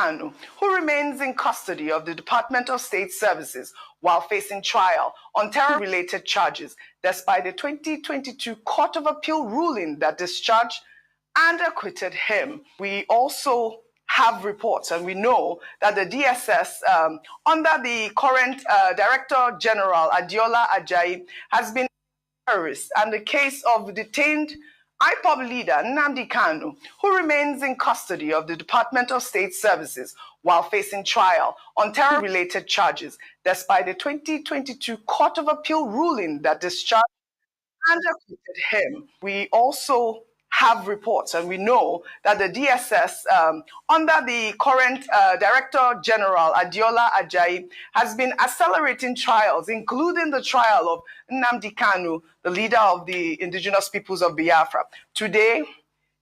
Kanu, who remains in custody of the Department of State Services while facing trial on terror-related charges, despite the 2022 Court of Appeal ruling that discharged and acquitted him. We also have reports, and we know that the DSS, under the current Director General Adiola Ajayi, has been terrorist, and the case of detained IPOB leader Nnamdi Kanu, who remains in custody of the Department of State Services while facing trial on terror-related charges, despite the 2022 Court of Appeal ruling that discharged and acquitted him. We also have reports, and we know that the DSS, under the current Director General Adiola Ajayi, has been accelerating trials, including the trial of Nnamdi Kanu, the leader of the indigenous peoples of Biafra. Today,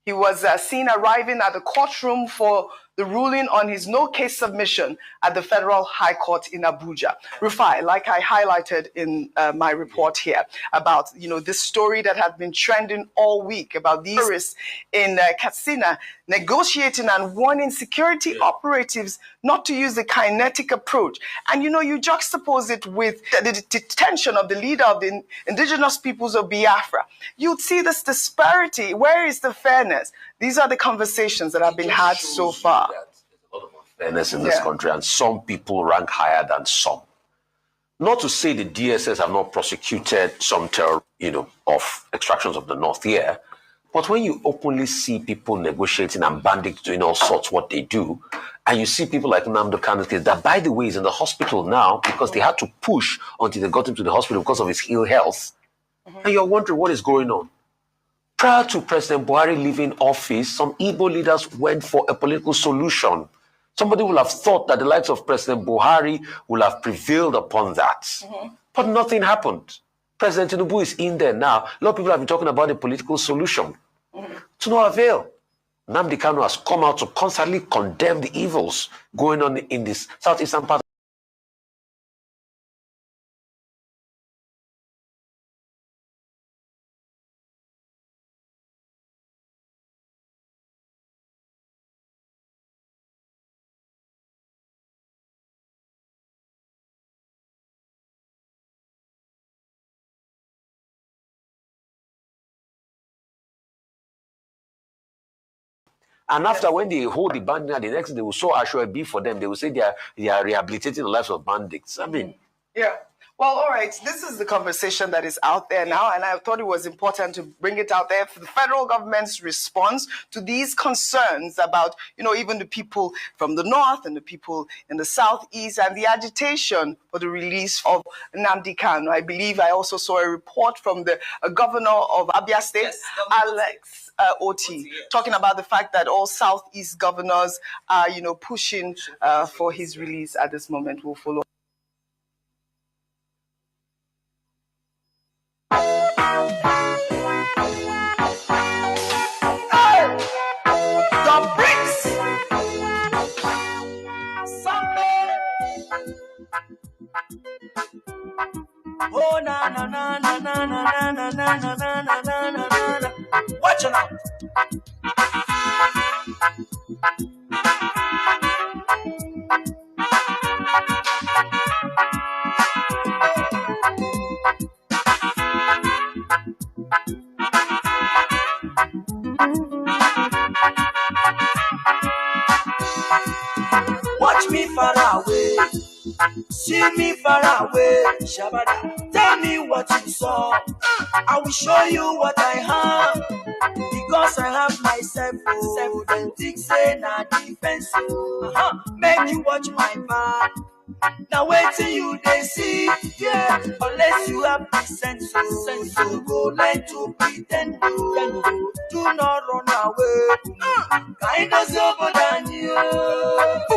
he was seen arriving at the courtroom for the ruling on his no-case submission at the Federal High Court in Abuja. Rufai, like I highlighted in my report here about, this story that had been trending all week about these terrorists in Katsina negotiating and warning security operatives not to use the kinetic approach. And, you juxtapose it with the detention of the leader of the indigenous peoples of Biafra. You'd see this disparity. Where is the fairness? These are the conversations that have been had so far. There's a lot of unfairness in this country, and some people rank higher than some. Not to say the DSS have not prosecuted some terror, of extractions of the North here, but when you openly see people negotiating and bandits doing all sorts what they do, and you see people like Nnamdi Kanu, that, by the way, is in the hospital now because they had to push until they got him to the hospital because of his ill health, and you're wondering what is going on. Prior to President Buhari leaving office, some Igbo leaders went for a political solution. Somebody would have thought that the likes of President Buhari would have prevailed upon that. But nothing happened. President Tinubu is in there now. A lot of people have been talking about a political solution. To no avail. Nnamdi Kanu has come out to constantly condemn the evils going on in this southeastern part. And after, when they hold the bandit, the next day they will show Ashwa for them. They will say they are rehabilitating the lives of bandits. I mean, yeah. Well, all right. This is the conversation that is out there now, and I thought it was important to bring it out there for the federal government's response to these concerns about, even the people from the north and the people in the southeast and the agitation for the release of Nnamdi Kanu. I believe I also saw a report from the governor of Abia State, Alex Oti, talking about the fact that all southeast governors are, pushing for his release at this moment. We'll follow. Oh na na na na na na na na na na na na na na. Watch it out. Watch me far away. See me far away, Shabada. Tell me what you saw. I will show you what I have. Because I have myself. Then think say na defense. Make you watch my back. Now wait till you they see, unless you have the sense, so go learn to pretend, do not run away, kind of over than you,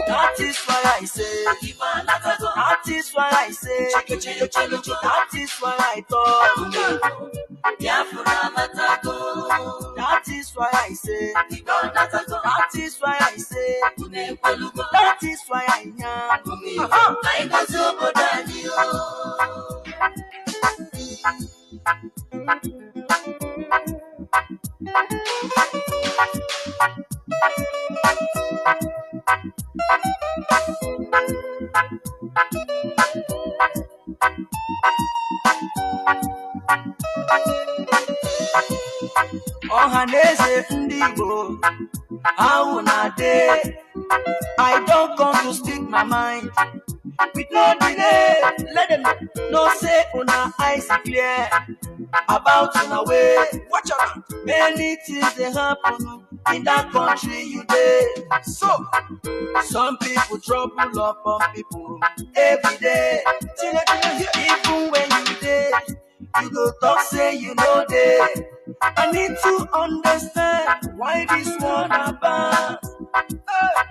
that is why I say, that is why I say, that is why I thought, that is why I say, that is why I say, that is why I am. I know somebody. Ohaneze Ndigo, how na day? I don't come to speak my mind. With no delay, let them know say una eyes clear about una way. Watch out, many things they happen in that country you dey. So, some people trouble upon people every day. Even when you dey, you go talk say you know dey. I need to understand why this one about.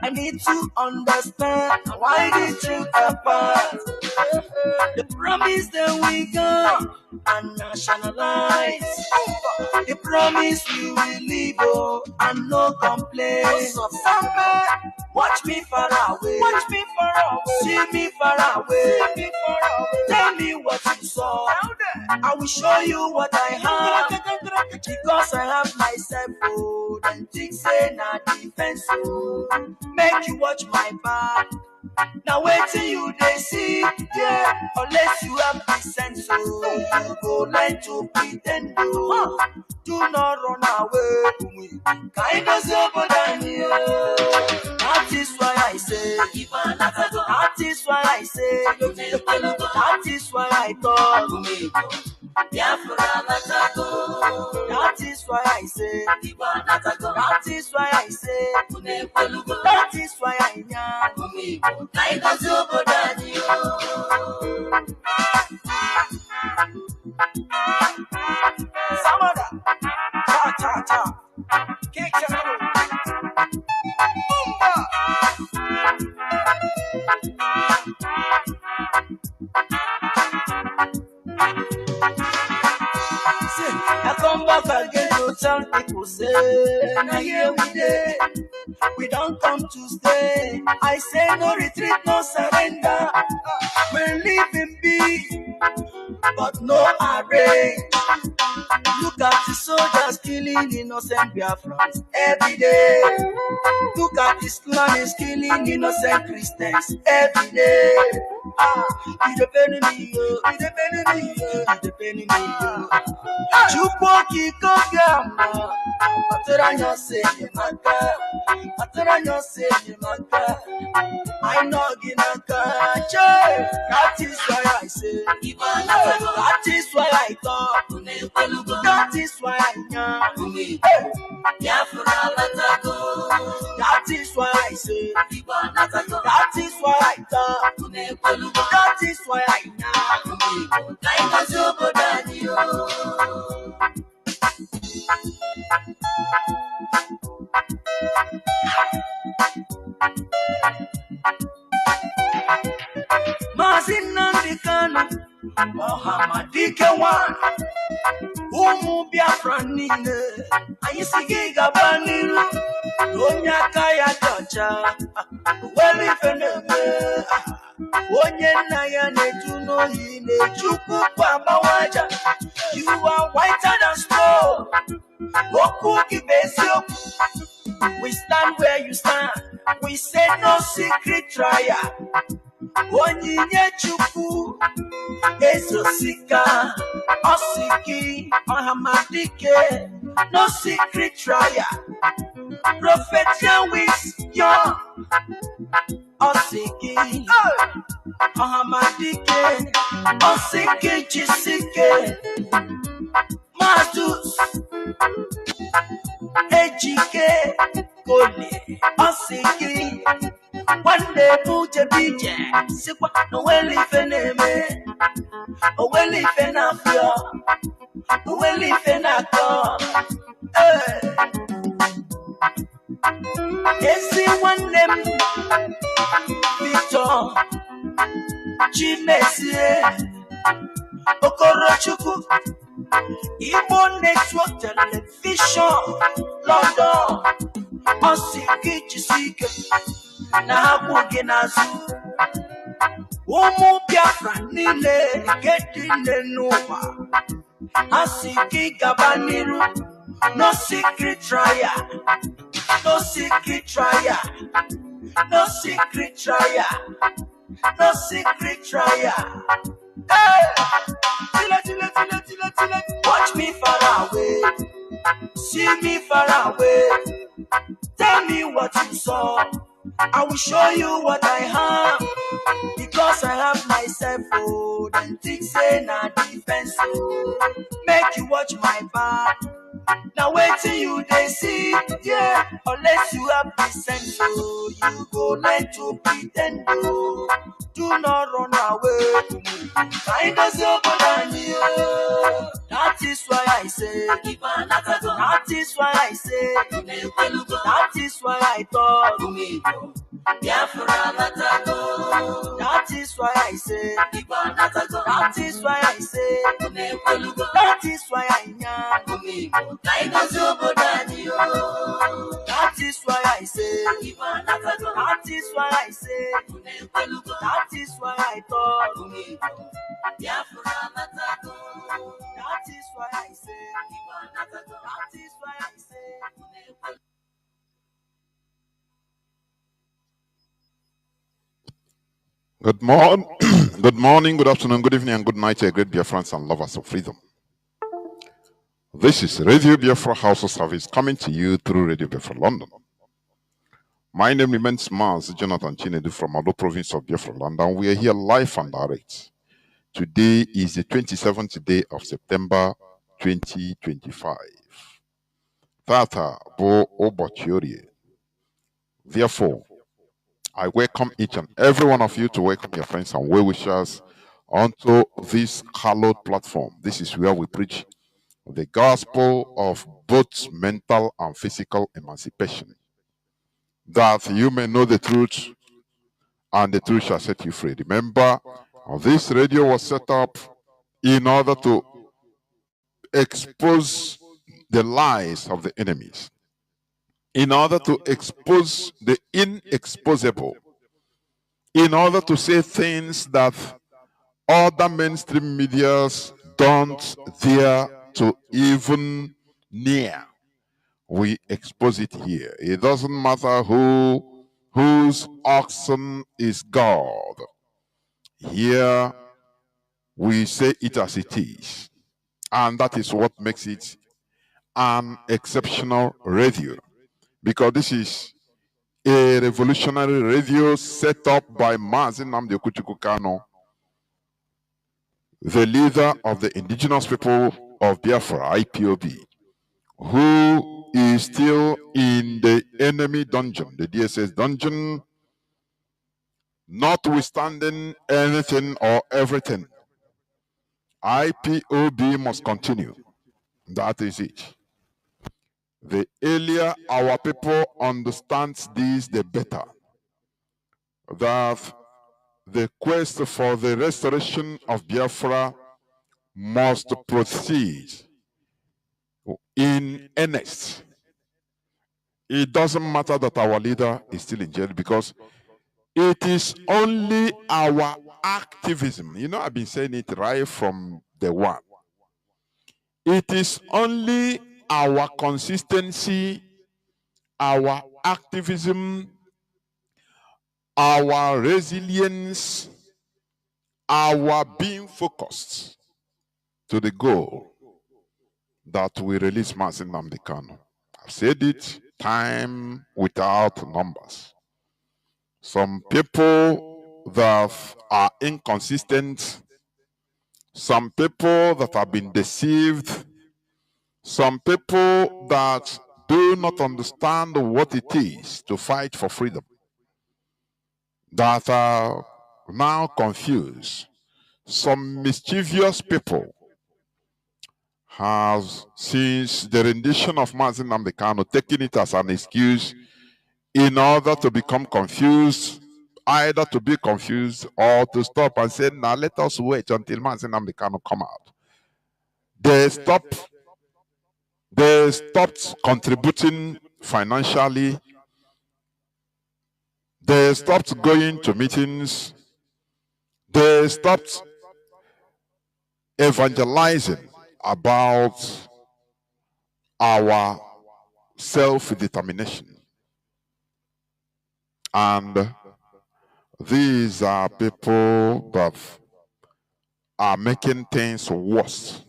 I need to understand why the truth apart. The promise that we got and nationalize. The promise we will live and no complaints. Watch me far away. Watch me far away. See me far away. See me far away. Tell me what you saw. I will show you what I have. Because I have myself. Oh, then things say na defense. Oh, make you watch my back. Now wait till you they see, yeah. Unless you have the sense, so you go learn to pretend. Do not run away from me. Kind of Sabotage. That is why I say, that is why I say, that is why I talk. Biafra, that is why I say, that is why I say, that is why I am. Samada, ta ta ta, cake I come back again to tell people say, now here we dey. We don't come to stay. I say no retreat, no surrender. We're living big, but no array. Look at the soldiers killing innocent Biafrans every day. Look at Islam is killing innocent Christians every day. It's depending on you, it's depending on you, it's depending on you. Chupoki Kogama, Patranya say Maka, Patranya say Maka. I know Ginaka, that is why I say, that is why I thought, that is why I know. That is why I say, that is why I thought, that is why I Mazi Nnamdi Kanu, one. Biafra nine, ayisigi gabaniru, onya kaya tocha, weli feneme, onye naya netuno hine, chuku kwa mawaja. You are whiter than snow, woku kibesio. We stand where you stand, we say no secret trial. Onye chuku, Eso sika, osiki, ohamadike, no secret trial. Prophet with young, osiki, ohamadike, osiki chisike, Mazus, ejike, kole, osiki. One day, put a DJ, Sikwa, no well if a name, oh well if an affair, oh well if an actor. Esi one name, Victor, Chinedu, Okorochuku, Igbo Network Television, London, Osiki Chisike. Na habuge nazu Umu Biafra nile Gedine nuwa Asiki gabaniru No secret trial No secret trial No secret trial No secret trial. Hey! Watch me far away See me far away. Tell me what you saw. I will show you what I have. Because I have myself, oh, then think say na defense, oh. Make you watch my back. Now wait till you they see, yeah. Unless you have the sense, oh, you go learn to pretend, oh. Do not run away. I know so bad, yeah. That is why I say, that is why I say, that is why I thought, Biafra Latago. That is why I say, that is why I say, that is why I am. That is why I say, that is why I say, that is why I thought, Biafra Latago. That is why I say, that is why I say. Good morning, good morning, good afternoon, good evening, and good night, great Biafrans and lovers of freedom. This is Radio Biafra House of Service coming to you through Radio Biafra London. My name remains Mazi Jonathan Chinedu from Ado province of Biafra Land, and we are here live and direct. Today is the 27th day of September 2025. Tata Bo Obochiorie. Therefore, I welcome each and every one of you to welcome your friends and well-wishers onto this hallowed platform. This is where we preach the gospel of both mental and physical emancipation, that you may know the truth and the truth shall set you free. Remember, this radio was set up in order to expose the lies of the enemies, in order to expose the inexposable, in order to say things that other mainstream medias don't dare to even near. We expose it here. It doesn't matter whose oxen is God. Here we say it as it is. And that is what makes it an exceptional radio. Because this is a revolutionary radio set up by Mazi Nnamdi Kanu, the leader of the indigenous people of Biafra, IPOB, who is still in the enemy dungeon, the DSS dungeon, notwithstanding anything or everything. IPOB must continue. That is it. The earlier our people understand this, the better. That the quest for the restoration of Biafra must proceed in earnest. It doesn't matter that our leader is still in jail, because it is only our activism. You know, I've been saying it right from the one. It is only our consistency, our activism, our resilience, our being focused to the goal that we release Mazi Nnamdi Kanu. I've said it time without numbers. Some people that are inconsistent, some people that have been deceived, some people that do not understand what it is to fight for freedom, that are now confused. Some mischievous people have, since the rendition of Mazi Nnamdi Kanu, taken it as an excuse in order to become confused, either to be confused or to stop and say, now let us wait until Mazi Nnamdi Kanu come out. They stopped contributing financially. They stopped going to meetings. They stopped evangelizing about our self-determination. And these are people that are making things worse.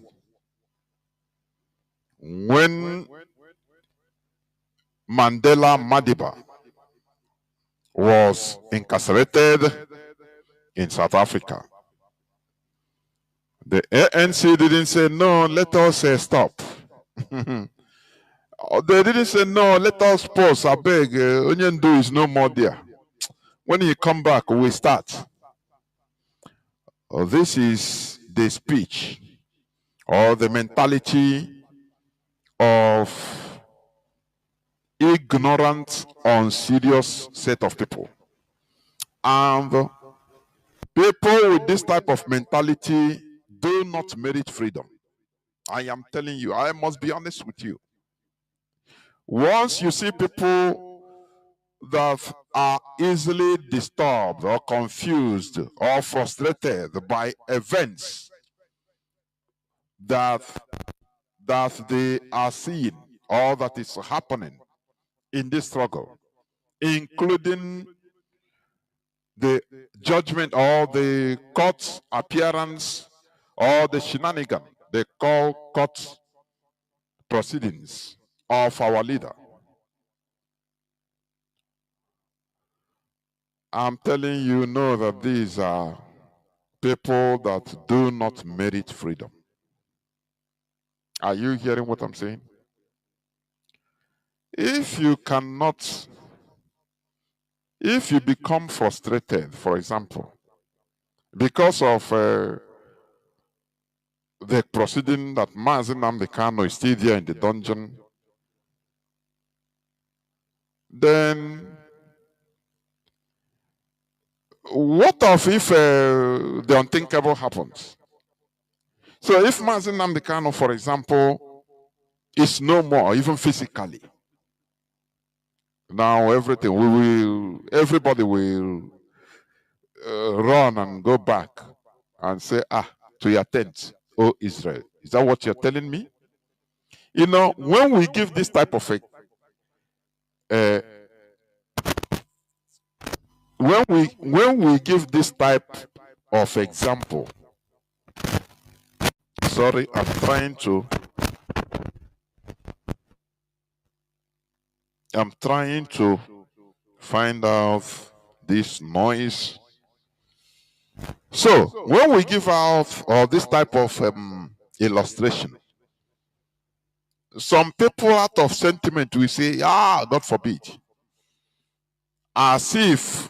When Mandela Madiba was incarcerated in South Africa. The ANC didn't say, no, let us stop. They didn't say, no, let us pause. I beg, Onyendu is no more there. When he come back, we start. This is the speech or the mentality of ignorant, unserious set of people. And people with this type of mentality do not merit freedom. I am telling you, I must be honest with you. Once you see people that are easily disturbed or confused or frustrated by events that they are seeing or that is happening in this struggle, including the judgment or the court appearance or the shenanigan they call court proceedings of our leader. I'm telling you, know that these are people that do not merit freedom. Are you hearing what I'm saying? If you become frustrated, for example, because of the proceeding that Mazi Nnamdi Kanu is still there in the dungeon, then what of if the unthinkable happens? So if Mazi Nnamdi Kanu, for example, is no more, even physically, now everybody will run and go back and say, to your tent, O Israel. Is that what you're telling me? You know, when we give this type of when we give this type of example, sorry, I'm trying to find out this noise. So when we give out this type of illustration, some people out of sentiment will say, God forbid, as if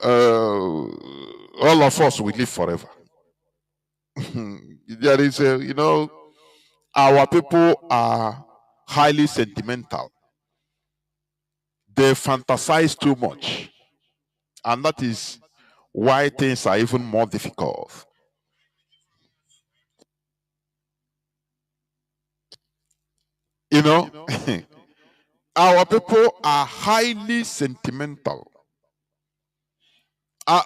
all of us will live forever. There is our people are highly sentimental. They fantasize too much. And that is why things are even more difficult. You know, our people are highly sentimental.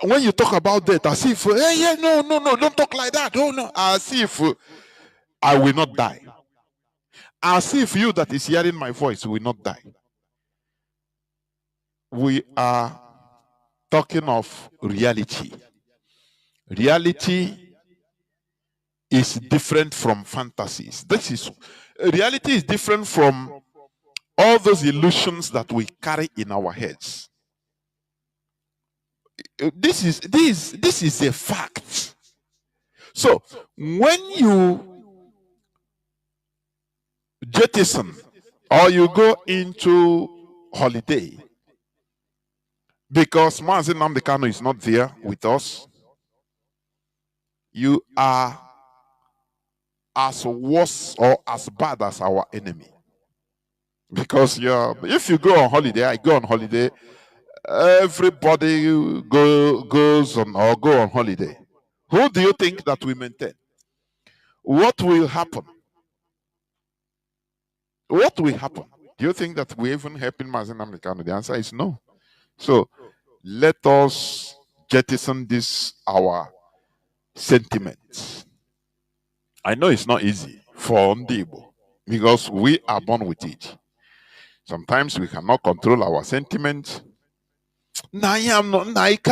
When you talk about death, as if, no, don't talk like that. Oh, no, as if I will not die. As if you that is hearing my voice will not die. We are talking of reality. Reality is different from fantasies. Reality is different from all those illusions that we carry in our heads. This is a fact. So when you jettison or you go into holiday because Mazi Nnamdi Kanu is not there with us, you are as worse or as bad as our enemy. Because if you go on holiday, I go on holiday, everybody goes on or go on holiday. Who do you think that we maintain? What will happen? What will happen? Do you think that we even help in Mazi Nnamdi Kanu? The answer is no. So let us jettison this our sentiments. I know it's not easy for Ndibo because we are born with it. Sometimes we cannot control our sentiments. That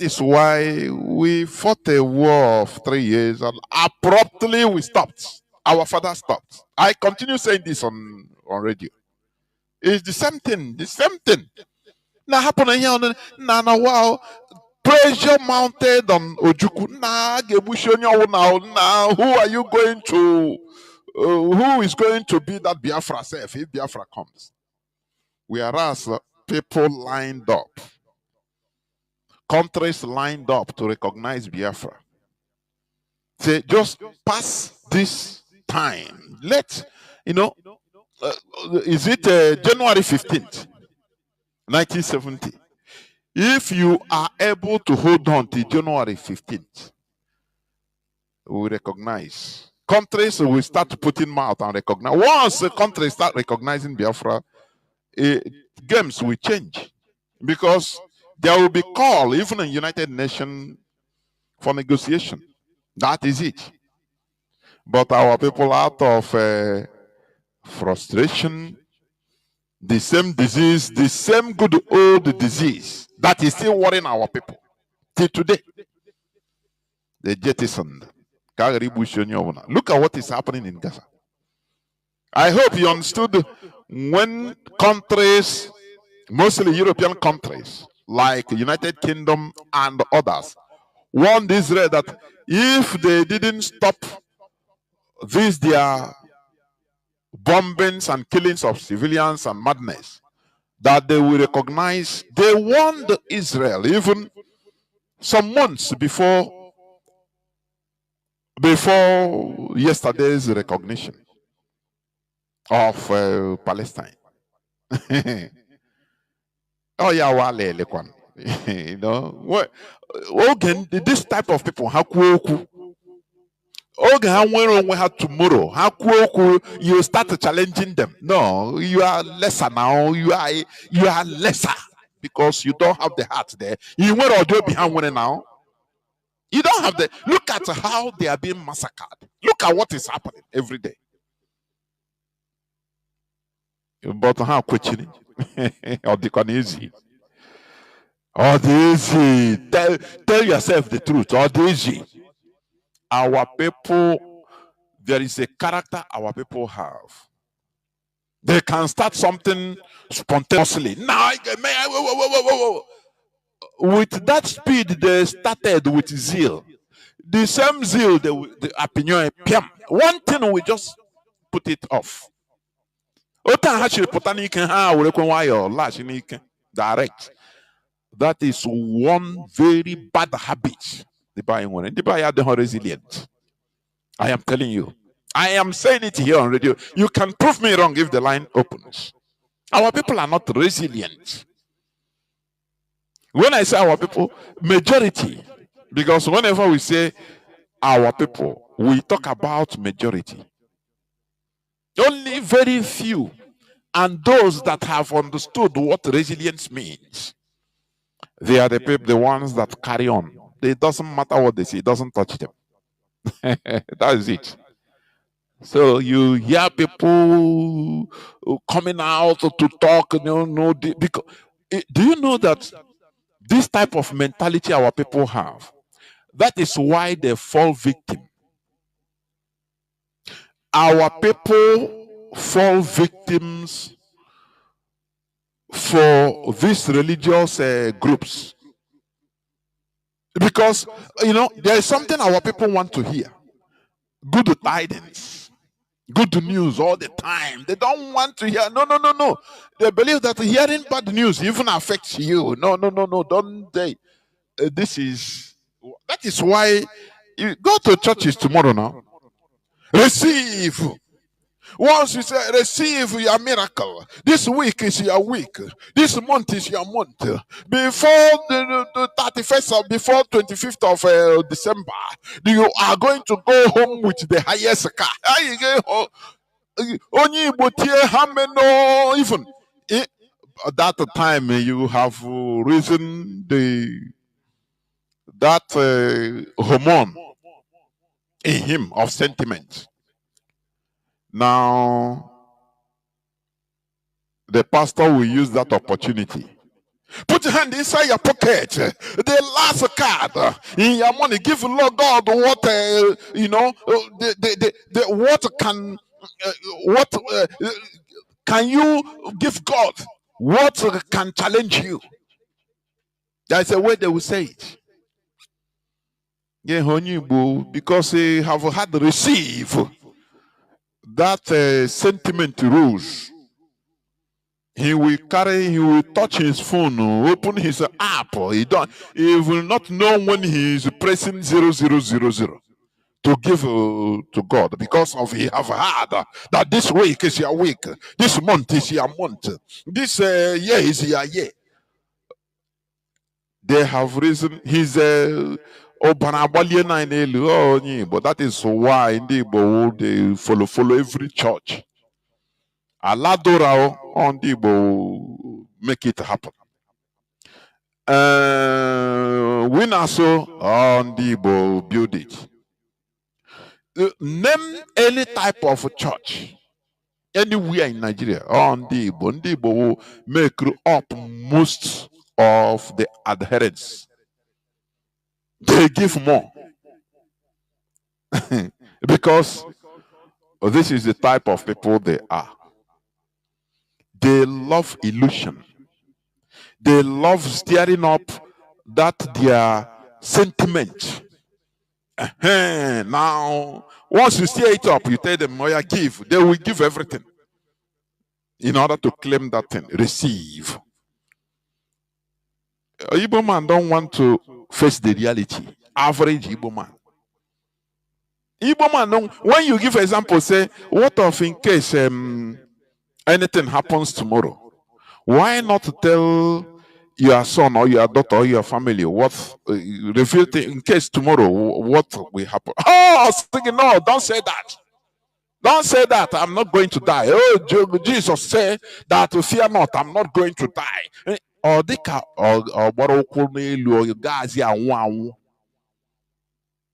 is why we fought a war of 3 years and abruptly we stopped. our father stopped. I continue saying this on radio. It's the same thing. The same thing. Now happening here on now wow. Pressure mounted on Ojuku. Now who are you going to? Who is going to be that Biafra self if Biafra comes? Whereas people lined up, countries lined up to recognize Biafra. Say, just pass this time. Let, is it January 15th, 1970? If you are able to hold on till January 15th, we recognize. Countries will start putting mouth and recognize. Once the countries start recognizing Biafra, games will change. Because there will be call, even in United Nations, for negotiation. That is it. But our people, out of frustration, the same disease, the same good old disease that is still worrying our people till today, they jettisoned. Look at what is happening in Gaza. I hope you understood when countries, mostly European countries, like the United Kingdom and others, warned Israel that if they didn't stop their bombings and killings of civilians and madness, that they will recognize. They warned Israel even some months before yesterday's recognition of Palestine. Oh yeah, you know, again, this type of people, tomorrow, you start challenging them. No, you are lesser now. You are lesser because you don't have the heart there. You were behind one now. You don't have the look at how they are being massacred. Look at what is happening every day. But how questioning or the easy. Or the easy. Tell yourself the truth. Or the easy. Our people, there is a character our people have. They can start something spontaneously. Now, with that speed, they started with zeal. The same zeal, the opinion, one thing we just put it off. Direct. That is one very bad habit. The buyer are resilient. I am telling you. I am saying it here on radio. You can prove me wrong if the line opens. Our people are not resilient. When I say our people, majority, because whenever we say our people, we talk about majority. Only very few, and those that have understood what resilience means, they are the people, the ones that carry on. It doesn't matter what they say, it doesn't touch them. That is it. So you hear people coming out to talk, because do you know that this type of mentality our people have, that is why they fall victim. Our people fall victims for these religious groups. Because, there is something our people want to hear. Good tidings. Good news all the time. They don't want to hear. No. They believe that hearing bad news even affects you. No. Don't they? That is why you go to churches tomorrow now. Receive. Once you say, receive your miracle. This week is your week. This month is your month. Before the 31st or before 25th of December, you are going to go home with the highest car. Only even at that time you have risen that hormone in him of sentiment. Now, the pastor will use that opportunity Put your hand inside your pocket. The last card in your money. Give Lord God what what can you give God? What can challenge you? That's a way they will say it. Yeah, because they have had received that sentiment rules. He will touch his phone, open his app. He will not know when he is pressing 0000 to give to God, because of he have heard that this week is your week, this month is your month, this year is your year. They have reason. He's but that is why they follow every church. Aladora on the make it happen. Winaso on the build it. Name any type of church anywhere in Nigeria on the will make up most of the adherents. They give more because this is the type of people they are. They love illusion. They love stirring up that their sentiment. Now, once you stir it up, you tell them, "Moya, give." They will give everything in order to claim that thing. Receive. Igbo man don't want to face the reality. Average Igbo man. Igbo man don't. When you give example, say, "What if in case anything happens tomorrow?" Why not tell your son or your daughter or your family what reveal in case tomorrow what will happen? Oh, I was thinking, no, don't say that. Don't say that. I'm not going to die. Oh, Jesus said that fear not, I'm not going to die. Or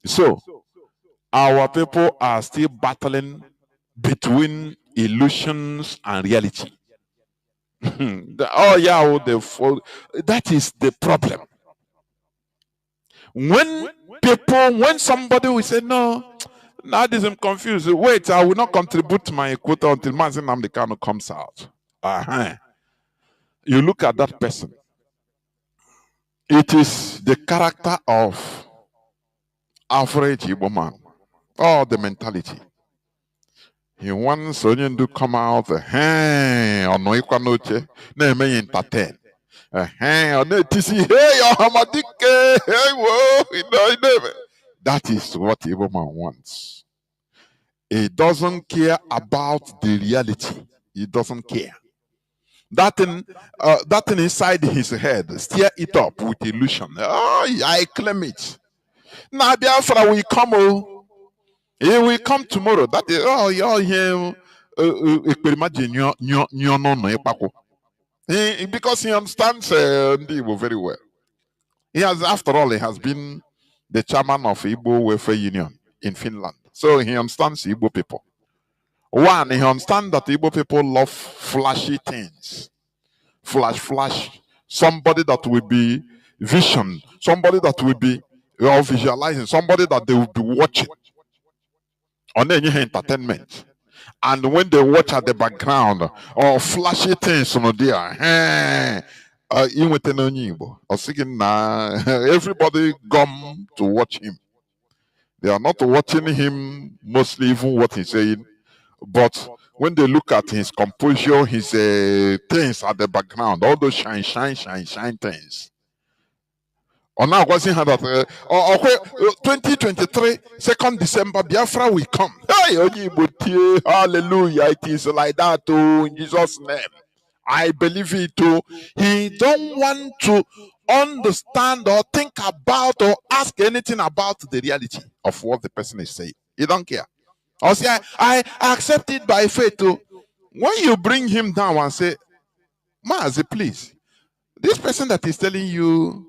so our people are still battling between illusions and reality. That is the problem. When somebody will say, "No, now this I'm confused. Wait, I will not contribute my quota until Mazi Nnamdi Kanu comes out." You look at that person. It is the character of average Igbo man, or the mentality. He wants Onion to come out, or no equanoche, no may entertain. That is what Igbo man wants. He doesn't care about the reality. He doesn't care. That thing inside his head, stir it up with illusion. Oh, I claim it. Now Biafra will come. He will come tomorrow. That is, because he understands Igbo very well. He has, after all, he has been the chairman of Igbo Welfare Union in Finland. So he understands Igbo people. One, he understands that Igbo people love flashy things. Flash. Somebody that will be vision. Somebody that will be visualizing. Somebody that they will be watching on any entertainment. And when they watch at the background or flashy things on there, everybody come to watch him. They are not watching him mostly even what he's saying, but when they look at his composure, his things at the background, all those shine things. Or now, what's in that? 2023, 2nd December, Biafra will come. Hey, hallelujah! It is like that, oh, in Jesus' name. I believe it too. He don't want to understand or think about or ask anything about the reality of what the person is saying. He don't care. Or say, I accept it by faith too. When you bring him down and say, Mazi, please, this person that is telling you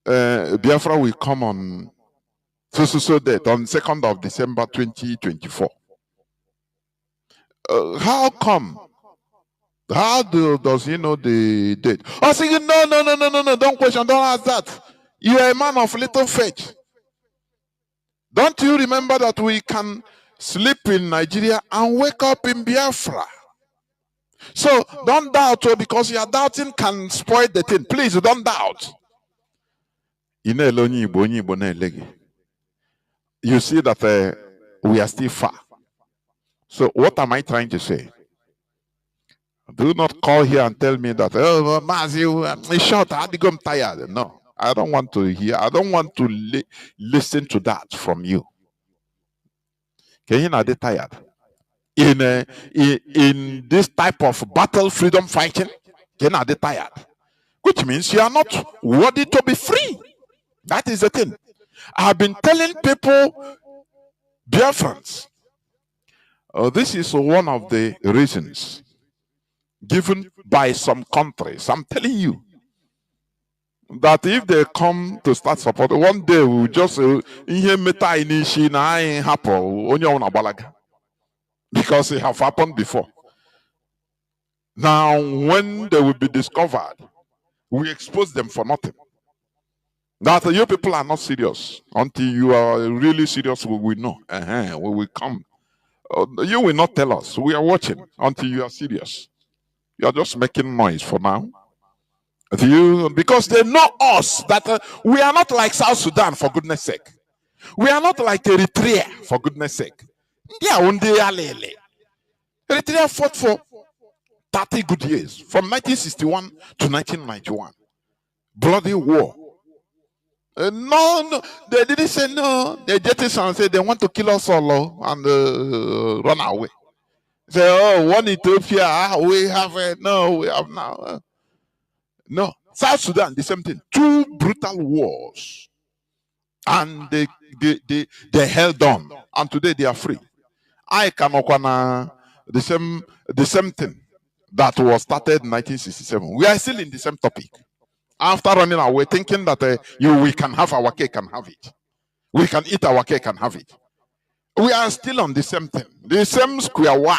Biafra will come on so date on 2nd of December 2024. How come How does he know the date? I say, no, don't question, don't ask that. You are a man of little faith. Don't you remember that we can sleep in Nigeria and wake up in Biafra? So don't doubt, because your doubting can spoil the thing. Please don't doubt. You see that we are still far. So what am I trying to say? Do not call here and tell me that, oh, Mazi, I'm short, I'm tired. No, I don't want to hear. I don't want to listen to that from you. Can you not get tired? In this type of battle, freedom fighting, can you not get tired? Which means you are not worthy to be free. That is the thing. I have been telling people, Biafrans, this is one of the reasons given by some countries. I'm telling you that if they come to start support, one day we will just because it have happened before. Now, when they will be discovered, we expose them for nothing. That you people are not serious. Until you are really serious, we will know. We will come. You will not tell us. We are watching until you are serious. You are just making noise for now. Because they know us, that we are not like South Sudan, for goodness sake. We are not like Eritrea, for goodness sake. Eritrea fought for 30 good years, from 1961 to 1991. Bloody war. No, they didn't say no. They just said they want to kill us all and run away. Say, oh, one Ethiopia, we have no, we have now. No. South Sudan, the same thing. 2 brutal wars. And they held on. And today they are free. I can the same thing that was started in 1967. We are still in the same topic. After running away, thinking that we can have our cake and have it. We can eat our cake and have it. We are still on the same thing. The same square one.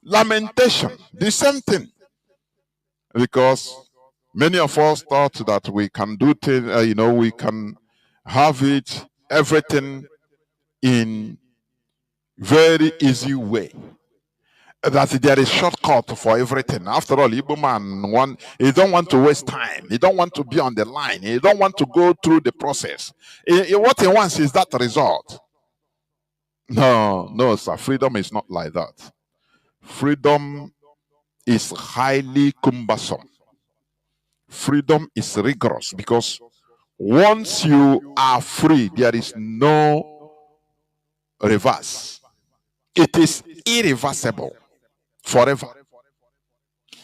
Lamentation. The same thing. Because many of us thought that we can do things, we can have it, everything in very easy way. That there is shortcut for everything. After all, Igbo man, he don't want to waste time. He don't want to be on the line. He don't want to go through the process. What he wants is that result. No, sir. Freedom is not like that. Freedom is highly cumbersome. Freedom is rigorous, because once you are free, there is no reverse. It is irreversible forever.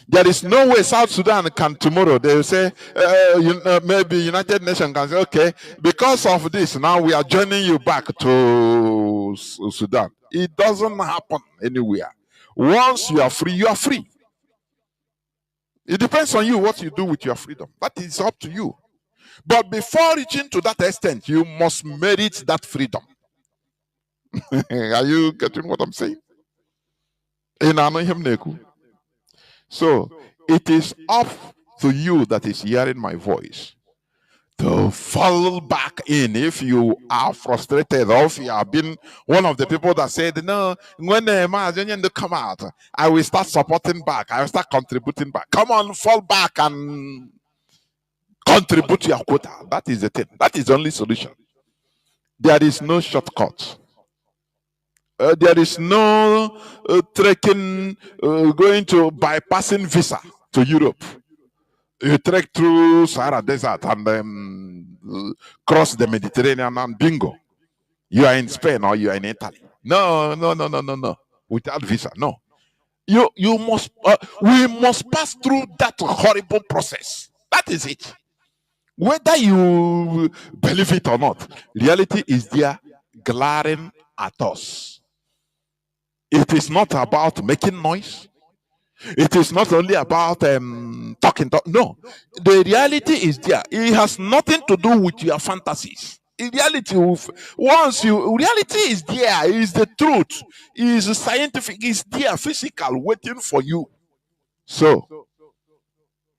There is no way South Sudan can tomorrow, they will say, maybe United Nations can say, okay, because of this, now we are joining you back to Sudan. It doesn't happen anywhere. Once you are free, you are free. It depends on you what you do with your freedom. That is up to you. But before reaching to that extent, you must merit that freedom. Are you getting what I'm saying? So it is up to you that is hearing my voice to fall back in. If you are frustrated, or if you have been one of the people that said, no, when the come out, I will start supporting back, I will start contributing back. Come on, fall back and contribute your quota. That is the thing. That is the only solution. There is no shortcut. There is no trekking, going to bypassing visa to Europe. You trek through Sahara Desert and cross the Mediterranean and bingo. You are in Spain or you are in Italy. No. Without visa, no. You must, we must pass through that horrible process. That is it. Whether you believe it or not, reality is there glaring at us. It is not about making noise. It is not only about talking. No, the reality is there. It has nothing to do with your fantasies. In reality, reality is there. Is the truth. Is scientific. Is there, physical, waiting for you. So,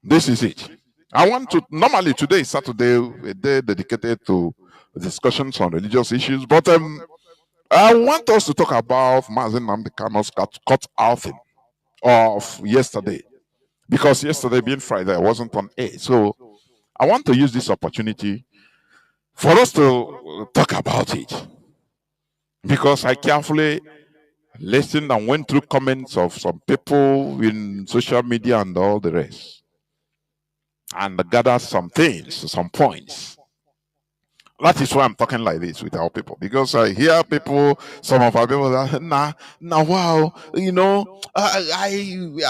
this is it. I want to, normally today is Saturday, a day dedicated to discussions on religious issues, but I want us to talk about Mazi Nnamdi Kanu's cut out thing of yesterday. Because yesterday being Friday, I wasn't on air. So I want to use this opportunity for us to talk about it. Because I carefully listened and went through comments of some people in social media and all the rest, and gathered some things, some points. That is why I'm talking like this with our people, because I hear people, some of our people that nah, wow, you know, the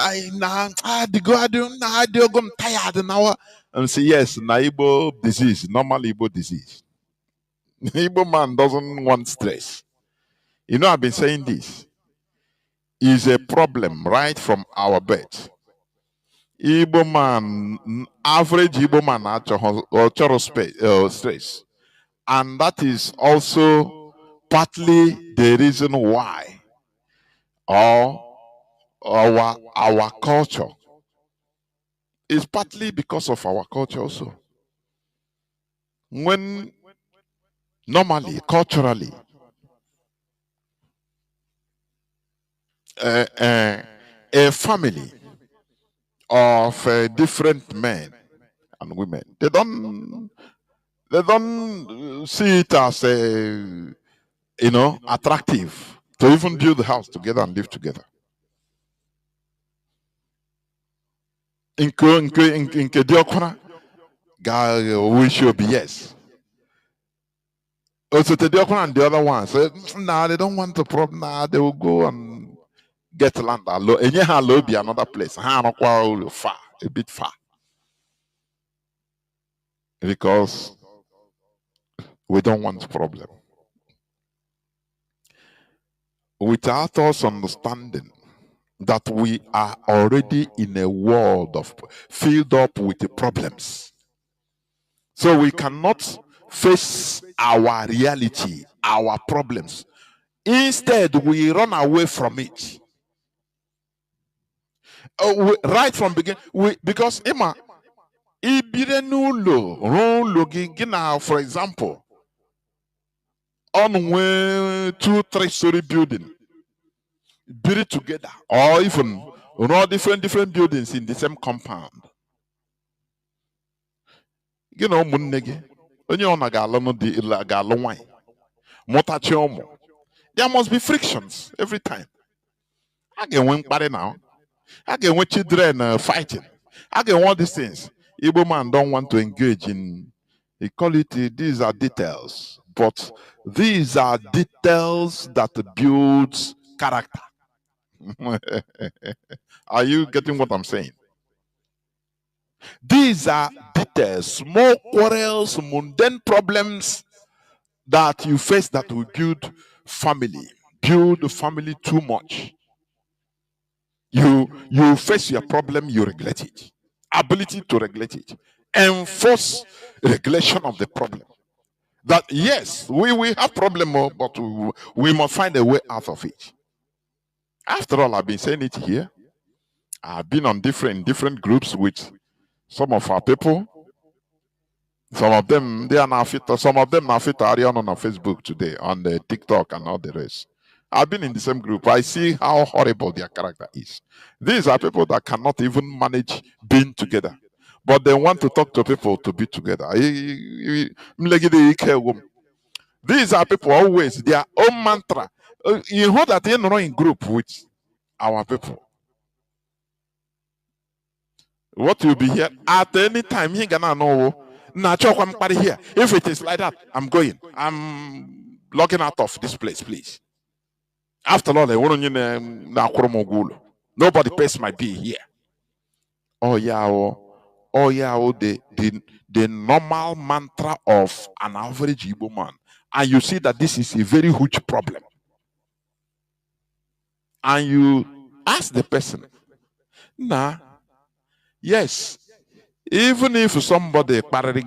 God, I do I'm tired now. And say yes, Igbo disease, normal Igbo disease. Igbo man doesn't want stress. You know, I've been saying this is a problem right from our birth. Igbo man, average Igbo man, or stress. And that is also partly the reason why or our culture is partly because of our culture also. When normally, culturally, a family of different men and women, they don't see it as attractive to even build a house together and live together. Nke diokwana we should be yes. Also the diokwana and the other ones, they don't want the problem. They will go and get land alone. And will be another place. Far, a bit far. Because we don't want problem. Without us understanding that we are already in a world filled up with the problems. So we cannot face our reality, our problems. Instead, we run away from it. Right from beginning, because Emma, for example, on 2-3-story building, build it together, or even different buildings in the same compound. You know, there must be frictions every time. I get one party now. I get one children fighting. I get all these things. Igbo man don't want to engage in equality. These are details, but these are details that builds character. Are you getting what I'm saying? These are details, small quarrels, mundane problems that you face that will build family too much. You face your problem, you regulate it. Ability to regulate it. Enforce regulation of the problem. That yes, we have problem, but we must find a way out of it. After all, I've been saying it here. I've been on different groups with some of our people. Some of them they are now fit. Some of them now fit on Facebook today, on the TikTok and all the rest. I've been in the same group. I see how horrible their character is. These are people that cannot even manage being together, but they want to talk to people to be together. These are people always their own mantra. You know that they're not in group with our people. What will be here at any time? He gonna know. Here. If it is like that, I'm going. I'm logging out of this place, please. After all, nobody pays my bill here. The normal mantra of an average Igbo man. And you see that this is a very huge problem. And you ask the person, yes, even if somebody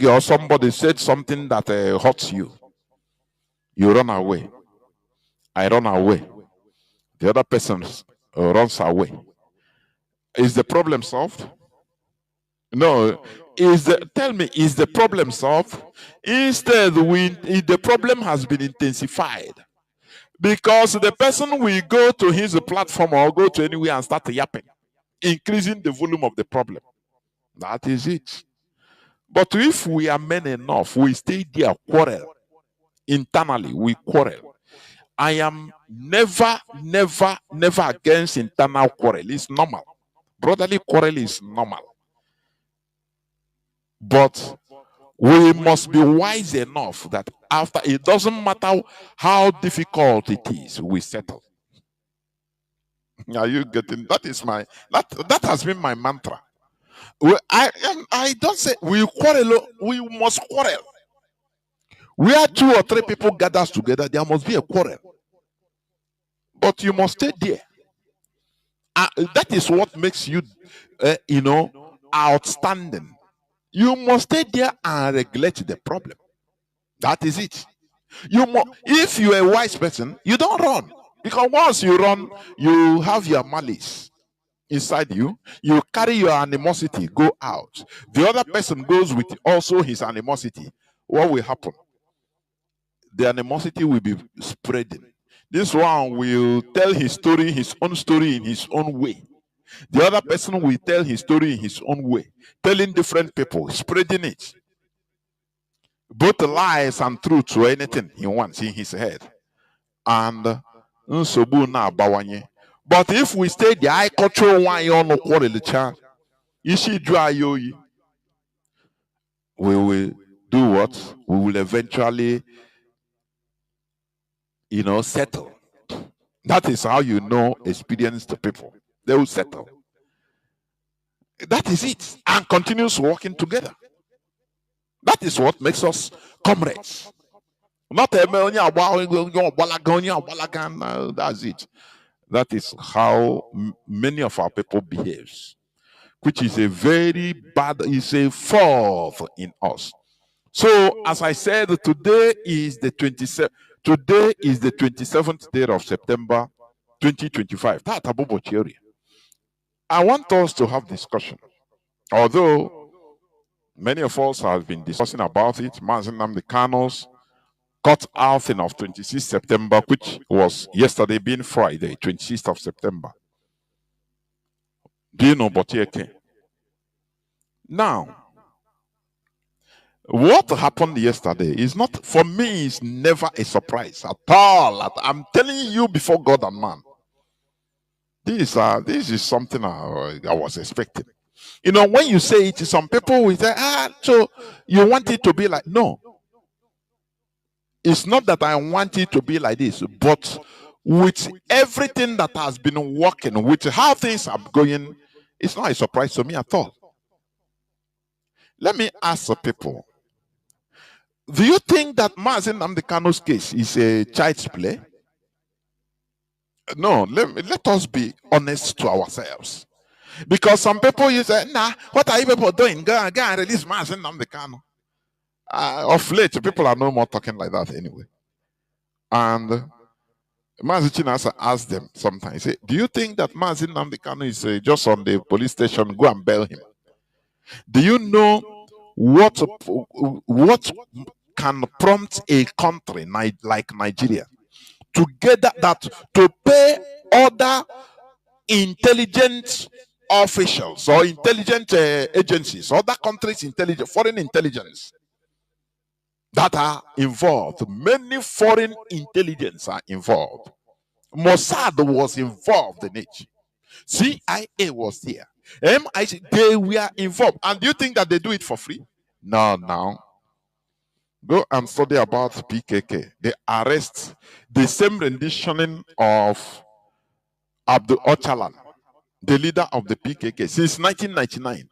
or somebody said something that hurts you, you run away. I run away. The other person runs away. Is the problem solved? No. Tell me, is the problem solved? Instead, the problem has been intensified. Because the person will go to his platform or go to anywhere and start yapping, increasing the volume of the problem. That is it. But if we are men enough, we stay there, quarrel. Internally, we quarrel. I am never against internal quarrel. It's normal. Brotherly quarrel is normal. But we must be wise enough that after, it doesn't matter how difficult it is, we settle. Are you getting? That is that has been my mantra. I don't say we quarrel. We must quarrel. Where 2 or 3 people gather together, there must be a quarrel. But you must stay there. That is what makes you, outstanding. You must stay there and regulate the problem. That is it. If you're a wise person, you don't run. Because once you run, you have your malice inside you. You carry your animosity, go out. The other person goes with also his animosity. What will happen? The animosity will be spreading. This one will tell his story, his own story in his own way. The other person will tell his story in his own way, telling different people, spreading it. Both lies and truth or anything he wants in his head. And but if we stay the I control one on quarrel the child, we will do what? We will eventually, settle. That is how experienced people. They will settle. That is it. And continues working together. That is what makes us comrades. Not that's it. That is how many of our people behaves, which is a very bad, is a fault in us. So, as I said, today is the 27th. Today is the 27th day of September 2025. I want us to have discussion. Although many of us have been discussing about it, Mazi Nnamdi Kanu's cut out of 26th September, which was yesterday being Friday, 26th of September. Do you know Botieke? Now, what happened yesterday is not, for me, is never a surprise at all. I'm telling you before God and man. This is something I was expecting. When you say it, some people will say, so you want it to be like, no. It's not that I want it to be like this, but with everything that has been working, with how things are going, it's not a surprise to me at all. Let me ask the people, do you think that Mazi Nnamdi Kanu's case is a child's play? No, let us be honest to ourselves. Because some people, you say, nah, what are you people doing? Go and release Mazi Nnamdi Kanu. Of late, people are no more talking like that anyway. And Mazi Chinasa asked them sometimes, say, do you think that Mazi Nnamdi Kanu is just on the police station, go and bail him? Do you know what can prompt a country like Nigeria to pay other intelligence officials or intelligence agencies, other countries' intelligence, foreign intelligence that are involved? Many foreign intelligence are involved. Mossad was involved in it. CIA was there. MIC, they were involved. And do you think that they do it for free? No. Go and study about PKK. They arrest the same renditioning of Abdul Öcalan, the leader of the PKK, since 1999.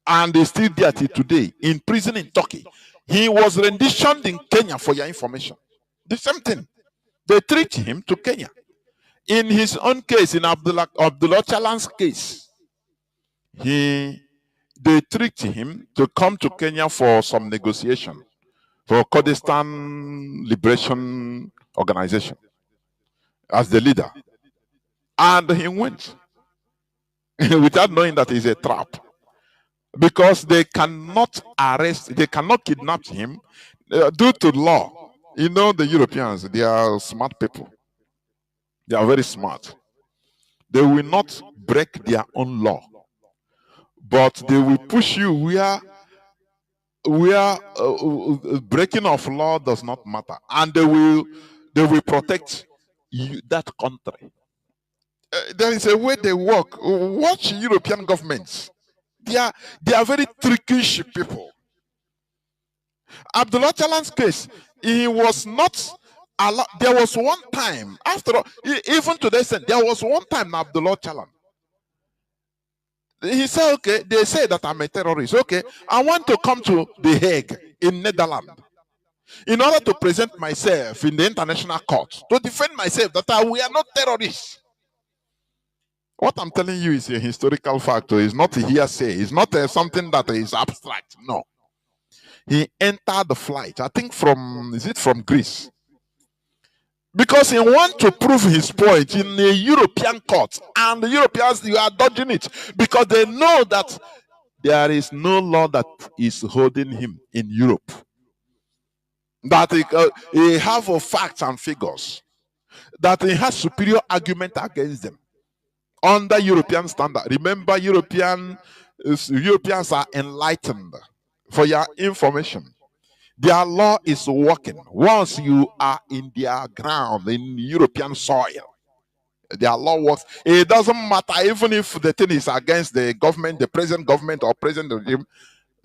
And they still there till today, in prison in Turkey. He was renditioned in Kenya, for your information. The same thing. They treat him to Kenya. In his own case, in Abdul Öcalan's case, they tricked him to come to Kenya for some negotiation for Kurdistan Liberation Organization as the leader. And he went. without knowing that it's a trap. Because they cannot arrest, they cannot kidnap him due to law. You know, the Europeans, they are smart people. They are very smart. They will not break their own law, but they will push you where breaking of law does not matter, and they will protect you, that country. There is a way they work. Watch European governments. They are very trickish people. Abdullah Chalan's case, he was not allowed. There was one time, after all, even to this end, there was one time Abdullah Chalan. He said, okay, they say that I'm a terrorist. Okay, I want to come to The Hague in Netherlands in order to present myself in the international court to defend myself that we are not terrorists. What I'm telling you is a historical fact. It's not a hearsay. It's not something that is abstract. No. He entered the flight, I think from Greece? Because he wants to prove his point in a European court. And the Europeans, you are dodging it. Because they know that there is no law that is holding him in Europe. That he have facts and figures. That he has superior argument against them. Under European standard. Remember, Europeans are enlightened. For your information, their law is working. Once you are in their ground, in European soil, their law works. It doesn't matter even if the thing is against the government, the present government or present regime,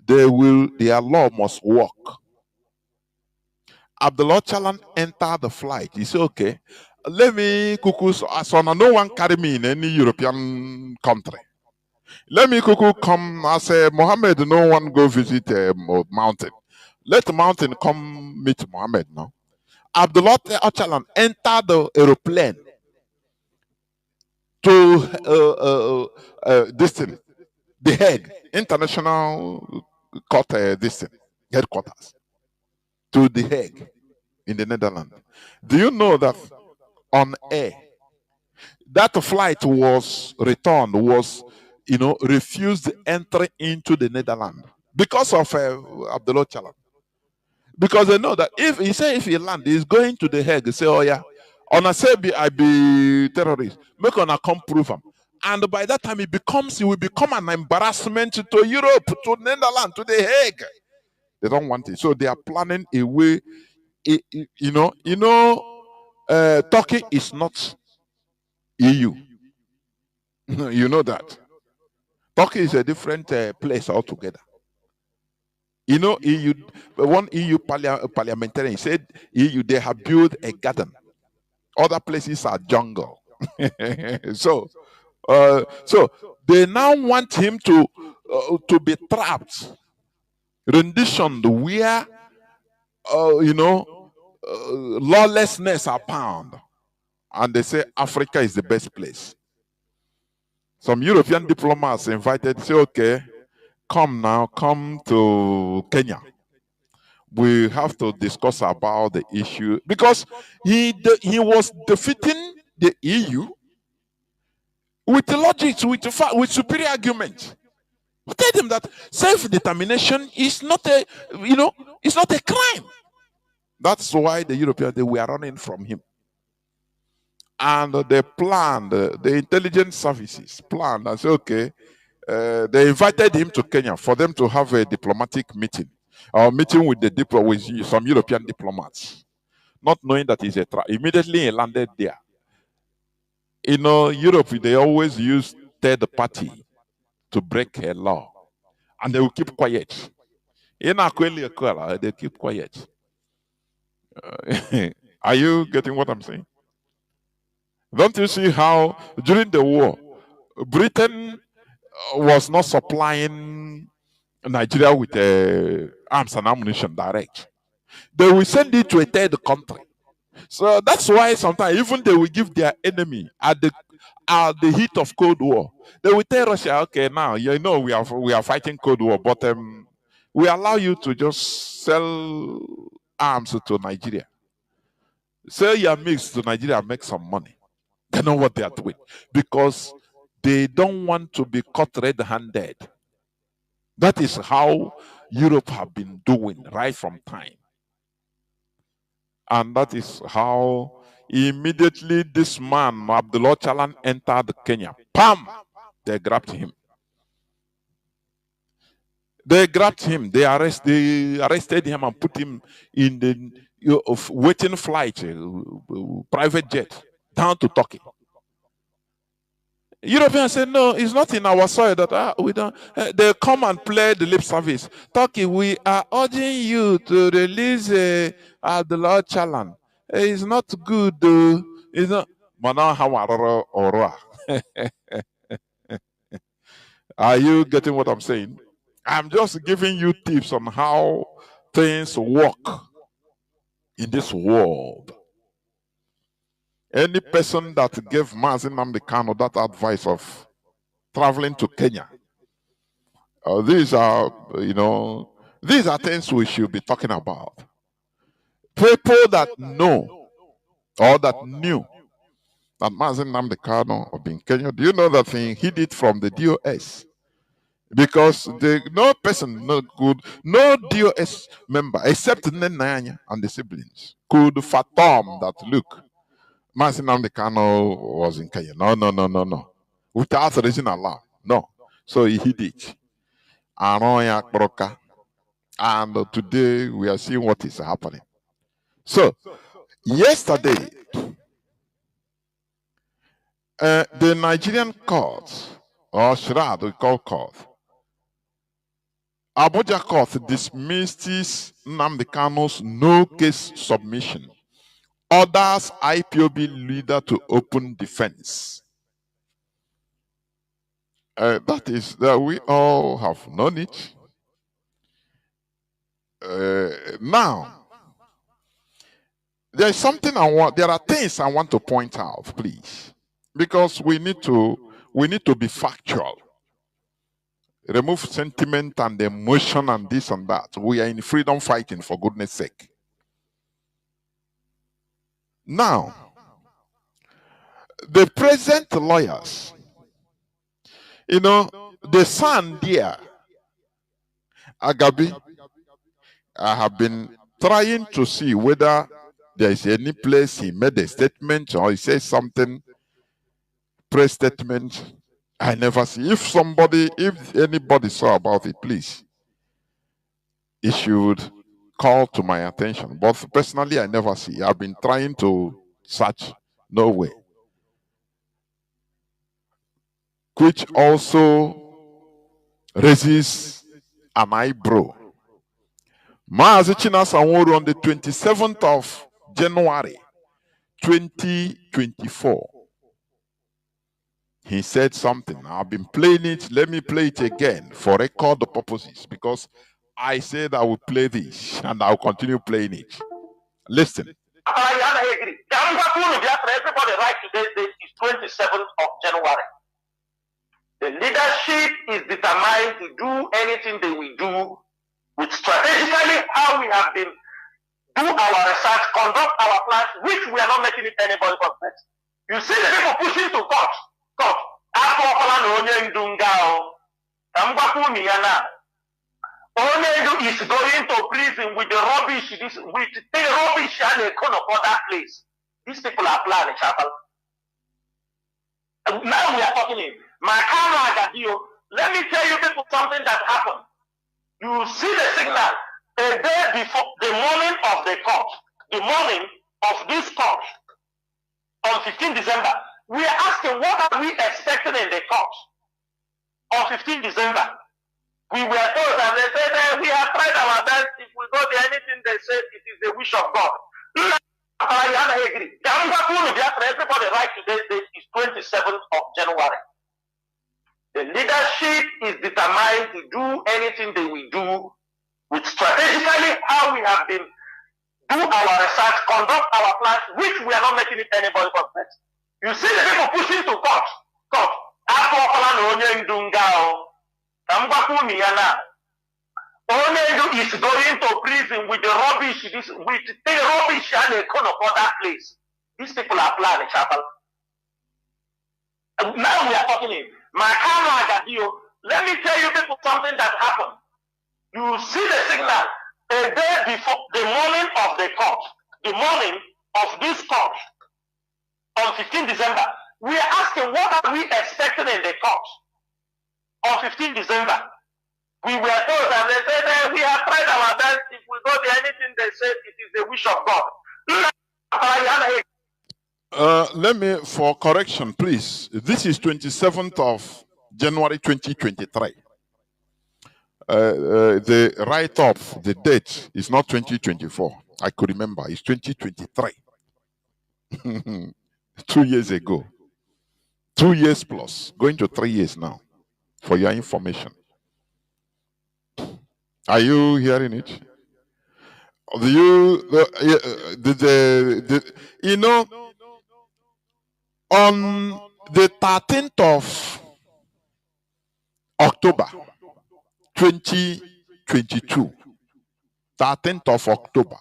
their law must work. Abdullah Chalan entered the flight. He said, okay, let me so no one carry me in any European country. Let me come. I say, Mohammed, no one go visit a mountain. Let the mountain come meet Mohammed now. Abdullah Öcalan entered the aeroplane to this thing, The Hague International Court, headquarters, to The Hague in the Netherlands. Do you know that on air, that flight was returned, refused entry into the Netherlands because of Abdullah Öcalan. Because they know that if he land, he's going to The Hague. Say, oh yeah, on a say I be terrorist. Make on a come prove him. And by that time, he will become an embarrassment to Europe, to Netherlands, to The Hague. They don't want it, so they are planning a way. Turkey is not EU. You know that. Turkey is a different place altogether. EU, one EU parliamentarian said EU, they have built a garden. Other places are jungle. So they now want him to be trapped, renditioned where lawlessness are found. And they say Africa is the best place. Some European diplomats invited, say, okay, come to Kenya. We have to discuss about the issue, because he was defeating the EU with the logic, with superior argument. He told them that self-determination is not it's not a crime. That's why the Europeans, they were running from him. And they planned, the intelligence services planned and said, okay, they invited him to Kenya for them to have a diplomatic meeting, or meeting with with some European diplomats, not knowing that he's a immediately he landed there. Europe, they always use third party to break a law, and they will keep quiet. They keep quiet. Are you getting what I'm saying? Don't you see how during the war, Britain was not supplying Nigeria with arms and ammunition direct. They will send it to a third country. So that's why sometimes even they will give their enemy at the heat of Cold War. They will tell Russia, okay, now we are fighting Cold War, but we allow you to just sell arms to Nigeria. Sell your mix to Nigeria, make some money. They know what they are doing, because They don't want to be caught red-handed. That is how Europe have been doing right from time. And that is how immediately this man, Abdullah Chalan, entered Kenya. Pam! They grabbed him. They grabbed him. They arrested him and put him in the waiting flight, private jet, down to Turkey. Europeans said, no, it's not in our soil that we don't. They come and play the lip service. Turkey, we are urging you to release the Lord Chalan. It's not good, though. It's not. Are you getting what I'm saying? I'm just giving you tips on how things work in this world. Any person that gave Mazi Nnamdi Kanu that advice of traveling to Kenya, these are things we should be talking about. People that know or that knew that Mazi Nnamdi Kanu of in Kenya, do you know that he hid it from the DOS? Because no person, no DOS member except Nenanya and the siblings could fathom that, look, Mazi Nnamdi Kanu was in Kenya. No. Without reason allowed. No. So he hid it. And today we are seeing what is happening. So, yesterday, the Nigerian court, or Shirad, we call court, Abuja court dismissed Nnamdi Kanu's no-case submission. Orders IPOB leader to open defense. That is that we all have known it. Now, there is something there are things I want to point out, please, because we need to be factual. Remove sentiment and emotion and this and that. We are in freedom fighting, for goodness sake. Now, the present lawyers, the son there, Agabi, I have been trying to see whether there is any place he made a statement or he says something, press statement. I never see. If anybody saw about it, please, it should call to my attention. But personally, I never see. I've been trying to search, no way. Which also raises an eyebrow. Mazi Sanwo-Olu on the 27th of January 2024. He said something. I've been playing it. Let me play it again for record purposes, because I said I would play this and I'll continue playing it. Listen. Everybody right today is 27th of January. The leadership is determined to do anything they will do with strategically how we have been do our research, conduct our plans, which we are not making it anybody but you see the people pushing to court. Onyendu is going to prison with the rubbish, with the rubbish and they come up that place. These people are planning, chapel. Now we are talking in. Let me tell you people something that happened. You see the signal a day before the morning of the court, the morning of this court on 15 December. We are asking what are we expecting in the court on 15 December. We were told that they said we have tried our best. If we go to anything they said, it is the wish of God. I agree. Everybody right today is 27th of January. The leadership is determined to do anything they will do with strategically how we have been do our research, conduct our plans, which we are not making it anybody but best. You see the people pushing to court. Onyendu is going to prison with the rubbish, with the rubbish and they come up that place. These people are planning, chapel. Now we are talking in. My camera, let me tell you people something that happened. You see the signal a day before the morning of the court, the morning of this court on 15 December. We are asking what are we expecting in the court on 15 December. We were told and they said that we have tried our best. If we go to anything they say, it is the wish of God. Let me, for correction, please. This is 27th of January 2023. The write-up, the date is not 2024. I could remember. It's 2023. 2 years ago. 2 years plus. Going to 3 years now. For your information. Are you hearing it? You know, on the 13th of October 2022, 13th of October,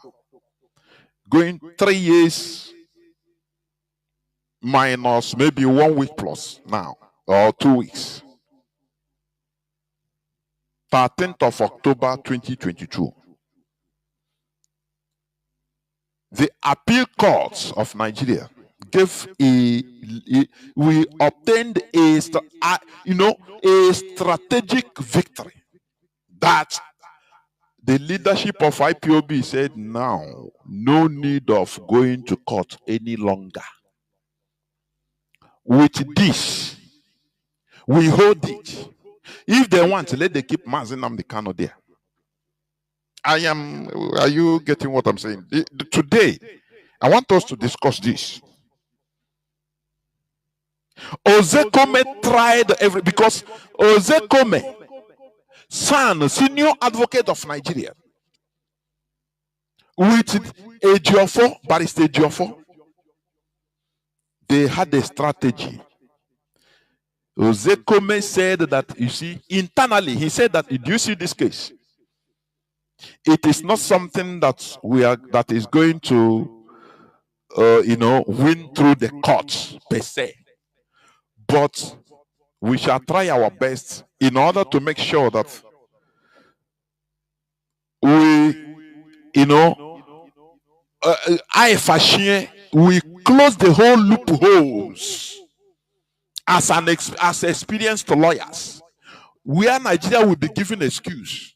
going 3 years minus maybe 1 week plus now, or 2 weeks. 13th of October 2022. The appeal courts of Nigeria gave we obtained a strategic victory that the leadership of IPOB said now no need of going to court any longer. With this, we hold it. If they want, let them keep Mazi Nnamdi Kanu there. Are you getting what I'm saying? Today, I want us to discuss this. Ozekome tried because Ozekome, son, senior advocate of Nigeria, with Ejiofor, Barrister Ejiofor, they had a strategy. Ozekome said that, you see, internally, he said that, do you see this case? It is not something that is going to, win through the courts per se. But we shall try our best in order to make sure that we, we close the whole loopholes as experienced lawyers, where Nigeria will be given excuse.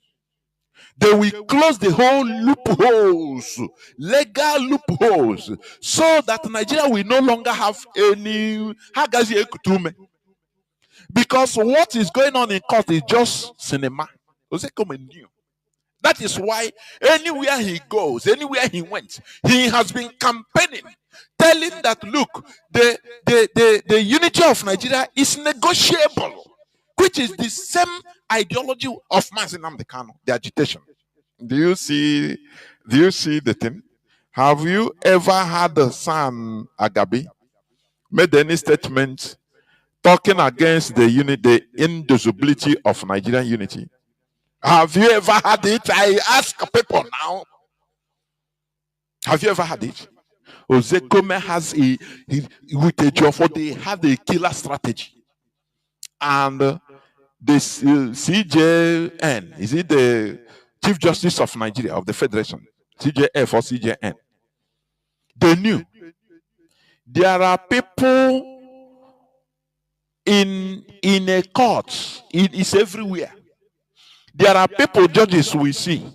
They will close the whole loopholes, legal loopholes, so that Nigeria will no longer have any Hagazi Ekutume. Because what is going on in court is just cinema. That is why anywhere he goes, anywhere he went, he has been campaigning, telling that, look, the unity of Nigeria is negotiable, which is the same ideology of Mazi Nnamdi Kanu, the agitation. Do you see the thing? Have you ever had the son Agabi made any statement talking against the indissolubility of Nigerian unity? Have you ever had it? I ask people now. Have you ever had it? Ozekome has with a job for they have a killer strategy. And this CJN, is it the Chief Justice of Nigeria, of the Federation, CJF or CJN? They knew there are people in a court, it is everywhere. There are people, judges we see,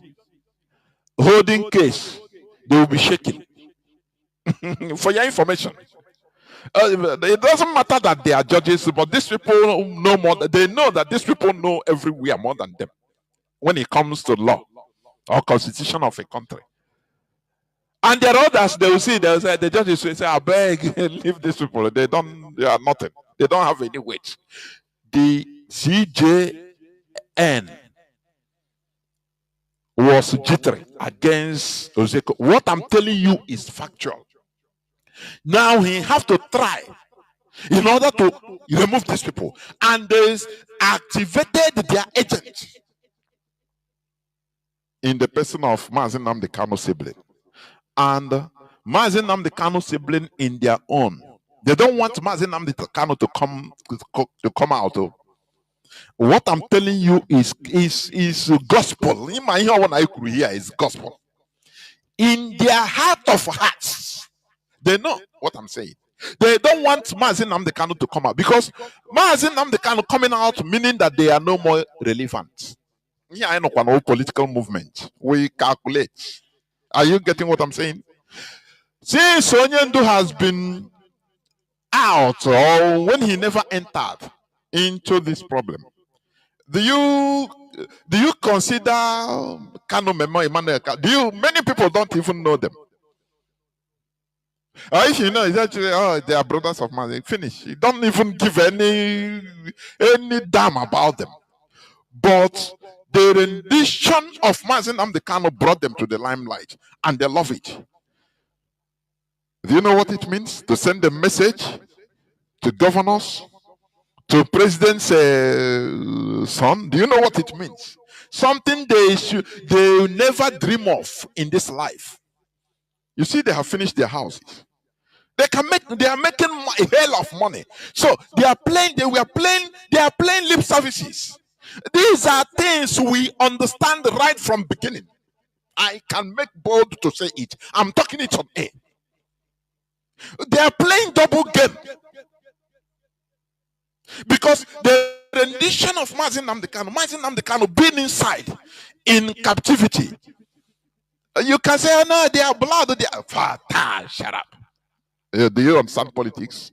holding case, they will be shaking. For your information. It doesn't matter that they are judges, but these people know more. They know that these people know everywhere more than them when it comes to law or constitution of a country. And there are others, they will see, the judges will say, I beg, leave these people. They are nothing. They don't have any weight. The CJN was jittery against Ozeko. What I'm telling you is factual. Now he has to try in order to remove these people, and they activated their agent in the person of Mazi Nnamdi Kanu sibling, and Mazi Nnamdi Kanu sibling in their own. They don't want Mazi Nnamdi Kanu to come out. Oh. What I'm telling you is gospel. In my ear, when I could hear is gospel. In their heart of hearts, they know what I'm saying. They don't want Mazi Nnamdi Kanu to come out because Mazi Nnamdi Kanu coming out meaning that they are no more relevant. Yeah, I know one political movement. We calculate. Are you getting what I'm saying? Since Onyendu has been out, or when he never entered into this problem, do you consider Kanu Memo Emmanuel? Many people don't even know them. If you know, it's actually they are brothers of Mazi. Finish. You don't even give any damn about them. But the rendition of Mazi Nnamdi Kanu brought them to the limelight, and they love it. Do you know what it means to send a message to governors, to president's son? Do you know what it means? Something they never dream of in this life. You see, they have finished their houses. They are making a hell of money. So they are playing lip services. These are things we understand right from beginning. I can make bold to say it. I'm talking it on air. They are playing double game. Because the rendition of Mazi Nnamdi Kanu being inside in captivity. You can say, oh, no, they are blood. They are fatal. Shut up. Do you understand politics?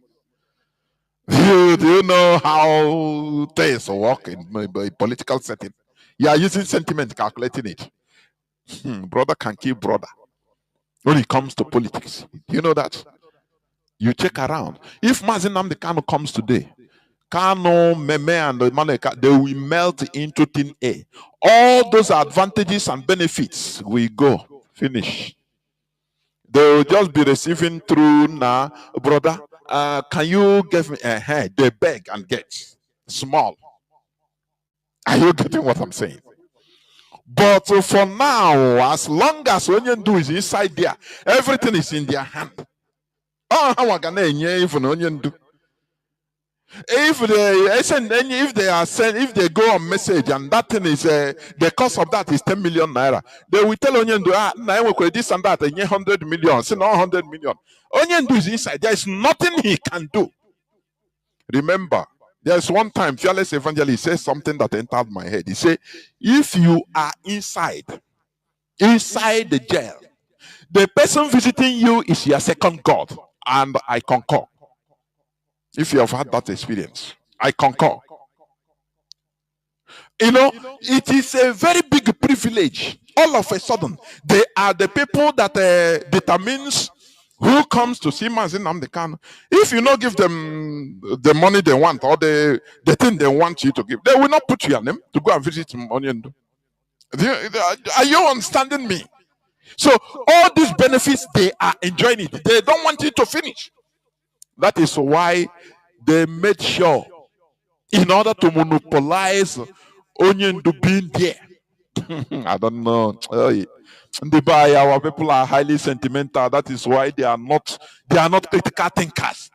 Do you know how things work in a political setting? You are using sentiment calculating it. Brother can kill brother when it comes to politics. Do you know that? You check around. If Mazi Nnamdi Kanu comes today, Kanu, Meme, and Maneka, they will melt into thin air. All those advantages and benefits will go. Finish. They will just be receiving through now, brother. Can you give me a hand? They beg and get small. Are you getting what I'm saying? But for now, as long as Onyendu is inside there, everything is in their hand. Oh, how can they even Onyendu? If they go on message and that thing is the cost of that is 10 million naira, they will tell Onyendu, this and that, 100 million, say no 100 million. Onyendu is inside. There is nothing he can do. Remember, there's one time Fearless Evangelist says something that entered my head. He said, if you are inside the jail, the person visiting you is your second God. And I concur. If you have had that experience, I concur. You know, it is a very big privilege. All of a sudden, they are the people that determines who comes to see Mazi Nnamdi Kanu. If you not give them the money they want or the thing they want you to give, they will not put your name to go and visit Onyendu. Are you understanding me? So all these benefits, they are enjoying it. They don't want it to finish. That is why they made sure, in order to monopolize Onyendu being there. I don't know. Our people are highly sentimental. That is why they are not critical thinkers.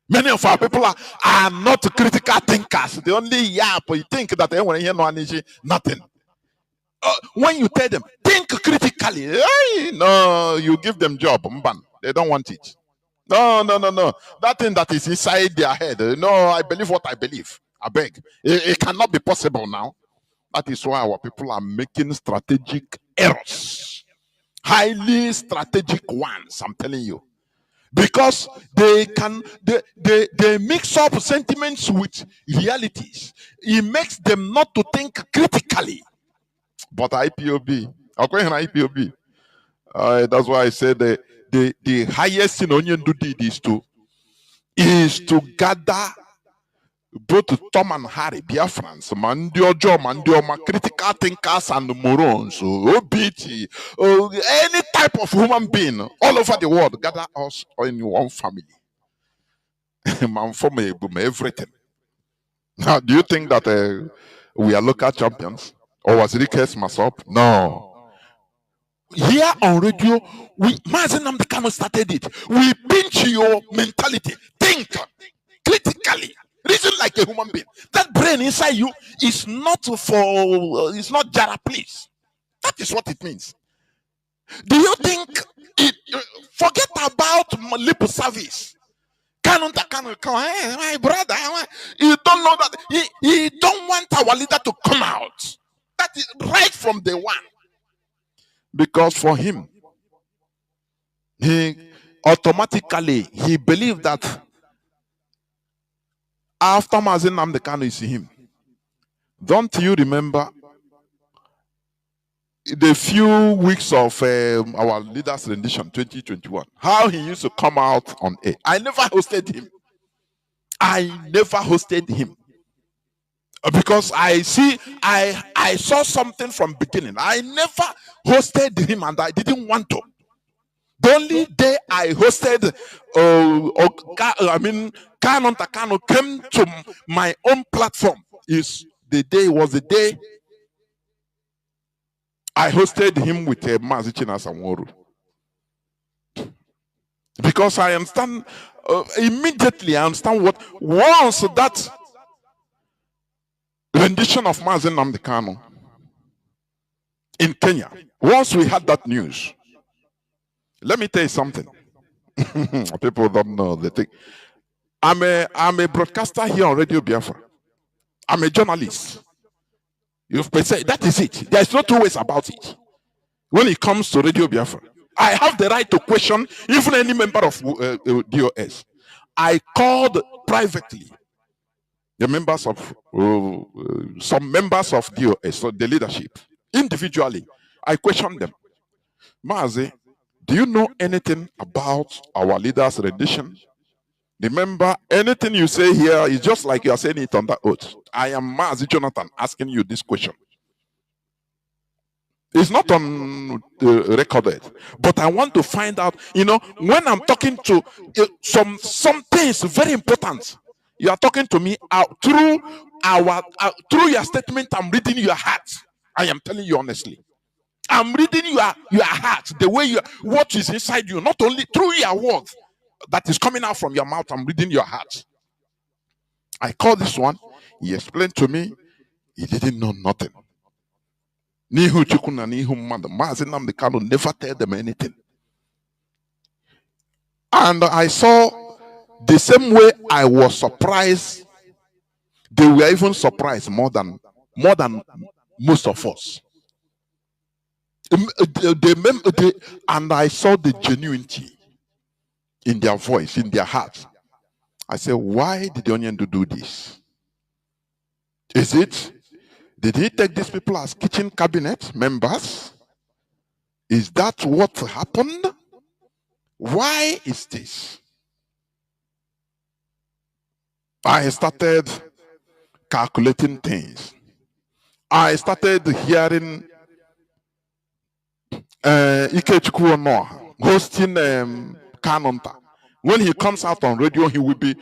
Many of our people are not critical thinkers. They only yap. You think that they want to hear nothing. When you tell them, think critically, no, you give them job. They don't want it. No. That thing that is inside their head. No, I believe what I believe. I beg. It cannot be possible now. That is why our people are making strategic errors. Highly strategic ones, I'm telling you. Because they mix up sentiments with realities. It makes them not to think critically. But IPOB, that's why I said the highest thing Onyendu did is to gather both Tom and Harry, Biafrans, Mandioma, critical thinkers and morons, OBT, any type of human being all over the world, gather us in one family. Everything. Now, do you think that we are local champions? Or was Rickes Masop? No. Here on radio, Mazi Nnamdi Kanu started it. We pinch your mentality. Think critically. Reason like a human being. That brain inside you is not it's not Jara, please. That is what it means. Do you think forget about lip service? Kanu, hey, my brother, you don't know that he don't want our leader to come out. That is right from day one. Because for him, he automatically believed that after Mazi Nnamdi Kanu is him. Don't you remember the few weeks of our leader's rendition 2021? How he used to come out on air. I never hosted him. Because I saw something from beginning. I never hosted him and I didn't want to. The only day I hosted, Kanu came to my own platform was the day I hosted him with Mazi Chinedu. Because I understand, immediately I understand what once that rendition of Mazi Nnamdi Kanu in Kenya, once we had that news, let me tell you something. People don't know the thing. I'm a broadcaster here on Radio Biafra. I'm a journalist. You've said that is it. There's no two ways about it. When it comes to Radio Biafra, I have the right to question even any member of DOS. I called privately the members of some members of DOS, so the leadership, individually. I questioned them. Mazi, do you know anything about our leader's rendition? Remember, anything you say here is just like you are saying it on that oath. I am Mazi Jonathan asking you this question. It's not on recorded, but I want to find out. When I'm talking to some things very important, you are talking to me through your statement. I'm reading your heart. I am telling you honestly. I'm reading your heart, the way what is inside you, not only through your words that is coming out from your mouth. I'm reading your heart. I called this one. He explained to me. He didn't know nothing. Nihu Chukuna, Nihu Mother. Mazi Nnamdi Kanu never tell them anything. And I saw the same way I was surprised. They were even surprised more than most of us. And I saw the genuinity in their voice, in their heart. I said, why did the Onion do this? Did he take these people as kitchen cabinet members? Is that what happened? Why is this? I started calculating things. I started hearing Ikechukwu Onoha hosting Kanonta. When he comes out on radio, he will be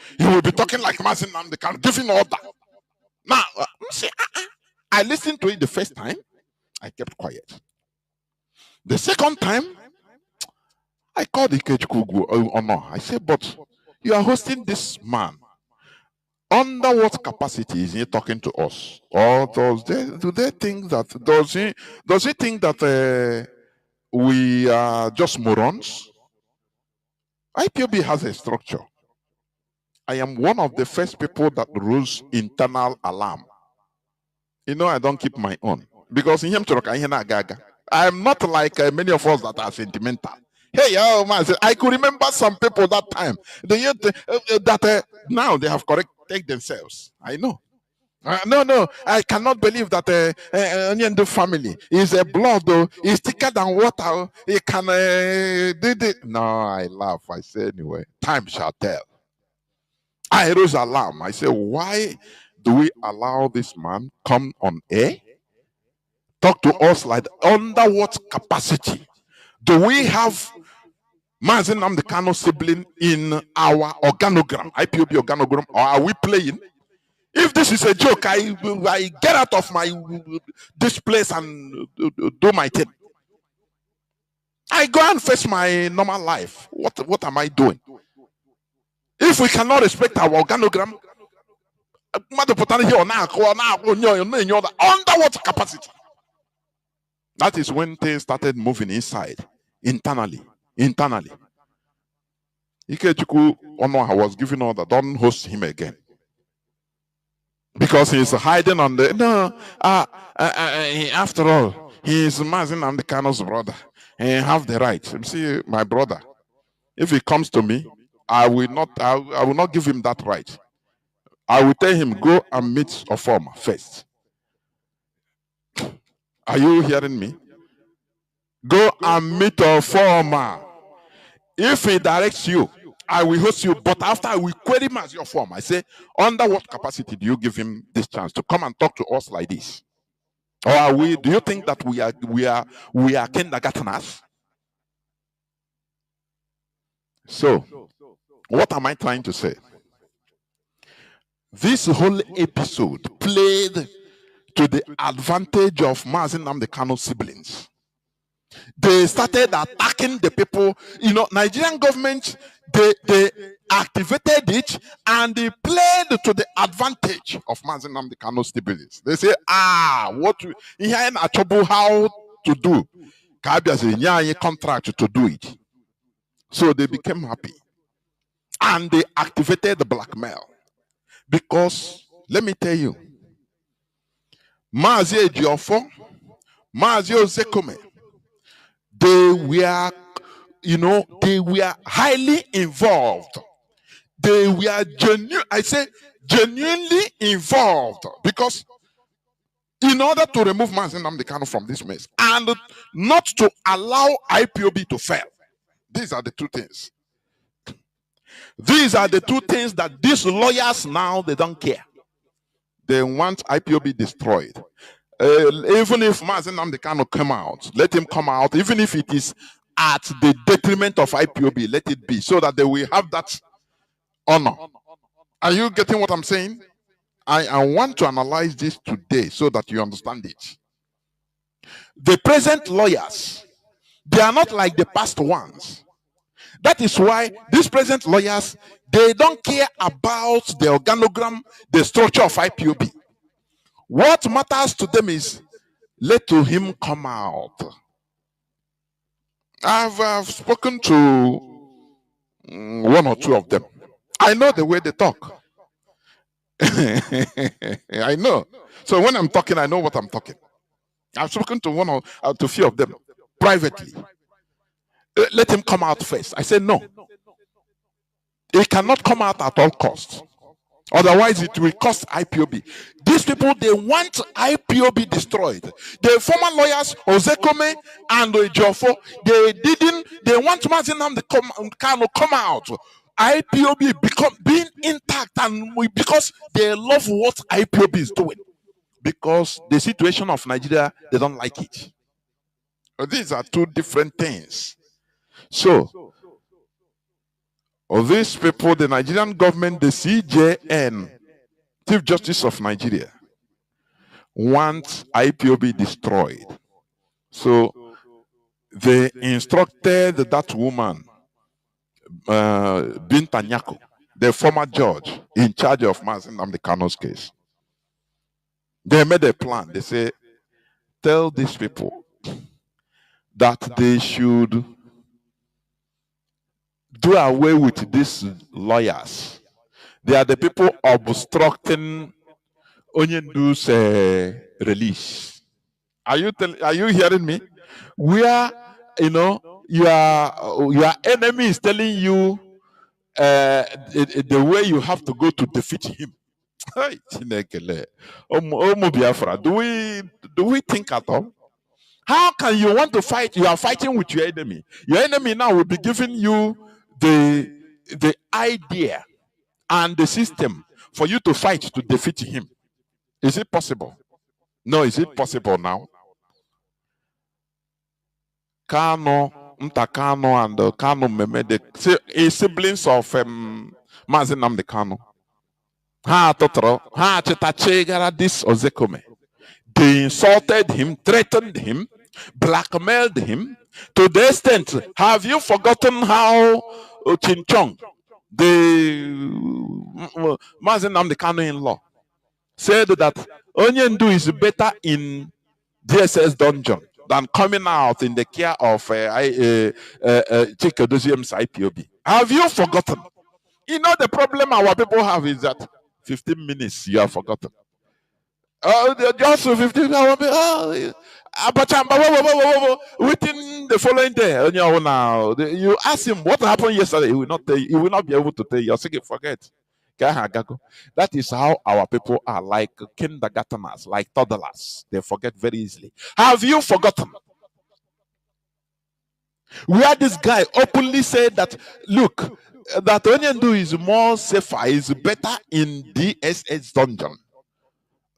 talking like Mazi Nnamdi Kanu, giving order. Now, I listened to it the first time. I kept quiet. The second time, I called Ikechukwu Onoha. I said, but you are hosting this man. Under what capacity is he talking to us? Or do they think that does he think that we are just morons? IPOB has a structure. I am one of the first people that rules internal alarm. I don't keep my own because in him I am not like many of us that are sentimental. Hey, man, I could remember some people that time. That now they have corrected themselves. I know. No, I cannot believe that Nnamdi family is a blood, though. It's thicker than water. It can do it. No, I laugh. I say anyway, time shall tell. I rose alarm. I say, why do we allow this man come on air? Talk to us like under what capacity? Do we have Mazi Nnamdi Kanu sibling in our organogram, IPOB organogram, or are we playing? If this is a joke, I get out of this place and do my thing. I go and face my normal life. What am I doing? If we cannot respect our organogram, under what capacity? That is when things started moving inside, internally. Ikechukwu Onoha was giving order, don't host him again. Because he's hiding on the after all, he is Mazi Nnamdi Kanu's brother. And have the right. You see, my brother, if he comes to me, I will not give him that right. I will tell him, go and meet Ofoma first. Are you hearing me? Go and meet Ofoma. If he directs you, I will host you, but after I will query him as your form. I say, under what capacity do you give him this chance to come and talk to us like this? Or are we? Do you think that we are kindergarteners? So, what am I trying to say? This whole episode played to the advantage of Mazi Nnamdi Kanu's siblings. They started attacking the people. You know, Nigerian government, they activated it and they played to the advantage of Mazi Nnamdi Kanu's siblings. They say, what how to do? Kabia say, contract to do it. So they became happy. And they activated the blackmail. Because, let me tell you, Mazi Ejiofor, Mazi Ozekome, they were highly involved. They were genuinely involved. Because in order to remove Mazi Nnamdi Kanu from this mess and not to allow IPOB to fail, these are the two things. These are the two things that these lawyers now, they don't care. They want IPOB destroyed. Even if Mazi Nnamdi Kanu come out, let him come out. Even if it is at the detriment of IPOB, let it be, so that they will have that honor. Are you getting what I'm saying? I want to analyze this today so that you understand it. The present lawyers, they are not like the past ones. That is why these present lawyers, they don't care about the organogram, the structure of IPOB. What matters to them is, let him come out. I've spoken to one or two of them. I know the way they talk. I know. So when I'm talking, I know what I'm talking. I've spoken to one or to a few of them privately. Let him come out first. I said no. He cannot come out at all costs. Otherwise, it will cost IPOB. These people, they want IPOB destroyed. The former lawyers, Ozekome and Ejiofor, they want Mazi Nnamdi Kanu come out. IPOB being intact, and because they love what IPOB is doing. Because the situation of Nigeria, they don't like it. These are two different things. So, these people, the Nigerian government, the CJN, Chief Justice of Nigeria, wants IPOB destroyed. So they instructed that woman, Binta Nyako, the former judge in charge of Mazi Nnamdi Kanu's case. They made a plan. They say, tell these people that they should do away with these lawyers. They are the people obstructing Onyendu's release. Are you hearing me? Where your enemy is telling you the way you have to go to defeat him. Biafra, do we think at all? How can you want to fight? You are fighting with your enemy. Your enemy now will be giving you the idea and the system for you to fight to defeat him. Is it possible? No, is it possible now? Kanu, Kanu and Kanu Meme, the siblings of Mazi Nnamdi Kanu. This Ozekome. They insulted him, threatened him, blackmailed him, To the extent, have you forgotten how Chinchong, the Mazi Nnamdi Kanu in law, said that Onyendu is better in DSS dungeon than coming out in the care of Chikedoziem's IPOB? Have you forgotten? You know, the problem our people have is that 15 minutes you have forgotten. Just 15 minutes. Within the following day, you ask him what happened yesterday, he will not tell you, he will not be able to tell you. You're saying, forget. That is how our people are, like kindergarteners, like toddlers. They forget very easily. Have you forgotten? Where this guy openly said that, look, that Onyendu is more safer, is better in DSS dungeon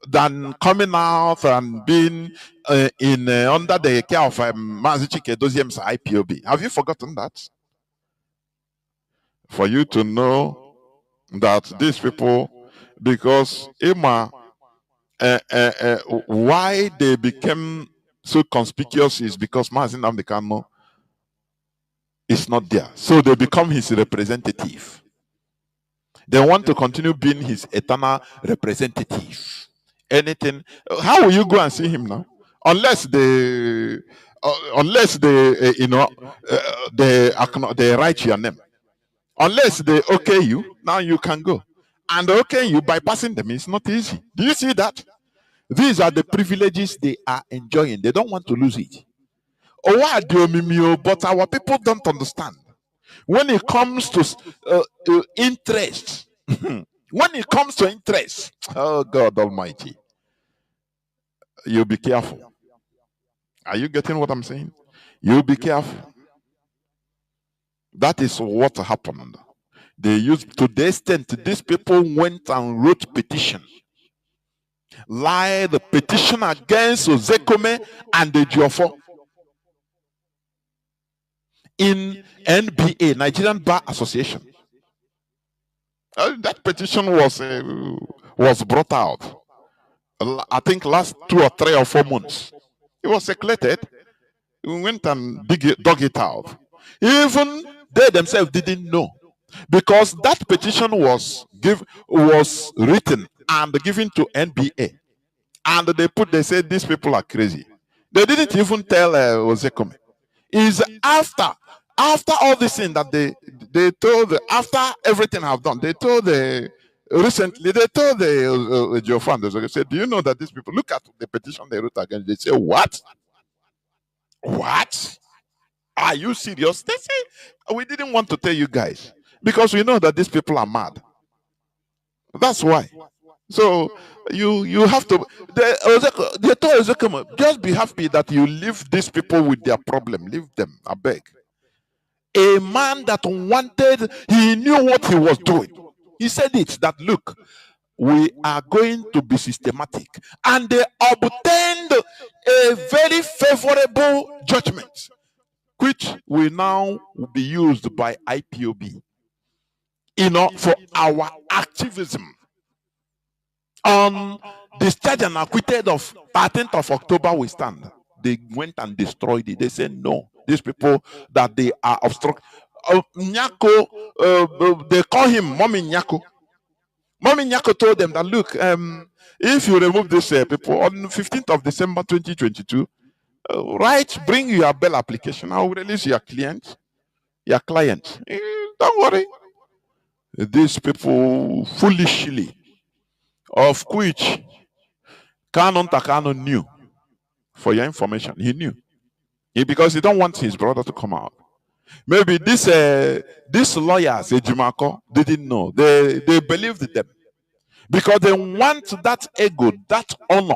than coming out and being under the care of Mazi Chikedoziem's IPOB. Have you forgotten that? For you to know that these people, because why they became so conspicuous is because Mazi Nnamdi Kanu is not there. So they become his representative. They want to continue being his eternal representative. Anything, how will you go and see him now? Unless they write your name. Unless they okay you, now you can go. And okay you bypassing them is not easy. Do you see that? These are the privileges they are enjoying. They don't want to lose it. But our people don't understand. When it comes to interest, when it comes to interest, oh God Almighty, you be careful. Are you getting what I'm saying? You be careful. That is what happened. They used, to the extent these people went and wrote petition. The petition against Ozekome and the Jiofo in NBA, Nigerian Bar Association. That petition was brought out, I think, last 2 or 3 or 4 months. It was circulated. We went and dug it out. Even they themselves didn't know, because that petition was written and given to NBA, and they said these people are crazy. They didn't even tell Ozekome. Is after all this thing that they told, after everything I've done, they told recently they told the Geofund, they said, do you know that these people, look at the petition they wrote against? They say, what? Are you serious? They say, we didn't want to tell you guys because we know that these people are mad. That's why. So you have to. They told Ezekiel, just be happy that you leave these people with their problem. Leave them, I beg. A man that wanted, he knew what he was doing. He said it, that look, we are going to be systematic. And they obtained a very favorable judgment, which will now be used by IPOB, for our activism. On discharged and acquitted of 13th of October, we stand. They went and destroyed it. They said, no, these people that they are obstructing. Nyako, they call him Mommy Nyako. Mommy Nyako told them that, look, if you remove these people on 15th of December 2022, bring your bail application. I will release your client. Don't worry. These people foolishly, of which Kanu knew. For your information, he knew. Because he don't want his brother to come out. Maybe these lawyers, Ejimako, didn't know. They believed them. Because they want that ego, that honor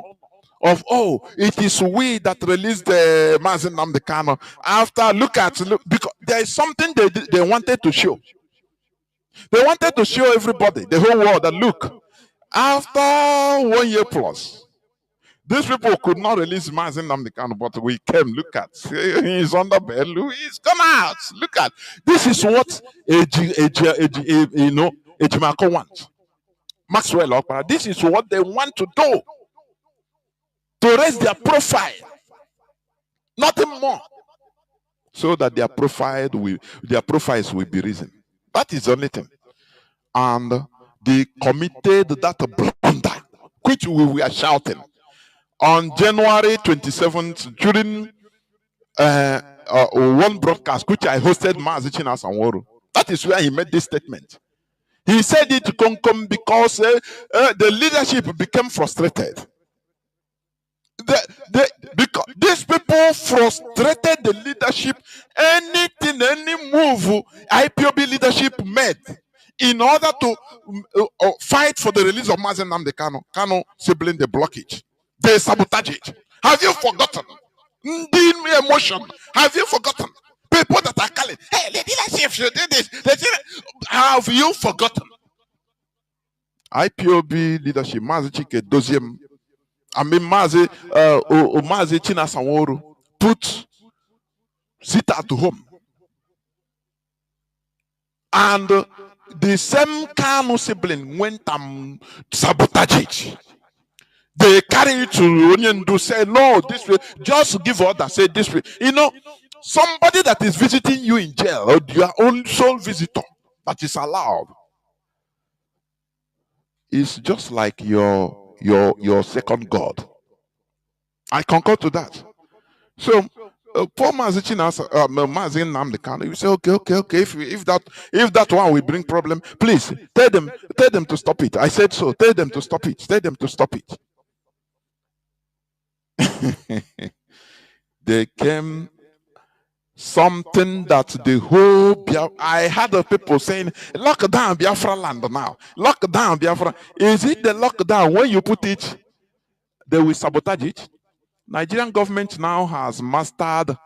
of, oh, it is we that released the Mazi Nnamdi Kanu. After, look, because there is something they wanted to show. They wanted to show everybody, the whole world, that look, after 1 year plus, these people could not release Mazi Nnamdi Kanu, but we came. Look at, he's under bail. He's come out. Look at, this is what Ejimako wants. Maxwell Okpara. This is what they want to do, to raise their profile. Nothing more. so that their profiles will be risen. That is the only thing. And they committed that blunder, which we were shouting on January 27th during one broadcast, which I hosted, Mazi Chinedu. That is where he made this statement. He said it to come because the leadership became frustrated. Because these people frustrated the leadership. Anything, any move IPOB leadership made in order to fight for the release of Mazi Nnamdi Kanu sibling the blockage. They sabotage it. Have you forgotten? The emotion. Have you forgotten? People that are calling, hey, the leadership should do this. Have you forgotten? IPOB leadership, Mazi Chike Doziem, Mazi Chinedu put Sita to home. And the same Kanu sibling went and sabotage it. They carry it to Nnamdi, say, no, this way, just give order, say this way. You know, somebody that is visiting you in jail, or your own sole visitor that is allowed, is just like your second God. I concur to that. So, poor Mazi Nnamdi Kanu, you say, okay. If that one will bring problem, please tell them to stop it. I said so. Tell them to stop it. Tell them to stop it. They came something that the whole I had the people saying, lock down Biafra land now. Lock down Biafra. Is it the lockdown? When you put it, they will sabotage it. Nigerian government now has mastered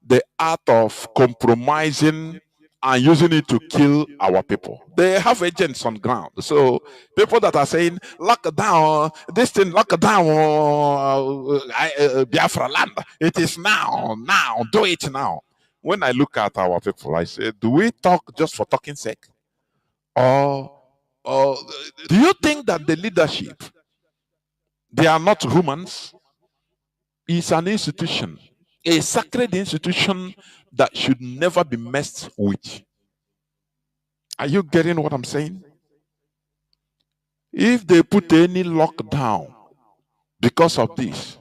the art of compromising and using it to kill our people. They have agents on ground. So people that are saying, lock down, this thing, lock down Biafra land. It is now, do it now. When I look at our people, I say, do we talk just for talking sake? Or do you think that the leadership, they are not humans? It's an institution, a sacred institution that should never be messed with. Are you getting what I'm saying? If they put any lockdown because of this,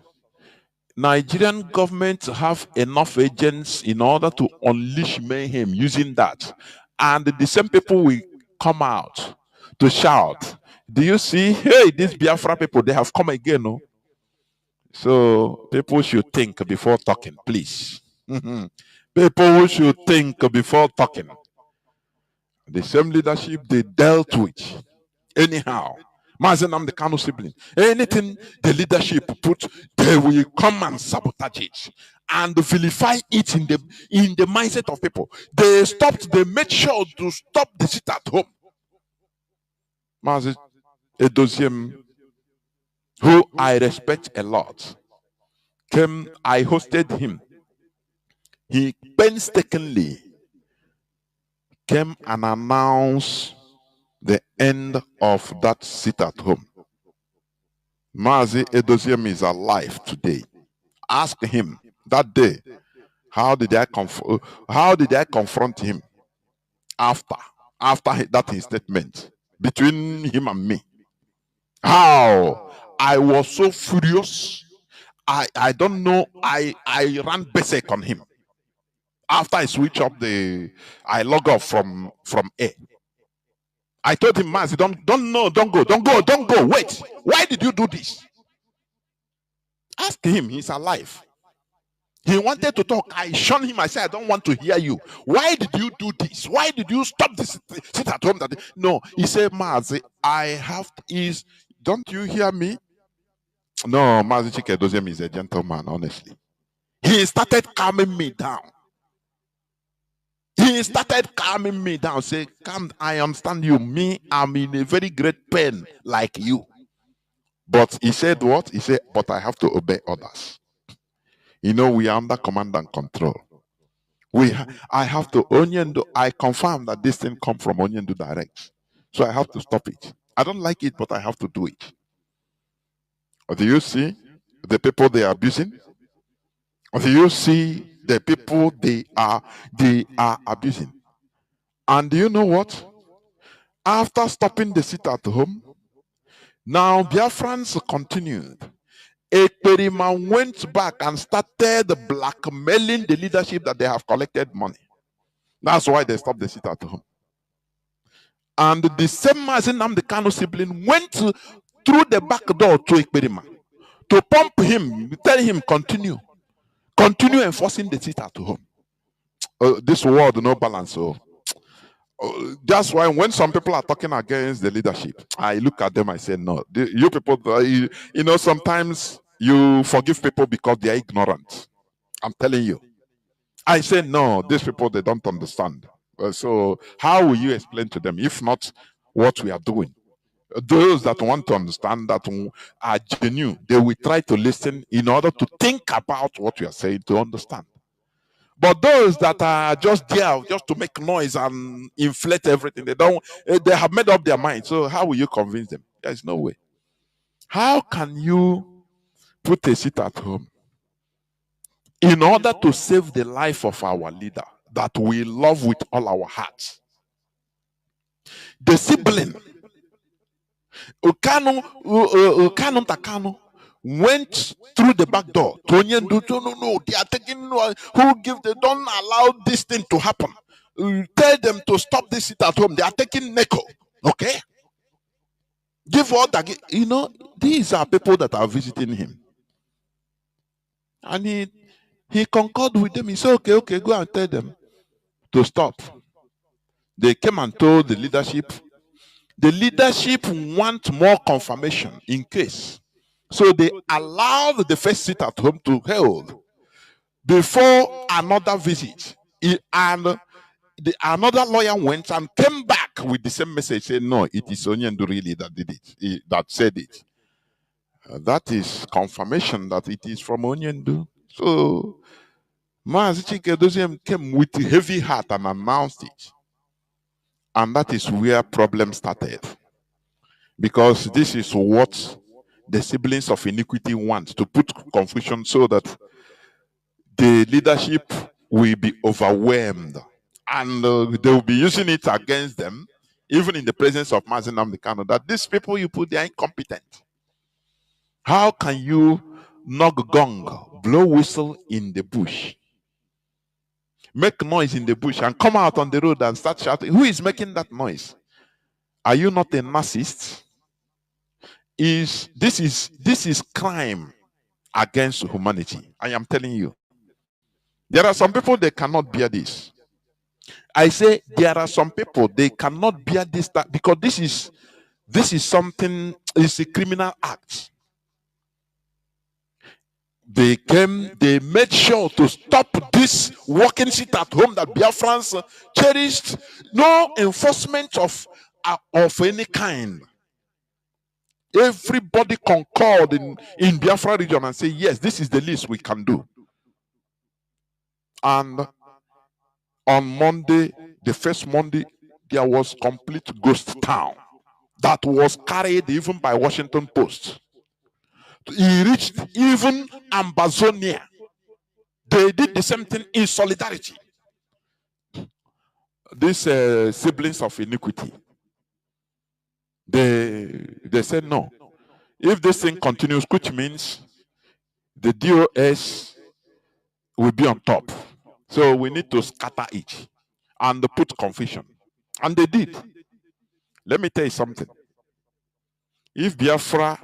Nigerian government have enough agents in order to unleash mayhem using that. And the same people will come out to shout, do you see, hey, these Biafra people, they have come again, no? So people should think before talking, please. People should think before talking. The same leadership they dealt with. Anyhow, Mazi Nnamdi Kanu sibling, anything the leadership put, they will come and sabotage it and vilify it in the mindset of people. They made sure to stop the sit at home. Mazi Edoziem, who I respect a lot, I hosted him. He painstakingly came and announced the end of that sit at home. Mazi Edoziem is alive today. Ask him that day, how did I confront him after that his statement between him and me? How I was so furious. I don't know. I ran basic on him. After I switch up I log off from A. I told him, Mazi, don't go. Wait. Why did you do this? Ask him, he's alive. He wanted to talk. I shunned him. I said, I don't want to hear you. Why did you do this? Why did you stop this? Sit at home. No, he said, Mazi, don't you hear me? No, Mazi Chike Doziem is a gentleman, honestly. He started calming me down. Say, come, I understand you. Me, I'm in a very great pain like you. But he said what? He said, but I have to obey orders. You know, we are under command and control. I have to Onyendu. I confirm that this thing come from Onyendu direct. So I have to stop it. I don't like it, but I have to do it. Or do you see the people they are abusing? Or do you see the people they are abusing. And do you know what? After stopping the sit at home, now Biafrans continued. Ekperima went back and started blackmailing the leadership that they have collected money. That's why they stopped the sit at home. And the same Mazi Nnamdi Kanu sibling went through the back door to Ekperima to pump him, tell him continue enforcing the sit at home. This world no balance. So that's why when some people are talking against the leadership, I look at them, I say, no, you people, you know, sometimes you forgive people because they are ignorant. I'm telling you. I say, no, these people, they don't understand. So how will you explain to them, if not what we are doing? Those that want to understand, that are genuine, they will try to listen in order to think about what we are saying to understand. But those that are just there just to make noise and inflate everything, they have made up their mind. So how will you convince them? There's no way. How can you put a seat at home in order to save the life of our leader that we love with all our hearts? The sibling, Kanu went through the back door. No, they are taking, they don't allow this thing to happen. Tell them to stop this sit at home. They are taking Neko. Okay? Give all that. You know, these are people that are visiting him. And he concurred with them. He said, okay, go and tell them to stop. They came and told the leadership. The leadership want more confirmation in case. So they allowed the first sit at home to hold before another visit. Another lawyer went and came back with the same message, saying, no, it is Nnamdi really that did it, that said it. That is confirmation that it is from Nnamdi. So Mazi Chinedu came with a heavy heart and announced it. And that is where problems started. Because this is what the siblings of iniquity want, to put confusion so that the leadership will be overwhelmed. And they will be using it against them, even in the presence of Mazi Nnamdi Kanu, that these people you put, they are incompetent. How can you knock gong, blow whistle in the bush, make noise in the bush, and come out on the road and start shouting? Who is making that noise? Are you not a narcissist? This is crime against humanity. I am telling you. There are some people, they cannot bear this. I say there are some people, they cannot bear this, because this is something, it's a criminal act. They made sure to stop this walking sit at home that Biafrans cherished. No enforcement of any kind. Everybody concurred in Biafra region and say, yes, this is the least we can do. And on Monday, the first Monday, there was complete ghost town that was carried even by Washington Post. He reached even Ambazonia. They did the same thing in solidarity. These siblings of iniquity, they said no. If this thing continues, which means the DOS will be on top. So we need to scatter it and put confusion. And they did. Let me tell you something. If Biafra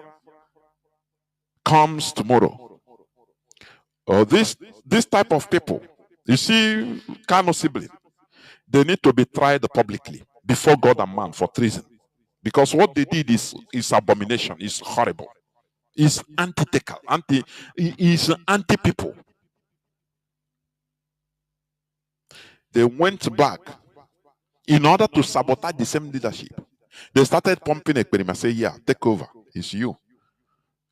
comes tomorrow, or this type of people, you see, Kanu sibling, they need to be tried publicly before God and man for treason. Because what they did is abomination, is horrible, is antithetical, is anti-people. They went back in order to sabotage the same leadership. They started pumping Ekperima, say, yeah, take over, it's you.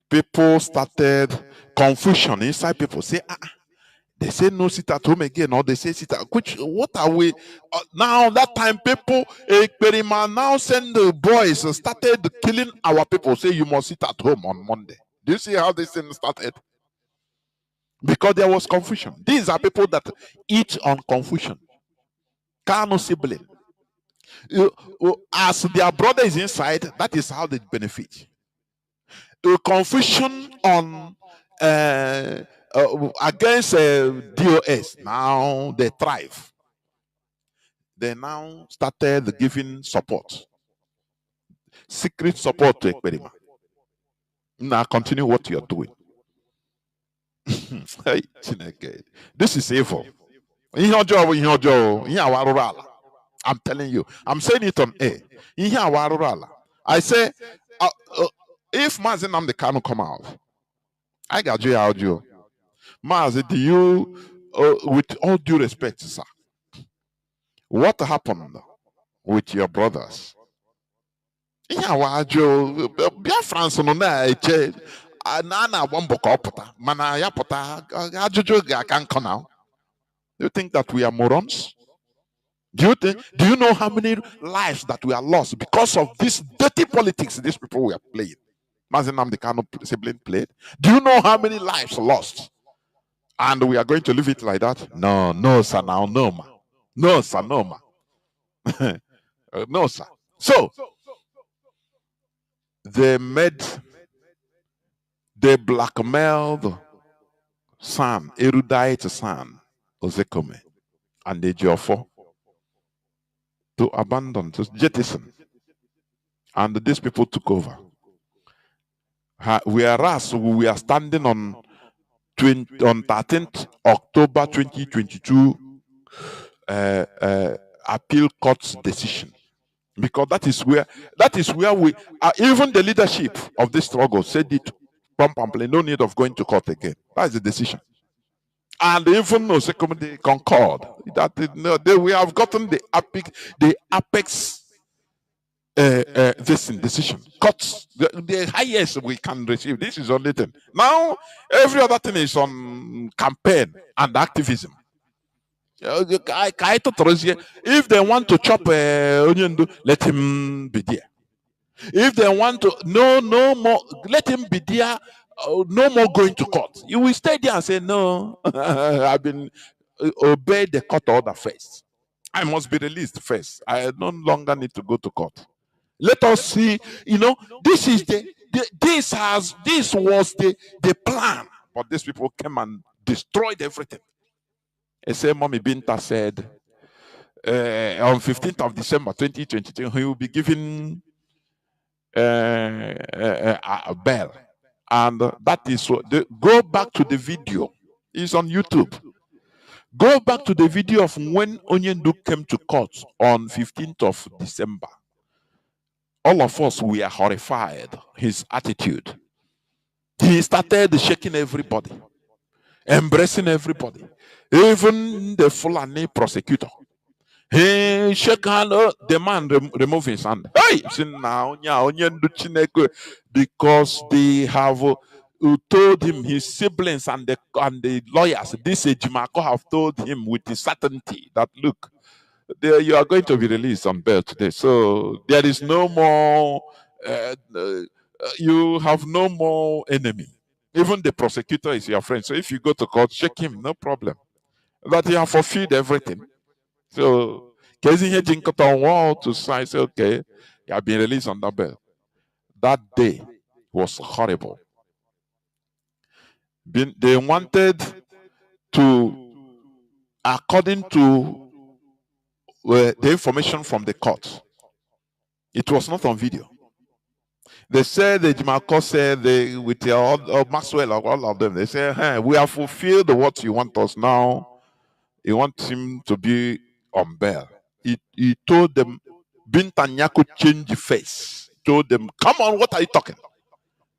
People started confusion inside people, say, they say no sit at home again, or they say sit at, what are we? Now that time people, Ekperima now send the boys, started killing our people, say you must sit at home on Monday. Do you see how this thing started? because there was confusion. These are people that eat on confusion. Kanu sibling. As their brother is inside, that is how they benefit. Confusion on against DOS. Now they thrive. They now started giving support, secret support to Ekperima. Now continue what you're doing. Hey, Chineke. This is evil. I'm telling you. I'm saying it on air. I say, if Mazi Nnamdi Kanu come out, I got you audio. Mazi, do you, with all due respect, sir, what happened with your brothers? Biafrans no na eche na bombo ka opụta mana ya pụta ajụjụ ga-aka nkọ now. Do you think that we are morons? Do you know how many lives that we are lost because of this dirty politics these people were playing? Mazi Nnamdi Kanu sibling played. Do you know how many lives lost? And we are going to leave it like that? No, sir, now, no, ma. No, sir, no, ma. No, sir. So, they blackmailed Sam, erudite Sam, Ozekome, and the Jofo to abandon, to jettison. And these people took over. Whereas we are standing on 13th October 2022 appeal court's decision, because that is where we even the leadership of this struggle said it promptly, no need of going to court again. That is the decision. And even though they concord that we have gotten the apex this decision. Cuts the highest we can receive. This is only thing. Now every other thing is on campaign and activism. If they want to chop onion, let him be there. If they want to no more, let him be there. No more going to court. You will stay there and say, no, I've been obey the court order first. I must be released first. I no longer need to go to court. Let us see, this is this was the plan. But these people came and destroyed everything. And say Mommy Binta said on 15th of December 2022, he will be given a bell. And that is what go back to the video. It's on YouTube. Go back to the video of when Onyendu came to court on 15th of December. All of us, we are horrified. His attitude. He started shaking everybody, embracing everybody, even the Fulani prosecutor. He shook hand. The man removed his hand. Hey, because they have told him, his siblings and the lawyers, this Ejimako have told him with the certainty that look, you are going to be released on bail today. So there is no more, you have no more enemy. Even the prosecutor is your friend. So if you go to court, check him, no problem. That you have fulfilled everything. So, to sign, say, okay, you have been released on that bail. That day was horrible. They wanted to, according to the information from the court, it was not on video. They said, the Jimako said, with Maxwell, all of them, they said, hey, we have fulfilled what you want us now. You want him to be on bail. He told them, Bintanyaku change the face. He told them, come on, what are you talking?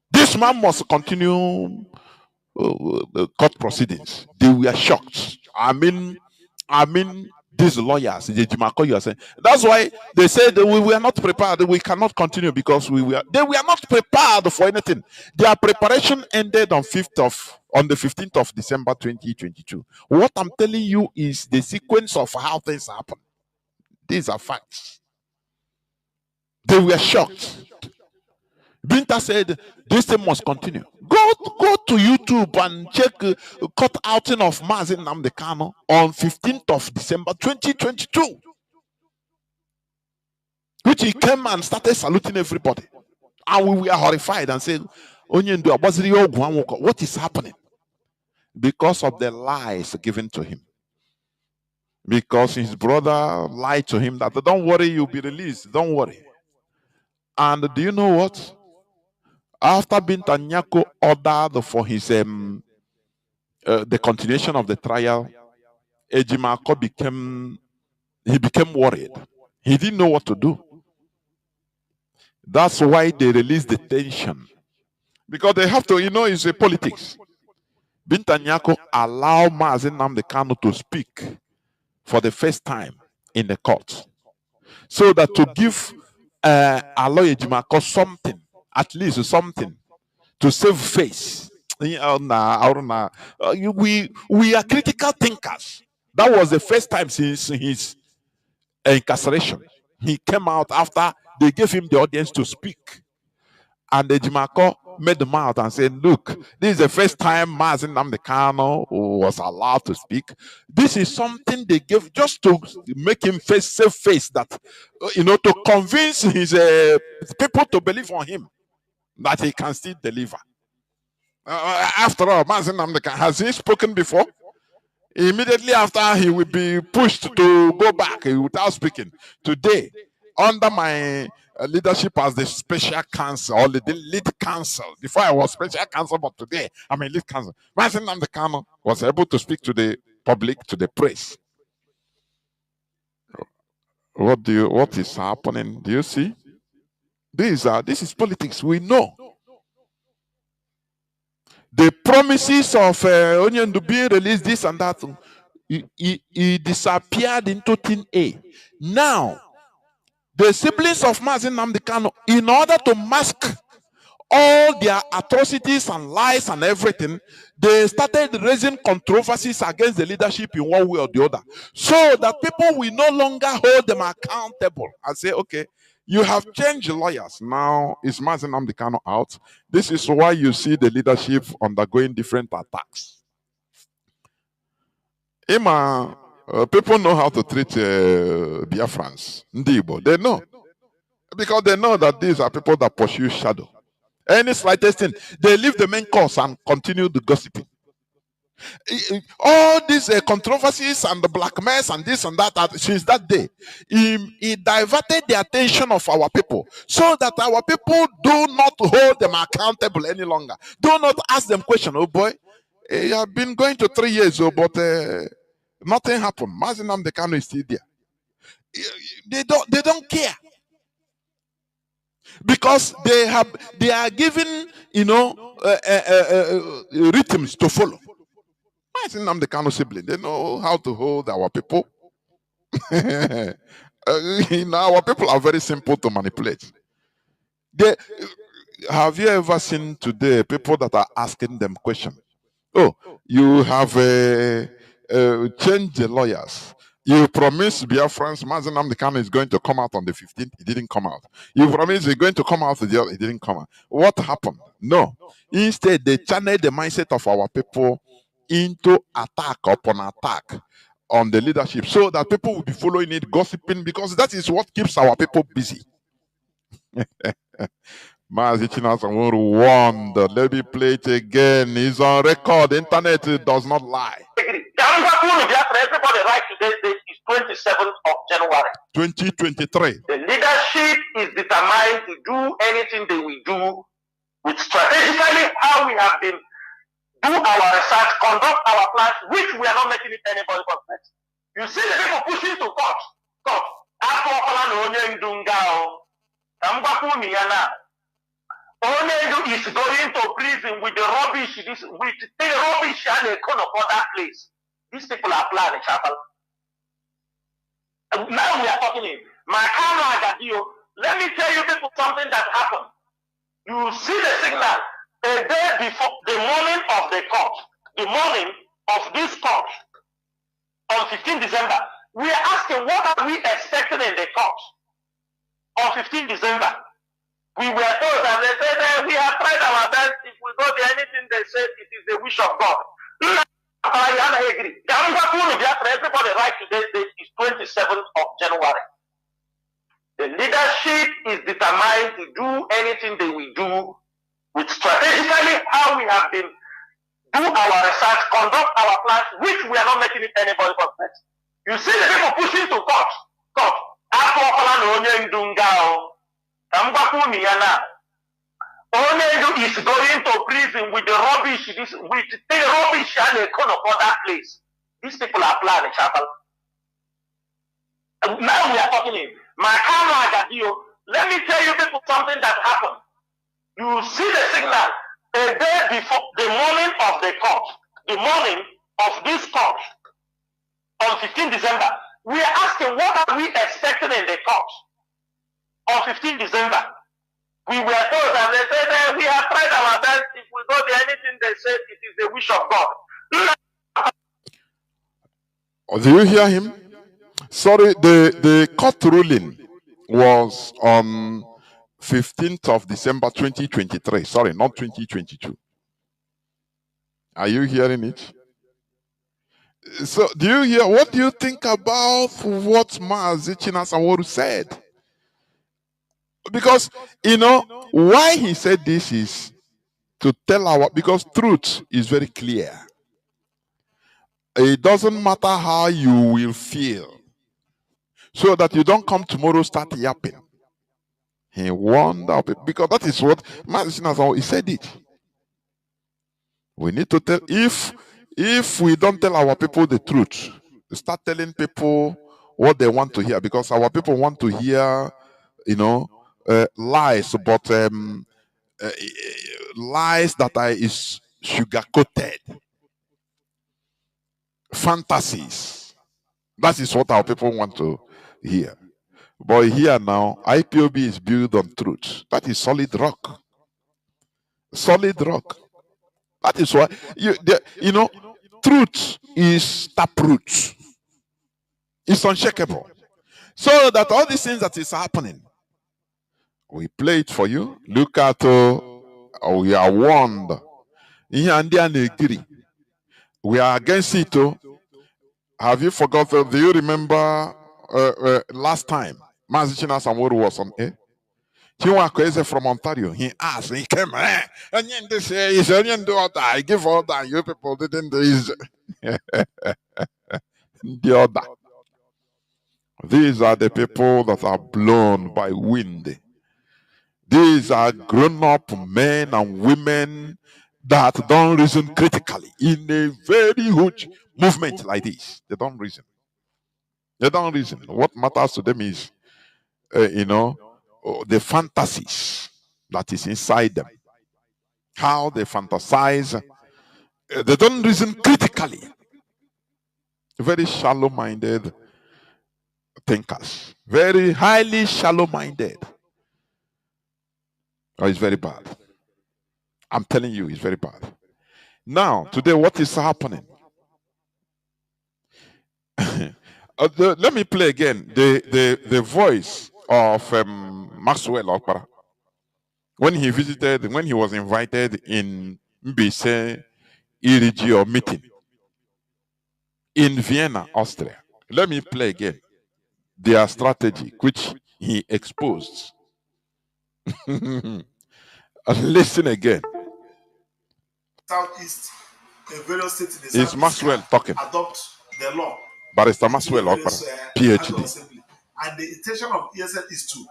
This man must continue the court proceedings. They were shocked. I mean, these lawyers, the Jimako, you are saying. That's why they said that we were not prepared. We cannot continue because they were not prepared for anything. Their preparation ended on the 15th of December 2022. What I'm telling you is the sequence of how things happen. These are facts. They were shocked. Binta said this thing must continue. Go to YouTube and check cut outing of Mazi Nnamdi Kanu on 15th of December 2022, which he came and started saluting everybody. And we were horrified and said, what is happening? Because of the lies given to him. Because his brother lied to him that don't worry, you'll be released. Don't worry. And do you know what? After Binta Nyako ordered for his the continuation of the trial, Ejimako became worried. He didn't know what to do. That's why they released detention. Because they have to, it's a politics. Binta Nyako allowed Mazi Nnamdi Kanu to speak for the first time in the court. So that to give Aloy Ejimako something, at least something, to save face. We are critical thinkers. That was the first time since his incarceration. He came out after they gave him the audience to speak. And the Ejimako made them out and said, look, this is the first time Mazi Nnamdi Kanu was allowed to speak. This is something they gave just to make him save face, that, to convince his people to believe on him, that he can still deliver. After all, Mazi Nnamdi Kanu, has he spoken before? Immediately after, he will be pushed to go back without speaking. Today, under my leadership as the special counsel, or the lead counsel, before I was special counsel, but today I'm a lead counsel, Mazi Nnamdi Kanu was able to speak to the public, to the press. What is happening? Do you see? This is politics. We know. The promises of Onion to be released, this and that, he disappeared into thin air. Now, the siblings of Mazi Nnamdi Kanu, in order to mask all their atrocities and lies and everything, they started raising controversies against the leadership in one way or the other, so that people will no longer hold them accountable and say, okay, you have changed lawyers. Now is Mazi Nnamdi Kanu out? This is why you see the leadership undergoing different attacks. People know how to treat Biafrans. Ndibo, they know. Because they know that these are people that pursue shadow. Any slightest thing, they leave the main course and continue the gossiping. All these controversies and the blackmails and this and that, since that day, he diverted the attention of our people, so that our people do not hold them accountable any longer. Do not ask them questions. Oh boy, you have been going to 3 years, but nothing happened. Mazi Nnamdi Kanu is still there. They don't care. Because they are given, rhythms to follow. Mazi Nnamdi Kanu sibling, they know how to hold our people. Our people are very simple to manipulate. Have you ever seen today people that are asking them questions? Oh, you have changed the lawyers. You promised Biafrans Mazi Nnamdi Kanu is going to come out on the 15th. It didn't come out. You promised he's going to come out. It didn't come out. What happened? No. Instead, they channeled the mindset of our people into attack upon attack on the leadership, so that people will be following it, gossiping, because that is what keeps our people busy. Mazi Chinasa warned. Let me play it again. It's on record. The internet does not lie. Everybody right today is 27th of January 2023. The leadership is determined to do anything they will do with strategically how we have been do our research, conduct our plans, which we are not making it anybody but next. You see the people pushing to court. Onyendu is going to prison with the rubbish, with the rubbish and the corner of that place. These people are planning, chapel. Now we are talking in. My camera, let me tell you people something that happened. You see the signal a day before the morning of the court, the morning of this court, on 15 December. We are asking what are we expecting in the court on 15 December. We were told that they said we have tried our best. If we go there, anything they say, it is the wish of God. I agree. Everybody right today is 27th of January. The leadership is determined to do anything they will do with strategically how we have been do our research, conduct our plans, which we are not making it anybody but best. You see the people pushing to court. Onyendu is going to prison with the rubbish, with the rubbish and they come up that place. These people are planning, chapel. Now we are talking in. My camera, let me tell you people something that happened. You see the signal a day before the morning of the court, the morning of this court on 15 December. We are asking what are we expecting in the court on 15 December. We were told that they said we have tried our best. If we go there, anything they say, it is the wish of God. Do you hear him? Sorry, the court ruling was on 15th of December 2023. Sorry, not 2022. Are you hearing it? So, do you hear? What do you think about what Mazi Chinedu said? Because, why he said this is to tell because truth is very clear. It doesn't matter how you will feel. So that you don't come tomorrow start yapping. He warned out because that is what Mazi Chinedu, he said it. We need to tell, if we don't tell our people the truth, start telling people what they want to hear, because our people want to hear, lies, but lies that is sugar-coated, fantasies. That is what our people want to hear. But here now, IPOB is built on truth. That is solid rock. Solid rock. That is why truth is taproot. It's unshakable. So that all these things that is happening, we play it for you. Look at we are warned. We are against it. Have you forgotten? Do you remember last time Mazi Chinedu was on air? Chinwa from Ontario. He asked, he came, and then they say, I give order, you people didn't do the order. These are the people that are blown by wind. These are grown-up men and women that don't reason critically in a very huge movement like this. They don't reason. They don't reason. What matters to them is, the fantasies that is inside them. How they fantasize. They don't reason critically. Very shallow-minded thinkers. Very highly shallow-minded. Oh, it's very bad. I'm telling you, it's very bad. Now, today, what is happening? Let me play again the voice of Maxwell Okpara. When he was invited in Mbise Irigio meeting in Vienna, Austria. Let me play again their strategy, which he exposed. Listen again. Southeast, various states in the Is Maxwell talking? Adopt the law. Barrister Maxwell Okpara, PhD. And the intention of ESL is to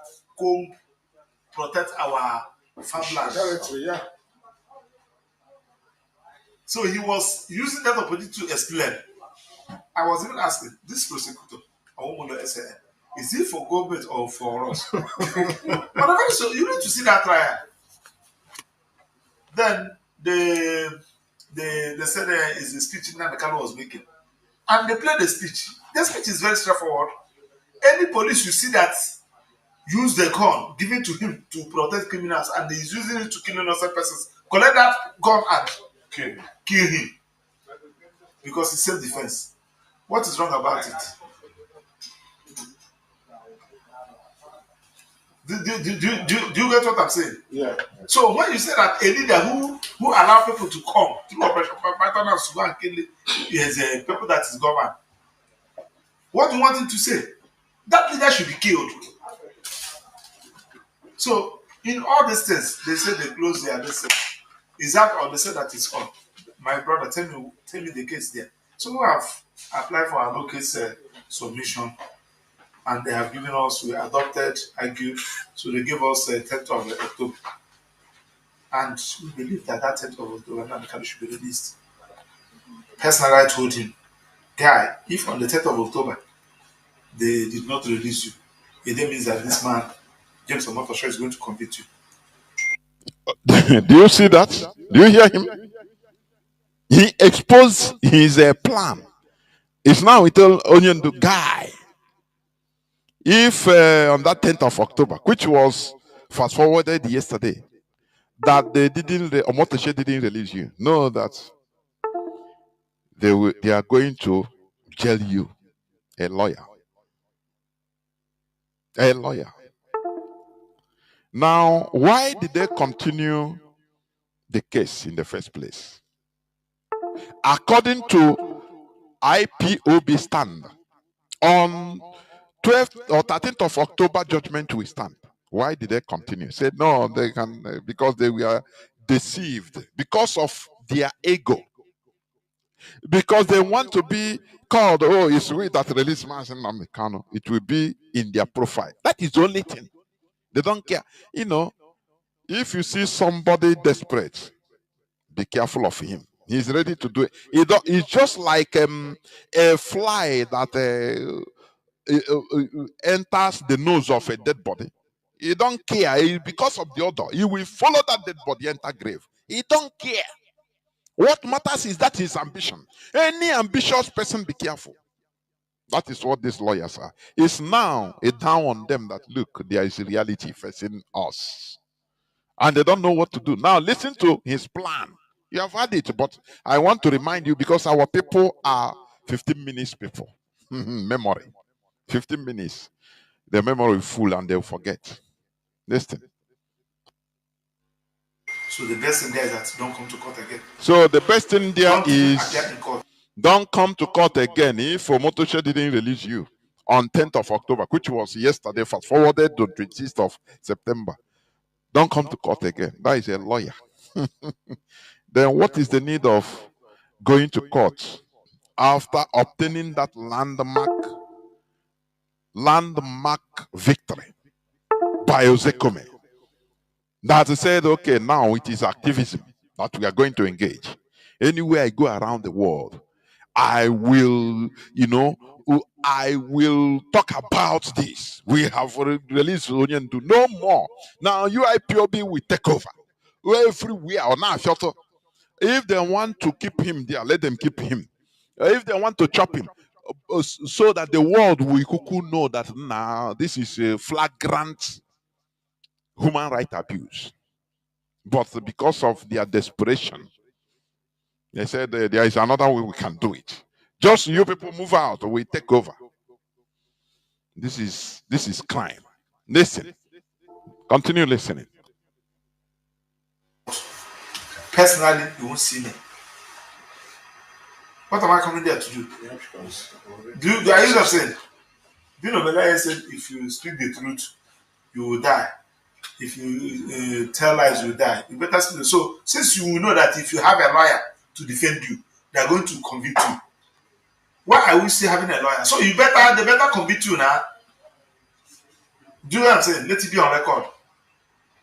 protect our farmland. Yeah. So he was using that opportunity to explain. I was even asking this prosecutor, is it for government or for us? But so you need to see that trial. Then they said is the speech Nnamdi Kanu was making, and they played the speech. The speech is very straightforward. Any police you see that use the gun given to him to protect criminals, and he's using it to kill innocent persons, collect that gun and kill him because it's self-defense. What is wrong about it? Do you get what I'm saying? Yeah. So when you say that a leader who allow people to come through Operation Python to go and kill is people that is governed, what do you want him to say? That leader should be killed. So in all these things, they say they close their listen. Is that or they say that it's on? My brother, tell me the case there. So we have applied for our case submission, and they have given us, we adopted, argued, so they gave us 10th of October. And we believe that 10th of October, Nnamdi should be released. Personally, I told him, guy, if on the 10th of October they did not release you, it then means that this man, James Omotosho, is going to convict you. Do you see that? Do you hear him? He exposed his plan. It's now we tell Onyendo guy, if on that 10th of October, which was fast forwarded yesterday, that they didn't, Omotosho didn't release you, know that they are going to jail you, a lawyer. A lawyer. Now, why did they continue the case in the first place? According to IPOB stand, on 12th or 13th of October, judgment will stand. Why did they continue? Said no, they can, because they were deceived, because of their ego, because they want to be called, oh, it's we that release Mazi Nnamdi Kanu. It will be in their profile. That is the only thing. They don't care. You know, if you see somebody desperate, be careful of him. He's ready to do it. It's just like a fly that enters the nose of a dead body. He don't care. Because of the odor, he will follow that dead body, enter grave. He don't care. What matters is that his ambition. Any ambitious person, be careful. That is what these lawyers are. It's now a down on them that, look, there is a reality facing us. And they don't know what to do. Now listen to his plan. You have had it, but I want to remind you, because our people are 15 minutes people. Memory. 15 minutes. Their memory is full and they'll forget. Listen. So the best thing there is that don't come to court again. So the best thing there is don't come to court again if Omotosho didn't release you on 10th of October, which was yesterday, fast forwarded to 26th of September. Don't come to court again. That is a lawyer. Then what is the need of going to court after obtaining that landmark victory by Ozekome? That said, okay, now it is activism that we are going to engage. Anywhere I go around the world, I will, I will talk about this. We have released Onyendu. No more. Now UIPOB will take over. Everywhere. Now, if they want to keep him there, let them keep him. If they want to chop him, so that the world will know that now this is a flagrant human rights abuse. But because of their desperation, they said there is another way we can do it. Just you people move out, or we take over. This is crime. Listen. Continue listening. Personally, you won't see me. What am I coming there to do? Are you saying? Do you know Belaya said if you speak the truth, you will die. If you tell lies, you will die. You better speak. So since you will know that if you have a lawyer to defend you, they are going to convict you. Why are we still having a lawyer? So they better convict you now. Do you know what I'm saying? Let it be on record.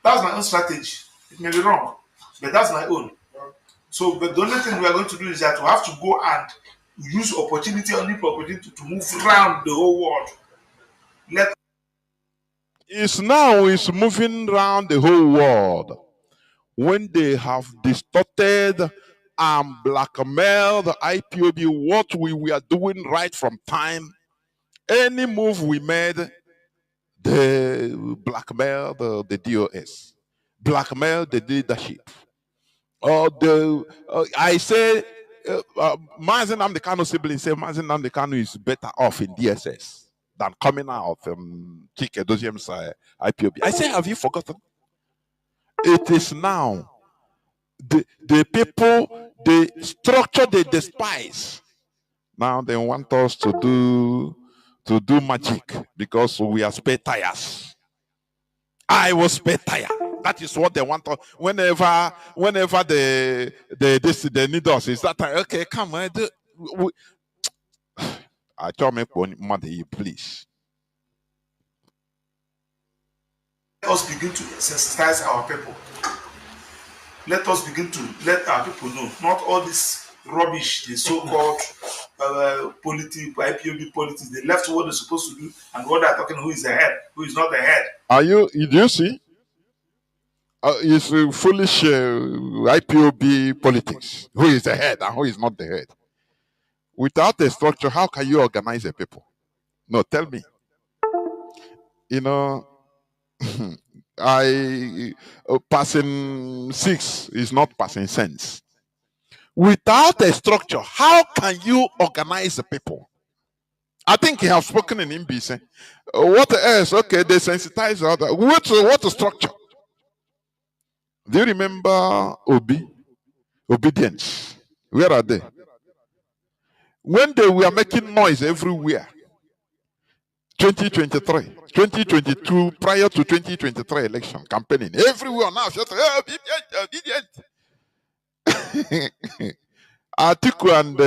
That's my own strategy. It may be wrong, but that's my own. So, but the only thing we are going to do is that we have to go and use opportunity to move around the whole world. It's moving around the whole world. When they have distorted and blackmailed the IPOB, what we were doing right from time, any move we made, they blackmailed the DOS, blackmailed the leadership. I say, Mazi Nnamdi Kanu siblings say Mazi Nnamdi Kanu is better off in DSS. than coming out from Chinedu's IPOB. I say, have you forgotten? It is now the people, the structure they despise. Now they want us to do magic because we are spare tires. I was spare tire. That is what they want. Whenever they need us, is that time? Okay, come on. I tell me, money, please. Let us begin to sensitize our people. Let us begin to let our people know, not all this rubbish, the so-called politics, IPOB politics. They left what they're supposed to do and what they're talking, who is the head, who is not the head. Do you see? It's foolish IPOB politics. Who is the head and who is not the head? Without a structure, how can you organize a people? No, tell me. You know, passing 6 is not passing sense. Without a structure, how can you organize the people? I think he has spoken in MB. What else? Okay, they sensitize other. What structure? Do you remember obedience? Where are they? When they were making noise everywhere, 2023, 2022, prior to 2023 election campaigning, everywhere now just obedient. Atiku and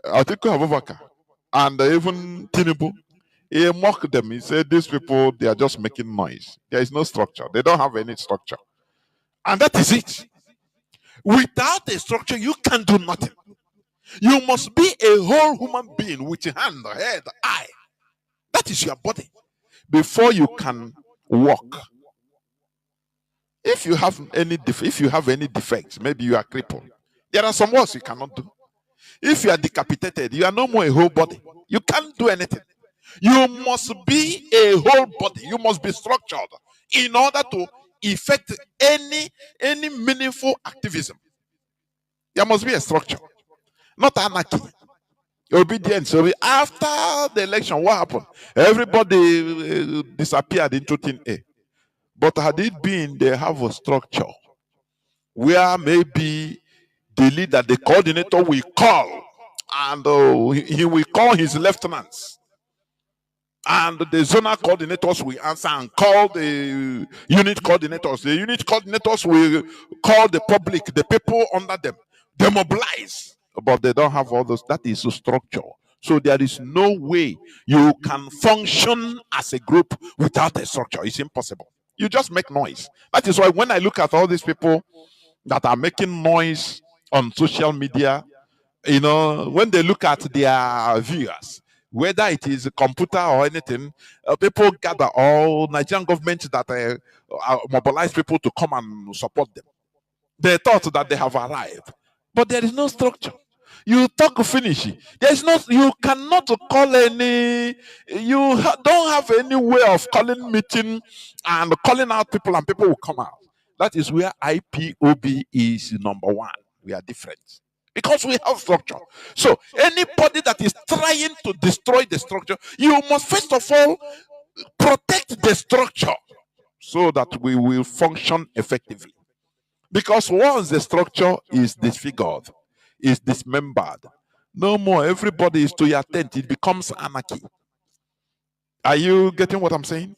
Atiku Abubakar and even Tinubu, he mocked them. He said, these people, they are just making noise. There is no structure. They don't have any structure. And that is it. Without a structure, you can do nothing. You must be a whole human being with a hand, head, eye. That is your body. Before you can walk. If you have any defects, maybe you are crippled. There are some works you cannot do. If you are decapitated, you are no more a whole body. You can't do anything. You must be a whole body. You must be structured in order to effect any meaningful activism. There must be a structure, not anarchy. Obedience. So after the election, what happened? Everybody disappeared into thin air. But had it been they have a structure where maybe the leader, the coordinator will call, and he will call his lieutenants, and the zonal coordinators will answer and call the unit coordinators. The unit coordinators will call the public, the people under them. They mobilize, but they don't have all those. That is a structure. So there is no way you can function as a group without a structure. It's impossible. You just make noise. That is why when I look at all these people that are making noise on social media, you know, when they look at their viewers, whether it is a computer or anything, people gather, all Nigerian government that mobilize people to come and support them. They thought that they have arrived, but there is no structure. You talk finish. There is no. You cannot call any. You don't have any way of calling meeting and calling out people, and people will come out. That is where IPOB is number one. We are different because we have structure. So anybody that is trying to destroy the structure, you must first of all protect the structure so that we will function effectively. Because once the structure is disfigured, is dismembered, no more. Everybody is to your tent. It becomes anarchy. Are you getting what I'm saying?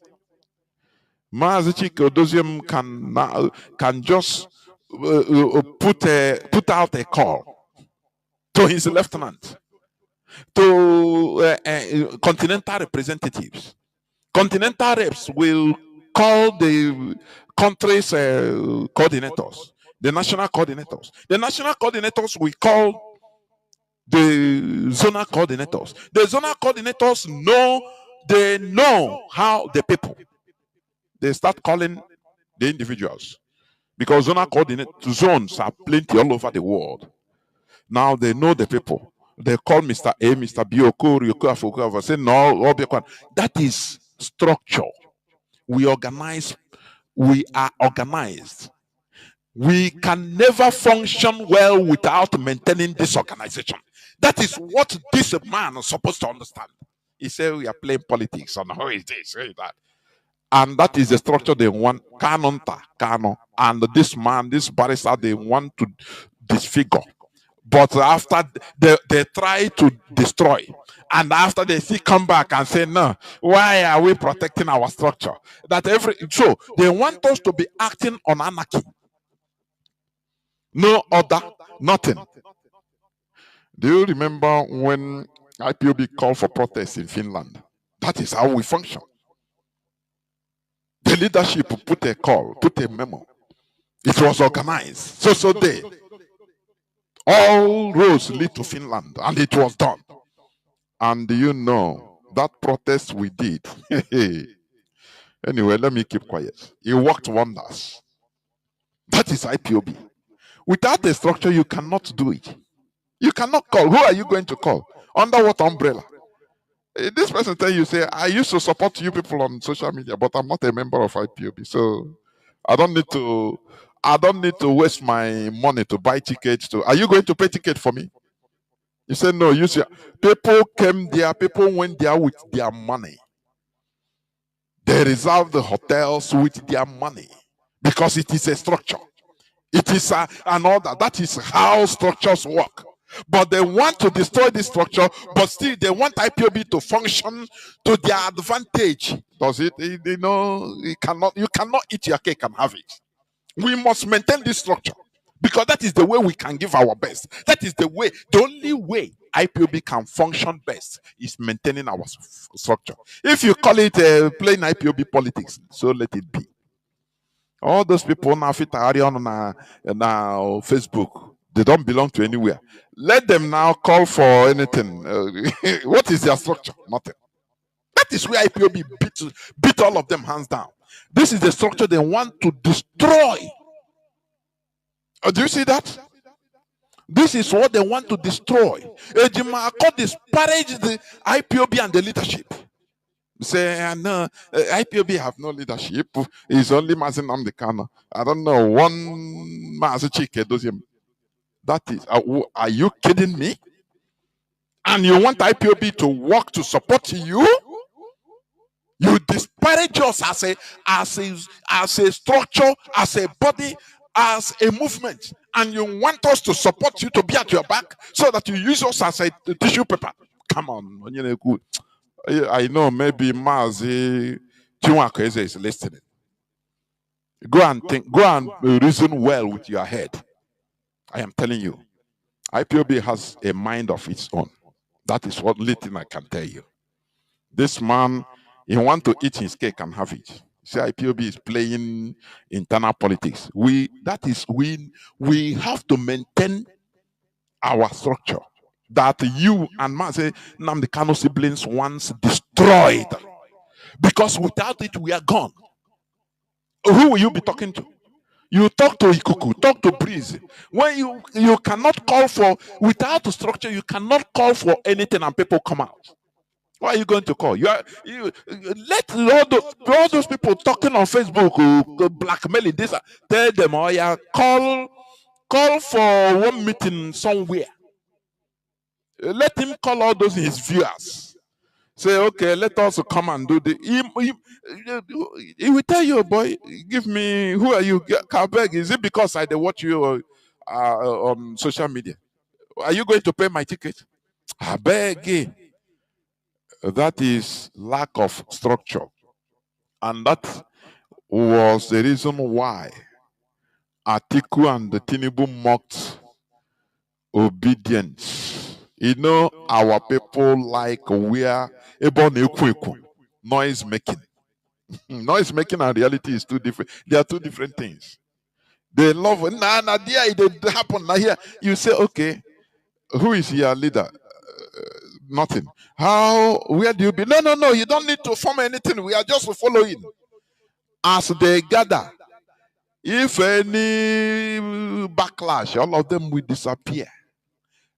Mazi Chinedu can just put out a call to his lieutenant, to continental representatives. Continental reps will call the country's coordinators, the national coordinators. The national coordinators will call the zonal coordinators. The zonal coordinators know how the people. They start calling the individuals because zonal zones are plenty all over the world. Now they know the people. They call Mr. A, Mr. B, Ryoko, say no, that is structure. We organize. We are organized. We can never function well without maintaining this organization. That is what this man is supposed to understand. He said we are playing politics on who is this, who is that. And that is the structure they want. Kanu. And this man, this barrister, they want to disfigure. But after they try to destroy, and after they see come back and say, no, why are we protecting our structure? So they want us to be acting on anarchy. No order, nothing. Do you remember when IPOB called for protests in Finland? That is how we function. The leadership put a call, put a memo. It was organized. So day. All roads lead to Finland, and it was done. And you know, that protest we did. Anyway, let me keep quiet. It worked wonders. That is IPOB. Without a structure, you cannot do it. You cannot call. Who are you going to call? Under what umbrella? This person tell you, say, I used to support you people on social media, but I'm not a member of IPOB. So I don't need to waste my money to buy tickets to. Are you going to pay ticket for me? You said no. You see, people came there, people went there with their money. They reserved the hotels with their money because it is a structure. It is an order. That is how structures work. But they want to destroy this structure, but still they want IPOB to function to their advantage. Does it? You know, you cannot eat your cake and have it. We must maintain this structure because that is the way we can give our best. That is the only way IPOB can function best is maintaining our structure. If you call it plain IPOB politics, so let it be. All those people now fit on Facebook, they don't belong to anywhere. Let them now call for anything. What is their structure? Nothing. That is where IPOB beat all of them hands down. This is the structure they want to destroy. Do you see that? This is what they want to destroy. Ejima Akko disparage the IPOB and the leadership. Say, no, IPOB have no leadership. It's only Mazi Nnamdi Kanu. I don't know, one Mazi Chinedu. That is, are you kidding me? And you want IPOB to work to support you? You disparage us as a structure, as a body, as a movement, and you want us to support you, to be at your back, so that you use us as a tissue paper. Come on, I know maybe Mazi Chinedu is listening. Go and think, go and reason well with your head. I am telling you, IPOB has a mind of its own. That is what little I can tell you. This man, he wants to eat his cake and have it. See, IPOB is playing internal politics. We have to maintain our structure that you and Mazi Nnamdi Kanu siblings once destroyed. Because without it, we are gone. Who will you be talking to? You talk to Ikuku, talk to Breeze. When you cannot call for, without a structure, you cannot call for anything and people come out. Why are you going to call? Let all those people talking on Facebook who blackmailing this, tell them, oh yeah, call for one meeting somewhere. Let him call all those his viewers. Say, okay, let us come and do the. He will tell you, boy, give me, who are you? Kabeg, is it because I watch you on social media? Are you going to pay my ticket? I beg. That is lack of structure. And that was the reason why Atiku and the Tinubu mocked obedience. You know, our people like we are noise making. Noise making and reality is two different. They are two different things. They love there it didn't happen. Now here you say, okay, who is your leader? Nothing. Where do you be? No, you don't need to form anything. We are just following. As they gather, if any backlash, all of them will disappear.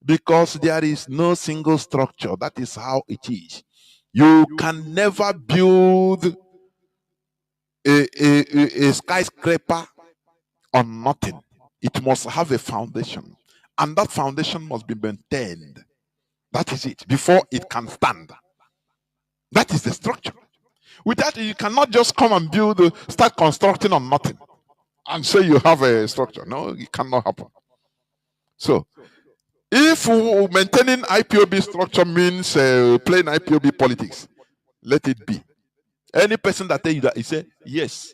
Because there is no single structure. That is how it is. You can never build a skyscraper on nothing. It must have a foundation. And that foundation must be maintained. That is it. Before it can stand. That is the structure. With that, you cannot just come and start constructing on nothing and say you have a structure. No, it cannot happen. So, if maintaining IPOB structure means playing IPOB politics, let it be. Any person that tell you that, he say yes.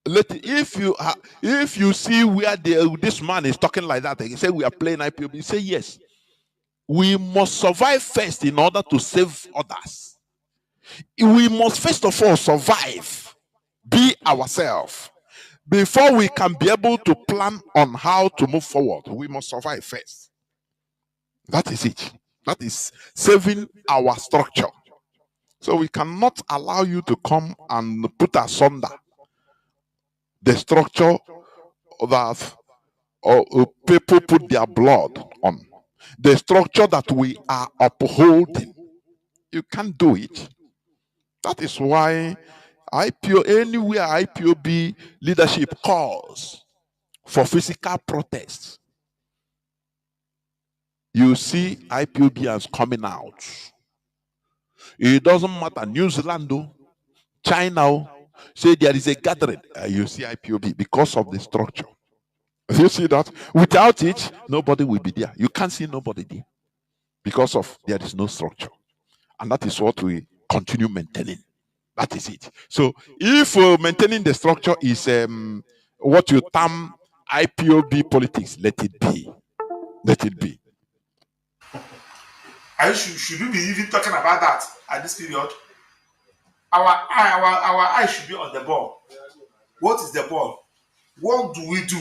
If you see where this man is talking like that, he say we are playing IPOB, say yes. We must survive first in order to save others. We must first of all survive, be ourselves. Before we can be able to plan on how to move forward, we must survive first. That is it. That is saving our structure. So we cannot allow you to come and put asunder the structure that people put their blood on. The structure that we are upholding. You can't do it. That is why anywhere IPOB leadership calls for physical protests, you see IPOBians coming out. It doesn't matter, New Zealand, China, say there is a gathering, you see IPOB because of the structure. You see that? Without it, nobody will be there. You can't see nobody there because of there is no structure. And that is what we continue maintaining. That is it. So if maintaining the structure is what you term IPOB politics, let it be. Let it be. Should we be even talking about that at this period? Our eye should be on the ball. What is the ball? What do we do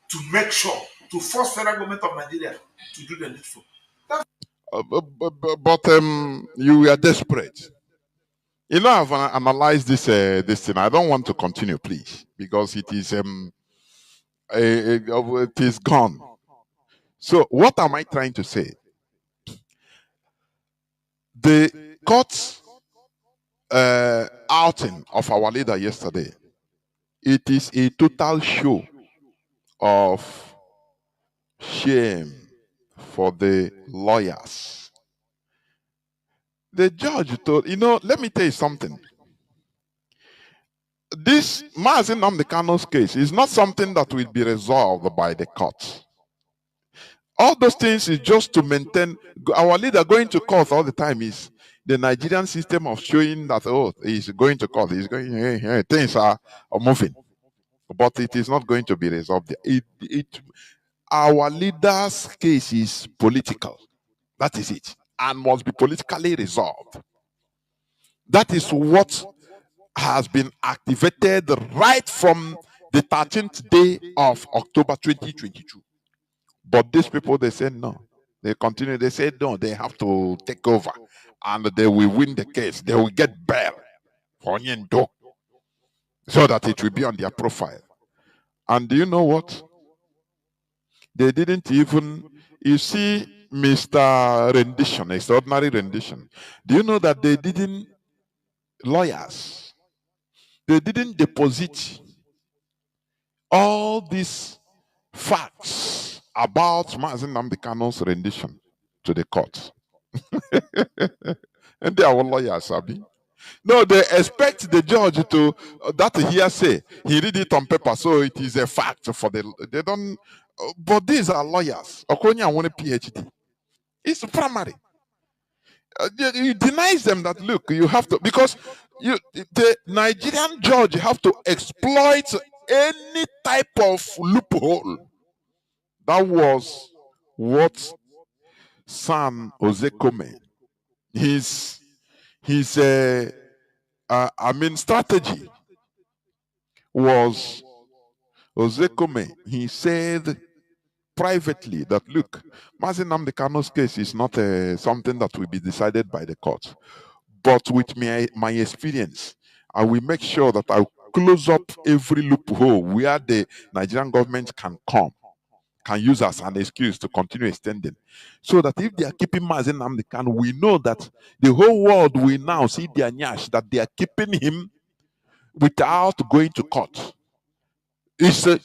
to make sure to force federal government of Nigeria to do the needful? But you are desperate. You know, I've analyzed this thing. I don't want to continue, please, because it is it is gone. So, what am I trying to say? The court outing of our leader yesterday, it is a total show of shame for the lawyers. The judge told, let me tell you something. This Mazi Nnamdi Kanu's case is not something that will be resolved by the court. All those things is just to maintain. Our leader going to court all the time is the Nigerian system of showing that, he's going to court, he's going, things are moving. But it is not going to be resolved. Our leader's case is political. That is it. And must be politically resolved. That is what has been activated right from the 13th day of October 2022. But these people, they say no. They continue. They say no, they have to take over. And they will win the case. They will get bail for Nyendo, so that it will be on their profile. And do you know what? They didn't even, you see, Mr. Rendition, extraordinary rendition. Do you know that they didn't, lawyers, they didn't deposit all these facts about Mazi Nnamdi Kanu's rendition to the court? And they are all lawyers, Abi. No, they expect the judge to, that hearsay, he read it on paper, so it is a fact for they don't, but these are lawyers. Okonya want a PhD. It's primary. You denies them that, look, you have to, because the Nigerian judge have to exploit any type of loophole. That was what Sam Ozekome, his strategy was, Ozekome, he said privately that, look, Mazi Nnamdi Kanu's case is not something that will be decided by the court. But with my experience, I will make sure that I close up every loophole where the Nigerian government can use as an excuse to continue extending. So that if they are keeping Mazi Nnamdi Kanu, we know that the whole world will now see their nyash, that they are keeping him without going to court. It's a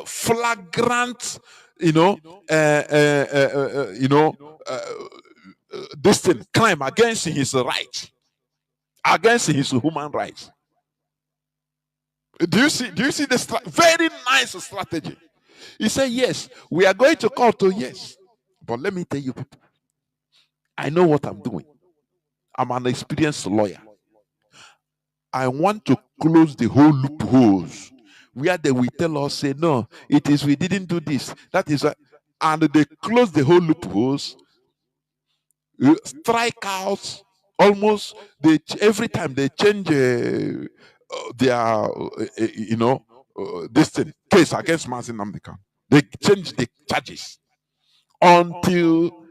flagrant, this thing, crime against his right. against his human rights. Do you see the very nice strategy? He said, yes, we are going to court. Oh, yes. But let me tell you, people, I know what I'm doing. I'm an experienced lawyer. I want to close the whole loopholes where they will tell us, say, no, it is we didn't do this. That is why. And they close the whole loopholes, strike out almost every time they change their, this thing, case against Mazi Nnamdi Kanu. They change the charges until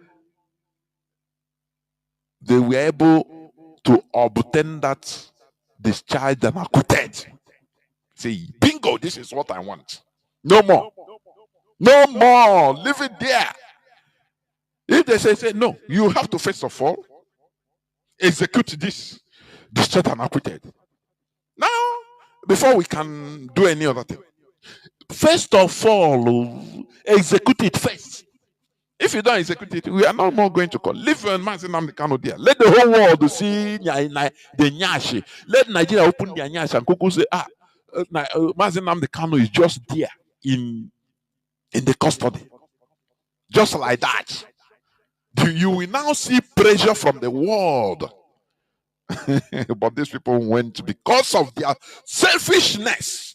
they were able to obtain that discharged and acquitted. Say, bingo, this is what I want. No more. No more. Leave it there. If they say no, you have to first of all execute this discharged and acquitted. Now, before we can do any other thing, first of all, execute it first. If you don't execute it, we are no more going to call. Leave Mazi Nnamdi Kanu there. Let the whole world see the nyashi. Let Nigeria open their nyashi and Kuku say, Mazi Nnamdi Kanu is just there in the custody. Just like that. You will now see pressure from the world. But these people went because of their selfishness.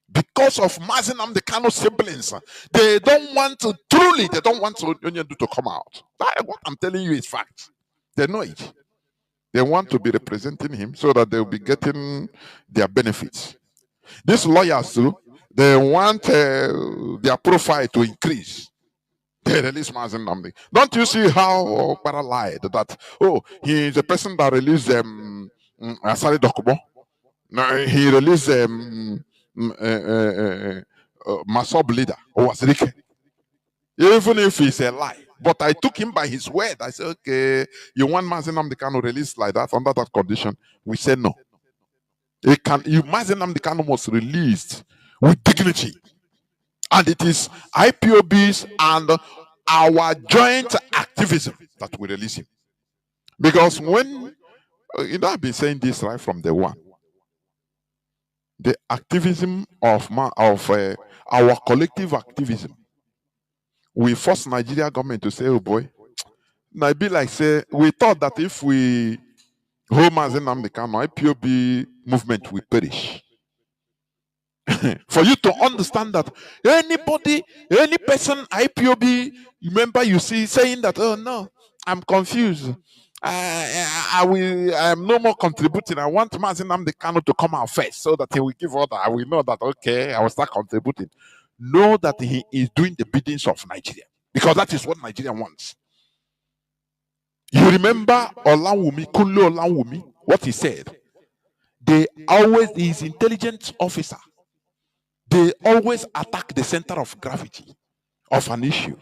Because of Mazi Nnamdi Kanu siblings, they don't want to come out. What I'm telling you is fact. They know it. They want to be representing him so that they'll be getting their benefits. These lawyers too, they want their profile to increase. They release Mazi Nnamdi. Don't you see how Para lied that, he is the person that released Asari Dokubo? No, he released Masob leader, Owasirike. Even if it's a lie. But I took him by his word. I said, okay, you want Mazi Nnamdi Kanu released like that under that condition? We said no. Mazi Nnamdi Kanu was released with dignity. And it is IPOBs and our joint activism that will release him. Because when, I've been saying this right from day one. The activism of our collective activism, we force Nigeria government to say, oh boy, now it be like say, we thought that if we hold Mazi Nnamdi Kanu, IPOB movement will perish. For you to understand that any person, IPOB member you see saying that, oh no, I'm confused. I'm no more contributing. I want Mazi Nnamdi Kanu to come out first so that he will give order. I will know that, okay, I will start contributing. Know that he is doing the biddings of Nigeria. Because that is what Nigeria wants. You remember Kunle Olanwumi, what he said? His intelligence officer, they always attack the center of gravity of an issue.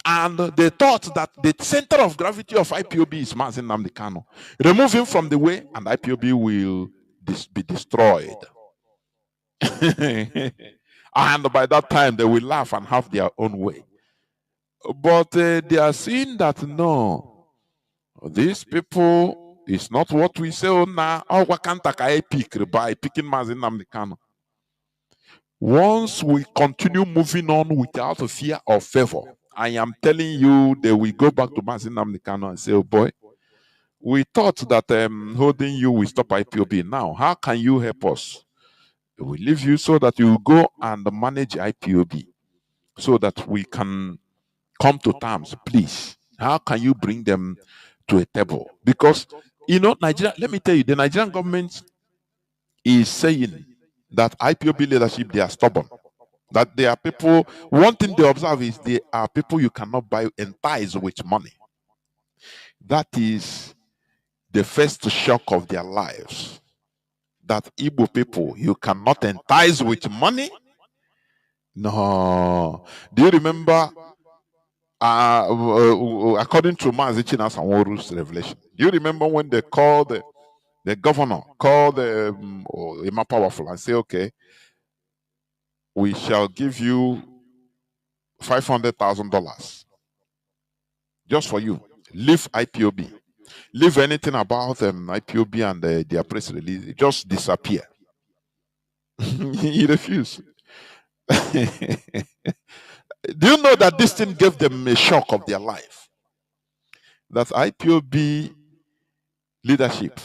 And they thought that the center of gravity of IPOB is Mazi Nnamdi Kanu. Remove him from the way and IPOB will be destroyed. And by that time, they will laugh and have their own way. But they are seeing that, no, these people is not what we say, by picking Mazi Nnamdi Kanu. Once we continue moving on without fear or favor, I am telling you, they will go back to Mazi Nnamdi Kanu and say, oh boy, we thought that holding you will stop IPOB. Now, how can you help us? We leave you so that you go and manage IPOB so that we can come to terms, please. How can you bring them to a table? Because, Nigeria, let me tell you, the Nigerian government is saying that IPOB leadership, they are stubborn. That there are people, one thing they observe is there are people you cannot buy and ties with money. That is the first shock of their lives. That Igbo people, you cannot entice with money? No. Do you remember, according to Mazi Sanwo-Oru's revelation, do you remember when they called the governor, called Emma Powerful and say, okay, we shall give you $500,000 just for you. Leave IPOB. leave anything about IPOB and their press release, it just disappear. He refused. Do you know that this thing gave them a shock of their life? That IPOB leadership,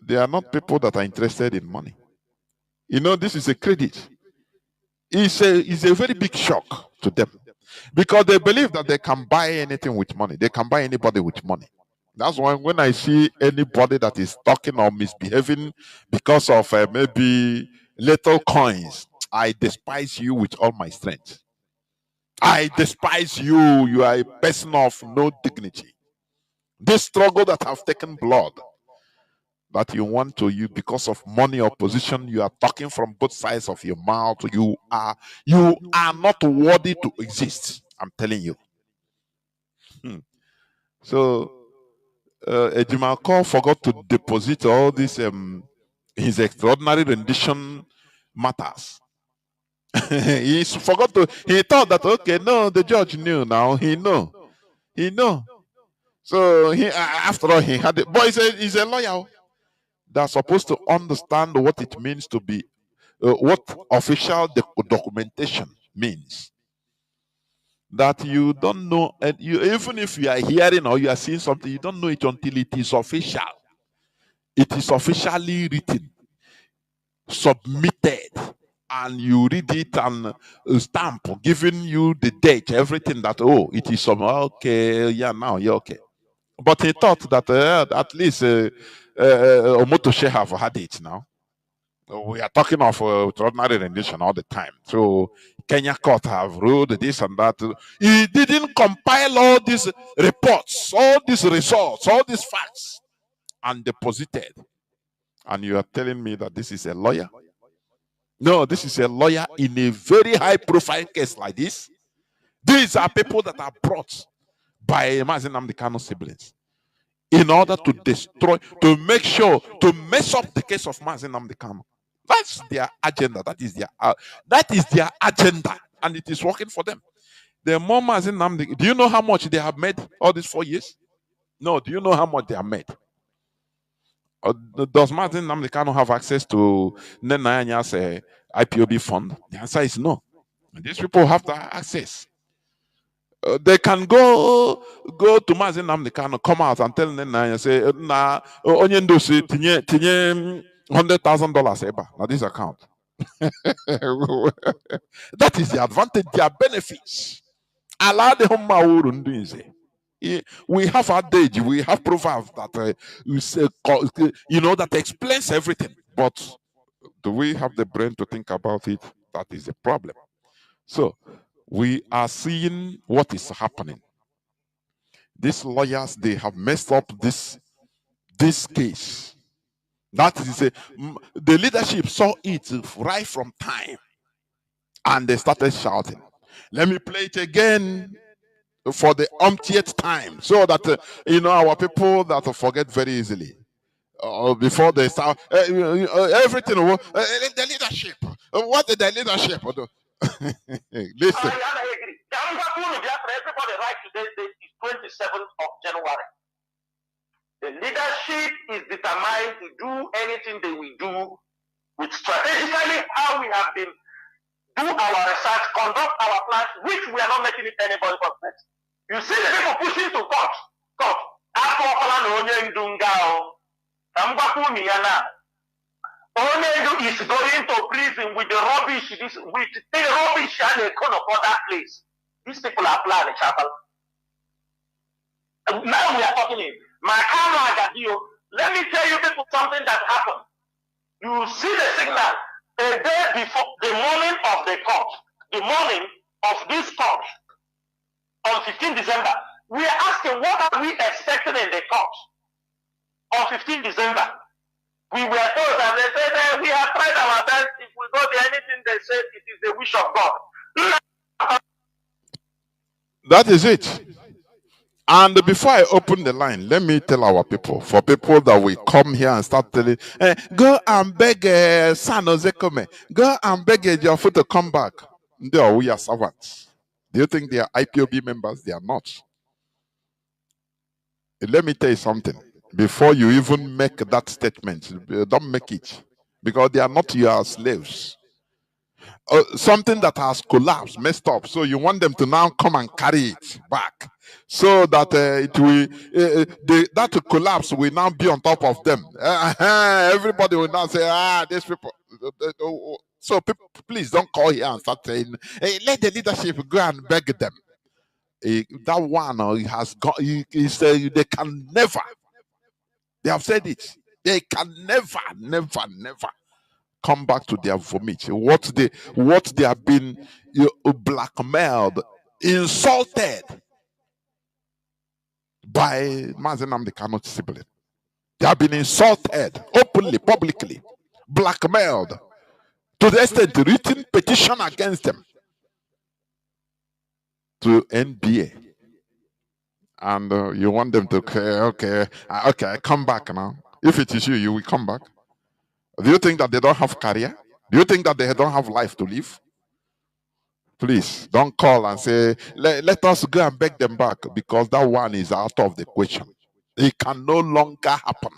they are not people that are interested in money. You know, this is a credit. It's a very big shock to them because they believe that they can buy anything with money. They can buy anybody with money. That's why when I see anybody that is talking or misbehaving because of maybe little coins, I despise you with all my strength. I despise you. You are a person of no dignity. This struggle that have taken blood, that you want to you because of money or position, you are talking from both sides of your mouth. You are not worthy to exist. I'm telling you. So Ejimakor forgot to deposit all this his extraordinary rendition matters. He forgot to. He thought that okay, no, the judge knew now. He know. So he after all he had it. But he's a lawyer that's supposed to understand what it means to be what official documentation means. That you don't know, and you even if you are hearing or you are seeing something, you don't know it until it is official. It is officially written, submitted, and you read it and stamp, giving you the date, everything that it is okay, yeah, now you're okay. But he thought that at least Omotoshe have had it now. We are talking of extraordinary rendition all the time. So Kenya court have ruled this and that. He didn't compile all these reports, all these results, all these facts, and deposited. And you are telling me that this is a lawyer? No, this is a lawyer in a very high-profile case like this. These are people that are brought by Mazi Nnamdi Kanu siblings in order to destroy, to make sure, to mess up the case of Mazi Nnamdi Kanu. That's their agenda. That is their agenda, and it is working for them. The more Mazi Nnamdi, do you know how much they have made all these 4 years? No, do you know how much they have made? Does Mazi Nnamdi Kanu have access to Nenanya's IPOB fund? The answer is no. These people have that access. They can go to Mazi Nnamdi Kanu, come out and tell Nenanya, say, "Na onye ndosi tinye $100,000 eba na this account." That is the advantage, their benefits. Allah the Humma Urunduinze. We have adage, we have proverbs that that explains everything. But do we have the brain to think about it? That is the problem. So we are seeing what is happening. These lawyers, they have messed up this case. That is the leadership saw it right from time, and they started shouting. Let me play it again for the umpteenth time, so that our people that forget very easily. Before they start everything, the leadership. What did the leadership do? Listen. Everybody right today is 27th of January. The leadership is determined to do anything they will do with strategically how we have been do our research, conduct our plans, which we are not making it anybody perfect. You see the people pushing to court. Onyedu is going to prison with the rubbish, with the rubbish and they come upon that place. These people are planning, chapel. Now we are talking in. Let me tell you people something that happened. You see the signal a day before the morning of the court, the morning of this court, on 15 December. We are asking what are we expecting in the court on 15 December. We were told that they said we have tried our best. If we go to anything they said, it is the wish of God. That is it. And before I open the line, let me tell our people, for people that will come here and start telling, go and beg San Jose come, go and beg Ejiofor to come back. We are servants. Do you think they are IPOB members? They are not. Let me tell you something. Before you even make that statement, don't make it, because they are not your slaves. Something that has collapsed, messed up, so you want them to now come and carry it back, so that it will that collapse will now be on top of them. Everybody will now say, these people. So people, please don't call here and start saying, hey, let the leadership go and beg them. That one has got. He said they can never. They have said it. They can never, never, never come back to their vomit. What they have been blackmailed, insulted by Mazi Nnamdi Kanu's sibling. They have been insulted openly, publicly, blackmailed to the extent written petition against them to NBA. And you want them to okay, come back now. If it is you, you will come back. Do you think that they don't have career? Do you think that they don't have life to live? Please don't call and say, let us go and beg them back, because that one is out of the question. It can no longer happen.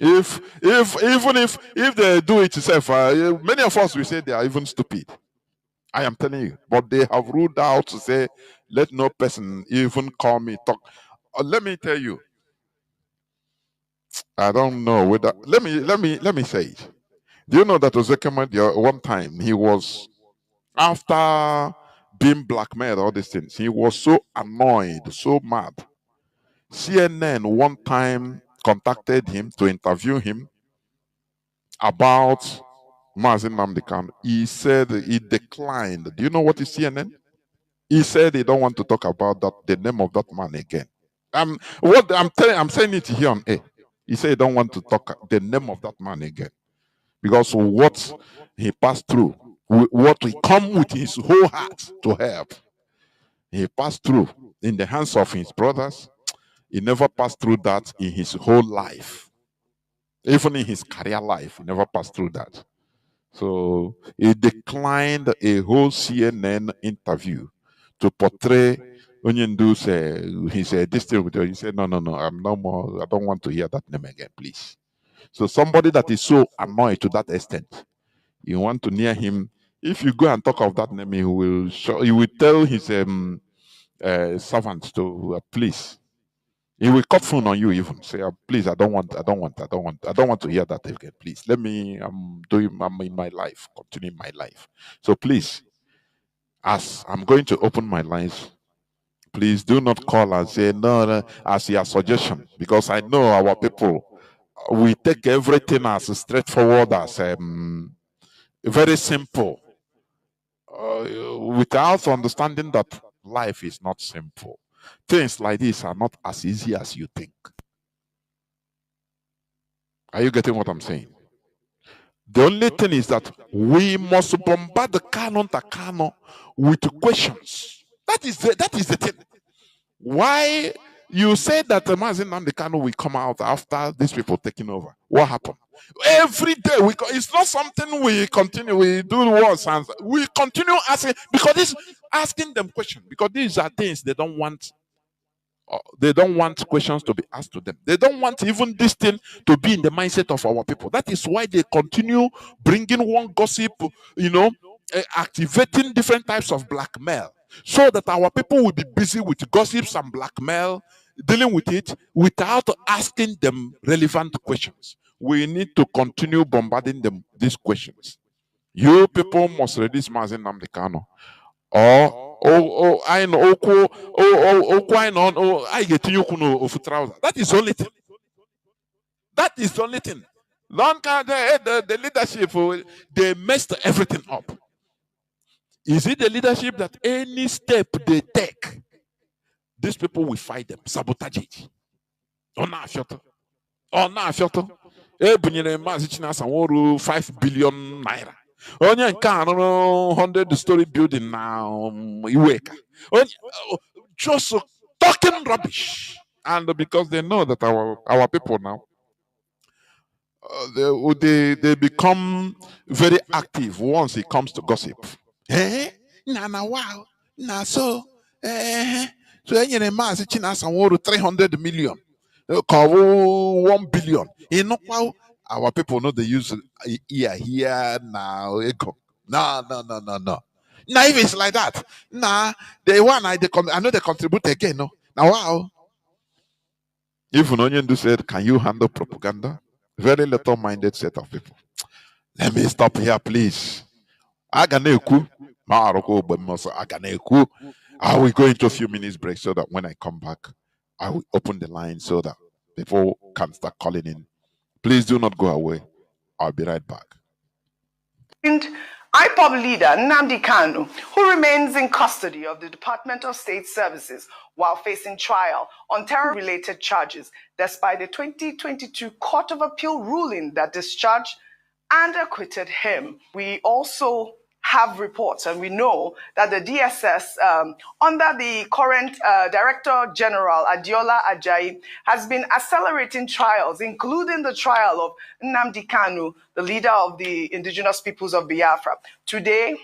If they do it itself, many of us will say they are even stupid. I am telling you. But they have ruled out to say, let no person even call me, talk. Let me tell you. I don't know whether let me say it. Do you know that Ozekeme one time he was, after being blackmailed, all these things, he was so annoyed, so mad. CNN one time contacted him to interview him about Mazi Nnamdi Kanu. He said he declined. Do you know what is CNN? He said he don't want to talk about the name of that man again. What I'm saying it here on air. He said he don't want to talk the name of that man again, because what he passed through, what he come with his whole heart to help, he passed through in the hands of his brothers. He never passed through that in his whole life. Even in his career life, he never passed through that. So he declined a whole CNN interview to portray Onyendu's his district with her. He said, no, I'm no more. I don't want to hear that name again, please. So somebody that is so annoyed to that extent, you want to near him. If you go and talk of that name, he will tell his servants to please. He will cut phone on you, even say, please, I don't want to hear that again. Please, let me. I'm in my life, continuing my life. So please, as I'm going to open my lines, please do not call and say no as your suggestion, because I know our people, we take everything as straightforward, as very simple, without understanding that life is not simple. Things like this are not as easy as you think. Are you getting what I'm saying? The only thing is that we must bombard the Kanu with questions. That is the thing. Why you say that the Mazi Nnamdi Kanu will come out after these people taking over? What happened? Every day it's not something we continue. We do once and we continue asking, because this asking them questions, because these are things they don't want. They don't want questions to be asked to them. They don't want even this thing to be in the mindset of our people. That is why they continue bringing one gossip, activating different types of blackmail, so that our people will be busy with gossips and blackmail, dealing with it without asking them relevant questions. We need to continue bombarding them these questions. You people must release Mazi Nnamdi Kanu. I know. I get you of trouser. That is the only thing. That is the only thing. The leadership, they messed everything up. Is it the leadership that any step they take, these people will fight them, sabotage it? Oh, no, shut up. Ebunyere Mazi Chinasa woru 5 billion naira. Onye nke anụrụ 100-story building now, Iweka. Just talking rubbish. And because they know that our people now, they become very active once it comes to gossip. Wow. So So any Mazi Chinasa woro 300 million, 1 billion. You know how our people know they use here now. No, no, no, no, no. Now if it's like that, nah, they want I know they contribute again. No, now wow. If Onyendu said, "Can you handle propaganda?" Very little-minded set of people. Let me stop here, please. Aganeku, Maaroko Bemmoso Aganeku. I will go into a few minutes break so that when I come back, I will open the line so that people can start calling in. Please do not go away. I'll be right back. IPOB leader Nnamdi Kanu, who remains in custody of the Department of State Services while facing trial on terror-related charges, despite the 2022 Court of Appeal ruling that discharged and acquitted him. We also have reports, and we know that the DSS, under the current Director General Adiola Ajayi, has been accelerating trials, including the trial of Nnamdi Kanu, the leader of the indigenous peoples of Biafra. Today,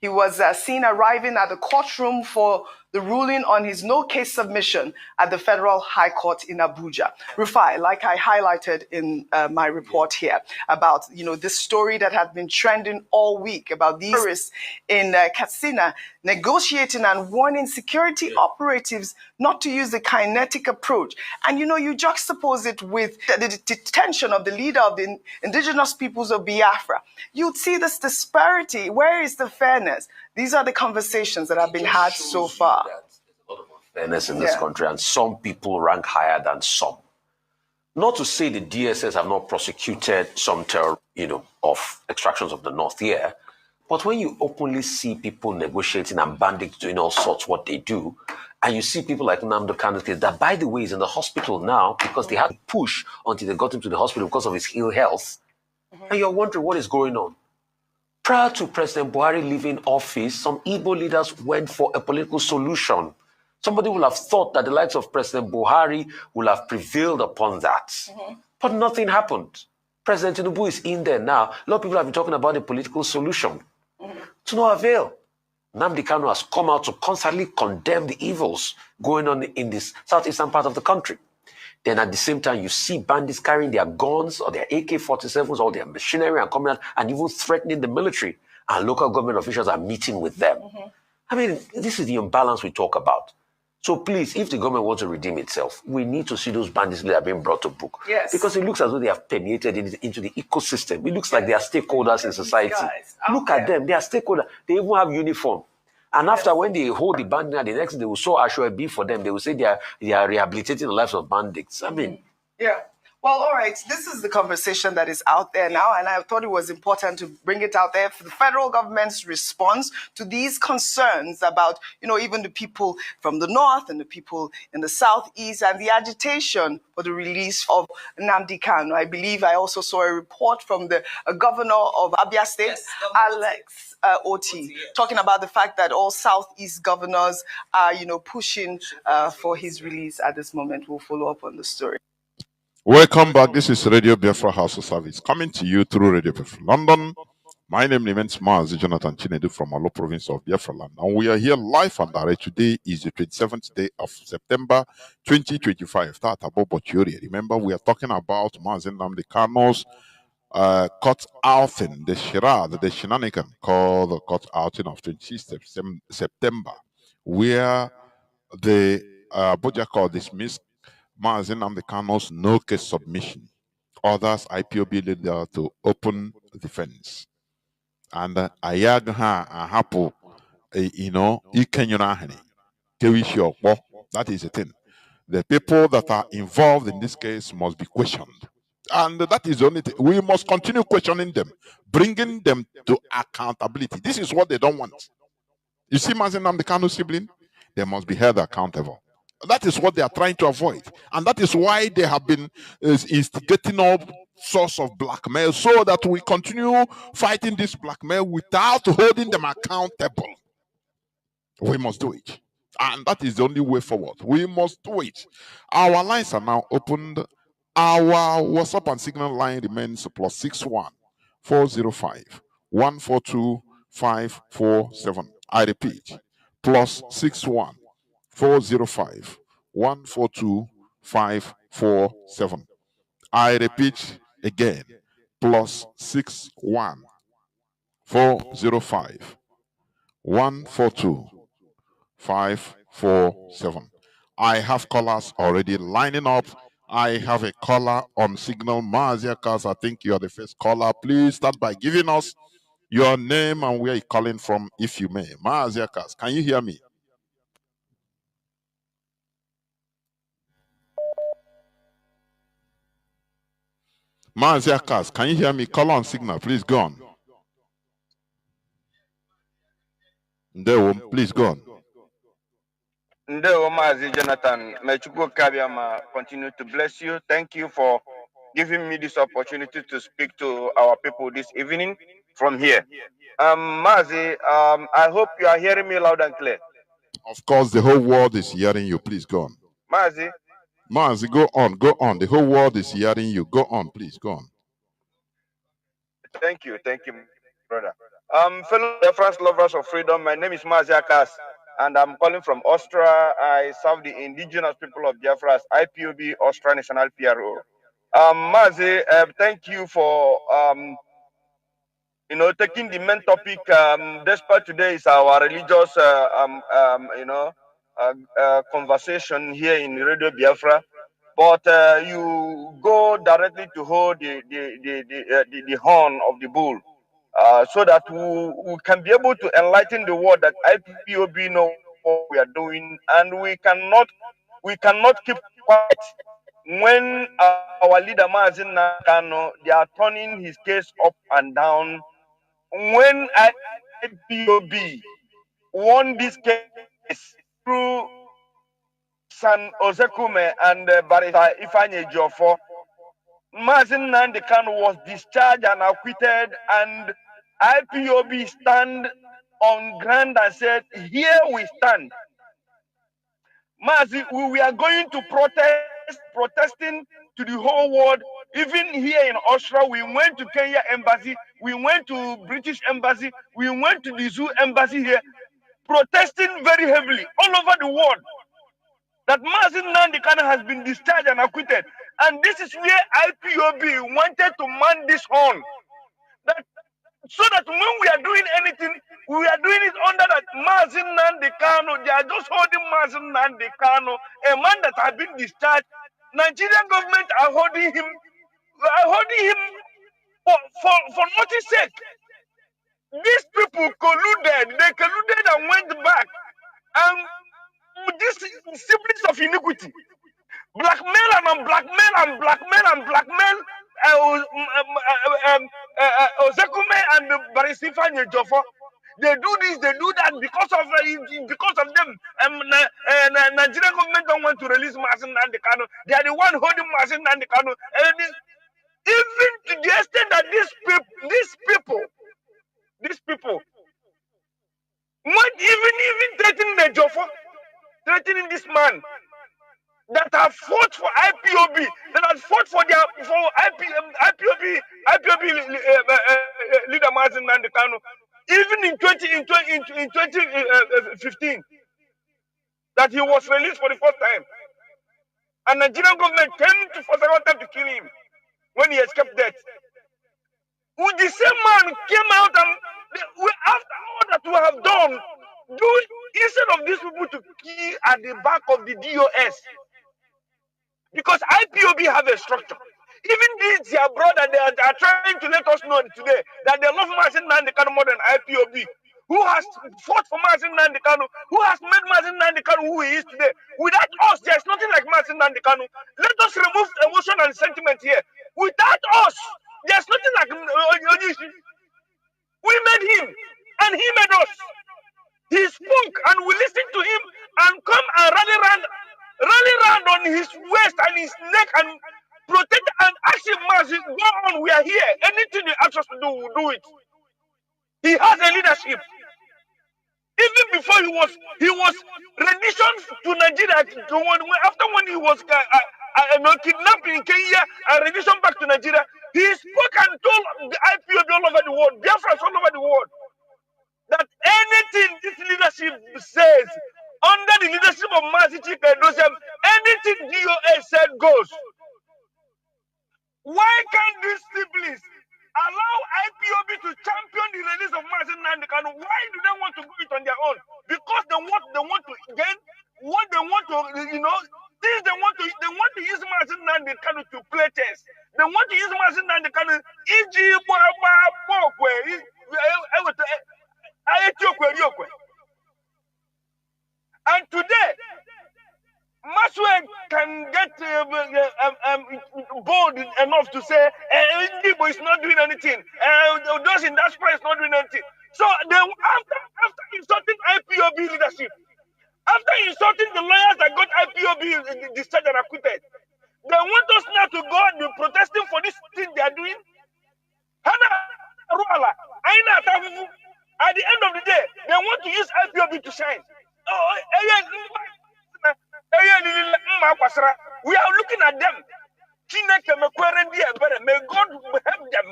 he was seen arriving at the courtroom for the ruling on his no-case submission at the Federal High Court in Abuja. Rufai, like I highlighted in my report here about, this story that had been trending all week about these terrorists in Katsina negotiating and warning security operatives not to use the kinetic approach. And, you juxtapose it with the detention of the leader of the indigenous peoples of Biafra. You'd see this disparity. Where is the fairness? These are the conversations that have been had so far. There's a lot of unfairness in this country, and some people rank higher than some. Not to say the DSS have not prosecuted some terror, of extractions of the North here, but when you openly see people negotiating and bandits doing all sorts what they do, and you see people like Nnamdi Kanu case that, by the way, is in the hospital now because they had to push until they got him to the hospital because of his ill health, and you're wondering what is going on. Prior to President Buhari leaving office, some Igbo leaders went for a political solution. Somebody would have thought that the likes of President Buhari would have prevailed upon that. But nothing happened. President Tinubu is in there now. A lot of people have been talking about a political solution. To no avail. Nnamdi Kanu has come out to constantly condemn the evils going on in this southeastern part of the country. Then at the same time, you see bandits carrying their guns or their AK-47s or their machinery and coming out and even threatening the military. And local government officials are meeting with them. I mean, this is the imbalance we talk about. So please, if the government wants to redeem itself, we need to see those bandits that are being brought to book. Yes. Because it looks as though they have permeated into the ecosystem. It looks like they are stakeholders in society. Look at them. They are stakeholders. They even have uniform. And after, when they hold the bandit, the next they will show Ashwa for them. They will say they are rehabilitating the lives of bandits. I mean, yeah. Well, all right. This is the conversation that is out there now, and I thought it was important to bring it out there for the federal government's response to these concerns about, even the people from the north and the people in the southeast and the agitation for the release of Nnamdi Kanu. I believe I also saw a report from the governor of Abia State, yes, Alex Oti, talking about the fact that all southeast governors are, pushing for his release at this moment. We'll follow up on the story. Welcome back. This is Radio Biafra House of Service coming to you through Radio Biafra London. My name remains Mazi Jonathan Chinedu from Alo province of Biafra land. And we are here live and direct. Today is the 27th day of September 2025. Remember, we are talking about Mazi Nnamdi Kanu's cut outing, the charade, the shenanigan called the cut outing of 26th September, where the Abuja court dismissed Mazi Nnamdi Kanu's no-case submission. Others IPOB leader to open defense. And ayag ha ahapo, ikenyonahani, kewishiokwo. That is the thing. The people that are involved in this case must be questioned. And that is the only thing. We must continue questioning them, bringing them to accountability. This is what they don't want. You see Mazi Nnamdi Kanu's sibling? They must be held accountable. That is what they are trying to avoid. And that is why they have been instigating all sorts of blackmail so that we continue fighting this blackmail without holding them accountable. We must do it. And that is the only way forward. We must do it. Our lines are now opened. Our WhatsApp and Signal line remains +61 405 142 547. I repeat, +61 405 142 547. I repeat again, +61 405 142 547. I have callers already lining up. I have a caller on signal. Mazi, I think you are the first caller. Please start by giving us your name and where you're calling from, if you may. Mazi, can you hear me? Mazi, can you hear me? Call on signal. Please go on. Please go on. Ndewo Mazi Jonathan, may Chukwu Kabiama continue to bless you. Thank you for giving me this opportunity to speak to our people this evening from here. Mazi, I hope you are hearing me loud and clear. Of course, the whole world is hearing you. Please go on. Mazi, go on, go on. The whole world is hearing you. Go on, please, go on. Thank you, brother. Fellow Biafrans lovers of freedom, my name is Mazi Akas, and I'm calling from Austria. I serve the indigenous people of Biafra as IPOB, Austria National PRO. Mazi, thank you for taking the main topic. Despite today is our religious conversation here in Radio Biafra, but you go directly to hold the horn of the bull. So that we can be able to enlighten the world that IPOB know what we are doing, and we cannot keep quiet when our leader Mazi Kanu, they are turning his case up and down. When IPOB won this case through San Ozekume and Barrister Ifanye Jofo, Mazi Nnamdi Kanu was discharged and acquitted, and IPOB stand on ground and said, here we stand. Mazi, we are going to protesting to the whole world. Even here in Austria, we went to Kenya embassy, we went to British embassy, we went to the zoo embassy here, protesting very heavily all over the world that Mazi Nnamdi Kanu has been discharged and acquitted. And this is where IPOB wanted to man this horn. So that when we are doing anything, we are doing it under that Mazi Nnamdi Kanu. They are just holding Mazi Nnamdi Kanu, a man that has been discharged. Nigerian government are holding him for nothing sake. These people colluded, they colluded and went back. And these siblings of iniquity, blackmail and blackmail and blackmail and blackmail Ozekume and Barrister Ifanye Jofo. They do this, they do that because of them. Nigerian government don't want to release Mazi Nnamdi Kanu. They are the one holding Mazi Nnamdi Kanu. Even to the extent that these people went even threatening the Jofo, threatening this man that have fought for IPOB, that have fought for IPOB leader Mazi Nnamdi Kanu, even in 2015, that he was released for the first time. And Nigerian government came to force time to kill him when he escaped death. The same man came out and after all that we have done, instead of these people to kill at the back of the DOS, because IPOB have a structure. Even these their brother, they are trying to let us know today that they love Mazi Nnamdi Kanu more than IPOB, who has fought for Mazi Nnamdi Kanu, who has made Mazi Nnamdi Kanu who he is today. Without us, there's nothing like Mazi Nnamdi Kanu. Let us remove emotion and sentiment here. Without us, there's nothing like we made him, and he made us. He spoke, and we listened to him, and come and rally around on his waist and his neck and protect and ask him, Mazi, go on, we are here. Anything he asks us to do, we'll do it. He has a leadership. Even before he was renditioned to Nigeria. After when he was kidnapped in Kenya and renditioned back to Nigeria, he spoke and told the IPOB all over the world, Biafrans all over the world, that anything this leadership says, under the leadership of Mazi Chinedu, anything DOA said goes. Why can't these siblings allow IPOB to champion the release of Mazi Nnamdi Kanu? Why do they want to do it on their own? Because they want to gain what they want to, things they want to use Mazi Nnamdi Kanu to play chess. They want to use Mazi Nnamdi Kanu. And today, Maswell can get bold enough to say Igbo is not doing anything. Those in that place not doing anything. So then after insulting IPOB leadership, after insulting the lawyers that got IPOB discharged and acquitted, they want us now to go and be protesting for this thing they are doing. At the end of the day, they want to use IPOB to shine. We are looking at them. May God help them.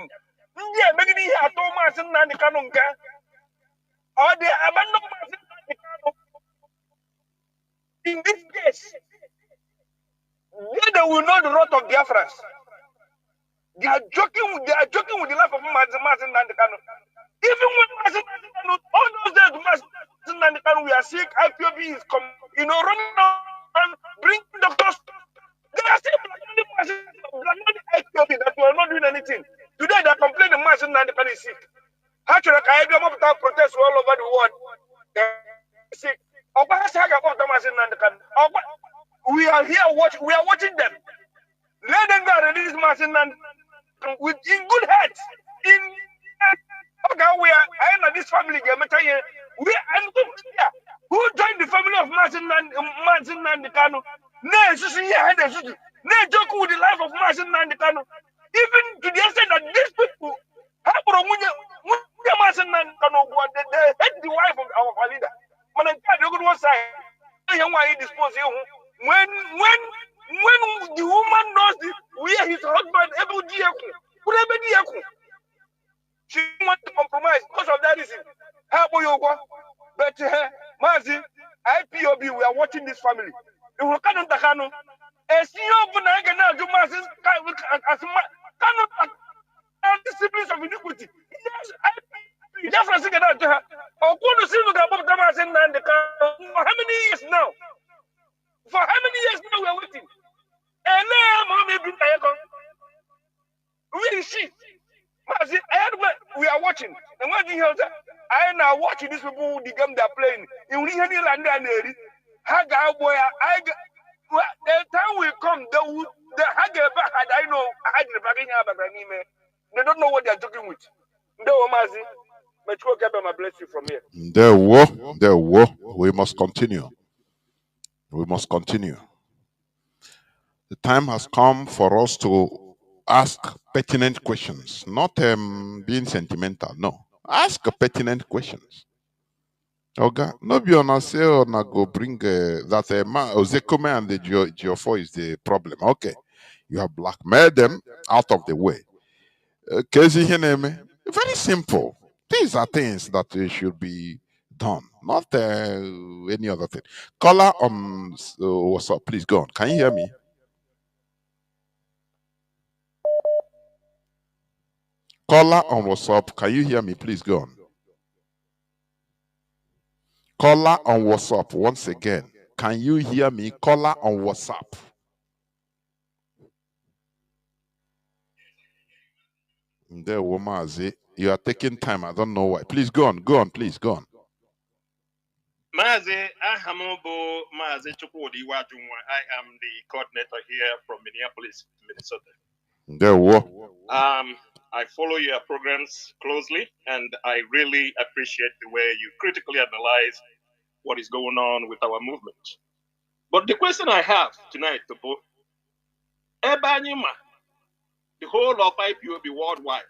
Or they abandon in this case. They will know the wrath of Biafrans. They are joking with the life of Mazi Nnamdi Kanu. Even when Mazi Nnamdi Kanu, all those days Mazi Nnamdi Kanu, we are sick, IPOB is running down and bring doctors. They are still blackmailing IPOB that we are not doing anything. Today they are complaining Mazi Nnamdi Kanu is sick. How should I have protests all over the world? They are sick. We are here we are watching them. Let them go release Mazi Nnamdi in good heads. We are this family game. We are who joined the family of Mazi Nnamdi Kanu. Ne joke with the life of Mazi Nnamdi Kanu. Even to the extent that these people they hate the wife of our leader. When the woman knows where his husband she wants to compromise because of that reason. But Mazi, IPOB, we are watching this family. If we can't Kanu, a senior disciplines of iniquity. Yes, IPOB. Just for how many years now? For how many years now we are waiting? And now, where is she? We are watching. And what do you hear? I am now watching these people, the game they are playing. The time will come, they don't know what they are talking with. Bless you from here. We must continue. We must continue. The time has come for us to ask pertinent questions, not being sentimental. No, ask pertinent questions. Okay, no be on say on go bring that Ozekome and the Geofor is the problem. Okay, you have blackmailed them out of the way. Very simple. These are things that should be done, not any other thing. Caller on what's up? Please go on. Can you hear me? Caller on WhatsApp, can you hear me? Please go on. Caller on WhatsApp, once again. Can you hear me? Caller on WhatsApp. There, Mazi, you are taking time. I don't know why. Please go on. Go on, please. Go on. Mazi, Ahamobo Mazi Chukwudi Wajumwa. I am the coordinator here from Minneapolis, Minnesota. There, I follow your programs closely, and I really appreciate the way you critically analyze what is going on with our movement. But the question I have tonight, Topo, Ebanima, the whole of IPOB worldwide,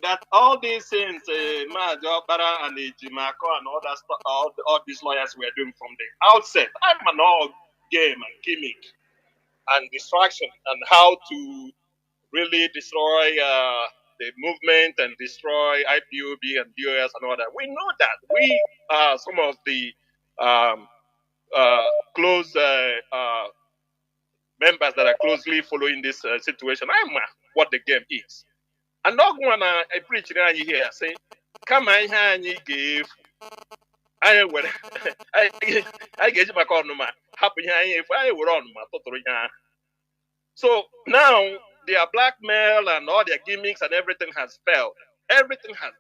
that all these things, Bara and Jimako and all that stuff, all these lawyers were doing from the outset, I'm an all game and gimmick and distraction and how to really destroy the movement and destroy IPOB and DOS and all that. We know that. We are some of the close members that are closely following this situation. I'm what the game is. And not one I preach here say, come on, honey, give. I will. I get my corner, happy if I were on my total. So now their blackmail and all their gimmicks and everything has failed. Everything has.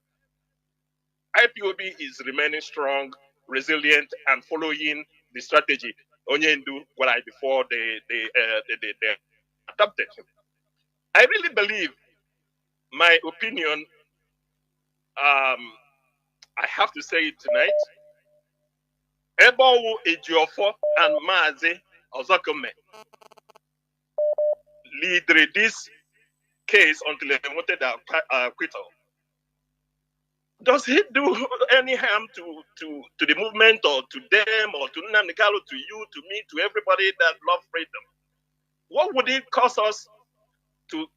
IPOB is remaining strong, resilient, and following the strategy Onyendu what I before they adopted him. I really believe, my opinion. I have to say it tonight. Ebowu Ejiofor and Mazi Ozokome lead this case until they wanted acquittal. Does he do any harm to the movement or to them or to Nnamdi, to you, to me, to everybody that love freedom? What would it cost us to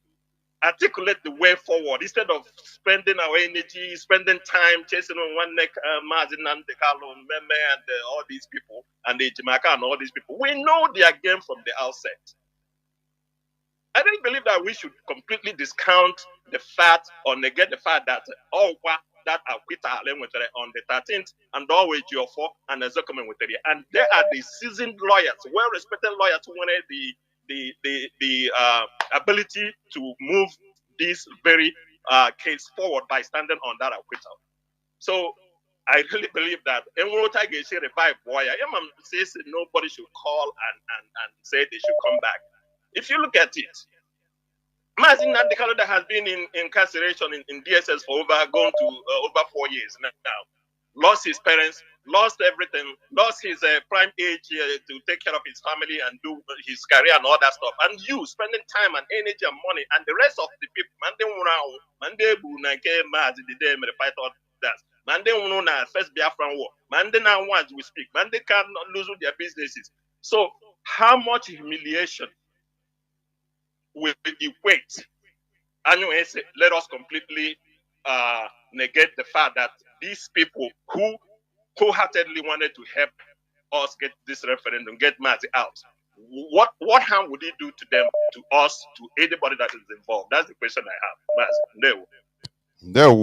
articulate the way forward instead of spending our energy, spending time chasing on one neck, Mazi Nnamdi, Meme, and all these people, and the Jamaica and all these people? We know their game from the outset. I don't believe that we should completely discount the fact or negate the fact that that acquittal on the 13th and always Ejiofor and Ezekomen with it. And they are the seasoned lawyers, well-respected lawyers who wanted the ability to move this very case forward by standing on that acquittal. So I really believe that nobody should call and say they should come back. If you look at it, Mazi Nnamdi that has been in incarceration in DSS for over 4 years now. Lost his parents, lost everything, lost his prime age to take care of his family and do his career and all that stuff. And you spending time and energy and money, and the rest of the people, first Biafran war, now once we speak, they cannot lose their businesses. So how much humiliation will equate? Anyway, let us completely negate the fact that these people who wholeheartedly wanted to help us get this referendum, get Mazi out, what harm would it do to them, to us, to anybody that is involved? That's the question I have, Mazi. There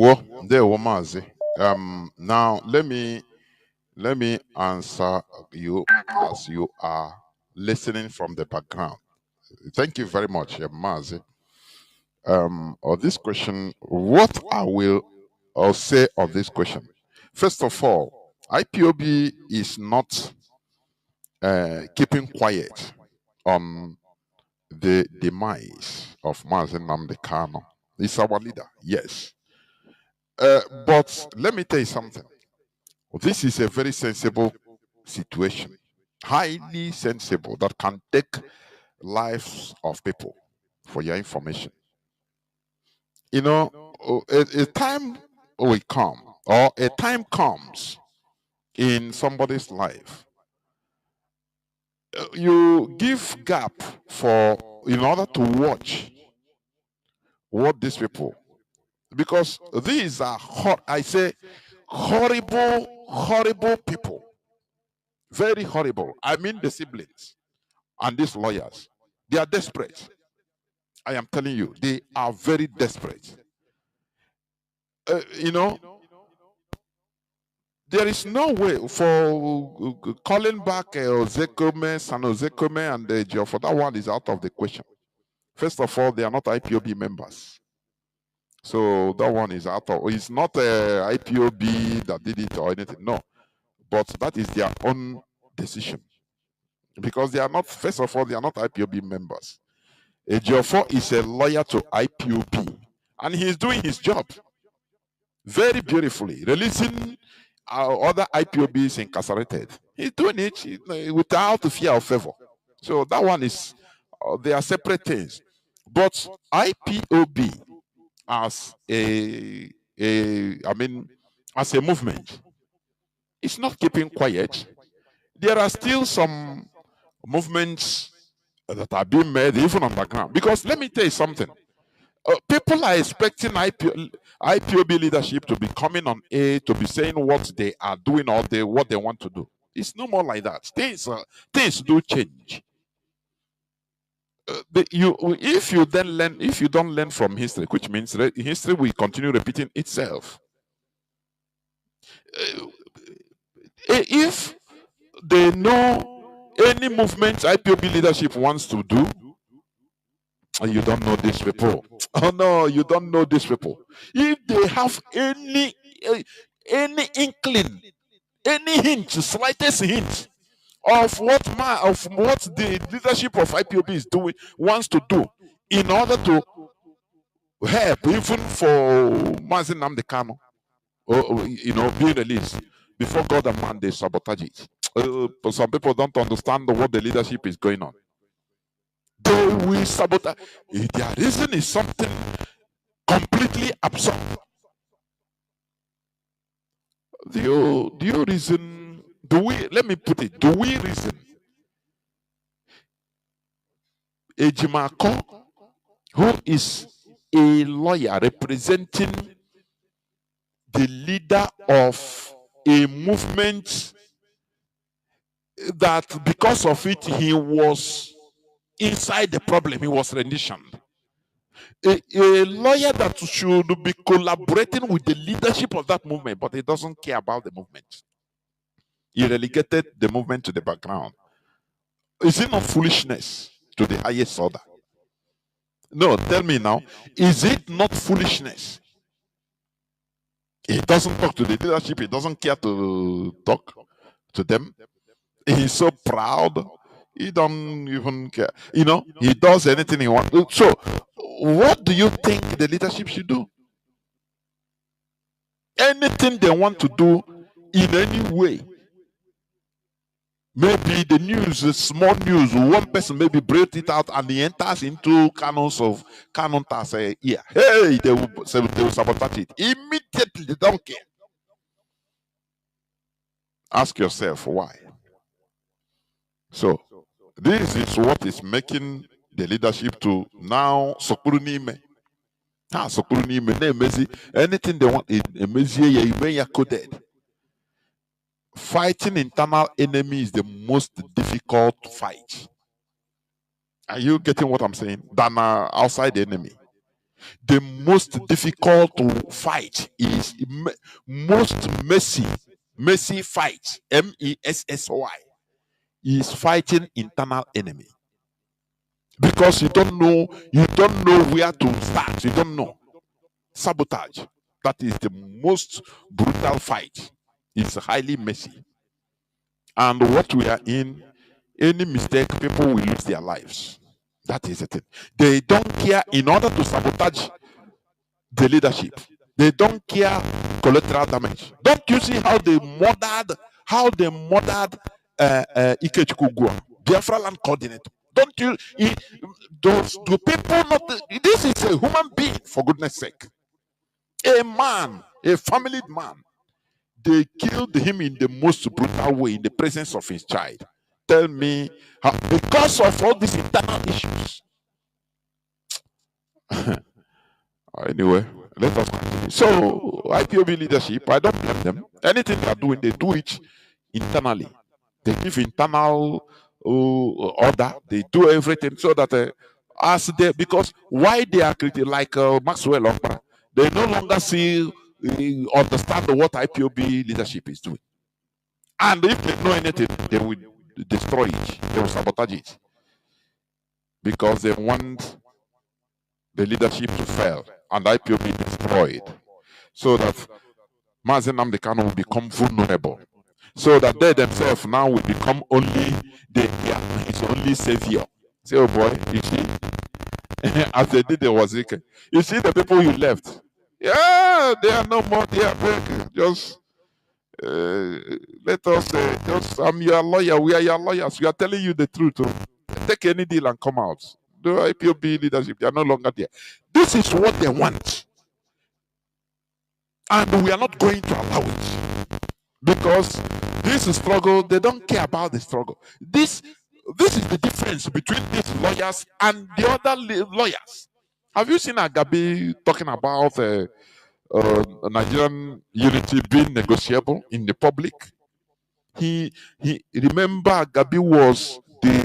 were Mazi. Now let me answer you as you are listening from the background. Thank you very much, Mazi. On this question, what I will say on this question. First of all, IPOB is not keeping quiet on the demise of Mazi Nnamdi Kanu. He's our leader, yes. But let me tell you something. This is a very sensible situation, highly sensible, that can take lives of people, for your information. You know, a time will come, or a time comes in somebody's life. You give gap in order to watch what these people, because these are horrible people, very horrible. I mean the siblings and these lawyers, they are desperate. I am telling you, they are very desperate. There is no way for calling back Ozekome, San Ozekome, and Ejiofor. That one is out of the question. First of all, they are not IPOB members. So that one is out of, it's not IPOB that did it or anything, no. But that is their own decision. Because they are not, first of all, they are not IPOB members. Ejiofor is a lawyer to IPOB, and he is doing his job very beautifully, releasing other IPOBs incarcerated. He's doing it without fear or favor. So that one is, they are separate things. But IPOB as as a movement, it's not keeping quiet. There are still some movements that are being made even on the ground. Because let me tell you something. People are expecting IPOB leadership to be coming on air, to be saying what they are doing or what they want to do. It's no more like that. Things do change. If you don't learn from history, which means history will continue repeating itself. If they know any movement IPOB leadership wants to do, you don't know these people. Oh no, you don't know these people. If they have any inkling, any hint, slightest hint of what the leadership of IPOB is doing, wants to do, in order to help, even for Mazi Nnamdi Kanu, being released before God and man, they sabotage it. Some people don't understand what the leadership is going on. They will sabotage. Their reason is something completely absurd. Do you reason? Let me put it, do we reason Ejimako, who is a lawyer representing the leader of a movement that because of it he was inside the problem, he was renditioned? A lawyer that should be collaborating with the leadership of that movement, but he doesn't care about the movement. He relegated the movement to the background. Is it not foolishness to the highest order? No, tell me now, is it not foolishness? He doesn't talk to the leadership, he doesn't care to talk to them. He's so proud, he don't even care. He does anything he wants. So, what do you think the leadership should do? Anything they want to do in any way. Maybe the news is small news. One person maybe break it out and he enters into canons of canon to say, yeah, hey, they will sabotage it. Immediately, they don't care. Ask yourself why. So, this is what is making the leadership to now Sokurunime. Anything they want, coded. Fighting internal enemy is the most difficult fight. Are you getting what I'm saying? Than outside the enemy. The most difficult to fight is most messy fight. MESSY is fighting internal enemy. Because you don't know where to start. You don't know. Sabotage. That is the most brutal fight. It's highly messy. And what we are in, any mistake, people will lose their lives. That is the thing. They don't care in order to sabotage the leadership. They don't care collateral damage. Don't you see how they murdered Ikechukwu, Biafra land coordinator? Don't you? Do people not? This is a human being, for goodness sake. A man, a family man. They killed him in the most brutal way in the presence of his child. Tell me how, because of all these internal issues. Anyway, let us continue. So, IPOB leadership, I don't blame them. Anything they are doing, they do it internally. They give internal order. They do everything so that because why they are created like Maxwell Okpa, they no longer understand what IPOB leadership is doing. And if they know anything, they will destroy it. They will sabotage it. Because they want the leadership to fail and IPOB destroyed. So that Mazi Nnamdi Kanu will become vulnerable. So that they themselves now will become only his only savior. Say, oh boy, you see? As they did the Wazika. You see the people you left? Yeah, they are no more. They are back. Just let us I'm your lawyer. We are your lawyers. We are telling you the truth. Take any deal and come out. The IPOB leadership, they are no longer there. This is what they want. And we are not going to allow it. Because this struggle, they don't care about the struggle. This is the difference between these lawyers and the other lawyers. Have you seen Agabi talking about Nigerian unity being negotiable in the public? He remember Gabi was the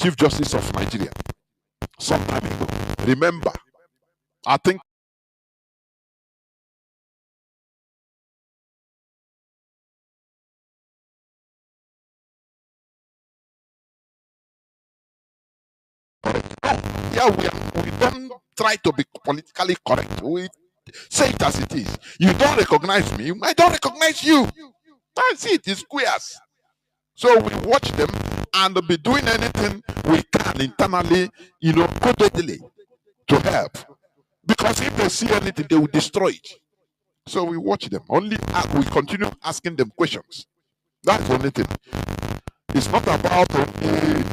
Chief Justice of Nigeria some time ago. Remember, I think yeah, we don't try to be politically correct. We say it as it is. You don't recognize me, I don't recognize you. That's it. It's squares. So we watch them and be doing anything we can internally, codedly to help. Because if they see anything, they will destroy it. So we watch them. Only we continue asking them questions. That's the only thing. It's not about only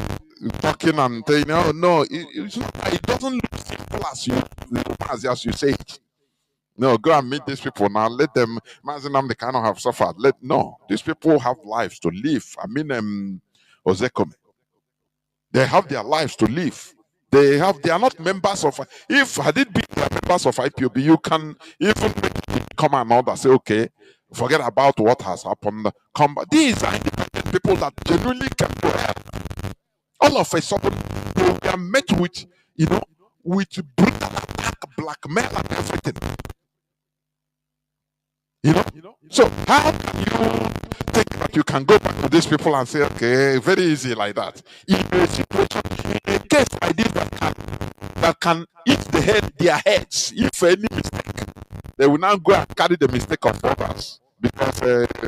talking and saying, no, it's not, it doesn't look simple as you say it. No, go and meet these people now. Let them, Mazi Nnamdi cannot have suffered. No, these people have lives to live. I mean, Ozekome, they have their lives to live. They are not members of. If had it been members of IPOB, you can even come and order say, okay, forget about what has happened. Come, these are independent people that genuinely can do help. All of a sudden, they are met with, with brutal attack, blackmail, and everything. So how can you think that you can go back to these people and say, okay, very easy like that? In a situation, in a case like this that can eat their heads, if any mistake, they will now go and carry the mistake of others because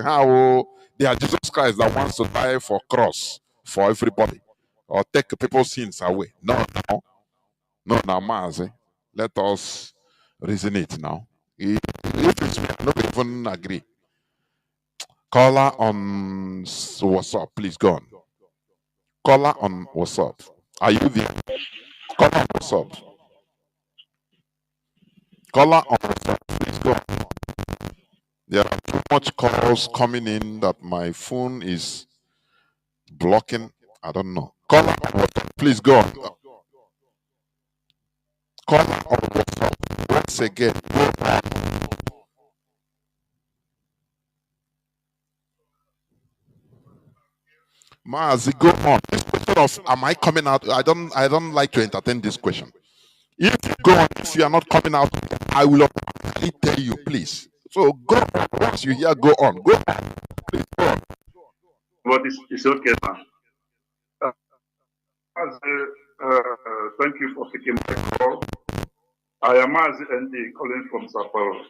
how they are Jesus Christ that wants to die for cross for everybody or take people's sins away. No, Mazi. Let us reason it now. If it's me, I don't even agree. Caller on WhatsApp, please go on. Caller on WhatsApp. Are you there? Caller on WhatsApp. Caller on WhatsApp, please go on. There are too much calls coming in that my phone is blocking. I don't know. Caller on WhatsApp, please go on. Caller on WhatsApp. Once again, go on. Mazi, go on. This question of am I coming out? I don't like to entertain this question. If you go on, if you are not coming out, I will automatically tell you, please. So go on. Once you hear, go on. Go on. Please go on. But it's okay, man. Thank you for taking my call. I am Mazi Nnamdi calling from Sabotage.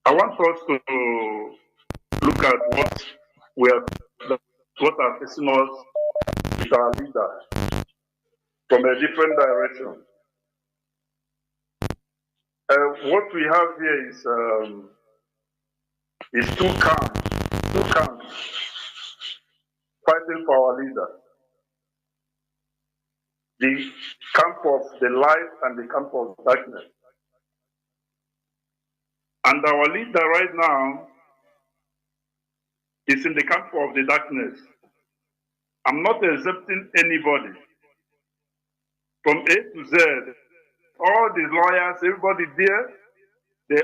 I want us to look at what are facing us with our leader from a different direction. What we have here is two camps fighting for our leader. The camp of the light and the camp of darkness. And our leader right now is in the camp of the darkness. I'm not accepting anybody. From A to Z, all the lawyers, everybody there, they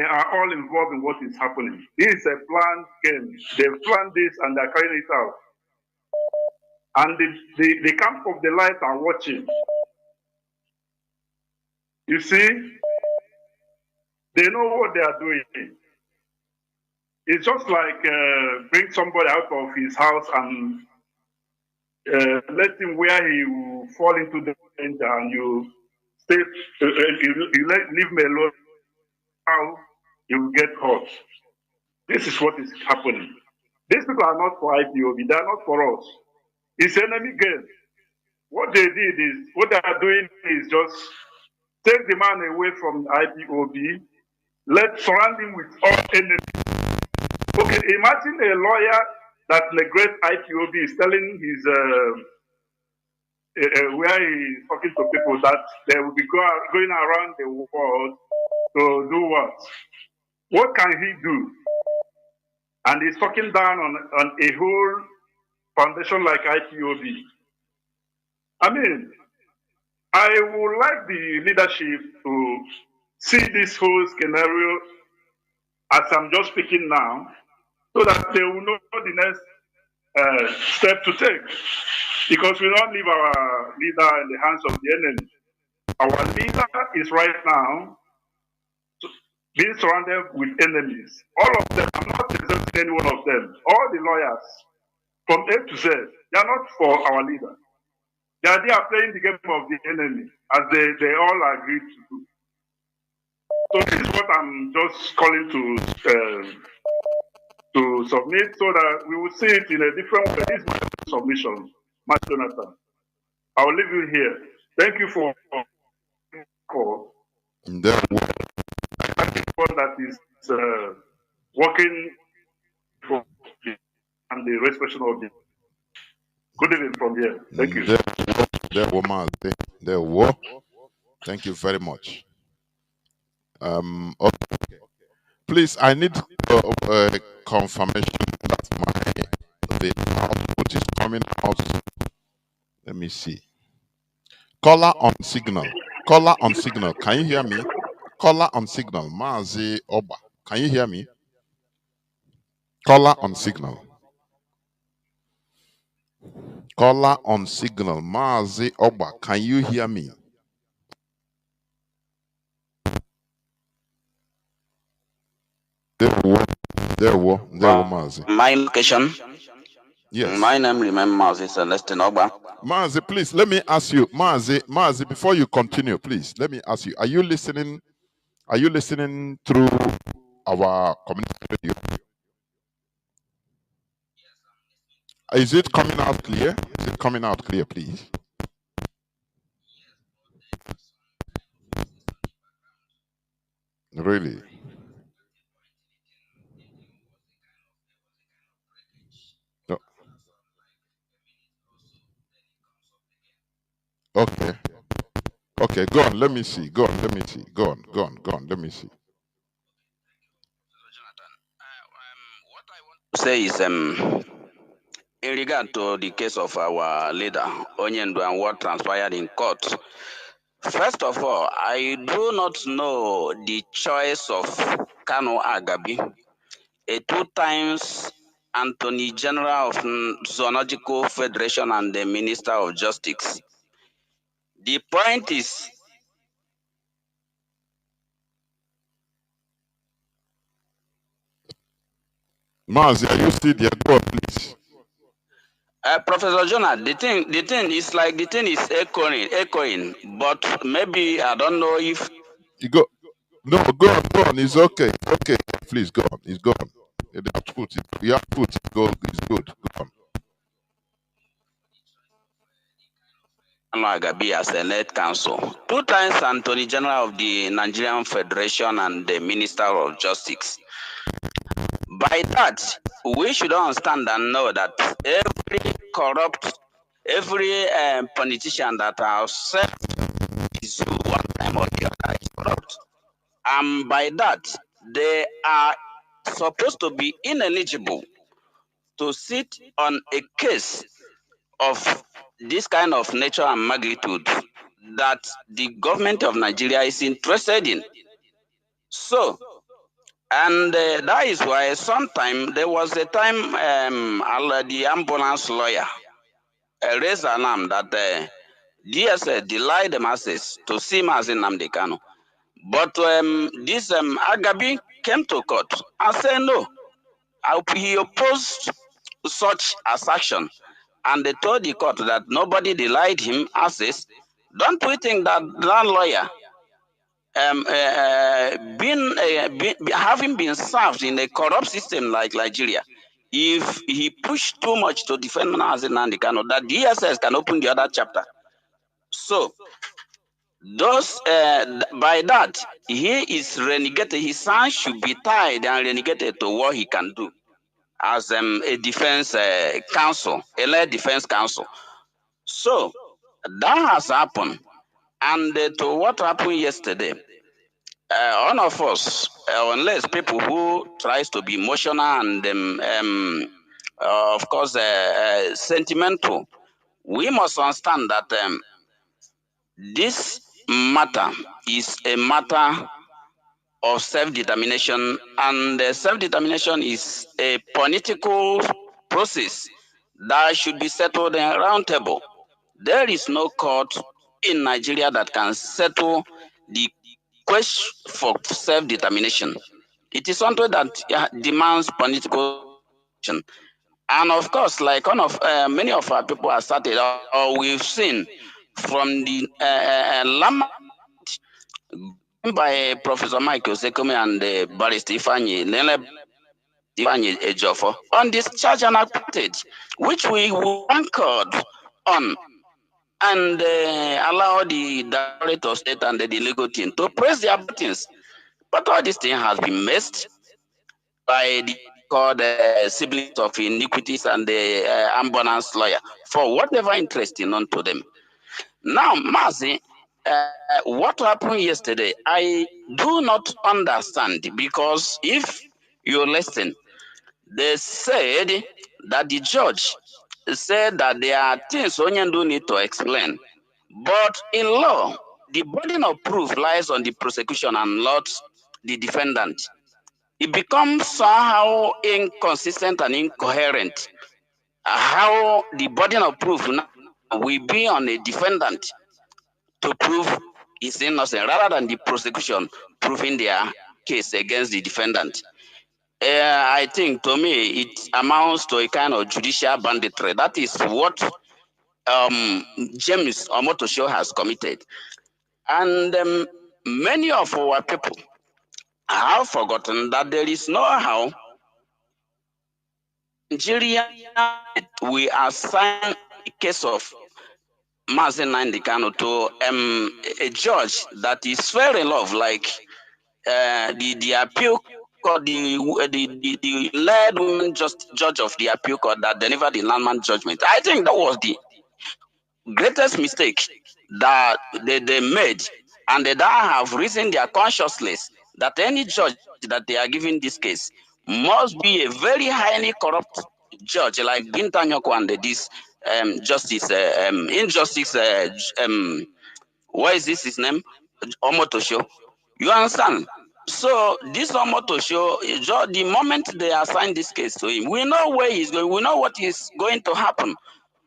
are all involved in what is happening. This is a planned game. They've planned this and they're carrying it out. And the camp of the light are watching. You see, they know what they are doing. It's just like bring somebody out of his house and let him where he will fall into the danger and you stay, leave me alone. How you will get hurt. This is what is happening. These people are not for IPOB, they are not for us. It's enemy game. what they are doing is just take the man away from IPOB, surround him with all enemies. Okay, imagine a lawyer that neglects IPOB is telling his where he's talking to people that they will be going around the world to do what? What can he do? And he's talking down on a whole foundation like IPOB. I mean, I would like the leadership to see this whole scenario as I'm just speaking now, so that they will know the next step to take. Because we don't leave our leader in the hands of the enemy. Our leader is right now being surrounded with enemies. All of them, I'm not exempting any one of them. All the lawyers, from A to Z, they are not for our leader. They are playing the game of the enemy, as they all agreed to do. So this is what I'm just calling to submit, so that we will see it in a different way. This is my submission, Matt Jonathan. I will leave you here. Thank you for that is working for and the restoration of the. Good evening from here. Thank you. Thank you very much. Okay. Please, I need confirmation that the output is coming out. Let me see. Caller on signal. Caller on signal. Can you hear me? Caller on signal. Mazi Oba. Can you hear me? Caller on signal. Caller on signal. Mazi Oba. Can you hear me? There were Mazi. My location. Yes. My name remains Mazi Celestine Oba. Mazi, please let me ask you, Mazi, before you continue, please let me ask you: Are you listening? Are you listening through our community radio? Is it coming out clear? Is it coming out clear, please? Really? No. Okay. Okay, go on. Let me see. Go on. Let me see. Go on. Go on. Go on. Let me see. What I want to say is in regard to the case of our leader, Onyendu, and what transpired in court. First of all, I do not know the choice of Kanu Agabi, a 2 times Attorney General of Zoological Federation and the Minister of Justice. The point is, Mazi, are you still there? Go on, please. Professor Jonah, the thing is like the thing is echoing, but maybe I don't know if You go. No, go on. It's okay. Okay, please go on. It's gone. The output is good. Go on. Agabi as a led counsel, 2 times Attorney General of the Nigerian Federation and the Minister of Justice. By that, we should understand and know that every politician that has said is one time or the other is corrupt. And by that, they are supposed to be ineligible to sit on a case of this kind of nature and magnitude that the government of Nigeria is interested in. So, and that is why sometime there was a time the ambulance lawyer raised alarm that DSS denied them access to see Mazi Nnamdi Kanu. But this Agabi came to court and said no. He opposed such assertion, and they told the court that nobody denied him access. Don't we think that that lawyer, having been served in a corrupt system like Nigeria, if he pushed too much to defend Mazi Nnamdi Kanu, that DSS can open the other chapter So those by that he is renegated. His son should be tied and renegated to what he can do as a defense counsel, a led defense counsel. So that has happened, and to what happened yesterday. All of us, unless people who tries to be emotional and of course sentimental, we must understand that this matter is a matter of self-determination, and self-determination is a political process that should be settled in a round table. There is no court in Nigeria that can settle the question for self-determination. It is something that demands political action. And of course, like many of our people have started, or we've seen from the lament by Professor Michael Sekome and Barrister Ifeanyi Ejiofor on this charge and acquitted, which we anchored on, and allow the Director of State and the legal team to press their buttons. But all this thing has been missed by the called siblings of iniquities and the ambulance lawyer for whatever interesting unto them. Now, Mazi, what happened yesterday, I do not understand, because if you listen, they said that the judge said that there are things Onyendu need to explain. But in law, the burden of proof lies on the prosecution and not the defendant. It becomes somehow inconsistent and incoherent how the burden of proof now will be on a defendant to prove his innocence rather than the prosecution proving their case against the defendant. I think, to me, it amounts to a kind of judicial banditry. That is what James Omotosho has committed. And many of our people have forgotten that there is no how Nigeria we assign a case of Mazi Nnamdi Kanu to a judge that is fair in love, like the appeal court, the led woman judge of the appeal court that delivered the landmark judgment. I think that was the greatest mistake that they made, and that have reasoned their consciousness that any judge that they are giving this case must be a very highly corrupt judge, like Binta Nyoko and this justice injustice what is this his name, Omotosho. You understand? So this Omotosho, the moment they assign this case to him, we know where he's going, we know what is going to happen.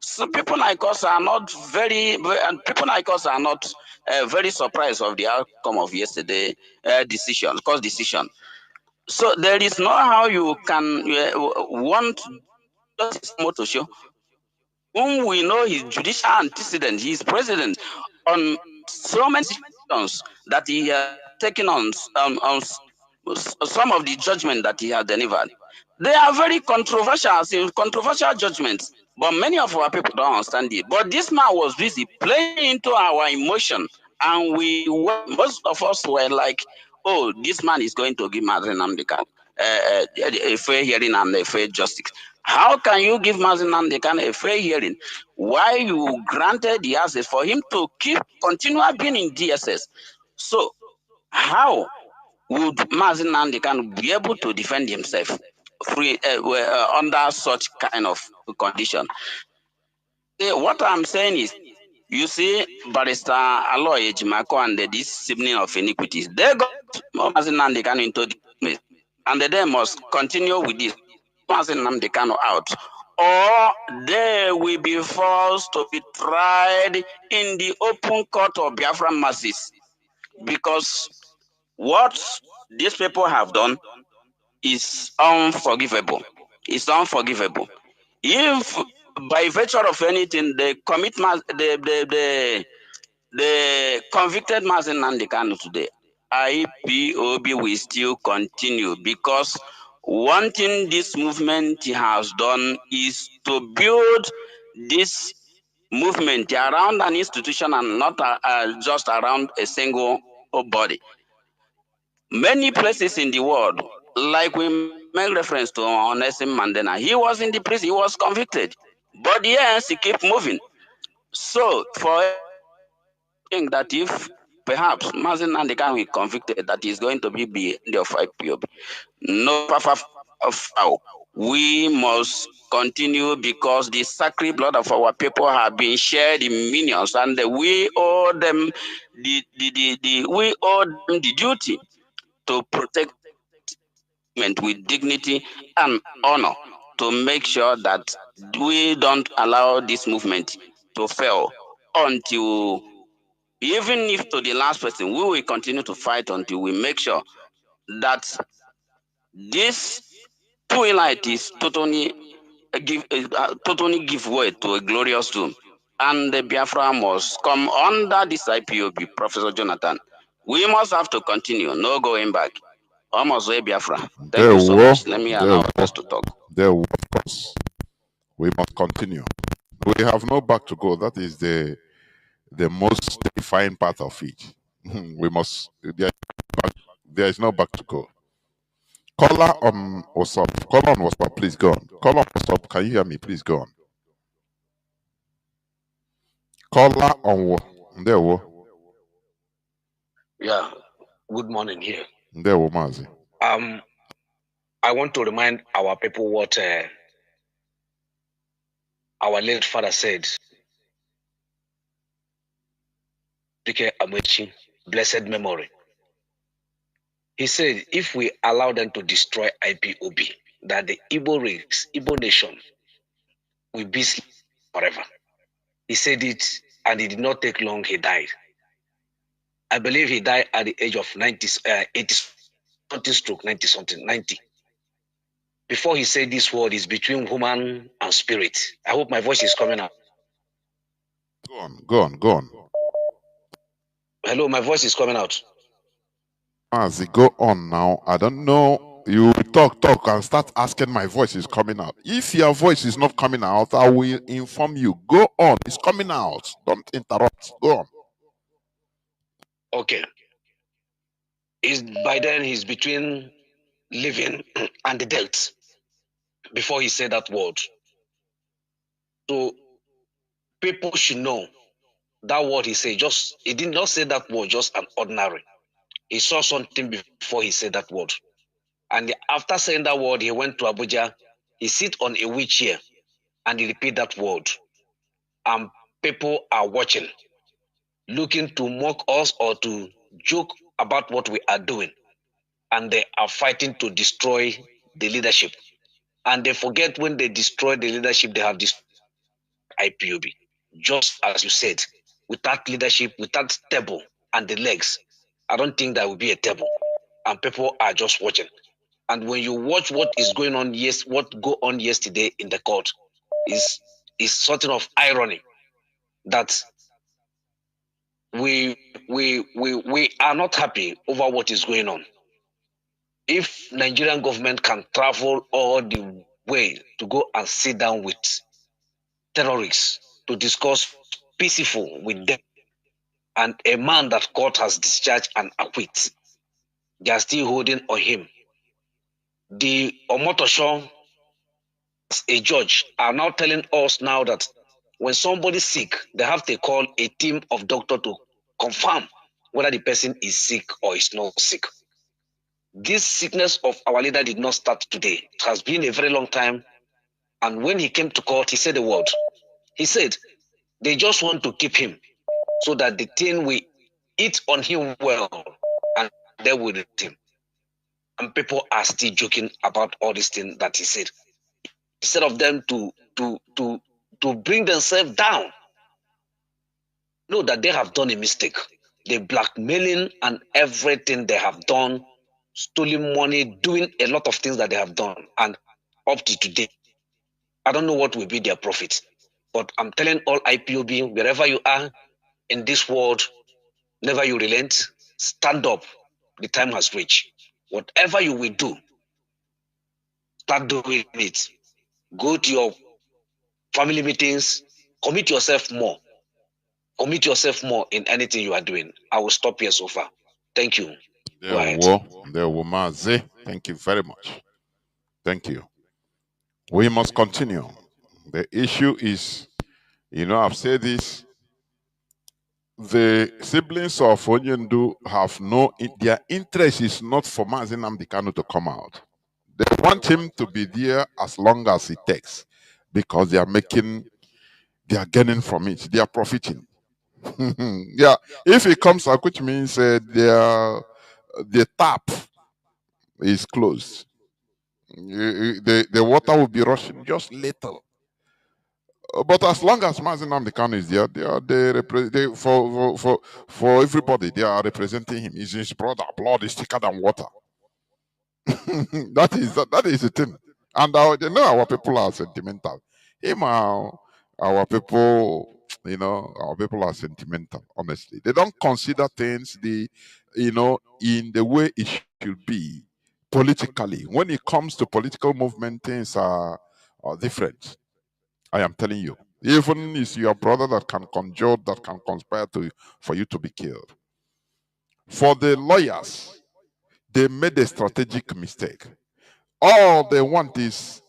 So people like us are not very surprised of the outcome of yesterday court decision. So there is no how you can want Justice Omotosho, whom we know his judicial antecedent, he is president on so many situations that he has taken on some of the judgment that he has delivered. They are very controversial judgments, but many of our people don't understand it. But this man was busy playing into our emotion, and most of us were like, oh, this man is going to give Mazi Nnamdi Kanu a fair hearing and a fair justice. How can you give Mazi Nnamdi Kanu a fair hearing while you granted the access for him to continue being in DSS? So how would Mazi Nnamdi Kanu be able to defend himself free under such kind of condition? What I'm saying is, you see, Barrister Aloy Ejimako and this sibling of iniquities, they got Mazi Nnamdi Kanu into the, and they must continue with this Mazi Nnamdi Kanu out, or they will be forced to be tried in the open court of Biafran masses, because what these people have done is unforgivable. It's unforgivable. If by virtue of anything they commit the convicted Mazi Nnamdi Kanu today, IPOB will still continue, because one thing this movement has done is to build this movement around an institution and not just around a single body. Many places in the world, like we make reference to Onesime Mandela, he was in the prison, he was convicted, but yes, he kept moving. So for think that if perhaps Mazi Nnamdi Kanu is convicted, that is going to be the end of IPOB. No, we must continue because the sacred blood of our people have been shed in millions, and we owe them the duty to protect with dignity and honor, to make sure that we don't allow this movement to fail until, even if to the last person, we will continue to fight until we make sure that this twilight is totally give way to a glorious doom. And the Biafra must come under this IPOB, Professor Jonathan. We must have to continue, no going back. Almost way Biafra. Thank you so much. Let me allow us to talk. We must continue. We have no back to go. That is the most defined part of it. We must. There is no back to go. Caller on WhatsApp. Caller on WhatsApp, please go on. Caller on WhatsApp, can you hear me? Please go on. Caller on there. Yeah. Good morning here. There, Mazi. I want to remind our people what our late father said. Blessed memory. He said, if we allow them to destroy IPOB, that the Igbo race, Igbo nation, will be forever. He said it, and it did not take long, he died. I believe he died at the age of 90 stroke, 90 something, 90. Before he said this word is between human and spirit. I hope my voice is coming out. Go on. Hello, my voice is coming out. Mazi, go on now. I don't know. You talk and start asking my voice is coming out. If your voice is not coming out, I will inform you. Go on. It's coming out. Don't interrupt. Go on. Okay. By then he's between living and the dead before he said that word. So people should know that word he said, he did not say that word just an ordinary. He saw something before he said that word. And after saying that word, he went to Abuja. He sit on a wheelchair and he repeat that word. And people are watching, looking to mock us or to joke about what we are doing. And they are fighting to destroy the leadership. And they forget when they destroy the leadership, they have destroyed IPOB. Just as you said, without leadership, without table and the legs, I don't think there will be a table. And people are just watching. And when you watch what is going on, what go on yesterday in the court, is something of irony that we are not happy over what is going on. If Nigerian government can travel all the way to go and sit down with terrorists to discuss peaceful with them, and a man that court has discharged and acquit, they are still holding on him. The Omotosho, as a judge, are now telling us now that when somebody's sick, they have to call a team of doctors to confirm whether the person is sick or is not sick. This sickness of our leader did not start today. It has been a very long time. And when he came to court, he said the word. He said, they just want to keep him so that the thing will eat on him well and they will eat him. And people are still joking about all these things that he said. Instead of them to bring themselves down, know that they have done a mistake. They blackmailing and everything they have done, stealing money, doing a lot of things that they have done. And up to today, I don't know what will be their profit. But I'm telling all IPOB, wherever you are in this world, never you relent, stand up. The time has reached. Whatever you will do, start doing it. Go to your family meetings, Commit yourself more. Commit yourself more in anything you are doing. I will stop here so far. Thank you. Go ahead. There were Mazi. Thank you very much. Thank you. We must continue. The issue is, I've said this. The siblings of Onyendu have their interest is not for Mazi Nnamdi Kanu to come out. They want him to be there as long as it takes because they are gaining from it. They are profiting. Yeah, if it comes out, which means the tap is closed. The water will be rushing just little. But as long as Mazi Nnamdi Kanu is there, for everybody, they are representing him. He's his brother. Blood is thicker than water. that is the thing. And they know our people are sentimental. Our people, our people are sentimental. Honestly, they don't consider things in the way it should be politically. When it comes to political movement, things are different. I am telling you. Even it's your brother that can conjure, that can conspire for you to be killed. For the lawyers, they made a strategic mistake. All they want is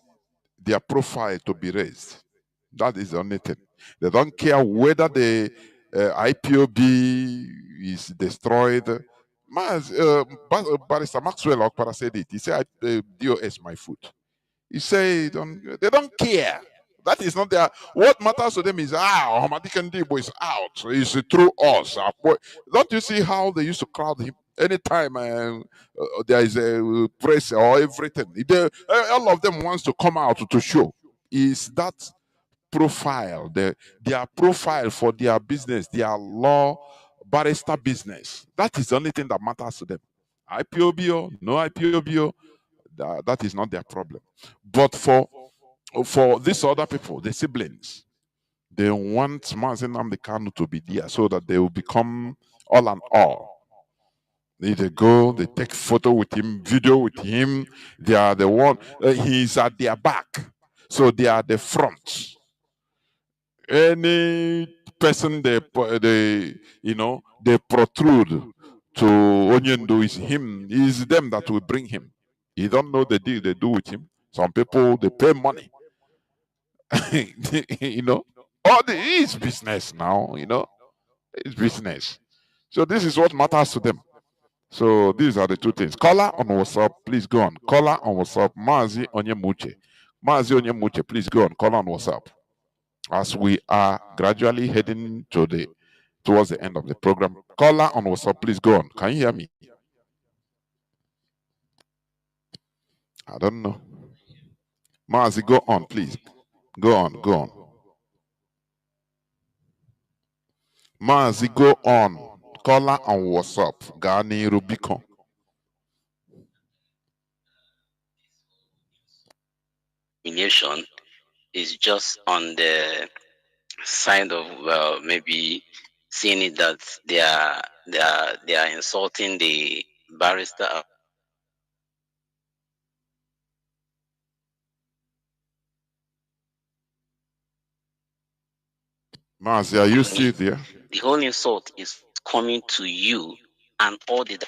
their profile to be raised. That is the only thing. They don't care whether the IPOB is destroyed. Barrister Maxwell Okpara said it. He said, DOS my foot. He said, they don't care. That is not their. What matters to them is, Hamadi Kendibo is out. It's through us. Don't you see how they used to crowd him? Anytime there is a press or everything, all of them wants to come out to show. Is that profile, their profile for their business, their law barrister business. That is the only thing that matters to them. IPOBO, no IPOBO, that is not their problem. But for these other people, the siblings, they want Mazi Nnamdi Kanu to be there so that they will become all and all. They go, they take photo with him, video with him. They are the one. He's at their back, so they are the front. Any person they protrude to Onyendu is him. Is them that will bring him. You don't know the deal they do with him. Some people they pay money. It's business now. It's business. So this is what matters to them. So these are the two things. Caller on WhatsApp, please go on. Caller on WhatsApp, Mazi Onyemuche. Mazi Onyemuche, please go on. Caller on WhatsApp. As we are gradually heading towards the end of the program. Caller on WhatsApp, please go on. Can you hear me? I don't know. Mazi, go on, please. Go on. Mazi, go on. Caller on WhatsApp. Gani Rubicon. Is just on the side of maybe seeing it that they are insulting the barrister. Mazi, are you still there? The whole insult is coming to you and all the.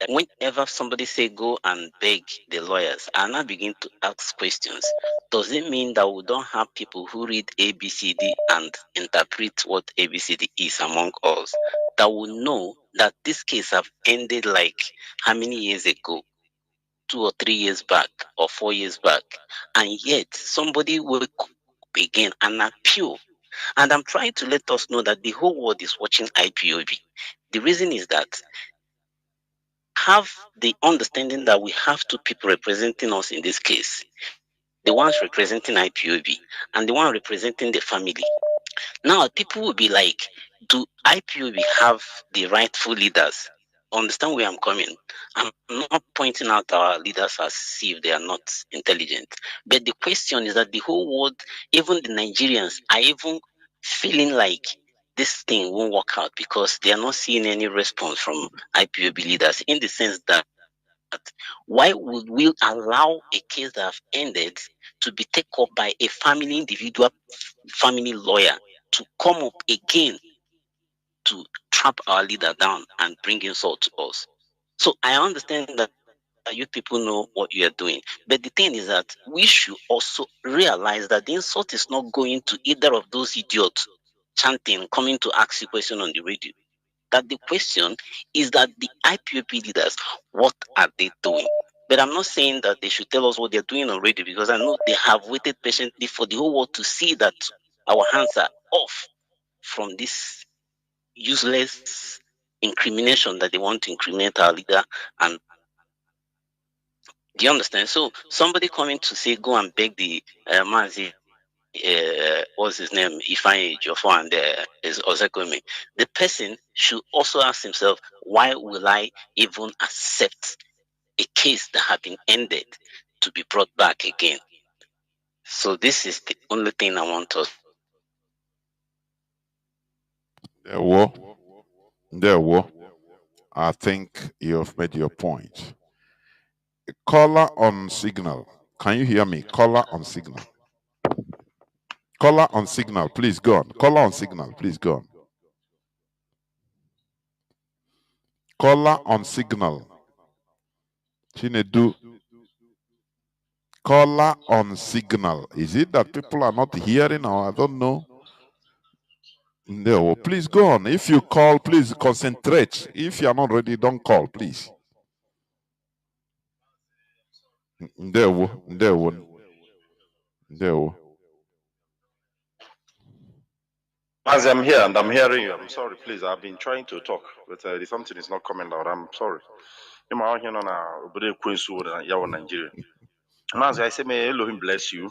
Whenever somebody say go and beg the lawyers, I now begin to ask questions. Does it mean that we don't have people who read ABCD and interpret what ABCD is among us, that will know that this case have ended like how many years ago? 2 or 3 years back or 4 years back, and yet somebody will again and appeal. And I'm trying to let us know that the whole world is watching IPOB. The reason is that have the understanding that we have two people representing us in this case. The ones representing IPOB and the one representing the family. Now people will be like, do IPOB have the rightful leaders? Understand where I'm coming. I'm not pointing out our leaders as if they are not intelligent. But the question is that the whole world, even the Nigerians, are even feeling like this thing won't work out because they are not seeing any response from IPOB leaders, in the sense that why would we allow a case that have ended to be taken up by a family individual, family lawyer to come up again to trap our leader down and bring insult to us? So I understand that you people know what you are doing, but the thing is that we should also realize that the insult is not going to either of those idiots chanting, coming to ask you question on the radio. That the question is that the IPOP leaders, what are they doing? But I'm not saying that they should tell us what they're doing on radio, because I know they have waited patiently for the whole world to see that our hands are off from this useless incrimination that they want to incriminate our leader. And do you understand? So somebody coming to say, go and beg the Mazi, what's his name, Ifeanyi Ejiofor and is Ozekome, the person should also ask himself, why will I even accept a case that had been ended to be brought back again? So this is the only thing I want us. I think you have made your point. Caller on signal. Can you hear me? Caller on signal. Caller on signal, please go on. Caller on signal, please go on. Caller on signal. Chinedu. Caller on signal. Is it that people are not hearing, or I don't know? No, please go on. If you call, please concentrate. If you are not ready, don't call, please. There. Mazi, I'm here and I'm hearing you. I'm sorry, please. I've been trying to talk, but something is not coming out. I'm sorry. Mazi, I say, may Elohim bless you.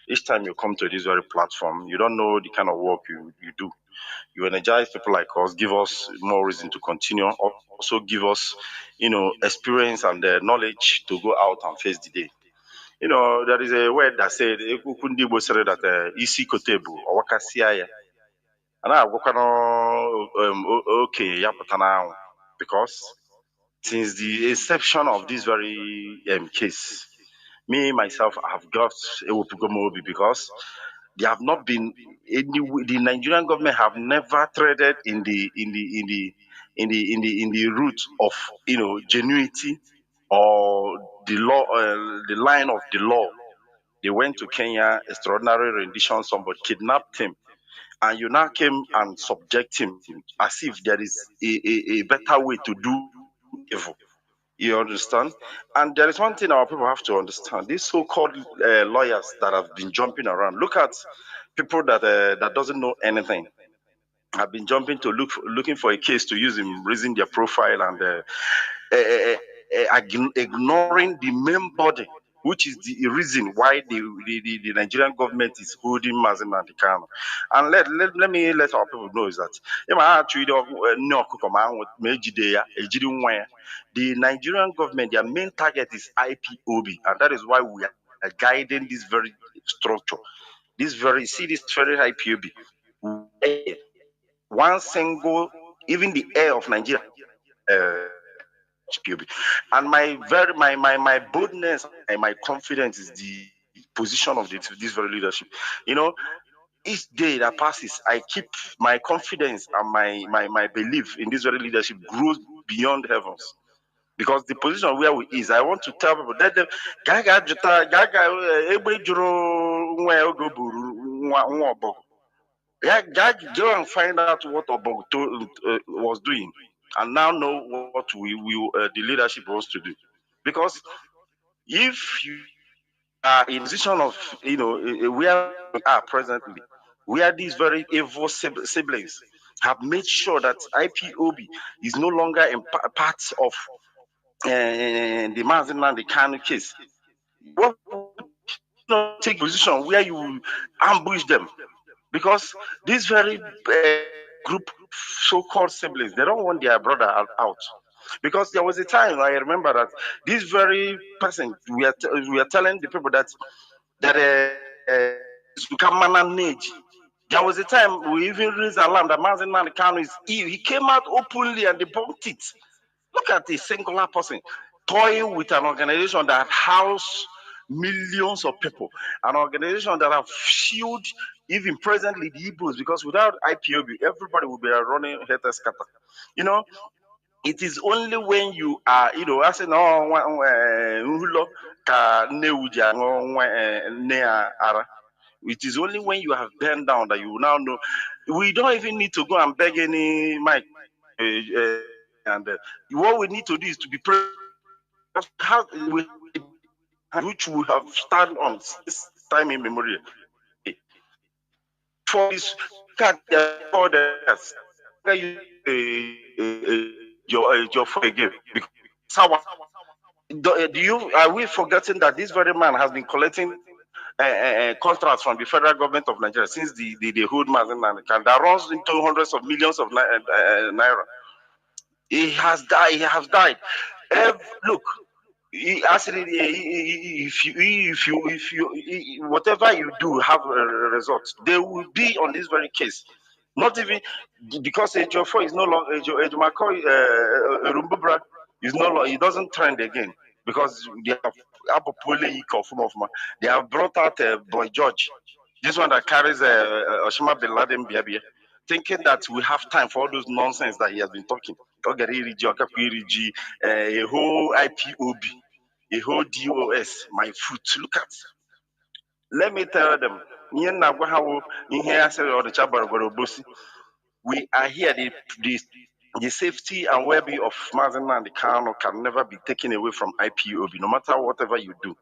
Each time you come to this very platform, you don't know the kind of work you do. You energize people like us, give us more reason to continue, also give us, experience and knowledge to go out and face the day. There is a word that said, that isi kotebu, or wakasiya. And I work okay, because since the inception of this very case, me myself I have got Ewopugomobi because there have not been any. The Nigerian government have never treaded in the route of genuinity or the law, the line of the law. They went to Kenya, extraordinary rendition. Somebody kidnapped him, and you now came and subject him as if there is a better way to do evil. You understand? And there is one thing our people have to understand. These so-called lawyers that have been jumping around. Look at people that doesn't know anything. Have been jumping to looking for a case to use in raising their profile and ignoring the main body, which is the reason why the Nigerian government is holding Mazi Nnamdi Kanu. And let me let our people know is that the Nigerian government, their main target is IPOB, and that is why we are guiding this very structure. This very IPOB. One single, even the air of Nigeria. And my boldness and my confidence is the position of this very leadership. Each day that passes, I keep my confidence and my belief in this very leadership grows beyond heavens. Because the position where we is, I want to tell people that go and find out what Obog was doing, and now know what the leadership wants to do. Because if you are in a position of, where we are presently, where these very evil siblings have made sure that IPOB is no longer in part of the Mazi Nnamdi Kanu case, what take position where you ambush them, because this very group so-called siblings, they don't want their brother out. Because there was a time I remember that this very person, we are telling the people that there was a time we even raised alarm that Mazi Nnamdi Kanu is ill. He came out openly and debunked it. Look at the singular person. toying with an organization that house millions of people, an organization that have shielded even presently the Igbos, because without IPOB, everybody would be running head scatter. You know, it is only when you are, I say no, it is only when you have burned down that you will now know. We don't even need to go and beg any mic. And what we need to do is to be which we have started on since time immemorial. For this card, orders, your for again. Because are we forgetting that this very man has been collecting contracts from the federal government of Nigeria since the whole Mazi and that runs into hundreds of millions of naira. He has died. He has died. Look, if you whatever you do have results, they will be on this very case. Not even because Ejiofor is no longer Ejomako Rumbubra is no longer, he doesn't trend again because they have brought out Boy George, this one that carries Osama bin Laden Biabia, thinking that we have time for all those nonsense that he has been talking. A whole IPOB, a whole DOS, my foot. Look at. Let me tell them, we are here. The safety and well-being of Mazi and the Kanu can never be taken away from IPOB, no matter whatever you do.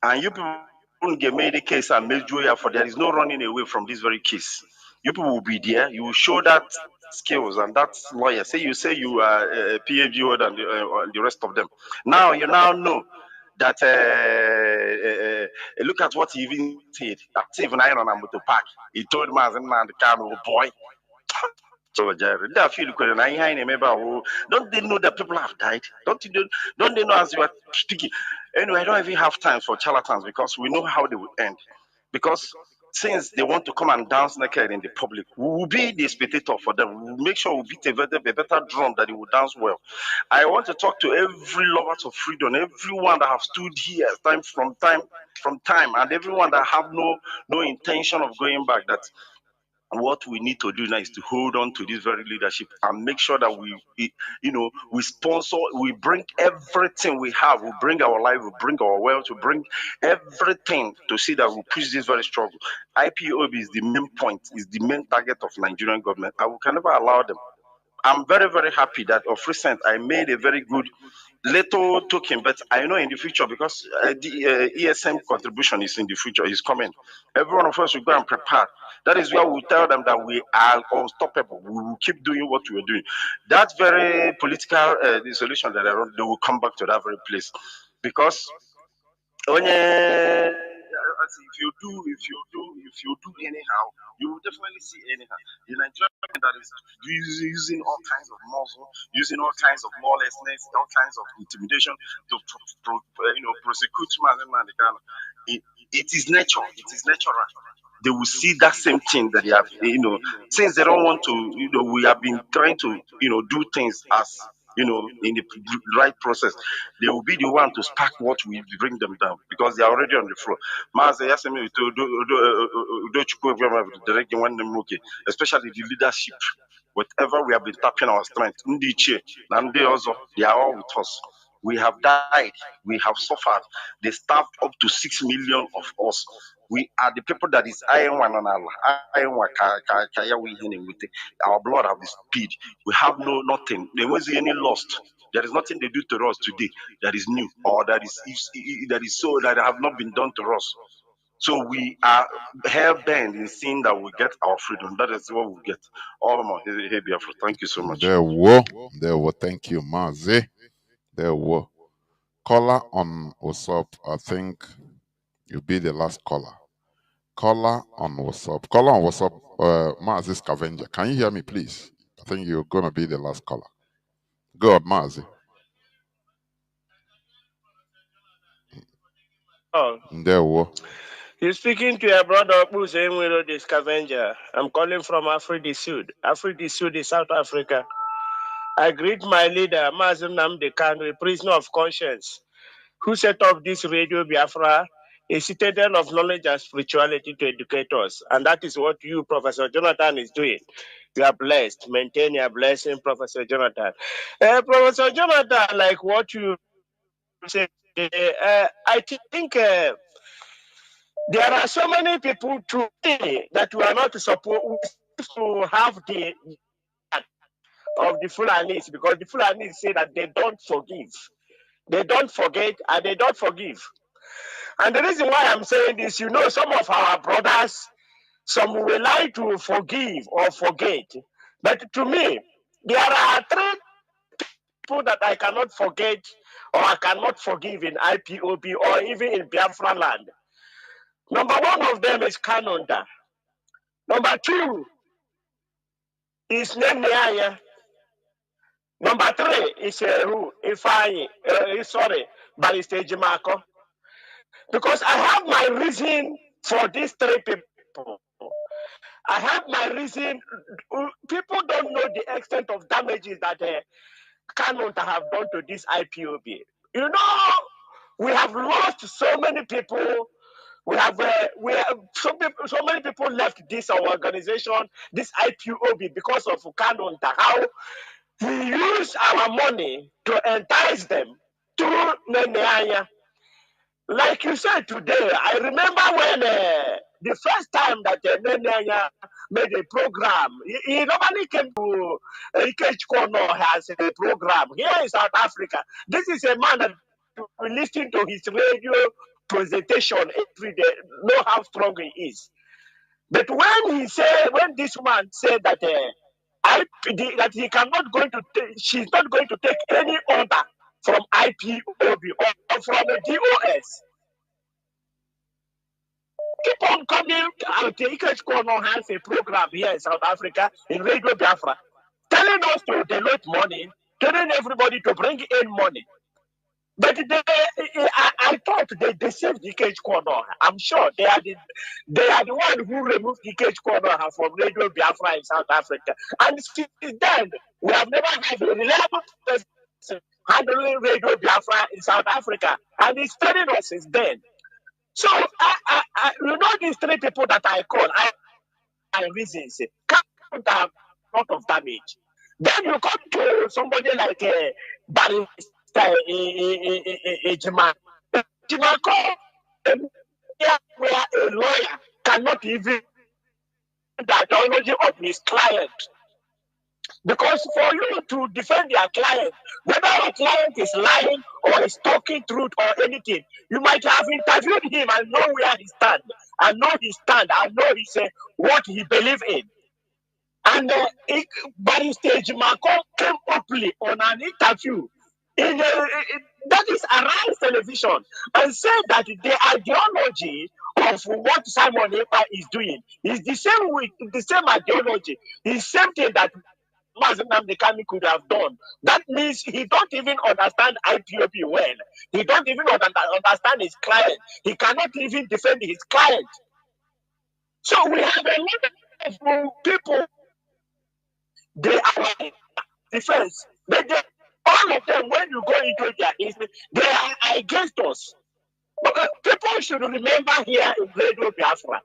And you people get made a case and made joy for there is no running away from this very case. You people will be there. You will show that skills and that lawyer. Say you are a PhD holder and the rest of them. Now you now know that look at what he even said. Active and iron on to park. He told Mazi and the Kanu, boy. So don't they know that people have died? Don't they know as you are speaking? Anyway, I don't even have time for charlatans because we know how they will end. Because since they want to come and dance naked in the public, we will be the spectator for them. We will make sure we beat a better drum that they will dance well. I want to talk to every lover of freedom, everyone that have stood here from time, and everyone that have no intention of going back. That what we need to do now is to hold on to this very leadership and make sure that we sponsor, we bring everything we have, we bring our life, we bring our wealth, we bring everything to see that we push this very struggle. IPOB is the main point, is the main target of Nigerian government, and we can never allow them. I'm very, very happy that of recent I made a very good little token, but I know in the future, because the ESM contribution is in the future, is coming. Every one of us will go and prepare. That is where we tell them that we are unstoppable. We will keep doing what we are doing. That very political solution that they will come back to that very place, because if you do anyhow, you will definitely see anyhow. The Nigerian that is using all kinds of muscle, using all kinds of lawlessness, all kinds of intimidation to prosecute Mazi. It is nature. It is natural. They will see that same thing that they have, since they don't want to, we have been trying to, do things as, in the right process. They will be the one to spark what we bring them down because they are already on the floor. Especially the leadership, whatever we have been tapping our strength, they are all with us. We have died, we have suffered. They starved up to 6 million of us. We are the people that is our blood have been spilled. We have nothing. There wasn't any lost. There is nothing they do to us today that is new or that is so that have not been done to us. So we are hell bent in seeing that we get our freedom. That is what we get. All more. Hey, Biafra. Thank you so much. There were. Thank you, Mazi. There were. Caller on WhatsApp. I think you'll be the last caller. Caller on WhatsApp. Caller on WhatsApp. Mazi Scavenger. Can you hear me, please? I think you're gonna be the last caller. Go on, Mazi. Oh, There were. you're speaking to your brother who's the scavenger. I'm calling from Afridi Sud. Afridi Sud is South Africa. I greet my leader, Mazi Nnamdi Kanu, a prisoner of conscience, who set up this Radio Biafra, a citadel of knowledge and spirituality to educate us. And that is what you, Professor Jonathan, is doing. You are blessed. Maintain your blessing, Professor Jonathan. Professor Jonathan, like what you said, I think there are so many people today that we are not supposed to have the of the Fulanis, because the Fulanis say that they don't forgive. They don't forget and they don't forgive. And the reason why I'm saying this, you know, some of our brothers, some will like to forgive or forget. But to me, there are three people that I cannot forget or I cannot forgive in IPOB or even in Biafra land. Number one of them is Kanu. Number two is Nnamdi. Number three is Barrister Jimako. Because I have my reason for these three people. I have my reason. People don't know the extent of damages that Kanu have done to this IPOB. You know, we have lost so many people. We have so many people left this our organization, this IPOB, because of Kanu. How he used our money to entice them through Neneanya. Like you said today, I remember when the first time that Neneanya made a program, he normally came to Ikech Kono has a program here in South Africa. This is a man that we listen to his radio presentation every day, know how strong he is. But when this man said that that he cannot going to she's not going to take any order from IPOB or from the DOS. Keep on coming out. Ikech Kono has a program here in South Africa in Radio Biafra, telling us to donate money, telling everybody to bring in money. But I thought they deceived Ikech Kono. I'm sure they are the one who removed Ikech Kono from Radio Biafra in South Africa. And since then, we have never had a reliable person handling Radio Biafra in South Africa. And it's telling us since then. So, you know these three people that I call, I reasons, can't have a lot of damage. Then you come to somebody like Barrister Jimako, where a lawyer cannot even the ideology of his client. Because for you to defend your client, whether a client is lying or is talking truth or anything, you might have interviewed him and know where he stands, and know his stand, and know what he believes in. And Barrister Jimako came openly on an interview that is Arise Television and said that the ideology of what Simon Ekpa is doing is the same ideology, the same thing that Mazi Nnamdi Kanu could have done. That means he don't even understand IPOB well. He don't even understand his client. He cannot even defend his client. So we have a lot of people. They are defense. But all of them, when you go into their business, they are against us. But people should remember here in Radio Biafra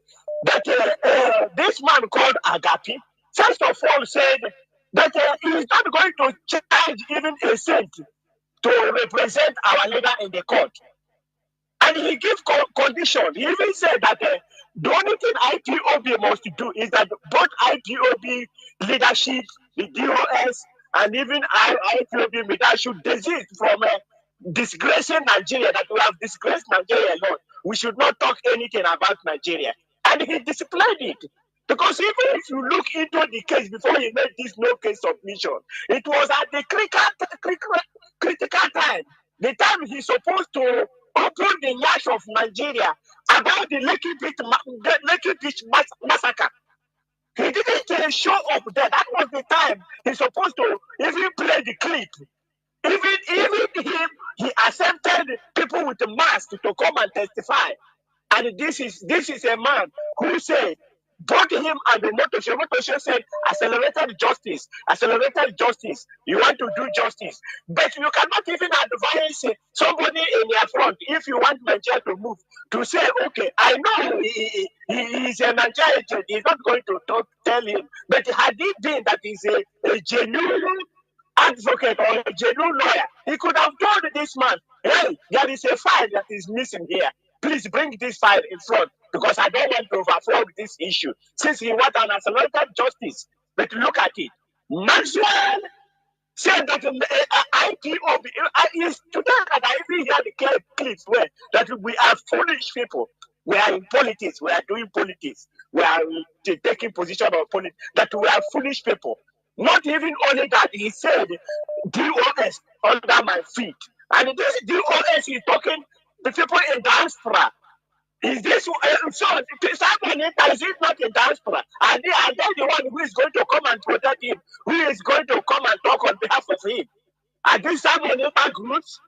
that this man called Agapi, first of all, said that he is not going to charge even a cent to represent our leader in the court. And he gives condition. He even said that the only thing IPOB must do is that both IPOB leadership, the DOS, and even IPOB leadership should desist from disgracing Nigeria, that we have disgraced Nigeria a lot. We should not talk anything about Nigeria. And he disciplined it. Because even if you look into the case before he made this no case submission, it was at the critical time, the time he's supposed to open the latch of Nigeria about the Lekki Beach massacre. He didn't show up there. That was the time he's supposed to even play the clip. Even him, he accepted people with a mask to come and testify. And this is a man who said brought him and the Motoshe said, accelerated justice. You want to do justice. But you cannot even advise somebody in your front, if you want Nigeria to move, to say, okay, I know he's a Nigerian agent, he's not going to tell him. But had it been that he's a genuine advocate or a genuine lawyer, he could have told this man, hey, there is a file that is missing here. Please bring this file in front because I don't want to overflow this issue. Since he wants an accelerated justice, but look at it. Maxwell said that IPOB is today that I even hear the clips where that we are foolish people. We are in politics. We are doing politics. We are taking position on politics. That we are foolish people. Not even only that, he said DOS under my feet. And this DOS is talking to people in diaspora. Is this so? Simon, is it not in diaspora? And they are the one who is going to come and protect him, who is going to come and talk on behalf of him. Are these Simon groups?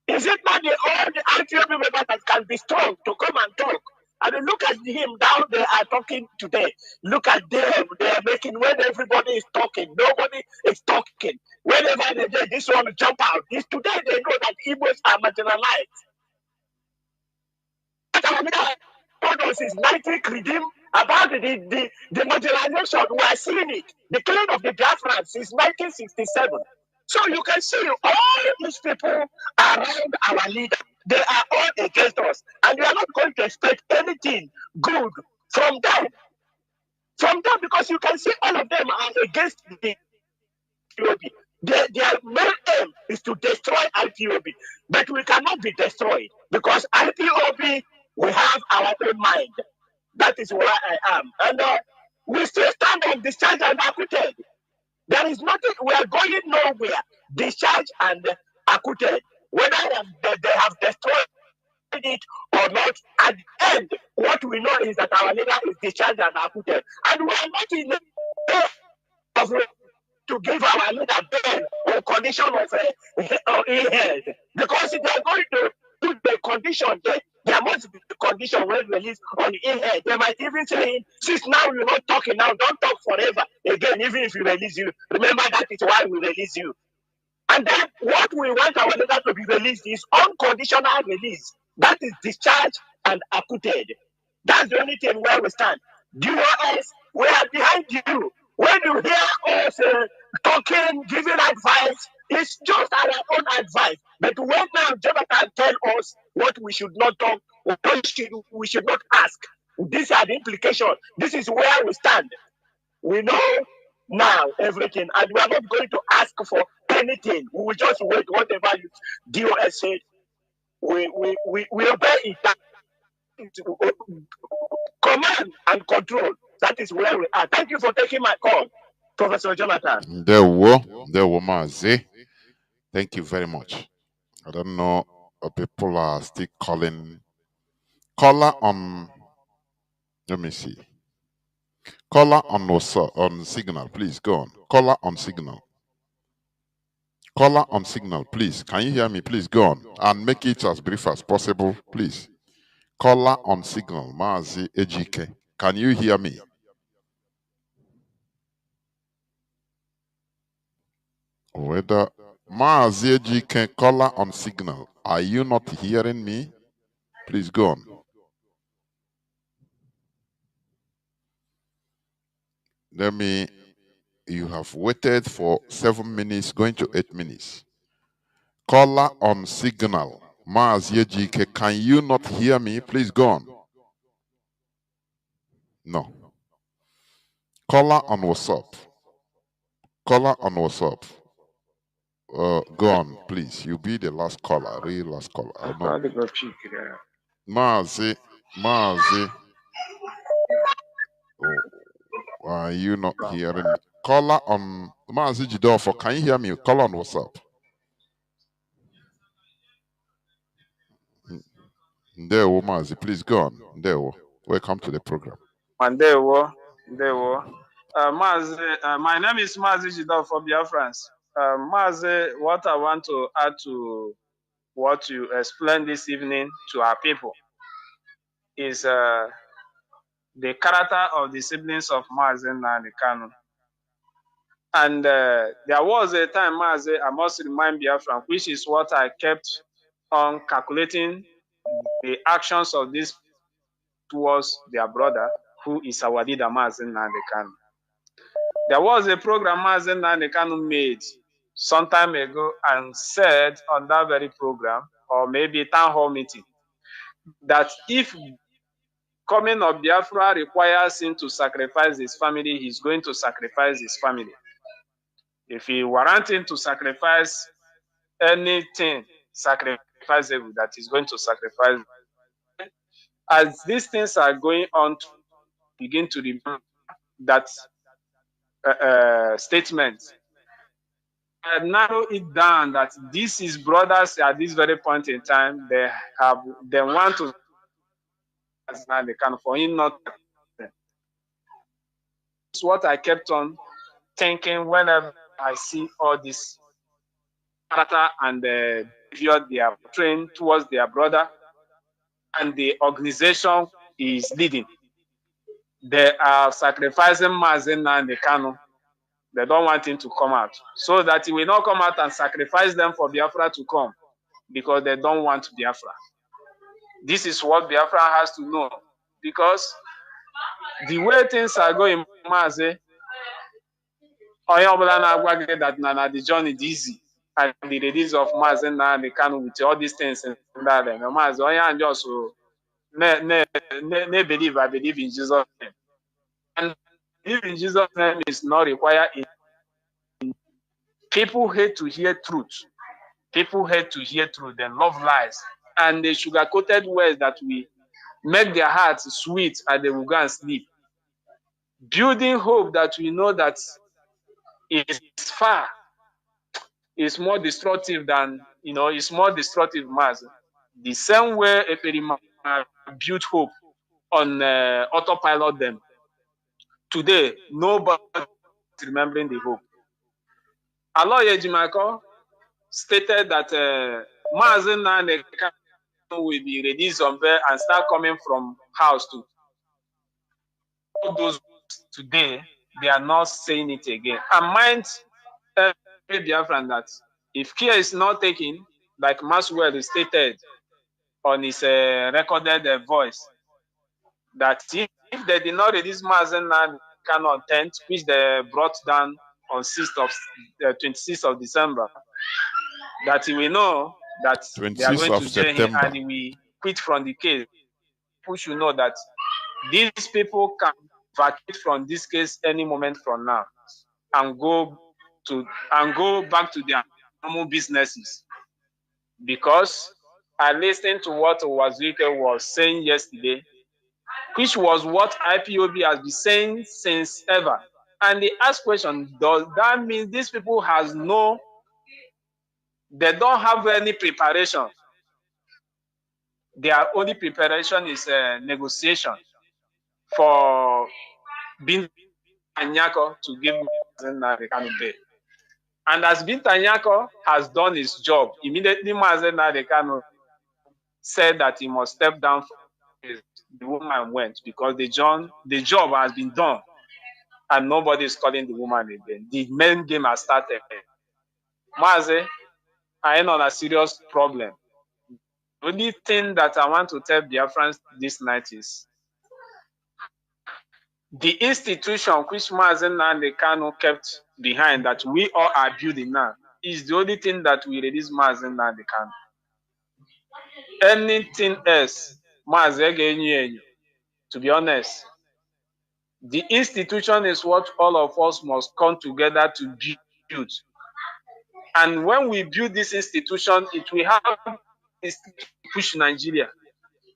Is it not the only IPOB member that can be strong to come and talk? I mean, look at him down there are talking today. Look at them. They are making, when everybody is talking, nobody is talking. Whenever they this one jump out, this today they know that Igbos are marginalized. Photos is 90 credim about the marginalization. We are seeing it. The killing of the Biafrans since 1967. So you can see all these people around our leader. They are all against us. And we are not going to expect anything good from them. Because you can see all of them are against the IPOB. Their main aim is to destroy IPOB. But we cannot be destroyed because IPOB, we have our own mind. That is where I am. And we still stand on discharge and acquitted. There is nothing, we are going nowhere. Discharge and acquitted. Whether they have destroyed it or not, at the end, what we know is that our leader is discharged and acquitted. And we are not in the of to give our leader bail on condition of e-health. Because if they are going to put the condition, there must be the condition when released on e-health. They might even say, since now you're not talking now, don't talk forever. Again, even if we release you, remember that is why we release you. And then what we want our leader to be released is unconditional release. That is discharged and acquitted. That's the only thing where we stand. DOS, we are behind you. When you hear us talking, giving advice, it's just our own advice. But when now Jonathan tell us what we should not talk, what we should not ask, these are the implications. This is where we stand. We know now everything, and we are not going to ask for anything. We will just wait whatever DOS said. We obey it. Command and control. That is where we are. Thank you for taking my call, Professor Jonathan. There were Mazi. Thank you very much. I don't know people are still calling. Caller on, let me see. Caller on signal, please go on. Caller on signal. Caller on signal, please. Can you hear me? Please go on and make it as brief as possible, please. Caller on signal, Mazi Ejike. Can you hear me? Whether Mazi Ejike, caller on signal. Are you not hearing me? Please go on. You have waited for 7 minutes, going to 8 minutes. Caller on signal. Mazi Ejike, can you not hear me? Please go on. No. Caller on WhatsApp. Caller on WhatsApp. Go on, please. You be the last caller, real last caller. I know. Mazi. Oh, are you not hearing me? Caller on Mazi Jidofo. Can you hear me? Caller on WhatsApp. Ndewo Mazi, please go on. Ndewo. Welcome to the program. Ndewo. Mazi, my name is Mazi Jidofo, Biafrans. Mazi, what I want to add to what you explained this evening to our people is the character of the siblings of Mazi Nnamdi Kanu. And there was a time, Mazi, I must remind Biafran, which is what I kept on calculating the actions of this towards their brother, who is our leader, Mazi Nnamdi Kanu. There was a program Mazi Nnamdi Kanu made some time ago and said on that very program, or maybe town hall meeting, that if coming of Biafra requires him to sacrifice his family, he's going to sacrifice his family. If he warrants him to sacrifice anything sacrificable, that he's going to sacrifice. As these things are going on, to begin to remember that statement, I narrow it down that this is brothers at this very point in time. They want to, they can for him not. It's what I kept on thinking whenever I see all this character and the behavior they are trained towards their brother and the organization is leading. They are sacrificing Mazi Nnamdi Kanu. They don't want him to come out, so that he will not come out and sacrifice them for Biafra to come, because they don't want Biafra. This is what Biafra has to know, because the way things are going, Mazi, that the journey is easy, and the release of Mazi Nnamdi Kanu with all these things and that, Mazi, just believe, I believe in Jesus' name. And believe in Jesus' name is not required. People hate to hear truth. People hate to hear truth. They love lies. And the sugar-coated words that we make their hearts sweet and they will go and sleep. Building hope that we know that is far, is more destructive than, it's more destructive mass. The same way Eperima built hope on autopilot them. Today, nobody is remembering the hope. Aloye Jimako stated that Mazi Nnamdi Kanu will be released on bail and start coming from house to all those today. They are not saying it again. And mind every Biafran that if care is not taken, like Maswell stated on his recorded voice, that if they did not release Mazi Nnamdi Kanu on 10th, which they brought down on 26th of December, that he will know that they are going to jail him and he will quit from the case. People should know that these people can vacate from this case any moment from now and go back to their normal businesses. Because I listened to what Wazirike was saying yesterday, which was what IPOB has been saying since ever. And they asked question, does that mean these people they don't have any preparation? Their only preparation is negotiation for Bintanyako to give Mazi Kanu bail. And as Bintanyako has done his job, immediately Mazi Kanu said that he must step down. The woman went because the job has been done and nobody is calling the woman again. The main game has started. Mazi, I am on a serious problem. The only thing that I want to tell Biafrans this night is the institution which Mazi Nnamdi Kanu kept behind that we all are building now is the only thing that will release Mazi Nnamdi Kanu. Anything else, Mazi, to be honest, the institution is what all of us must come together to build. And when we build this institution, it will have to push Nigeria.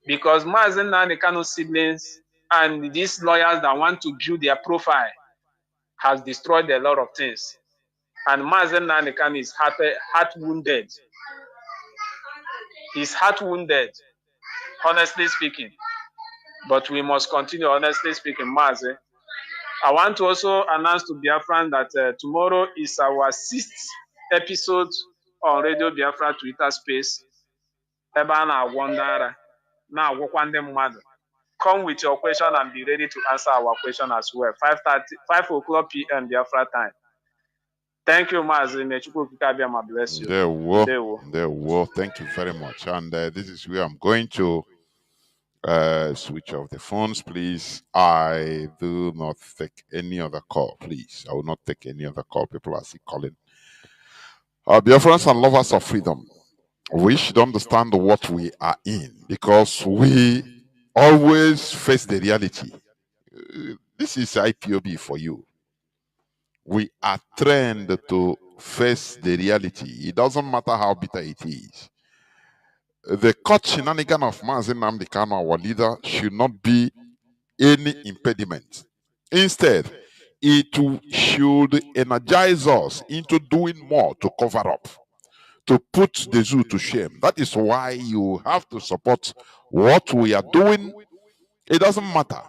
Because Mazi Nnamdi Kanu siblings and these lawyers that want to build their profile has destroyed a lot of things. And Mazi Nnamdi Kanu is heart wounded. He's heart wounded, honestly speaking. But we must continue, honestly speaking, Mazi. I want to also announce to Biafran that tomorrow is our 6th episode on Radio Biafra Twitter space. Ebe a na-agwọ ndị ara, na-agwọkwa ndị mmadụ. come with your question and be ready to answer our question as well. 5 o'clock p.m. Biafra time. Thank you, Mazi. May Chukwu Kikabiyama bless you. There will. Thank you very much. And this is where I'm going to switch off the phones, please. I do not take any other call, please. I will not take any other call. People are still calling. Biafrans and lovers of freedom, we should understand what we are in because we always face the reality. This is IPOB for you. We are trained to face the reality. It doesn't matter how bitter it is. The court shenanigan of Mazi Nnamdi Kanu, our leader, should not be any impediment. Instead, it should energize us into doing more to cover up, to put the zoo to shame. That is why you have to support what we are doing. It doesn't matter.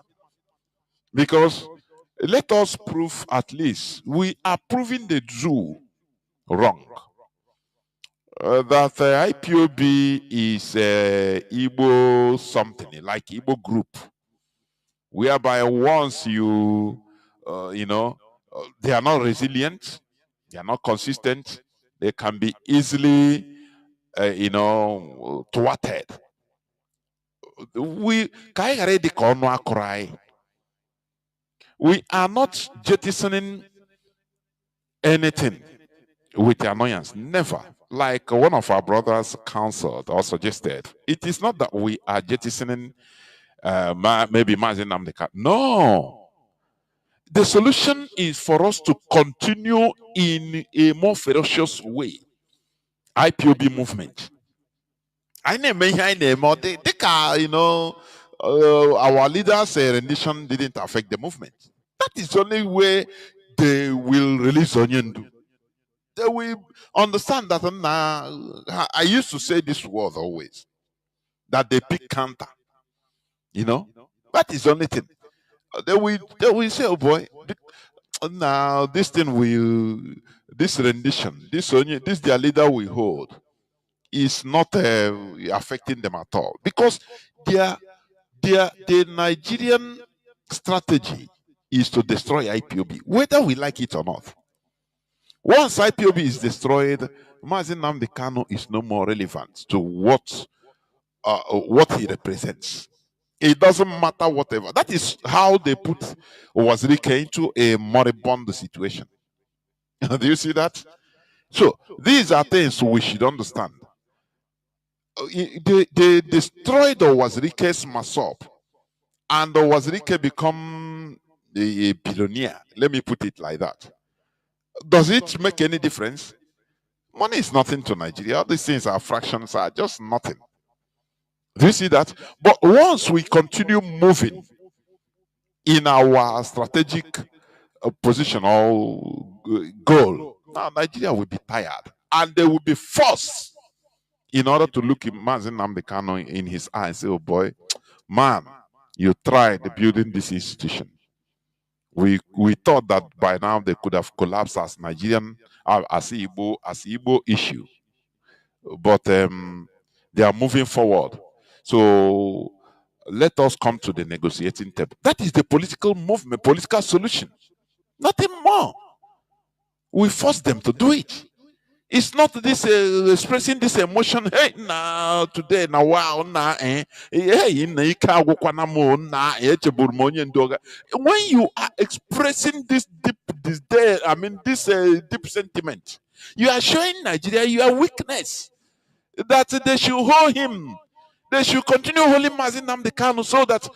Because let us prove at least we are proving the zoo wrong. That IPOB is Igbo something, like Igbo group, whereby once you, they are not resilient, they are not consistent, they can be easily, thwarted. We are not jettisoning anything with annoyance, never. Like one of our brothers counseled or suggested, it is not that we are jettisoning maybe Mazi Nnamdi Kanu. No. The solution is for us to continue in a more ferocious way. IPOB movement. Our leaders' rendition didn't affect the movement. That is the only way they will release Onyendu. They will understand that I used to say this word always, that they pick counter. That is the only thing. They will say, oh boy, now this thing this rendition, this their leader we hold is not affecting them at all. Because the Nigerian strategy is to destroy IPOB, whether we like it or not. Once IPOB is destroyed, Mazi Nnamdi Kanu is no more relevant to what he represents. It doesn't matter whatever. That is how they put Wazirike into a moribund situation. Do you see that? So these are things we should understand. They destroyed the Wazirike's masop, and the Wazirike become a billionaire. Let me put it like that. Does it make any difference? Money is nothing to Nigeria. All these things are fractions, are just nothing. Do you see that? But once we continue moving in our strategic position or goal, now Nigeria will be tired. And they will be forced in order to look at Mazi Nnamdi Kanu in his eye and say, oh boy, man, you tried building this institution. We thought that by now they could have collapsed as Nigerian, as Igbo issue. But they are moving forward. So let us come to the negotiating table. That is the political movement, political solution. Nothing more. We force them to do it. It's not this expressing this emotion. Hey, now today, now wow, now hey, when you are expressing this deep sentiment, you are showing Nigeria your weakness. That they should hold him. They should continue holding Mazi Nnamdi Kanu so that,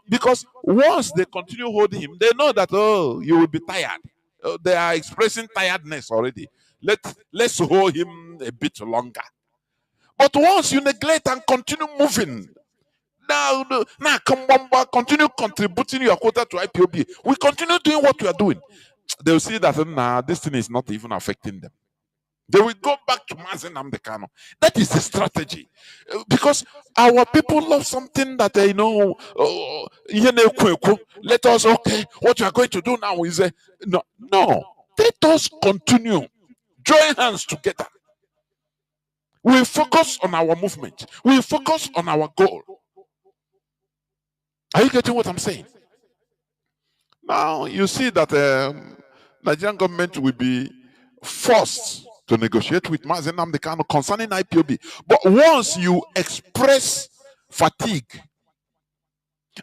because once they continue holding him, they know that, oh, you will be tired. They are expressing tiredness already. Let's hold him a bit longer. But once you neglect and continue moving, now come on back, continue contributing your quota to IPOB. We continue doing what we are doing. They will see that this thing is not even affecting them. They will go back to Mazi Nnamdi Kanu. That is the strategy. Because our people love something that they know. Let us, okay, what you are going to do now is no. Let us continue. Join hands together. We focus on our movement. We focus on our goal. Are you getting what I'm saying? Now, you see that Nigerian government will be forced to negotiate with Mazi Nnamdi Kanu concerning IPOB. But once you express fatigue,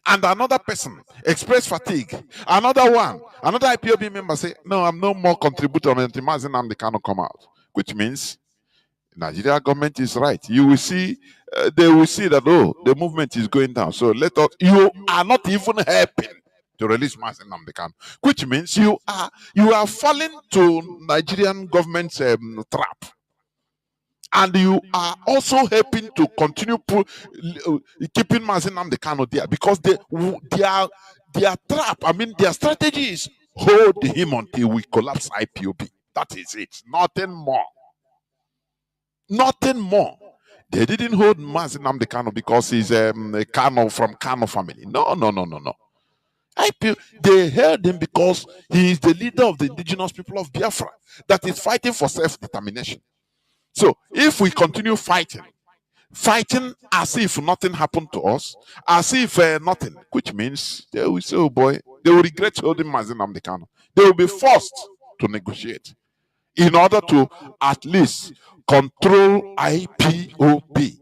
and another person express fatigue, another IPOB member say, no, I'm no more contributor until Mazi Nnamdi Kanu come out, which means Nigeria government is right. You will see, they will see that, oh, the movement is going down. So you are not even helping to release Mazi Nnamdi Kanu, which means you are falling to Nigerian government's trap. And you are also helping to continue keeping Mazi Nnamdi Kanu there, because their trap, their strategy is hold him until we collapse IPOB. That is it. Nothing more. Nothing more. They didn't hold Mazi Nnamdi Kanu because he's a Kanu from Kanu family. No. They held him because he is the leader of the indigenous people of Biafra that is fighting for self-determination. So if we continue fighting as if nothing happened to us, as if nothing, which means they will say, oh boy, they will regret holding Mazi Nnamdi Kanu. They will be forced to negotiate in order to at least control IPOB.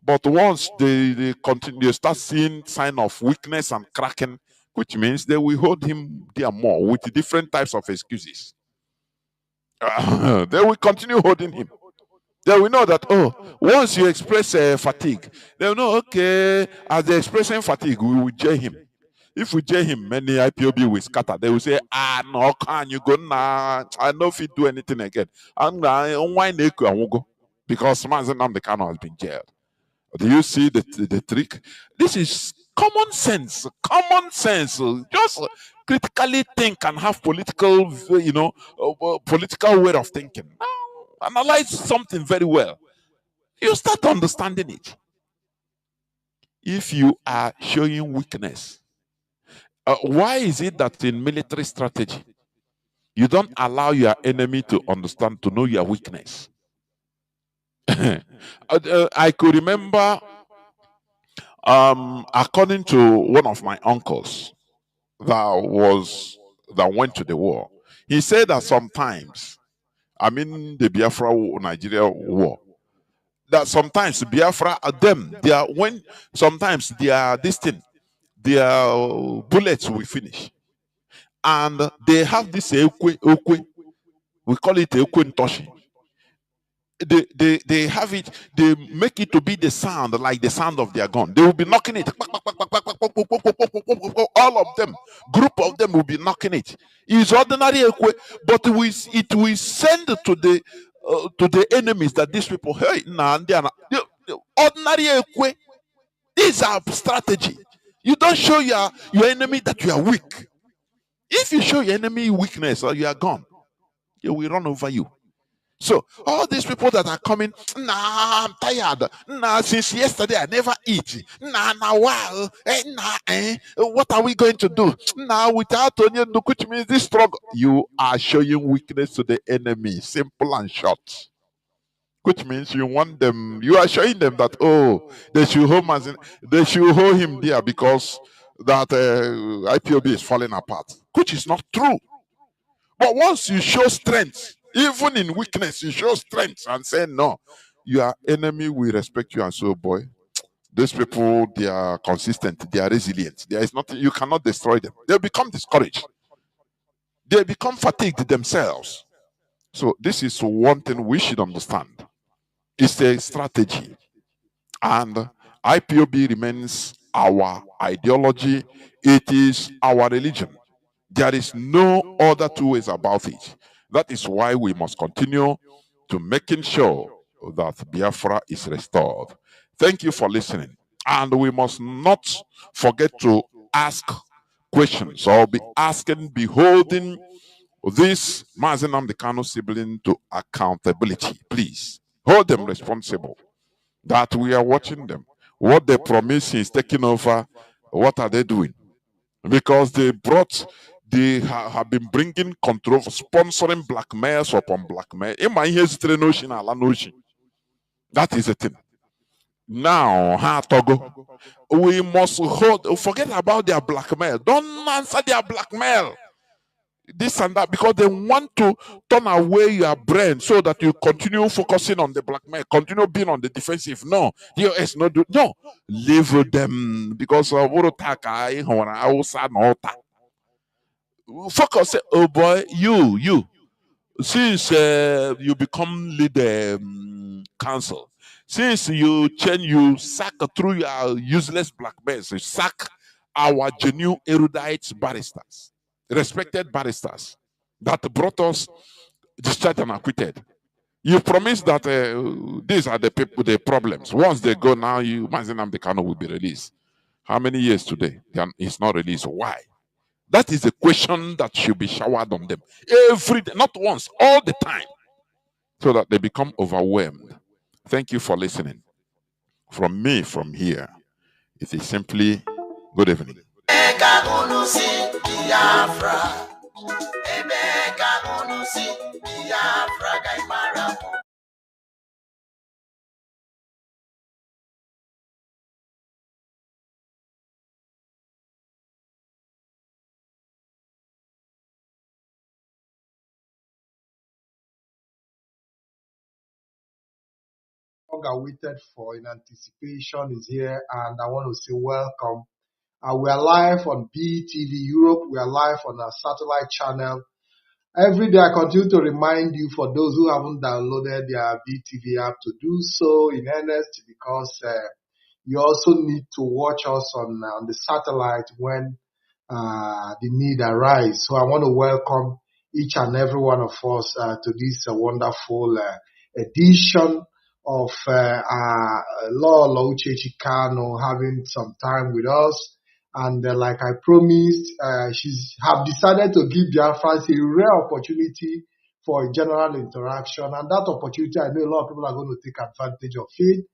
But once they continue, they start seeing sign of weakness and cracking, which means they will hold him there more with different types of excuses. They will continue holding him. They will know that, oh, once you express fatigue, they will know, okay, as they're expressing fatigue, we will jail him. If we jail him, many IPOB will scatter. They will say, no, can you go now? I know if you do anything again. And I won't go because Mazi Nnamdi Kanu has been jailed. Do you see the trick? This is common sense. Common sense. Just critically think and have political, political way of thinking. Now, analyze something very well. You start understanding it. If you are showing weakness, why is it that in military strategy, you don't allow your enemy to understand, to know your weakness? I could remember, according to one of my uncles that went to the war, he said that sometimes, the Biafra Nigeria war, that sometimes Biafra sometimes their bullets will finish, and they have this ekwe, we call it ekwe ntoshi. They have it, they make it to be the sound like the sound of their gun. They will be knocking it. All of them, group of them will be knocking it. It's ordinary ekwe, but it will send to the enemies that these people, hey, ordinary ekwe. These are strategy. You don't show your enemy that you are weak. If you show your enemy weakness, or you are gone, they will run over you. So all these people that are coming, I'm tired. Since yesterday I never eat. What are we going to do? Without onion, which means this struggle. You are showing weakness to the enemy, simple and short. Which means you want them, you are showing them that, oh, they should hold him there because that IPOB is falling apart, which is not true. But once you show strength, even in weakness, you show strength and say, no, your enemy will respect you. And so, boy, these people, they are consistent, they are resilient. There is nothing, you cannot destroy them. They become discouraged. They become fatigued themselves. So this is one thing we should understand. It's a strategy. And IPOB remains our ideology. It is our religion. There is no other two ways about it. That is why we must continue to making sure that Biafra is restored. Thank you for listening. And we must not forget to ask questions or be holding this Mazi Nnamdi Kanu sibling to accountability. Please hold them responsible. That we are watching them. What they promise is taking over. What are they doing? Because they have been bringing control, sponsoring blackmails upon blackmail. That is the thing. Now, Togo, we must forget about their blackmail. Don't answer their blackmail. This and that, because they want to turn away your brain so that you continue focusing on the blackmail, continue being on the defensive. No, no, leave them, because focus. Oh boy, you. Since you become leader, counsel, since you sack through your useless blackmails, you sack our genuine erudite barristers, respected barristers that brought us discharged and acquitted. You promised that these are the people, the problems. Once they go now, Mazi Nnamdi Kanu will be released. How many years today? He's not released. Why? That is a question that should be showered on them every day, not once, all the time, so that they become overwhelmed. Thank you for listening. From me, from here, it is simply good evening. Waited for in anticipation is here, and I want to say welcome. We are live on BTV Europe. We are live on our satellite channel. Every day I continue to remind you, for those who haven't downloaded their BTV app, to do so in earnest, because you also need to watch us on the satellite when the need arises. So I want to welcome each and every one of us to this wonderful edition of Law Uchechi Kanu having some time with us. And like I promised, she's have decided to give Biafrans a rare opportunity for a general interaction. And that opportunity, I know a lot of people are going to take advantage of it,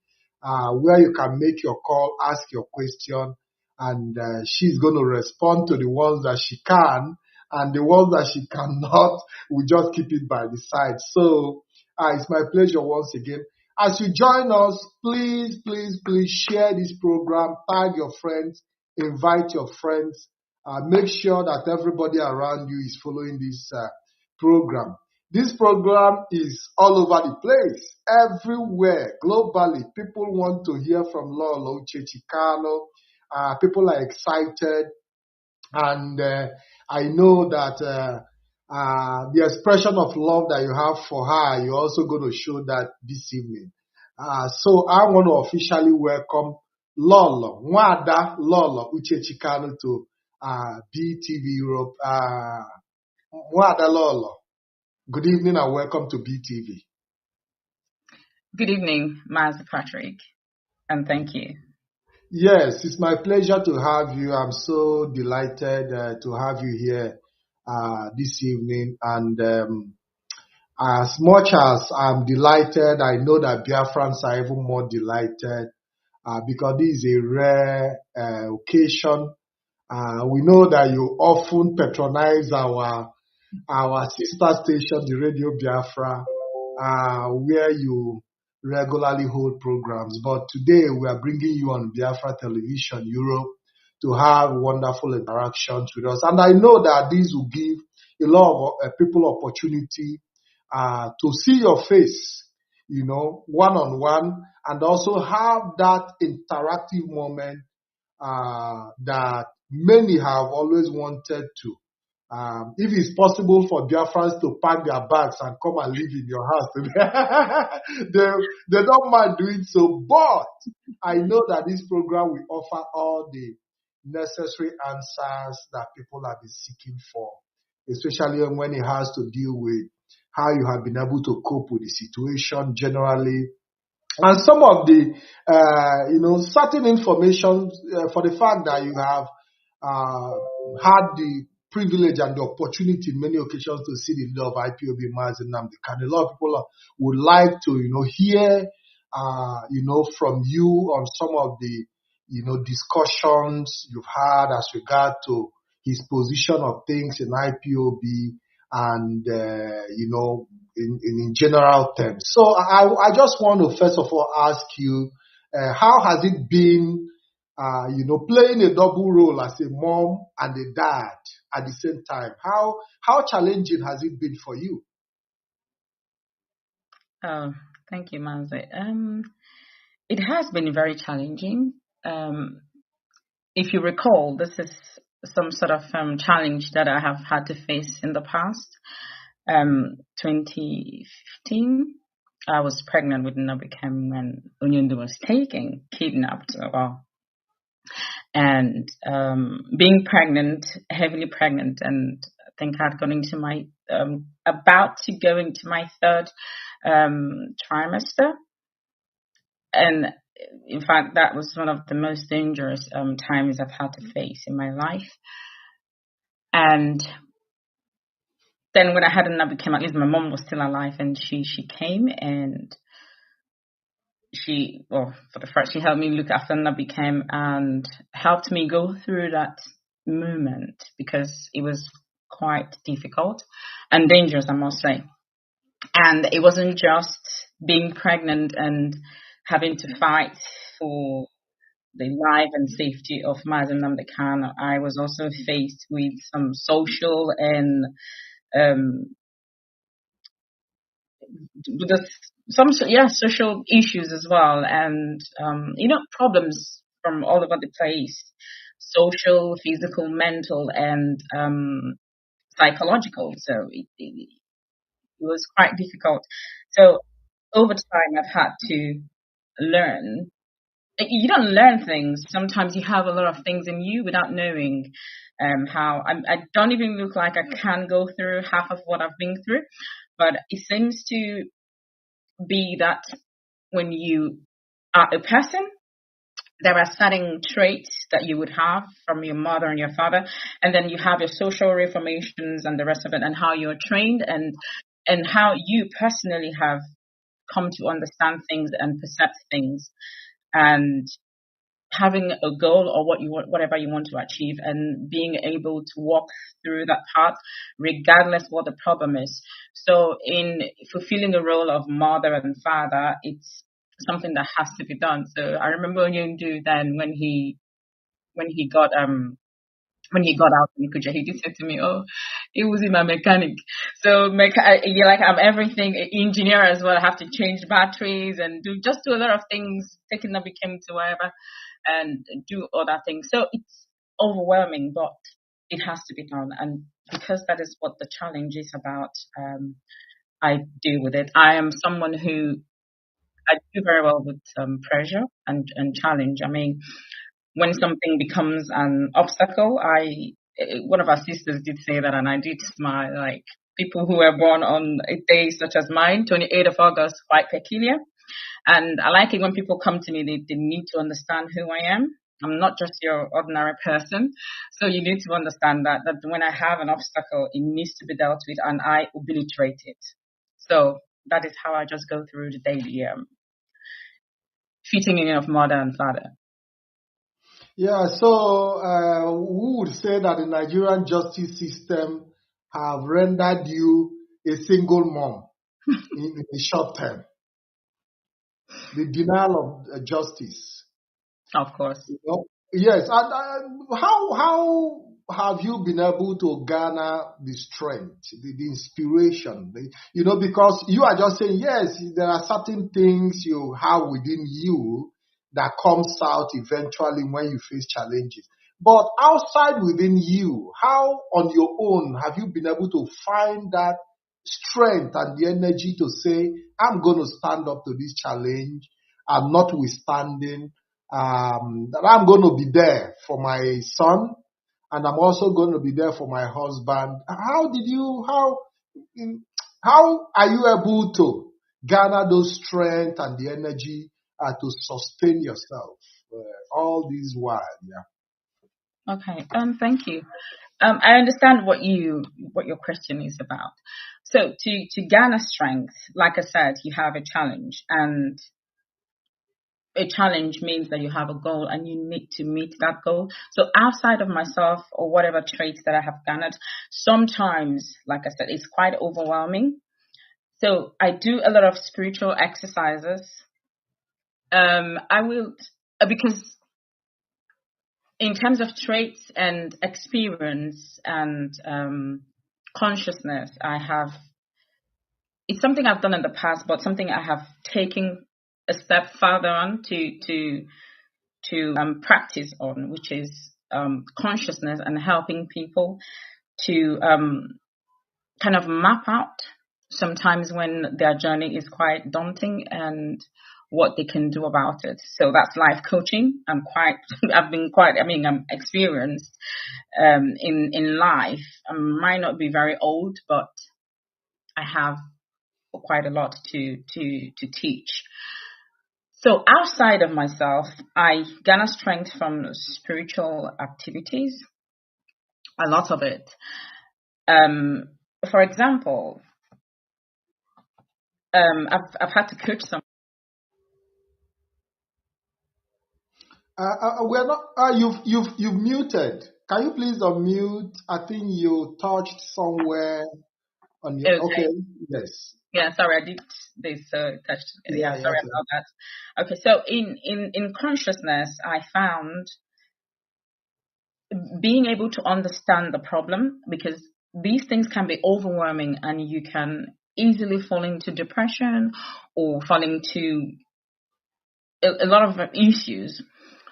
where you can make your call, ask your question, and she's going to respond to the ones that she can, and the ones that she cannot, we just keep it by the side. So it's my pleasure once again. As you join us, please share this program, tag your friends, invite your friends, make sure that everybody around you is following this program. This program is all over the place, everywhere, globally. People want to hear from Lolo Uchechi Kanu. People are excited, and I know that the expression of love that you have for her, you're also going to show that this evening. So I want to officially welcome Lolo, Nwada Lolo Uchechi Kanu to BTV Europe. Nwada Lolo, good evening and welcome to BTV. Good evening, Mazi Patrick, and thank you. Yes, it's my pleasure to have you. I'm so delighted to have you here this evening. And as much as I'm delighted, I know that Biafrans are even more delighted because this is a rare occasion. We know that you often patronize our sister station, the Radio Biafra, where you regularly hold programs. But today we are bringing you on Biafra Television Europe to have wonderful interactions with us. And I know that this will give a lot of people opportunity to see your face, one-on-one, and also have that interactive moment that many have always wanted to. If it's possible for Biafrans to pack their bags and come and live in your house, they don't mind doing so. But I know that this program will offer all the necessary answers that people have been seeking for, especially when it has to deal with how you have been able to cope with the situation generally, and some of the, certain information for the fact that you have had the privilege and the opportunity in many occasions to see the leader of IPOB, Mazi Nnamdi Kanu. A lot of people would like to, hear, from you on some of the, discussions you've had as regard to his position of things in IPOB and, in general terms. So I just want to first of all ask you How has it been, playing a double role as a mom and a dad at the same time? How challenging has it been for you? Oh, thank you, Mazi. It has been very challenging. If you recall, this is some sort of challenge that I have had to face in the past. 2015, I was pregnant with Nnamdi when Nnamdi was kidnapped. And being pregnant, heavily pregnant, and I think I'd gone into my, about to go into my third trimester. And in fact, that was one of the most dangerous times I've had to face in my life. And then when I had Nnamdi came, at least my mom was still alive, and she came and she helped me look after Nnamdi came and helped me go through that moment, because it was quite difficult and dangerous, I must say. And it wasn't just being pregnant and having to fight for the life and safety of Mazi Nnamdi Kanu. I was also faced with some social and social issues as well, and problems from all over the place, social, physical, mental, and psychological. So it was quite difficult. So over time, I've had to learn. You don't learn things. Sometimes you have a lot of things in you without knowing how. I don't even look like I can go through half of what I've been through, but it seems to be that when you are a person, there are certain traits that you would have from your mother and your father, and then you have your social reformations and the rest of it, and how you're trained, and how you personally have come to understand things and perceive things, and having a goal or whatever you want to achieve, and being able to walk through that path regardless what the problem is. So in fulfilling the role of mother and father, it's something that has to be done. So I remember Nnamdi then when he got out from Ikuja, he did say to me, "Oh, he was in my mechanic." So I'm everything, engineer as well. I have to change batteries and do a lot of things, taking them became to wherever and do other things. So it's overwhelming, but it has to be done. And because that is what the challenge is about, I deal with it. I am someone who I do very well with pressure and challenge. I mean, when something becomes an obstacle, one of our sisters did say that, and I did smile. Like, people who were born on a day such as mine, 28th of August, quite peculiar. And I like it when people come to me, they need to understand who I am. I'm not just your ordinary person. So you need to understand that when I have an obstacle, it needs to be dealt with, and I obliterate it. So that is how I just go through the daily fitting in of mother and father. Yeah, so who would say that the Nigerian justice system have rendered you a single mom in the short term? The denial of justice. Of course. Yes, and how have you been able to garner the strength, the inspiration? Because you are just saying, yes, there are certain things you have within you that comes out eventually when you face challenges. But outside within you, how on your own have you been able to find that strength and the energy to say, I'm going to stand up to this challenge, and notwithstanding, that I'm going to be there for my son, and I'm also going to be there for my husband. How are you able to garner those strength and the energy to sustain yourself all this while? Yeah. Okay. Thank you. I understand what your question is about. So to garner strength, like I said, you have a challenge, and a challenge means that you have a goal and you need to meet that goal. So outside of myself or whatever traits that I have garnered, sometimes, like I said, it's quite overwhelming. So I do a lot of spiritual exercises. I will, because in terms of traits and experience and consciousness, it's something I've done in the past, but something I have taken a step further on to practice on, which is consciousness and helping people to kind of map out sometimes when their journey is quite daunting and what they can do about it. So that's life coaching. I'm experienced in life. I might not be very old, but I have quite a lot to teach. So outside of myself, I garner strength from spiritual activities, a lot of it. For example, I've had to coach some. We're not. You've muted. Can you please unmute? I think you touched somewhere on your. Okay. Yes. Yeah, sorry, I did this touched. Yeah, sorry about that. Okay, so in consciousness, I found being able to understand the problem, because these things can be overwhelming and you can easily fall into depression or fall into a lot of issues.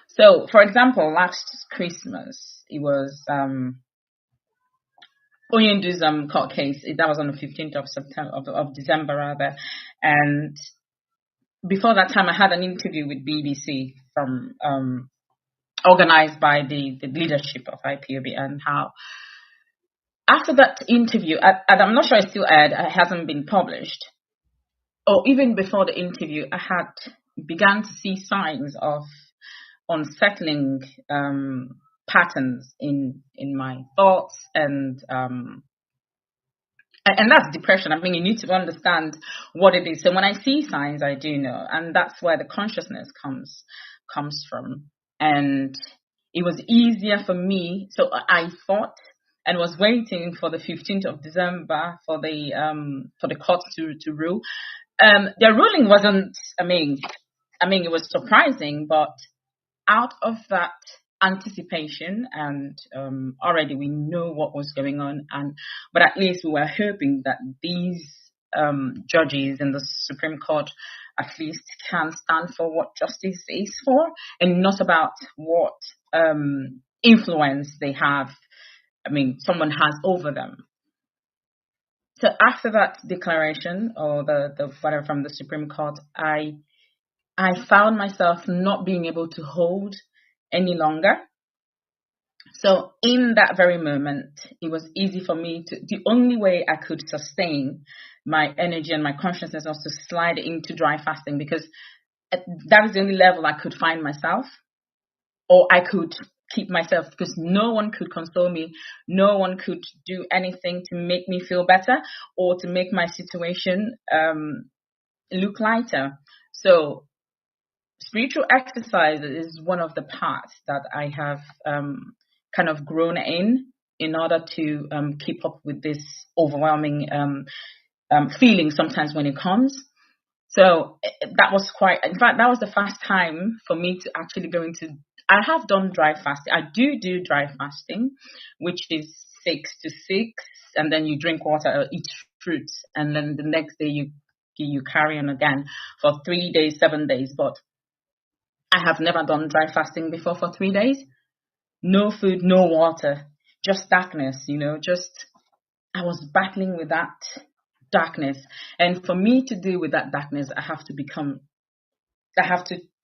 So, for example, last Christmas, it was Oyendu's court case. That was on the 15th of September, of December rather. And before that time, I had an interview with BBC from organized by the leadership of IPOB, and how after that interview, and I'm not sure it's still aired, it hasn't been published, or even before the interview, I had begun to see signs of unsettling patterns in my thoughts, and that's depression. I mean, you need to understand what it is. So when I see signs, I do know, and that's where the consciousness comes from. And it was easier for me. So I thought and was waiting for the 15th of December for the court to rule. Their ruling wasn't. I mean, it was surprising, but out of that anticipation, and already we know what was going on, but at least we were hoping that these judges in the Supreme Court at least can stand for what justice is for, and not about what influence they have. I mean, someone has over them. So after that declaration, or the whatever from the Supreme Court, I found myself not being able to hold any longer. So in that very moment, it was easy for me the only way I could sustain my energy and my consciousness was to slide into dry fasting, because that is the only level I could find myself, or I could keep myself, because no one could console me. No one could do anything to make me feel better or to make my situation look lighter. So spiritual exercise is one of the parts that I have kind of grown in order to keep up with this overwhelming feeling sometimes when it comes. So that was that was the first time for me to actually go into, I have done dry fasting. I do dry fasting, which is 6 to 6, and then you drink water or eat fruits, and then the next day you carry on again for 3 days, 7 days. But I have never done dry fasting before for 3 days. No food, no water, just darkness, I was battling with that darkness. And for me to deal with that darkness, I have to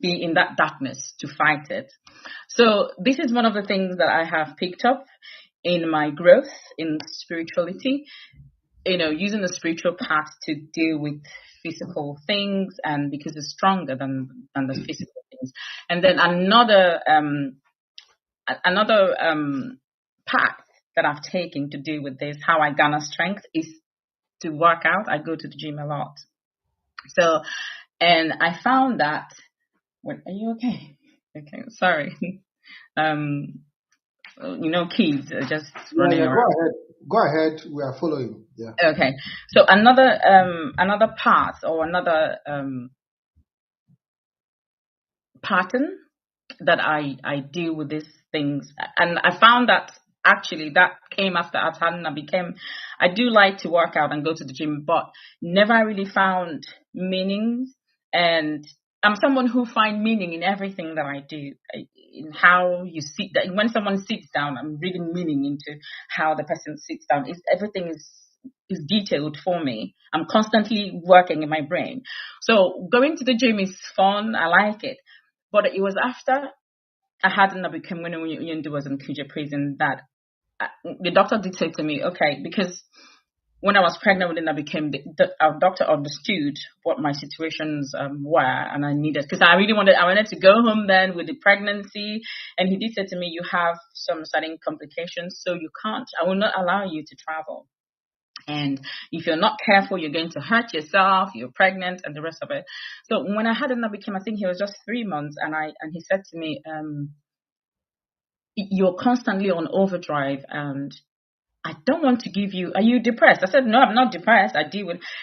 be in that darkness to fight it. So this is one of the things that I have picked up in my growth in spirituality, using the spiritual path to deal with physical things, and because it's stronger than the physical things. And then another path that I've taken to deal with this, how I garner strength, is to work out. I go to the gym a lot. So, and I found that, are you okay? Okay, sorry. Kids are just running around. Go ahead. We are following. Yeah. Okay. So another path, or another pattern that I deal with these things. And I found that actually that came after I do like to work out and go to the gym, but never really found meanings. And I'm someone who finds meaning in everything that I do. In how you sit, when someone sits down, I'm reading meaning into how the person sits down. Everything is detailed for me. I'm constantly working in my brain. So going to the gym is fun. I like it. But it was after I had Nnamdi when Nnamdi was in Kuje prison that the doctor did say to me, okay, because when I was pregnant with Nnamdi, our doctor understood what my situations were, and I needed, because I wanted to go home then with the pregnancy, and he did say to me, you have some certain complications, so I will not allow you to travel. And if you're not careful, you're going to hurt yourself, you're pregnant, and the rest of it. So when I had Nnamdi, I think he was just 3 months, and he said to me, you're constantly on overdrive, and I don't want to give you, are you depressed? I said, no, I'm not depressed.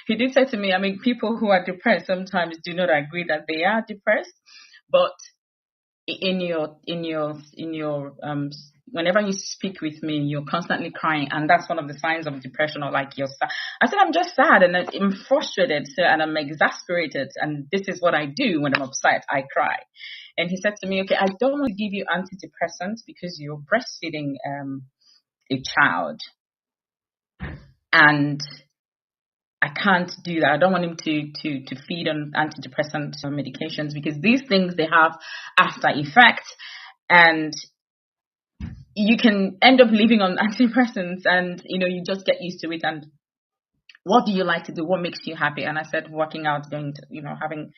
He did say to me, I mean, people who are depressed sometimes do not agree that they are depressed, but in your whenever you speak with me, you're constantly crying, and that's one of the signs of depression, or like you're sad. I said, I'm just sad and I'm frustrated, and I'm exasperated, and this is what I do when I'm upset. I cry. And he said to me, okay, I don't want to give you antidepressants because you're breastfeeding a child, and I can't do that. I don't want him to feed on antidepressant medications, because these things, they have after effects, and you can end up living on antidepressants, and you just get used to it. And what do you like to do? What makes you happy? And I said, working out, going to having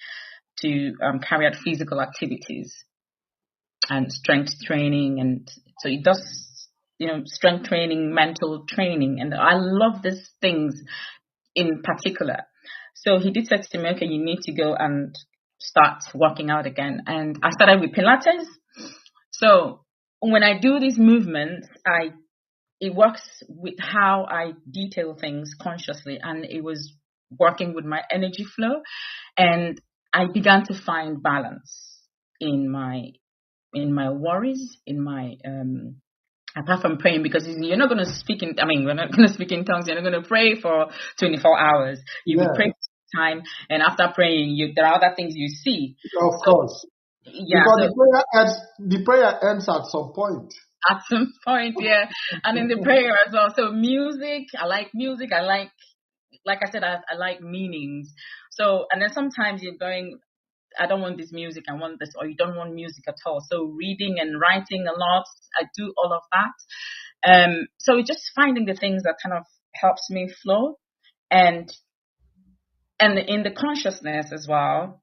to carry out physical activities and strength training, and so it does strength training, mental training, and I love these things in particular. So he did say to me, okay, you need to go and start working out again. And I started with Pilates. So when I do these movements, it works with how I detail things consciously, and it was working with my energy flow, and I began to find balance in my worries, in my apart from praying, because you're not going to speak in, we're not going to speak in tongues. You're not going to pray for 24 hours. You will pray for time, and after praying, there are other things you see. Of course. Yeah. Because the prayer ends at some point. At some point, yeah. And in the prayer as well. So music, I like music. I like I said, I like meanings. So, and then sometimes you're going, I don't want this music, I want this, or you don't want music at all. So reading and writing a lot, I do all of that. So it's just finding the things that kind of helps me flow, and in the consciousness as well.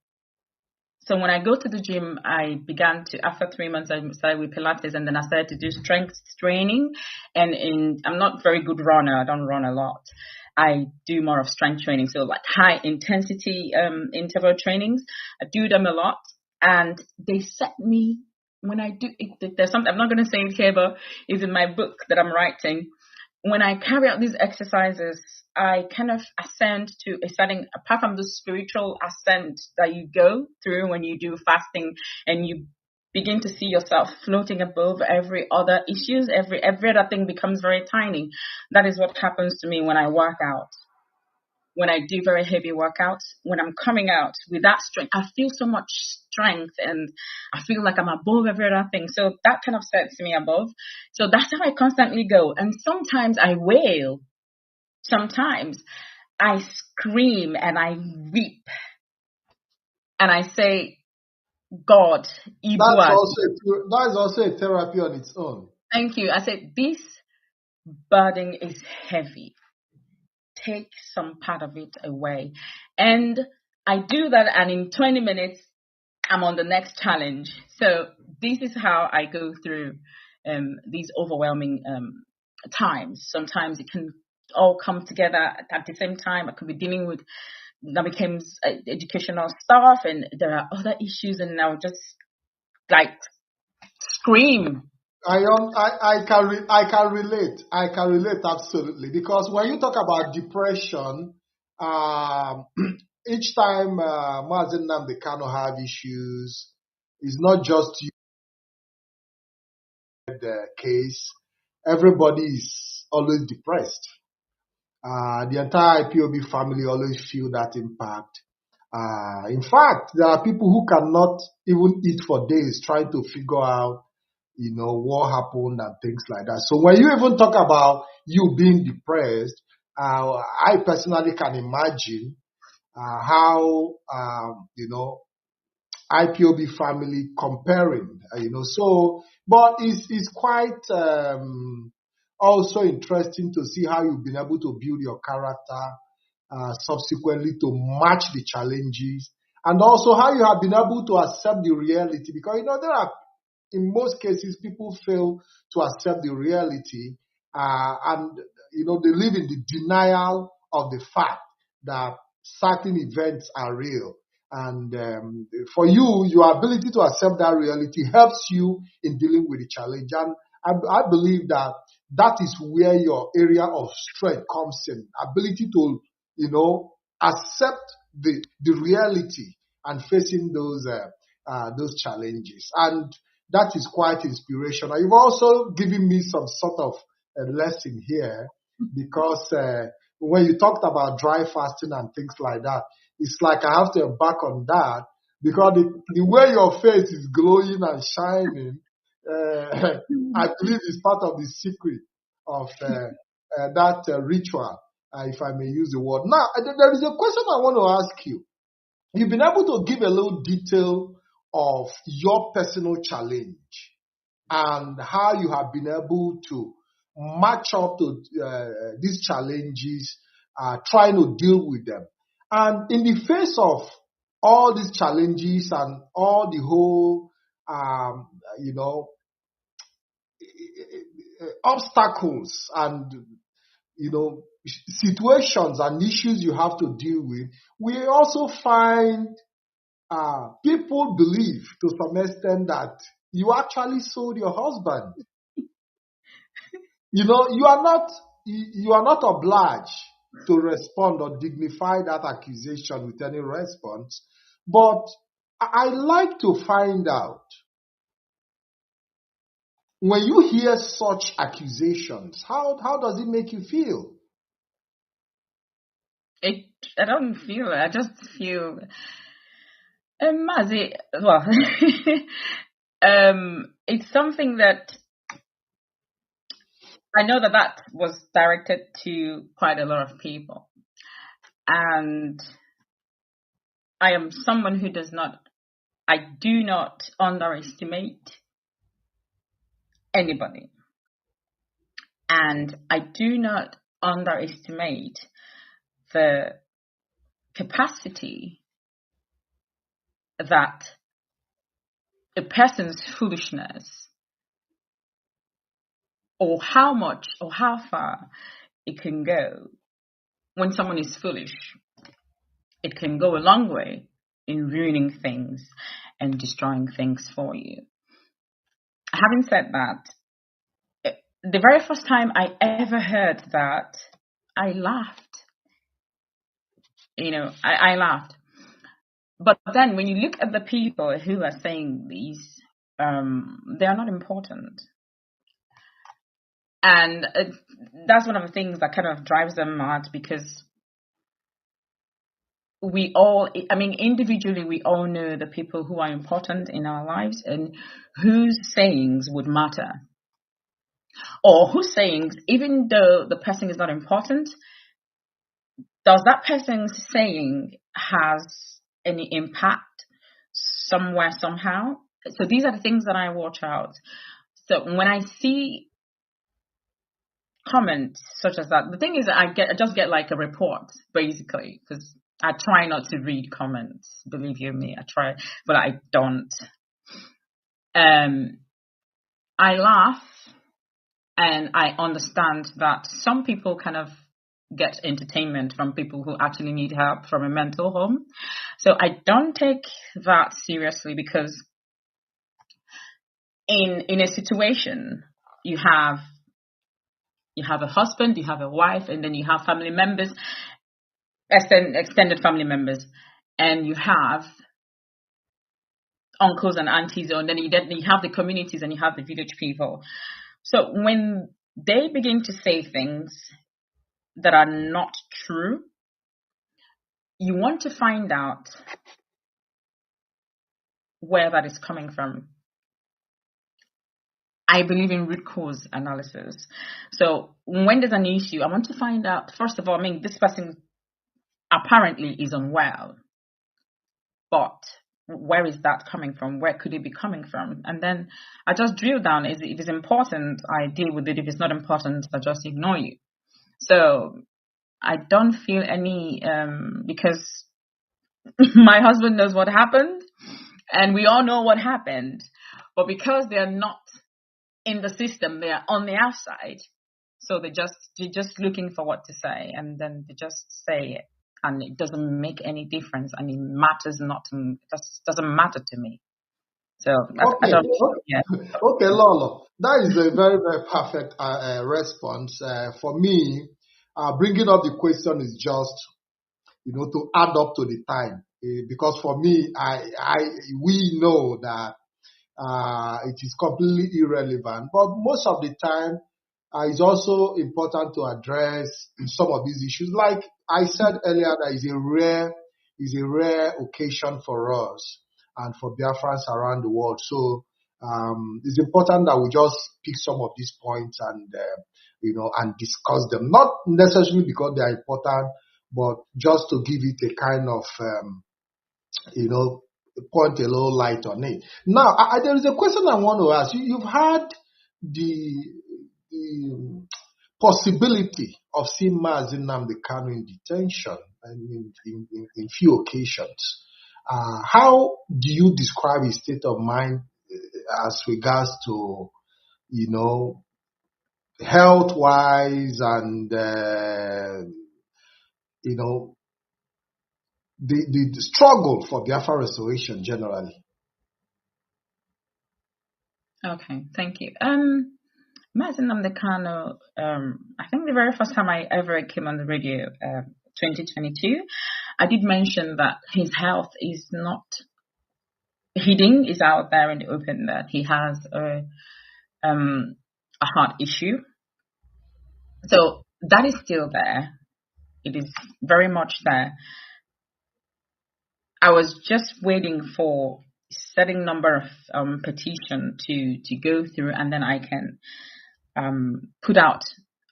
So when I go to the gym, I began to, after 3 months, I started with Pilates, and then I started to do strength training. And I'm not very good runner. I don't run a lot. I do more of strength training. So like high intensity interval trainings, I do them a lot. And they set me, when I do it, there's something, I'm not going to say it here, but it's in my book that I'm writing. When I carry out these exercises, I kind of ascend to a certain, apart from the spiritual ascent that you go through when you do fasting, and you begin to see yourself floating above every other issues, every other thing becomes very tiny. That is what happens to me when I work out. When I do very heavy workouts, when I'm coming out with that strength, I feel so much strength, and I feel like I'm above every other thing. So that kind of sets me above. So that's how I constantly go. And sometimes I wail. Sometimes I scream and I weep. And I say, God, that is also a therapy on its own. Thank you. I said, this burden is heavy. Take some part of it away. And I do that, and in 20 minutes, I'm on the next challenge. So this is how I go through these overwhelming times. Sometimes it can all come together at the same time. I could be dealing with that becomes educational stuff, and there are other issues, and I'll just like scream. I can relate. I can relate absolutely, because when you talk about depression, each time Mazi Nnamdi Kanu have issues, It's not just you, the case. Everybody is always depressed. The entire IPOB family always feel that impact. In fact, there are people who cannot even eat for days trying to figure out, what happened and things like that. So when you even talk about you being depressed, I personally can imagine how, IPOB family comparing, so, but it's quite also interesting to see how you've been able to build your character subsequently to match the challenges, and also how you have been able to accept the reality, because there are, in most cases, people fail to accept the reality, and they live in the denial of the fact that certain events are real. And for you, your ability to accept that reality helps you in dealing with the challenge. And I believe that is where your area of strength comes in. Ability to, accept the reality and facing those challenges. And that is quite inspirational. You've also given me some sort of a lesson here, because when you talked about dry fasting and things like that, it's like I have to embark on that, because the way your face is glowing and shining, I believe is part of the secret of that ritual, if I may use the word. Now, there is a question I want to ask you. You've been able to give a little detail of your personal challenge and how you have been able to match up to these challenges, trying to deal with them. And in the face of all these challenges and all the whole, obstacles and, situations and issues you have to deal with, we also find people believe to some extent that you actually sold your husband. You are not obliged to respond or dignify that accusation with any response. But I like to find out, when you hear such accusations, how does it make you feel? I don't feel it. I just feel, Mazi, well, it's something that I know that was directed to quite a lot of people. And I am someone who I do not underestimate anybody. And I do not underestimate the capacity that a person's foolishness, or how much or how far it can go when someone is foolish. It can go a long way in ruining things and destroying things for you. Having said that, the very first time I ever heard that, I laughed. I laughed. But then when you look at the people who are saying these, they are not important. And that's one of the things that kind of drives them mad, because individually, we all know the people who are important in our lives and whose sayings would matter. Or whose sayings, even though the person is not important, does that person's saying has any impact somewhere, somehow? So these are the things that I watch out. So when I see comments such as that, the thing is, I just get like a report, basically, because I try not to read comments. Believe you me, I try, but I don't. I laugh, and I understand that some people kind of get entertainment from people who actually need help from a mental home. So I don't take that seriously, because in a situation, you have a husband, you have a wife, and then you have family members, extended family members, and you have uncles and aunties, and then you have the communities and you have the village people. So when they begin to say things that are not true, you want to find out where that is coming from. I believe in root cause analysis. So when there's an issue, I want to find out, first of all, this person apparently is unwell, but where is that coming from? Where could it be coming from? And then I just drill down. If it's important, I deal with it. If it's not important, I just ignore you. So I don't feel any, because my husband knows what happened and we all know what happened. But because they're not in the system, they're on the outside. So they're just looking for what to say, and then they just say it. And it doesn't make any difference, and it matters not to me. It doesn't matter to me. So Okay, okay, Lolo. That is a very, very perfect response. For me, bringing up the question is just, to add up to the time. Because for me, we know that it is completely irrelevant. But most of the time, it's also important to address some of these issues. Like I said earlier, that is a rare occasion for us and for Biafrans around the world. So it's important that we just pick some of these points and and discuss them. Not necessarily because they are important, but just to give it a kind of point a little light on it. Now, there is a question I want to ask you. You've had the possibility of seeing Mazi Nnamdi Kanu in detention in few occasions. How do you describe his state of mind as regards to, health-wise and, the struggle for Biafra restoration generally? Okay, thank you. Mazi Nnamdi Kanu, I think the very first time I ever came on the radio, 2022, I did mention that his health is not hidden, is out there in the open, that he has a heart issue. So that is still there. It is very much there. I was just waiting for a certain number of petition to go through, and then I can put out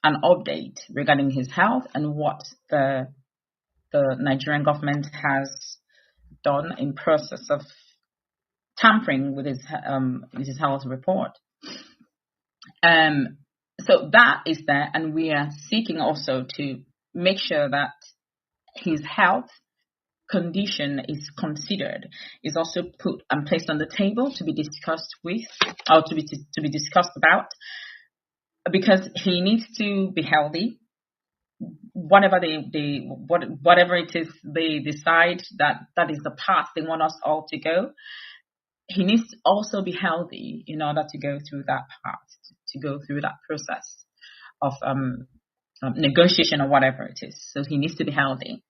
an update regarding his health and what the Nigerian government has done in process of tampering with his health report. So that is there, and we are seeking also to make sure that his health condition is considered, is also put and placed on the table to be discussed with, or to be discussed about, because he needs to be healthy. Whatever whatever it is they decide that is the path they want us all to go, he needs to also be healthy in order to go through that path, to go through that process of negotiation or whatever it is. So he needs to be healthy.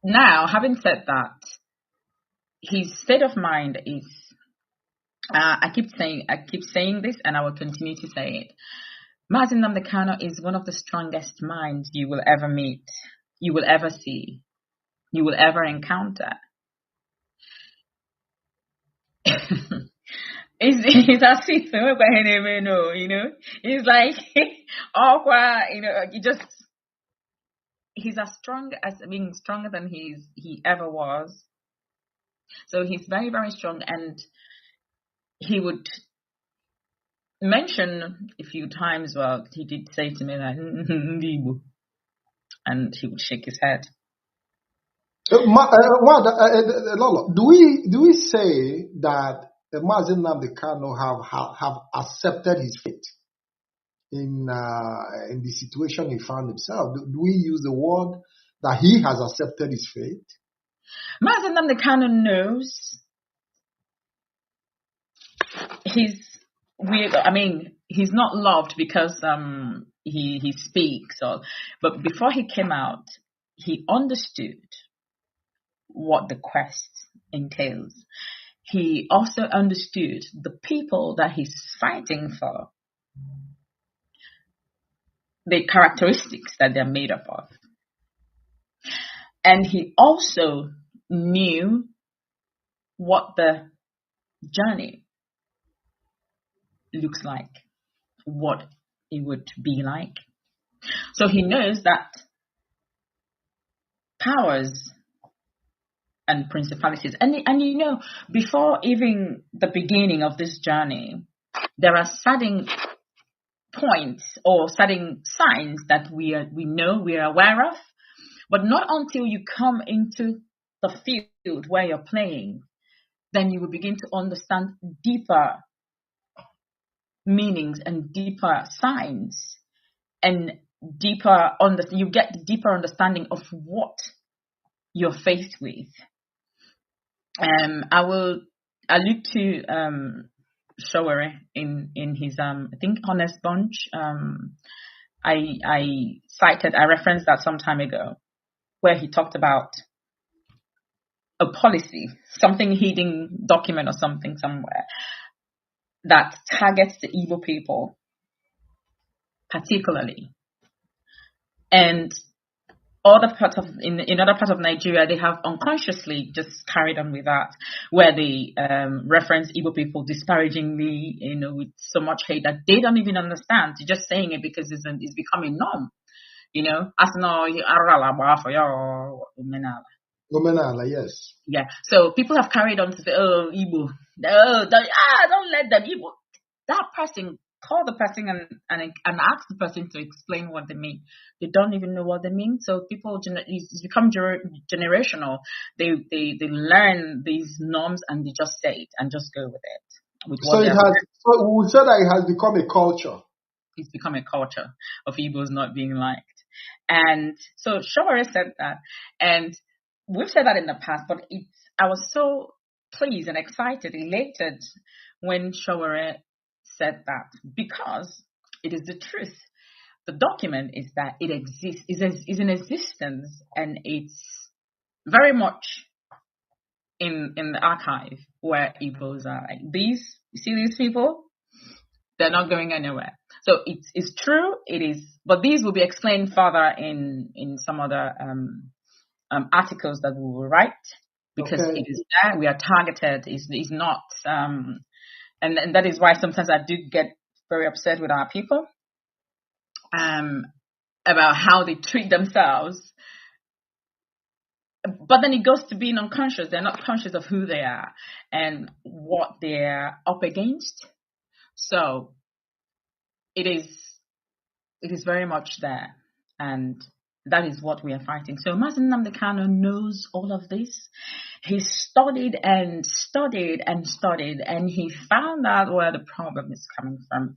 Now, having said that, his state of mind is, I keep saying this, and I will continue to say it. Mazi Nnamdi Kanu is one of the strongest minds you will ever meet, you will ever see, you will ever encounter. It's as if, it's like awkward, he's as strong as being stronger than he ever was. So he's very, very strong, and he would mention a few times, well, he did say to me that, and he would shake his head. Lolo, do we say that Mazi Nnamdi Kanu have accepted his fate in the situation he found himself? Do we use the word that he has accepted his fate? Mazi Nnamdi Kanu knows he's not loved because he speaks, but before he came out, he understood what the quest entails. He also understood the people that he's fighting for, the characteristics that they're made up of. And he also knew what the journey looks like, what it would be like. So he knows that powers and principalities, and you know, before even the beginning of this journey, there are certain points or certain signs that we know, we are aware of, but not until you come into the field where you're playing, then you will begin to understand deeper meanings and deeper signs, and you get deeper understanding of what you're faced with. I will allude to Showere in his I think Honest Bunch. I referenced that some time ago, where he talked about a policy, something hidden document or something somewhere that targets the Igbo people particularly, and in other parts of Nigeria, they have unconsciously just carried on with that, where they reference Igbo people disparagingly, with so much hate that they don't even understand. They're just saying it because it's becoming norm, as no yes. Yeah. So people have carried on to say, oh, Igbo, don't let them Igbo. That person, call the person and ask the person to explain what they mean. They don't even know what they mean. So people, it's become generational. They learn these norms and they just say it and just go with it. So we would say that it has become a culture. It's become a culture of Igbos not being liked. And so Showere said that, and we've said that in the past, but I was so pleased and excited, elated when Showere said that, because it is the truth. The document is that it exists, is in existence, and it's very much in the archive where Igbos are. Like you see these people? They're not going anywhere. So it's true, it is, but these will be explained further in some other articles that we will write, because it is there, we are targeted, is not, and that is why sometimes I do get very upset with our people about how they treat themselves. But then it goes to being unconscious. They're not conscious of who they are and what they're up against. So it is very much there, and that is what we are fighting. So Mazi Nnamdi Kanu knows all of this. He studied and studied and studied, and he found out where the problem is coming from.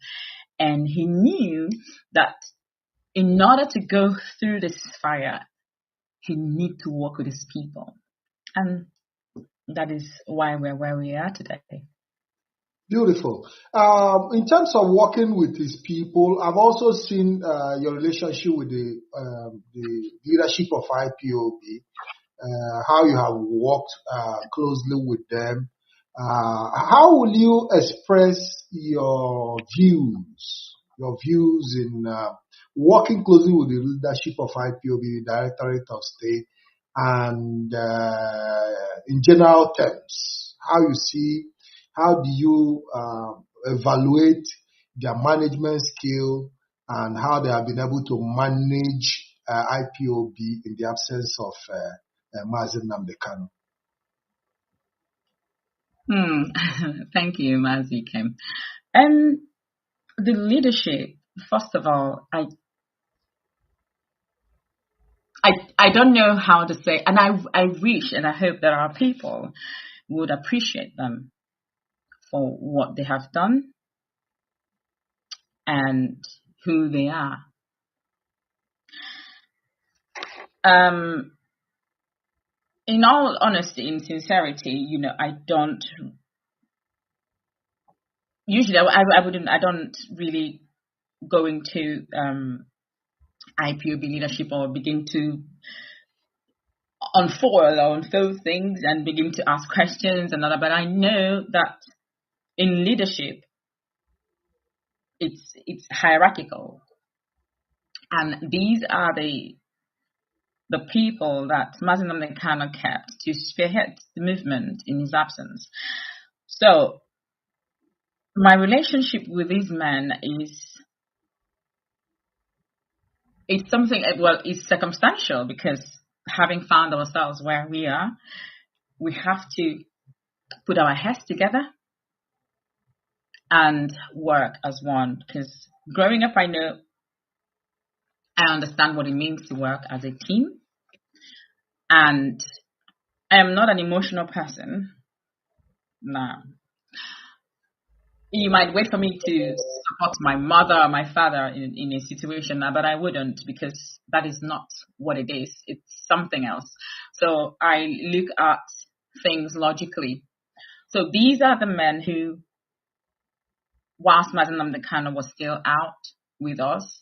And he knew that in order to go through this fire, he needs to work with his people. And that is why we're where we are today. Beautiful. In terms of working with his people, I've also seen your relationship with the leadership of IPOB, how you have worked closely with them. How will you express your views in working closely with the leadership of IPOB, Directorate of State, and in general terms, how do you evaluate their management skill and how they have been able to manage IPOB in the absence of Mazi Nnamdi Kanu? Thank you, Mazi Kim. The leadership, first of all, I don't know how to say, and I wish and I hope that our people would appreciate them for what they have done and who they are. In all honesty, in sincerity, I don't usually, I don't really go into IPOB leadership or begin to unfold things and begin to ask questions and all that. But I know that in leadership, it's hierarchical, and these are the people that Mazi Nnamdi Kanu kept to spearhead the movement in his absence. So my relationship with these men it's something, well, it's circumstantial, because having found ourselves where we are, we have to put our heads together and work as one. Because growing up, I understand what it means to work as a team. And I am not an emotional person. No. You might wait for me to support my mother or my father in a situation, but I wouldn't, because that is not what it is. It's something else. So I look at things logically. So these are the men who, whilst Mazi Nnamdi Kanu was still out with us,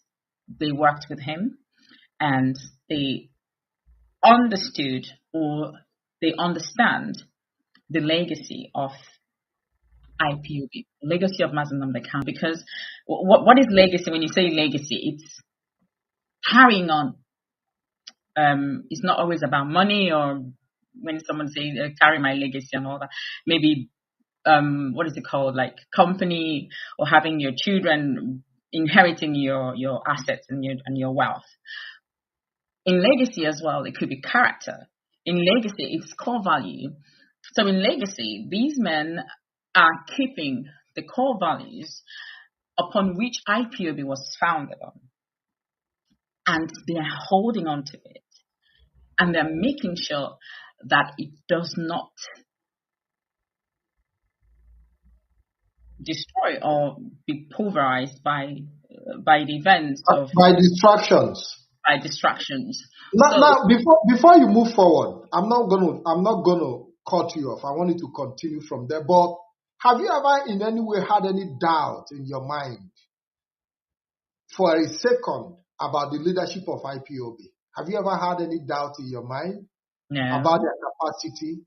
they worked with him, and they understood, or they understand, the legacy of IPOB, legacy of Mazi Nnamdi Kanu. Because what is legacy? When you say legacy, it's carrying on. It's not always about money, or when someone says carry my legacy and all that, maybe what is it called, like company, or having your children inheriting your assets and your wealth. In legacy as well, it could be character. In legacy, it's core value. So in legacy, these men are keeping the core values upon which IPOB was founded on, and they are holding on to it, and they're making sure that it does not destroy or be pulverized by the events of by distractions. Now, before you move forward, I'm not gonna cut you off. I want you to continue from there. But have you ever in any way had any doubt in your mind for a second about the leadership of IPOB? Have you ever had any doubt in your mind about their capacity?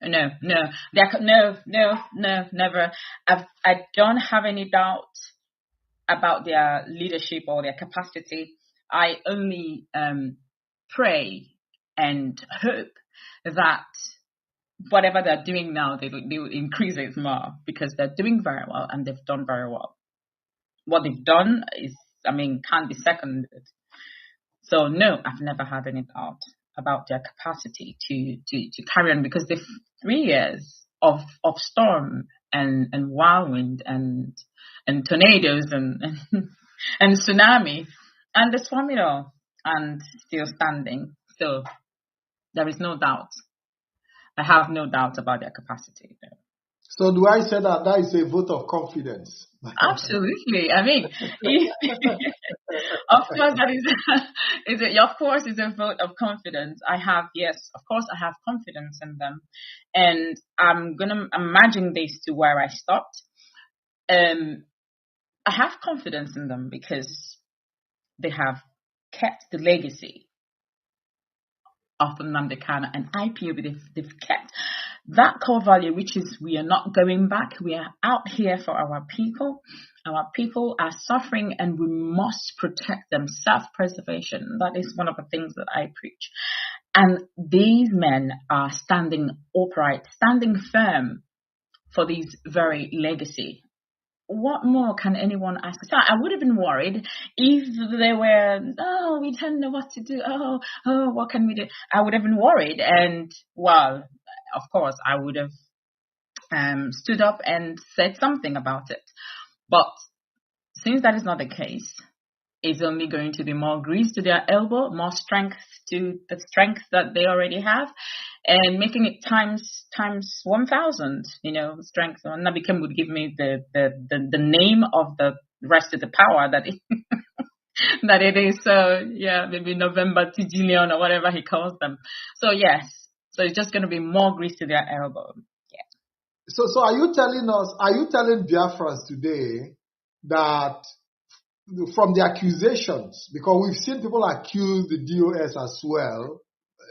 No, never. I don't have any doubt about their leadership or their capacity. I only pray and hope that whatever they're doing now, they will increase it more, because they're doing very well and they've done very well. What they've done is, can't be seconded. So no, I've never had any doubt about their capacity to carry on, because the 3 years of storm and whirlwind and tornadoes and tsunami, and they swam it all and still standing. So there is no doubt. I have no doubt about their capacity. So do I say that is a vote of confidence? Absolutely. Of course, that is of course, it's a vote of confidence. Of course, I have confidence in them, and I'm gonna imagine this to where I stopped. I have confidence in them because they have kept the legacy of Nnamdi Kanu and IPOB. They've kept that core value, which is we are not going back. We are out here for our people. Our people are suffering, and we must protect them. Self-preservation. That is one of the things that I preach. And these men are standing upright, standing firm for this very legacy. What more can anyone ask? So I would have been worried if they were, we don't know what to do. What can we do? I would have been worried. And, well, of course, I would have stood up and said something about it. But since that is not the case, it's only going to be more grease to their elbow, more strength to the strength that they already have, and making it times 1,000. Strength. Nnamdi Kanu would give me the name of the rest of the power that that it is. So yeah, maybe November Tijillion or whatever he calls them. So yes, so it's just going to be more grease to their elbow. Yeah. So are you telling Biafrans today that from the accusations, because we've seen people accuse the DOS as well,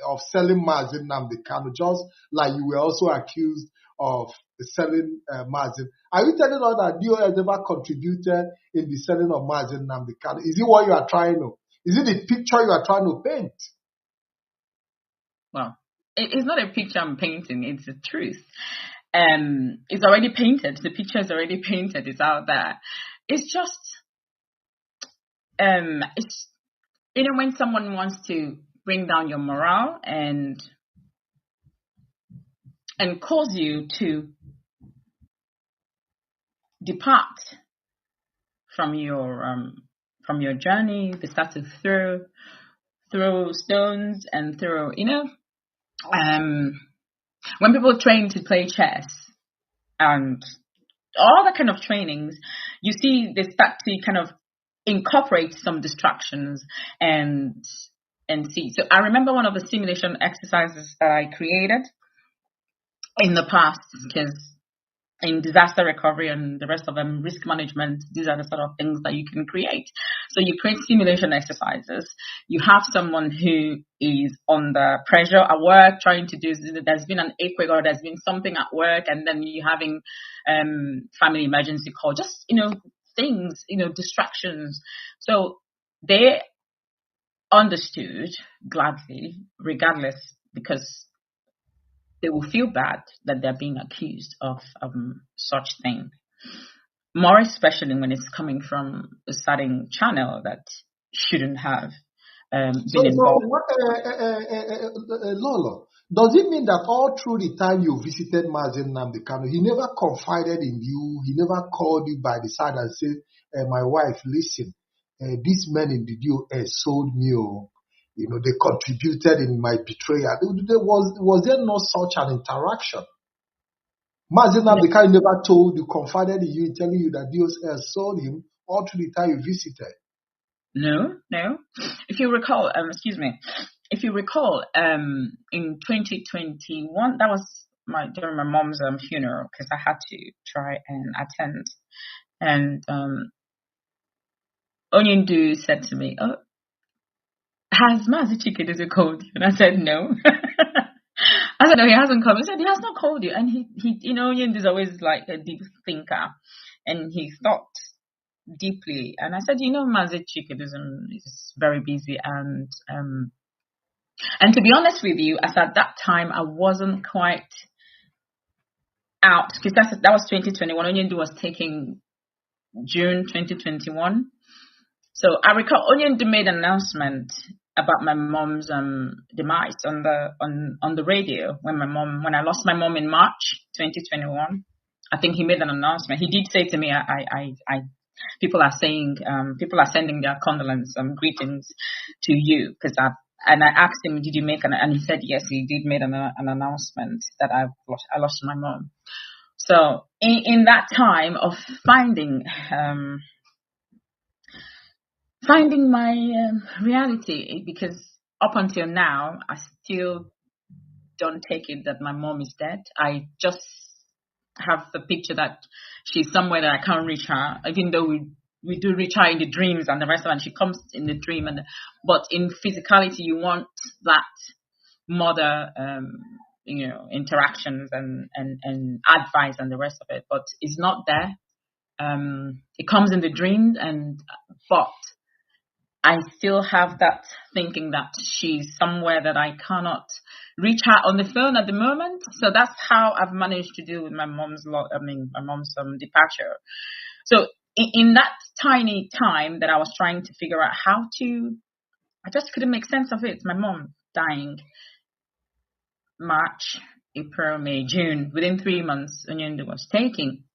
of selling Mazi Nnamdi Kanu, just like you were also accused of selling Mazi. Are you telling us that DO has ever contributed in the selling of Mazi Nnamdi Kanu? Is it what you are trying to? Is it the picture you are trying to paint? Well, it's not a picture I'm painting, it's the truth. It's already painted. The picture is already painted. It's out there. It's just, it's, when someone wants to bring down your morale and cause you to depart from your journey, they start to throw stones and throw, when people train to play chess and all that kind of trainings, you see they start to kind of incorporate some distractions and see. So I remember one of the simulation exercises that I created in the past, because in disaster recovery and the rest of them, risk management, these are the sort of things that you can create. So you create simulation exercises. You have someone who is under pressure at work, trying to do, there's been an earthquake or there's been something at work, and then you're having family emergency call, just, things, distractions. So they understood gladly, regardless, because they will feel bad that they're being accused of such thing. More especially when it's coming from a certain channel that shouldn't have been involved. Lolo, does it mean that all through the time you visited Mazi Nnamdi Kanu, he never confided in you, he never called you by the side and said, my wife, listen, these men in the DOS sold me, they contributed in my betrayal. Was there no such an interaction? Mazi Nnamdi Kanu never told you, confided in you, telling you that DOS sold him all through the time you visited. No. If you recall, in 2021, that was during my mom's funeral, because I had to try and attend. And Onyindu said to me, "Oh, has Mazi Chinedu called you?" And I said, "No." I said, "No, he hasn't called me." He said, "He has not called you." And he Onyindu is always like a deep thinker, and he thought deeply. And I said, Mazi Chinedu is very busy, and to be honest with you, as at that time, I wasn't quite out, because that was 2021. Onyindu was taking June 2021. So I recall Onyindu made an announcement about my mom's demise on the radio when I lost my mom in March 2021. I think he made an announcement. He did say to me, people are sending their condolence greetings to you, and I asked him, did you make and he said yes, he did make an announcement that I lost my mom. So in that time of finding my reality, because up until now I still don't take it that my mom is dead. I just have the picture that she's somewhere that I can't reach her, even though we do reach her in the dreams and the rest of it, and she comes in the dream, but in physicality you want that mother interactions and advice and the rest of it, but it's not there. It comes in the dreams, but I still have that thinking that she's somewhere that I cannot reach her on the phone at the moment. So that's how I've managed to deal with my mom's departure. So in that tiny time that I was trying to figure out I just couldn't make sense of it. My mom dying March, April, May, June. Within 3 months, Onyindu was taking.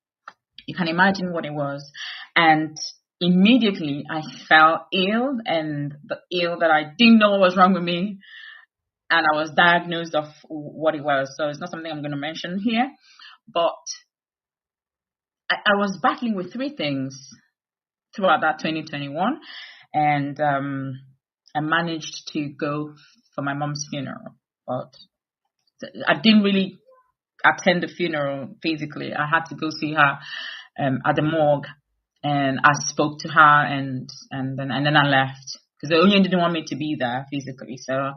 You can imagine what it was. And immediately I fell ill, and the ill that I didn't know what was wrong with me. And I was diagnosed of what it was. So it's not something I'm going to mention here. But I was battling with 3 things throughout that 2021. And I managed to go for my mom's funeral. But I didn't really attend the funeral physically. I had to go see her at the morgue. And I spoke to her, and then I left, because Onyindu didn't want me to be there physically. So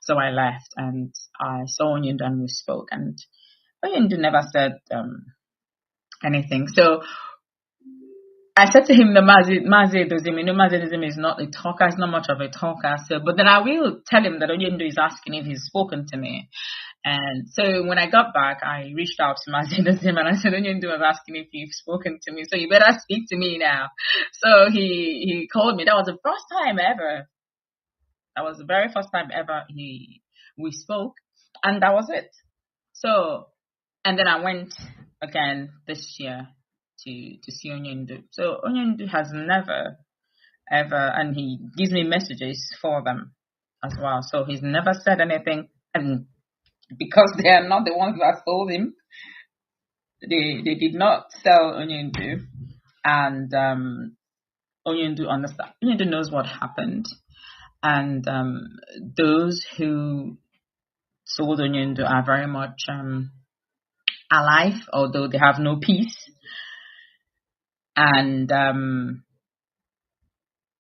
So I left and I saw Onyindu and we spoke, and Onyindu never said anything. So I said to him, the Mazi is not a talker, it's not much of a talker. So, but then I will tell him that Onyindu is asking if he's spoken to me. And so when I got back, I reached out to Mazi and I said, Onyindu was asking if you've spoken to me, so you better speak to me now. So he called me. That was the first time ever. That was the very first time ever we spoke, and that was it. So, and then I went again this year to see Onyindu. So Onyindu has never, ever, and he gives me messages for them as well. So he's never said anything, and because they are not the ones who have sold him, they did not sell Onyindu, and Onyindu understand. Onyindu knows what happened, and those who sold Onyindu are very much alive, although they have no peace. And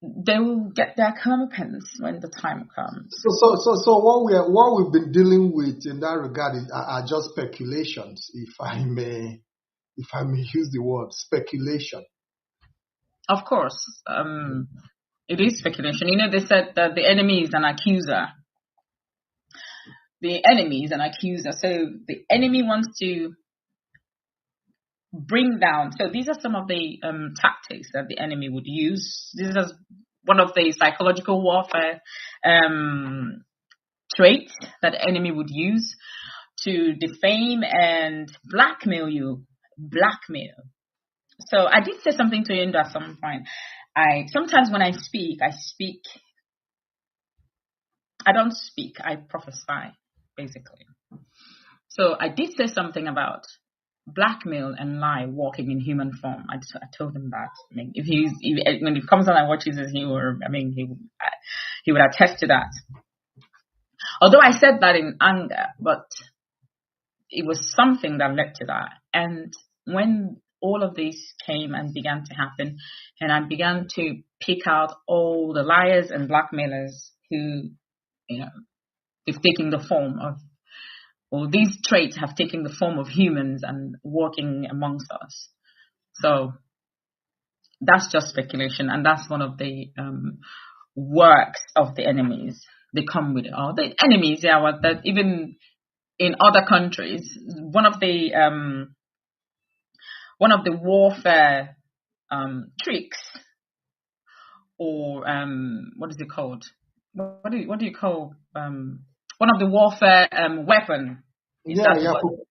they will get their comeuppance when the time comes. So what we've been dealing with in that regard are just speculations, if I may use the word speculation. Of course, it is speculation. You know, they said that the enemy is an accuser. The enemy is an accuser. So the enemy wants to bring down. So these are some of the tactics that the enemy would use. This is one of the psychological warfare traits that the enemy would use to defame and blackmail you. Blackmail. So I did say something to Onyindu at some point. Sometimes when I don't speak, I prophesy, basically. So I did say something about blackmail and lie walking in human form. I told him that. I mean, when he comes on and watches this, he would attest to that. Although I said that in anger, but it was something that led to that. And when all of this came and began to happen, and I began to pick out all the liars and blackmailers who, they've taken the form of, or these traits have taken the form of humans and working amongst us. So that's just speculation, and that's one of the works of the enemies. They come with it. All the enemies, that even in other countries, one of the warfare tricks, or what is it called? What do you call one of the warfare weapon?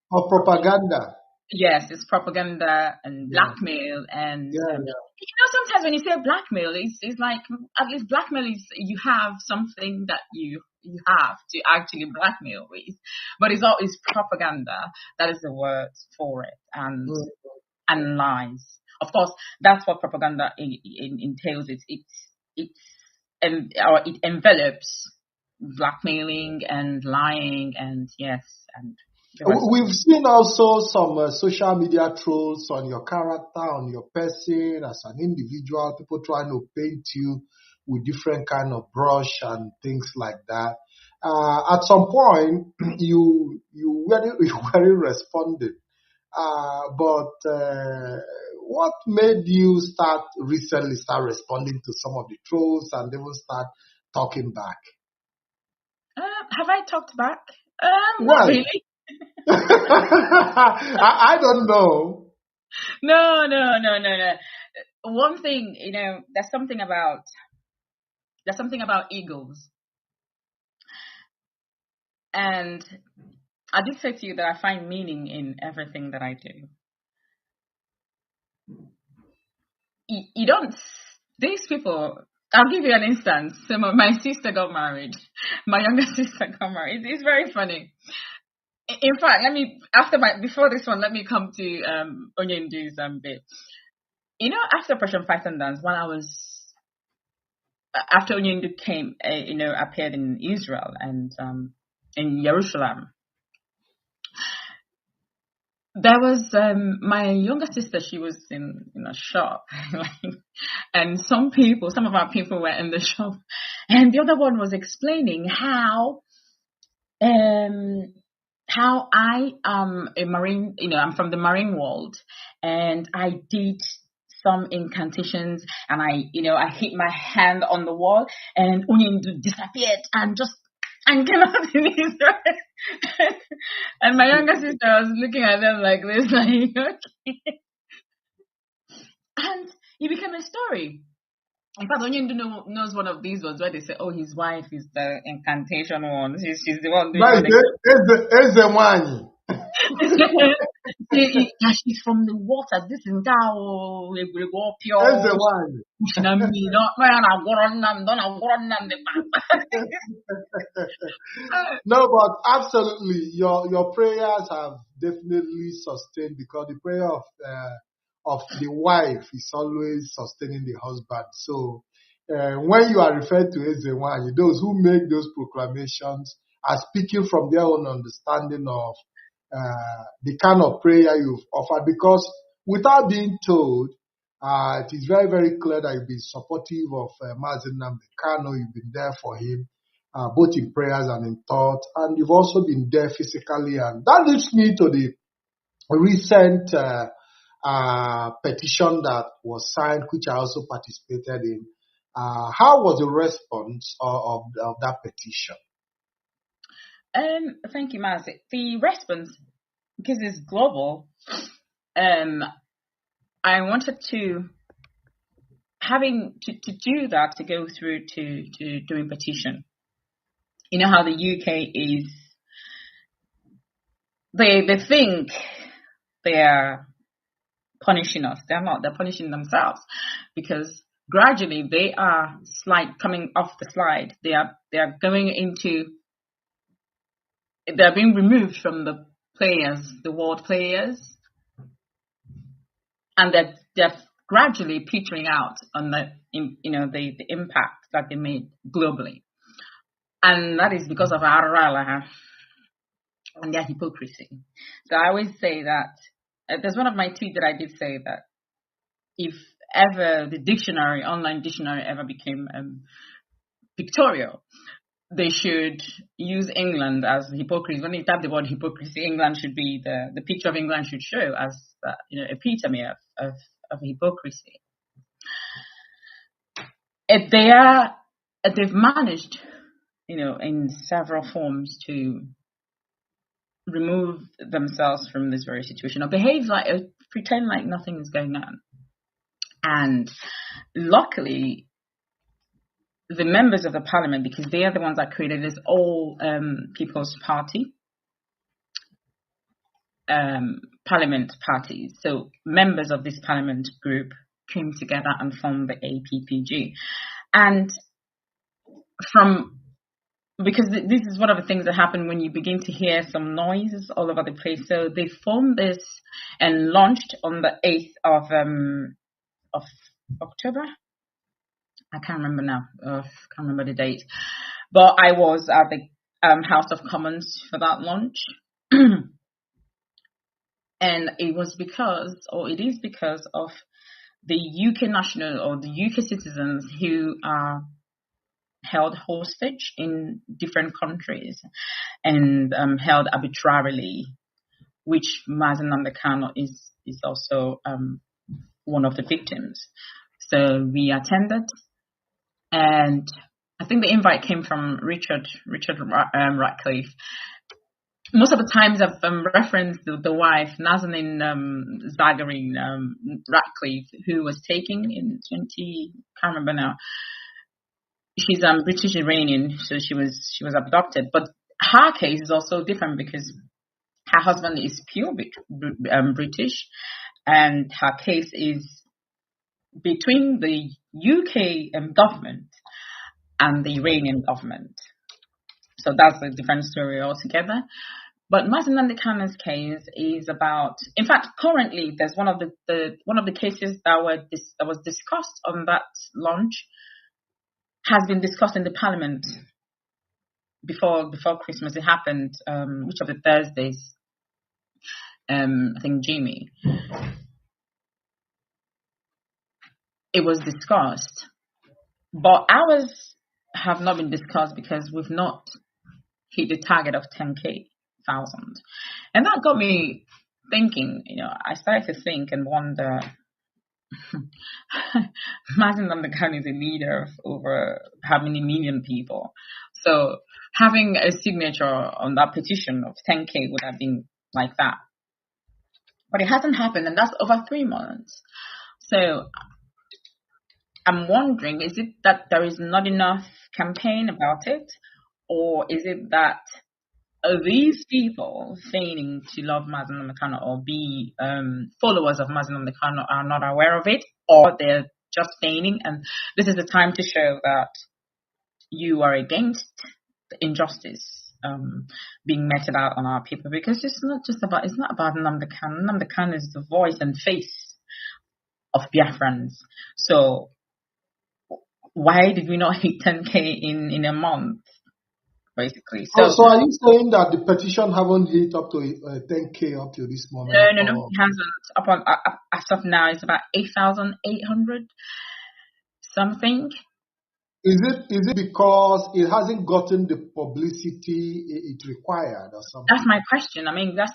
Or propaganda. Yes, it's propaganda and blackmail, and sometimes when you say blackmail, it's like, at least blackmail is you have something that you have to actually blackmail with, but it's propaganda. That is the word for it, and lies. Of course, that's what propaganda entails. It envelops blackmailing and lying, and yes, and we've seen also some social media trolls on your character, on your person as an individual. People trying to paint you with different kind of brush and things like that. At some point, you very responded. But what made you recently start responding to some of the trolls and even start talking back? Have I talked back? Not really. I don't know. No. One thing, there's something about egos. And I did say to you that I find meaning in everything that I do. You don't, these people, I'll give you an instance. So my sister got married. My younger sister got married. It's very funny. In fact, before this one, let me come to Onyindu's bit. After Operation Python Dance, after Onyindu came, appeared in Israel and in Jerusalem, there was my younger sister. She was in a shop, and some of our people were in the shop, and the other one was explaining how how I am a marine, I'm from the marine world, and I did some incantations, and I hit my hand on the wall, and Onyendu disappeared and came out in his right. And my younger sister was looking at them like this, like, okay. And it became a story. In fact, Onyendu knows one of these ones where they say, "Oh, his wife is the incantation one. She's the one doing she's from the water. This is Ngao. We go pure. No, but absolutely, your prayers have definitely sustained, because the prayer of the wife is always sustaining the husband. So when you are referred to as Ezewanyi, those who make those proclamations are speaking from their own understanding of the kind of prayer you've offered, because without being told, it is very, very clear that you've been supportive of Mazi Nnamdi Kanu. You've been there for him, both in prayers and in thought, and you've also been there physically. And that leads me to the recent petition that was signed, which I also participated in. How was the response of that petition? Thank you, Mazi. The response, because it's global, I wanted to do that, to go through to doing petition. You know how the UK is, they think they are punishing us. They're not. They're punishing themselves, because gradually they are coming off the slide. They are going into. They're being removed from the players, the world players, and they're gradually petering out on the impact that they made globally, and that is because of RBL and their hypocrisy. So I always say that there's one of my tweets that I did say that if ever the online dictionary ever became pictorial, they should use England as hypocrisy. When you type the word hypocrisy, England should be the picture of England should show as epitome of hypocrisy. They've managed, in several forms to remove themselves from this very situation, or pretend like nothing is going on. And luckily, the members of the parliament, because they are the ones that created this all People's Party, parliament parties. So members of this parliament group came together and formed the APPG. And because this is one of the things that happen when you begin to hear some noises all over the place. So they formed this and launched on the 8th of October. I can't remember now. Can't remember the date. But I was at the House of Commons for that launch. And it is because of the UK national or the UK citizens who are held hostage in different countries and held arbitrarily, which Mazi Nnamdi Kanu is also one of the victims. So we attended, and I think the invite came from Richard Ratcliffe. Most of the times I've referenced the wife, Nazanin Zaghari Ratcliffe, who was taken in can't remember now. She's British Iranian, so she was abducted. But her case is also different because her husband is pure British, and her case is between the UK government and the Iranian government. So that's a different story altogether. But Mazi Nnamdi Kanu's case is about. In fact, currently there's one of the cases that was discussed on that launch has been discussed in the Parliament before Christmas. It happened which of the Thursdays? I think Jimmy. It was discussed, but ours have not been discussed because we've not hit the target of 10,000. And that got me thinking, I started to think and wonder, Mazi Nnamdi Kanu is a leader of over how many million people. So having a signature on that petition of 10K would have been like that. But it hasn't happened, and that's over 3 months. So I'm wondering, is it that there is not enough campaign about it? Or is it that these people feigning to love Mazi Nnamdi Kanu or be followers of Mazi Nnamdi Kanu are not aware of it, or they're just feigning, and this is the time to show that you are against the injustice being meted out on our people? Because it's not about Nnamdi Kanu. Nnamdi Kanu is the voice and face of Biafrans. So why did we not hit 10K in a month? Basically. So are you saying that the petition haven't hit up to 10K up to this moment? No, it hasn't. As of now, it's about 8,800 something. Is it because it hasn't gotten the publicity it required or something? That's my question. I mean, that's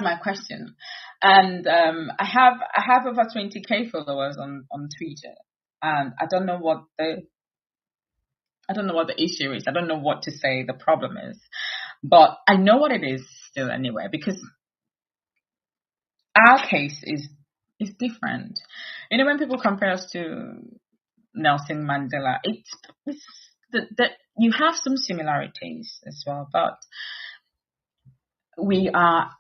my question. And I have over 20K followers on Twitter, and I don't know what the issue is. I don't know what to say the problem is, but I know what it is still anyway, because our case is different. When people compare us to Nelson Mandela, it's that you have some similarities as well, but we are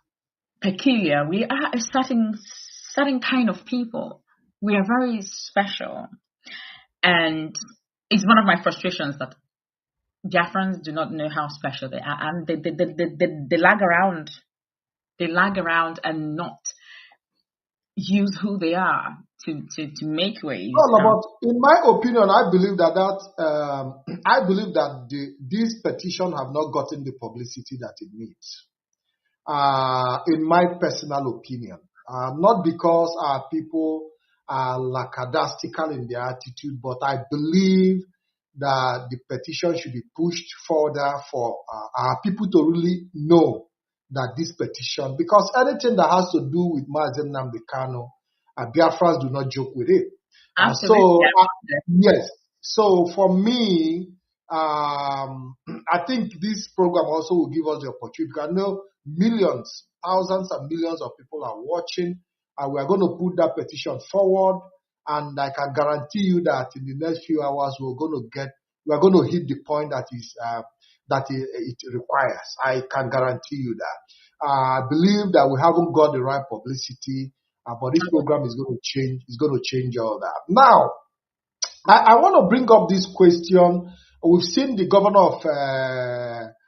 peculiar. We are a certain kind of people. We are very special, and it's one of my frustrations that Biafrans do not know how special they are, and they lag around. They lag around and not use who they are to make waves. No, but in my opinion, I believe that this petition have not gotten the publicity that it needs. In my personal opinion, not because our people are lackadaisical in their attitude, but I believe that the petition should be pushed further for our people to really know that this petition, because anything that has to do with Mazi Nnamdi Kanu, Biafrans do not joke with it. Yes. So for me, I think this program also will give us the opportunity. I know millions, thousands and millions of people are watching, and we are going to put that petition forward. And I can guarantee you that in the next few hours, we are going to hit the point that it requires. I can guarantee you that. I believe that we haven't got the right publicity, but this program is going to change. It's going to change all that. Now, I want to bring up this question. We've seen the governor of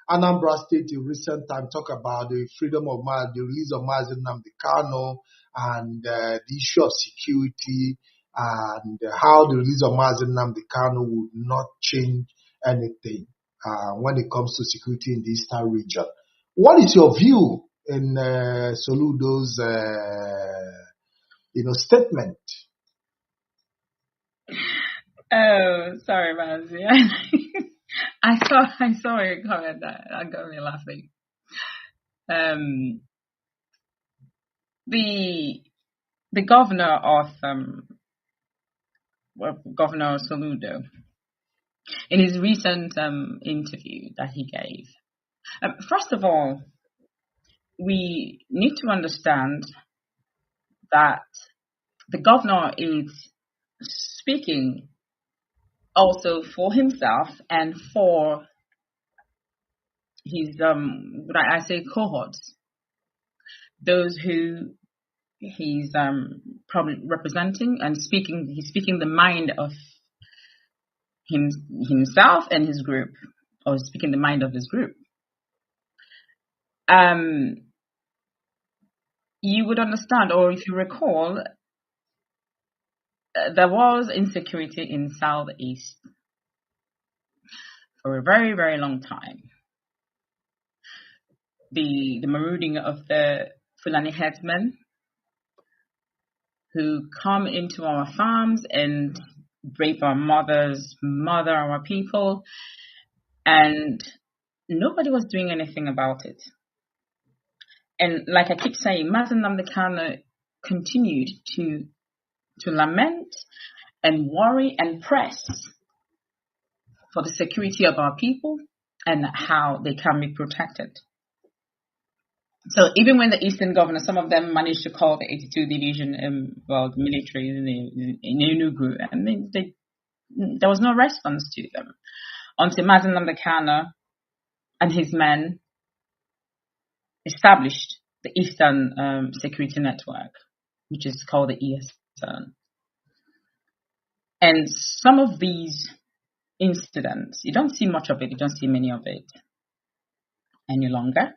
Anambra State in recent time talk about the the release of Mazi Nnamdi Kanu, and the issue of security, and how the release of Mazi Nnamdi Kanu would not change anything when it comes to security in the eastern region. What is your view in Soludo's statement? Oh, sorry, Mazi. I saw your comment. That got me laughing. The governor of Governor Soludo, in his recent interview that he gave, first of all, we need to understand that the governor is speaking also for himself and for his I say cohorts, those who he's probably representing and speaking. He's speaking the mind of himself and his group, or speaking the mind of his group. You would understand, or if you recall, there was insecurity in Southeast for a very, very long time. The marauding of the Fulani headsmen who come into our farms and rape our mothers, murder our people, and nobody was doing anything about it. And like I keep saying, Mazi Nnamdi Kanu continued to lament and worry and press for the security of our people and how they can be protected. So even when the Eastern governors, some of them managed to call the 82 Division, the military in Enugu, and there was no response to them until Mazi Nnamdi Kanu and his men established the Eastern Security Network, which is called the ESN. And some of these incidents, you don't see much of it, you don't see many of it any longer.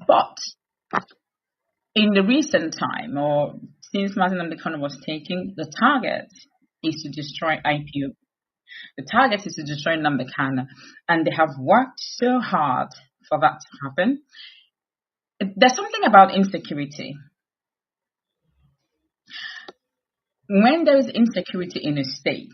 But in the recent time, or since Mazi Nnamdi Kanu was taken, the target is to destroy IPO. The target is to destroy Nnamdi Kanu, and they have worked so hard for that to happen. There's something about insecurity. When there is insecurity in a state,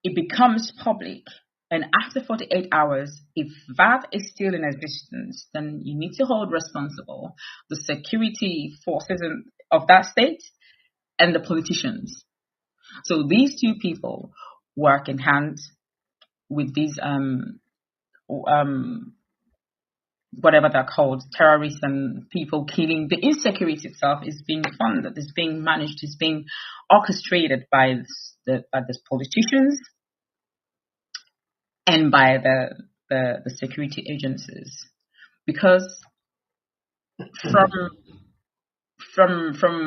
it becomes public. And after 48 hours, if that is still in existence, then you need to hold responsible the security forces of that state and the politicians. So these two people work in hand with these whatever they're called, terrorists and people killing. The insecurity itself is being funded, is being managed, is being orchestrated by the politicians and by the security agencies, because from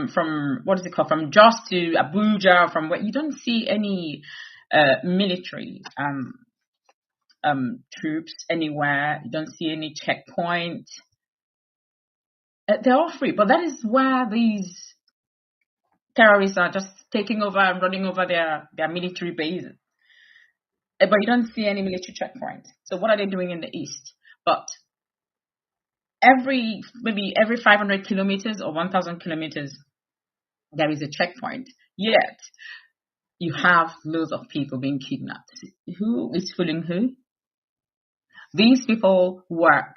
what is it called, from Jos to Abuja, from where you don't see any military troops anywhere. You don't see any checkpoint. They're all free, but that is where these terrorists are just taking over and running over their military bases. But you don't see any military checkpoint. So what are they doing in the east? But maybe every 500 kilometers or 1,000 kilometers, there is a checkpoint. Yet you have loads of people being kidnapped. Who is fooling who? These people work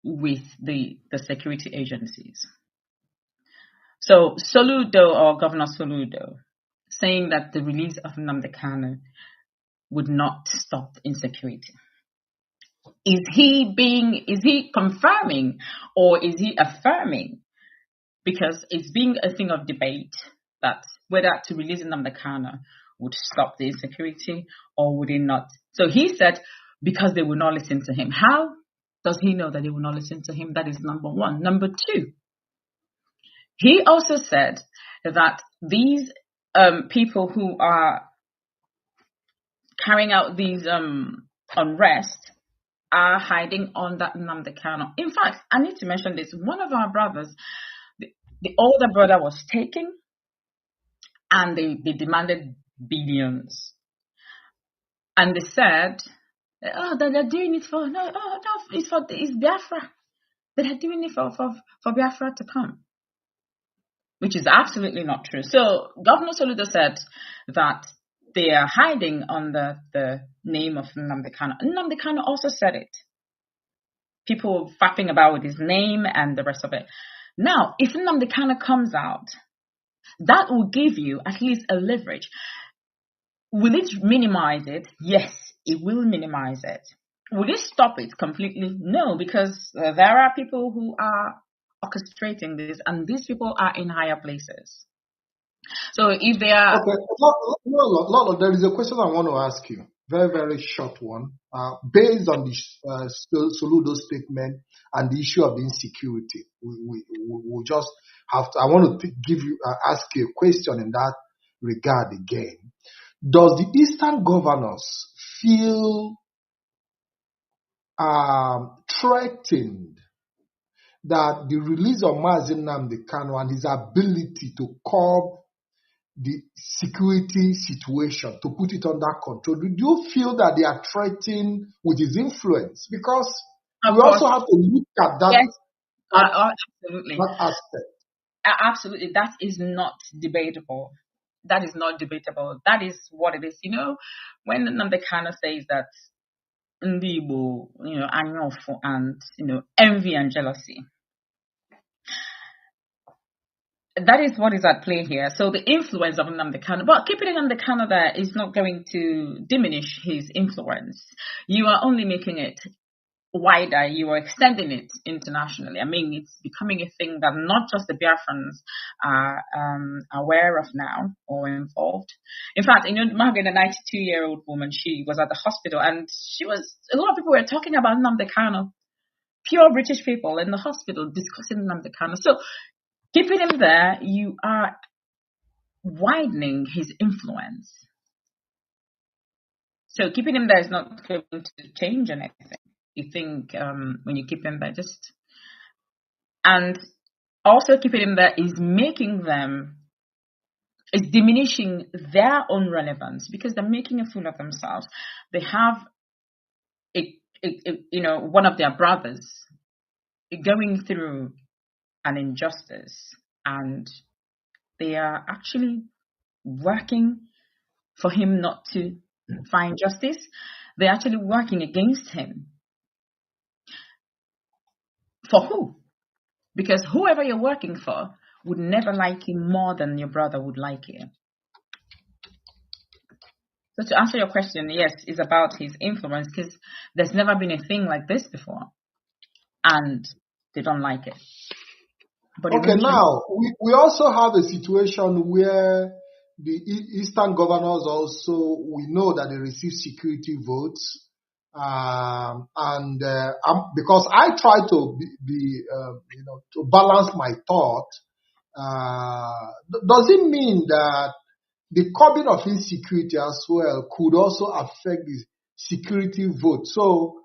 with the security agencies. So Soludo, or Governor Soludo, saying that the release of Nnamdi Kanu would not stop insecurity. Is he confirming or is he affirming? Because it's being a thing of debate that whether to release Nnamdi Kanu would stop the insecurity or would it not. So he said because they will not listen to him. How does he know that they will not listen to him? That is number one. Number two, he also said that these people who are carrying out these unrest are hiding under Nnamdi Kanu. In fact, I need to mention this. One of our brothers, the older brother, was taken, and they demanded billions. And they said, "Oh, that they're doing it for it's Biafra. They're doing it for Biafra to come," which is absolutely not true. So Governor Soludo said that they are hiding under the name of Nnamdi Kanu. Nnamdi Kanu also said it. People fapping about with his name and the rest of it. Now, if Nnamdi Kanu comes out, that will give you at least a leverage. Will it minimize it? Yes, it will minimize it. Will it stop it completely? No, because there are people who are orchestrating this, and these people are in higher places. So if they are... Okay, Lolo, there is a question I want to ask you. Very, very short one. Based on the Soludo statement and the issue of insecurity, we just have to... I want to ask you a question in that regard again. Does the Eastern governors feel threatened that the release of Mazi Nnamdi Kanu and his ability to curb the security situation, to put it under control, do you feel that they are threatened with his influence? Because we also have to look at that, yes, absolutely. that aspect. Absolutely, that is not debatable. That is not debatable. That is what it is. You know, when Nnamdi Kanu says that Ndi Igbo, you know, anyofu and, you know, envy and jealousy, that is what is at play here. So the influence of Nnamdi Kanu, but keeping Nnamdi Kanu there is not going to diminish his influence. You are only making it wider, you are extending it internationally. I mean, it's becoming a thing that not just the Biafrans are aware of now or involved. In fact, you know, Margaret, a 92-year-old woman, she was at the hospital, and a lot of people were talking about Nnamdi Kanu, pure British people in the hospital discussing Nnamdi Kanu. So keeping him there, you are widening his influence. So keeping him there is not going to change anything. You think when you keep him there, and also keeping him there is diminishing their own relevance, because they're making a fool of themselves. They have one of their brothers going through an injustice, and they are actually working for him not to find justice. They're actually working against him. For who? Because whoever you're working for would never like you more than your brother would like you. So to answer your question, yes, it's about his influence, because there's never been a thing like this before, and they don't like it. But okay, now we also have a situation where the Eastern governors also, we know that they receive security votes. Because I try to to balance my thought, does it mean that the curbing of insecurity as well could also affect the security vote? So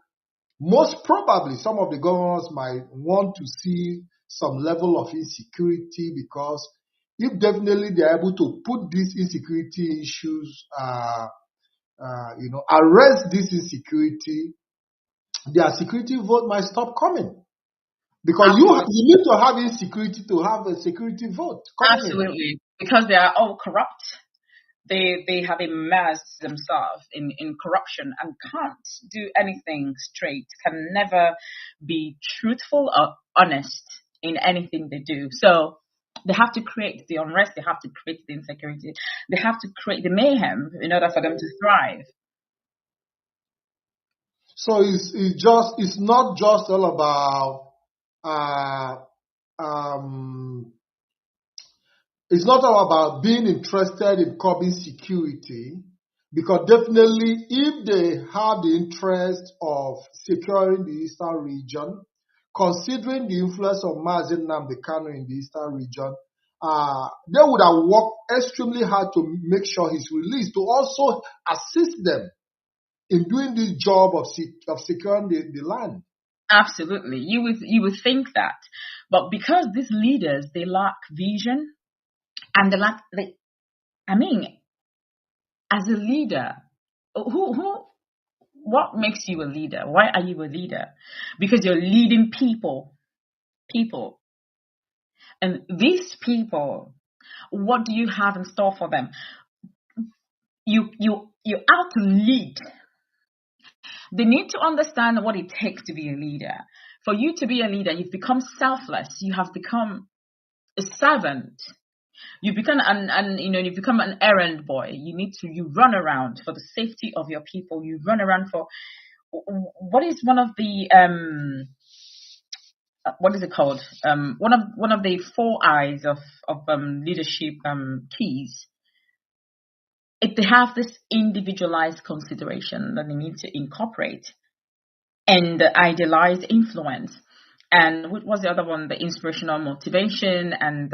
most probably some of the governors might want to see some level of insecurity, because if definitely they are able to put these insecurity issues, arrest this insecurity, their security vote might stop coming. Because you need to have insecurity to have a security vote. Absolutely. Because they are all corrupt. They have immersed themselves in corruption and can't do anything straight, can never be truthful or honest in anything they do. So they have to create the unrest, they have to create the insecurity, they have to create the mayhem in order for them to thrive. So it's not just all about it's not all about being interested in curbing security, because definitely if they have the interest of securing the Eastern region, considering the influence of Mazi Nnamdi Kanu in the Eastern region, they would have worked extremely hard to make sure he's released, to also assist them in doing this job of securing the land. Absolutely. You would think that. But because these leaders, they lack vision, and as a leader, what makes you a leader? Why are you a leader? Because you're leading people. And these people, what do you have in store for them? You're out to lead. They need to understand what it takes to be a leader. For you to be a leader, you've become selfless. You have become a servant. You become you've become an errand boy. You run around for the safety of your people. You run around for what is one of the what is it called? One of the 4 eyes of leadership keys. They have this individualized consideration that they need to incorporate, and the idealized influence. And what was the other one? The inspirational motivation and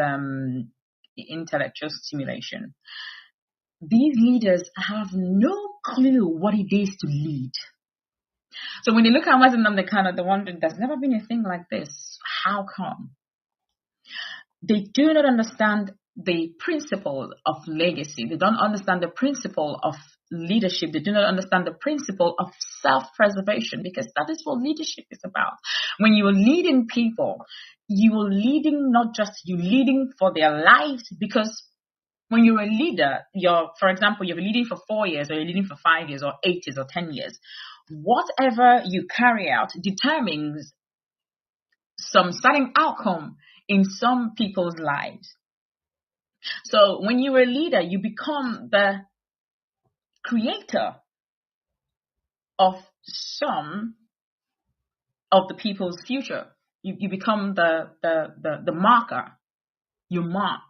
intellectual stimulation. These leaders have no clue what it is to lead. So when you look at Mazi Nnamdi Kanu, they're wondering, there's never been a thing like this. How come? They do not understand the principle of legacy. They don't understand the principle of leadership. They do not understand the principle of self-preservation, because that is what leadership is about. When you are leading people, you are leading not just you leading for their lives, because when you're a leader, for example, you're leading for 4 years, or you're leading for 5 years, or 8 years, or 10 years. Whatever you carry out determines some certain outcome in some people's lives. So when you're a leader, you become the creator of some of the people's future. You become the marker. You mark.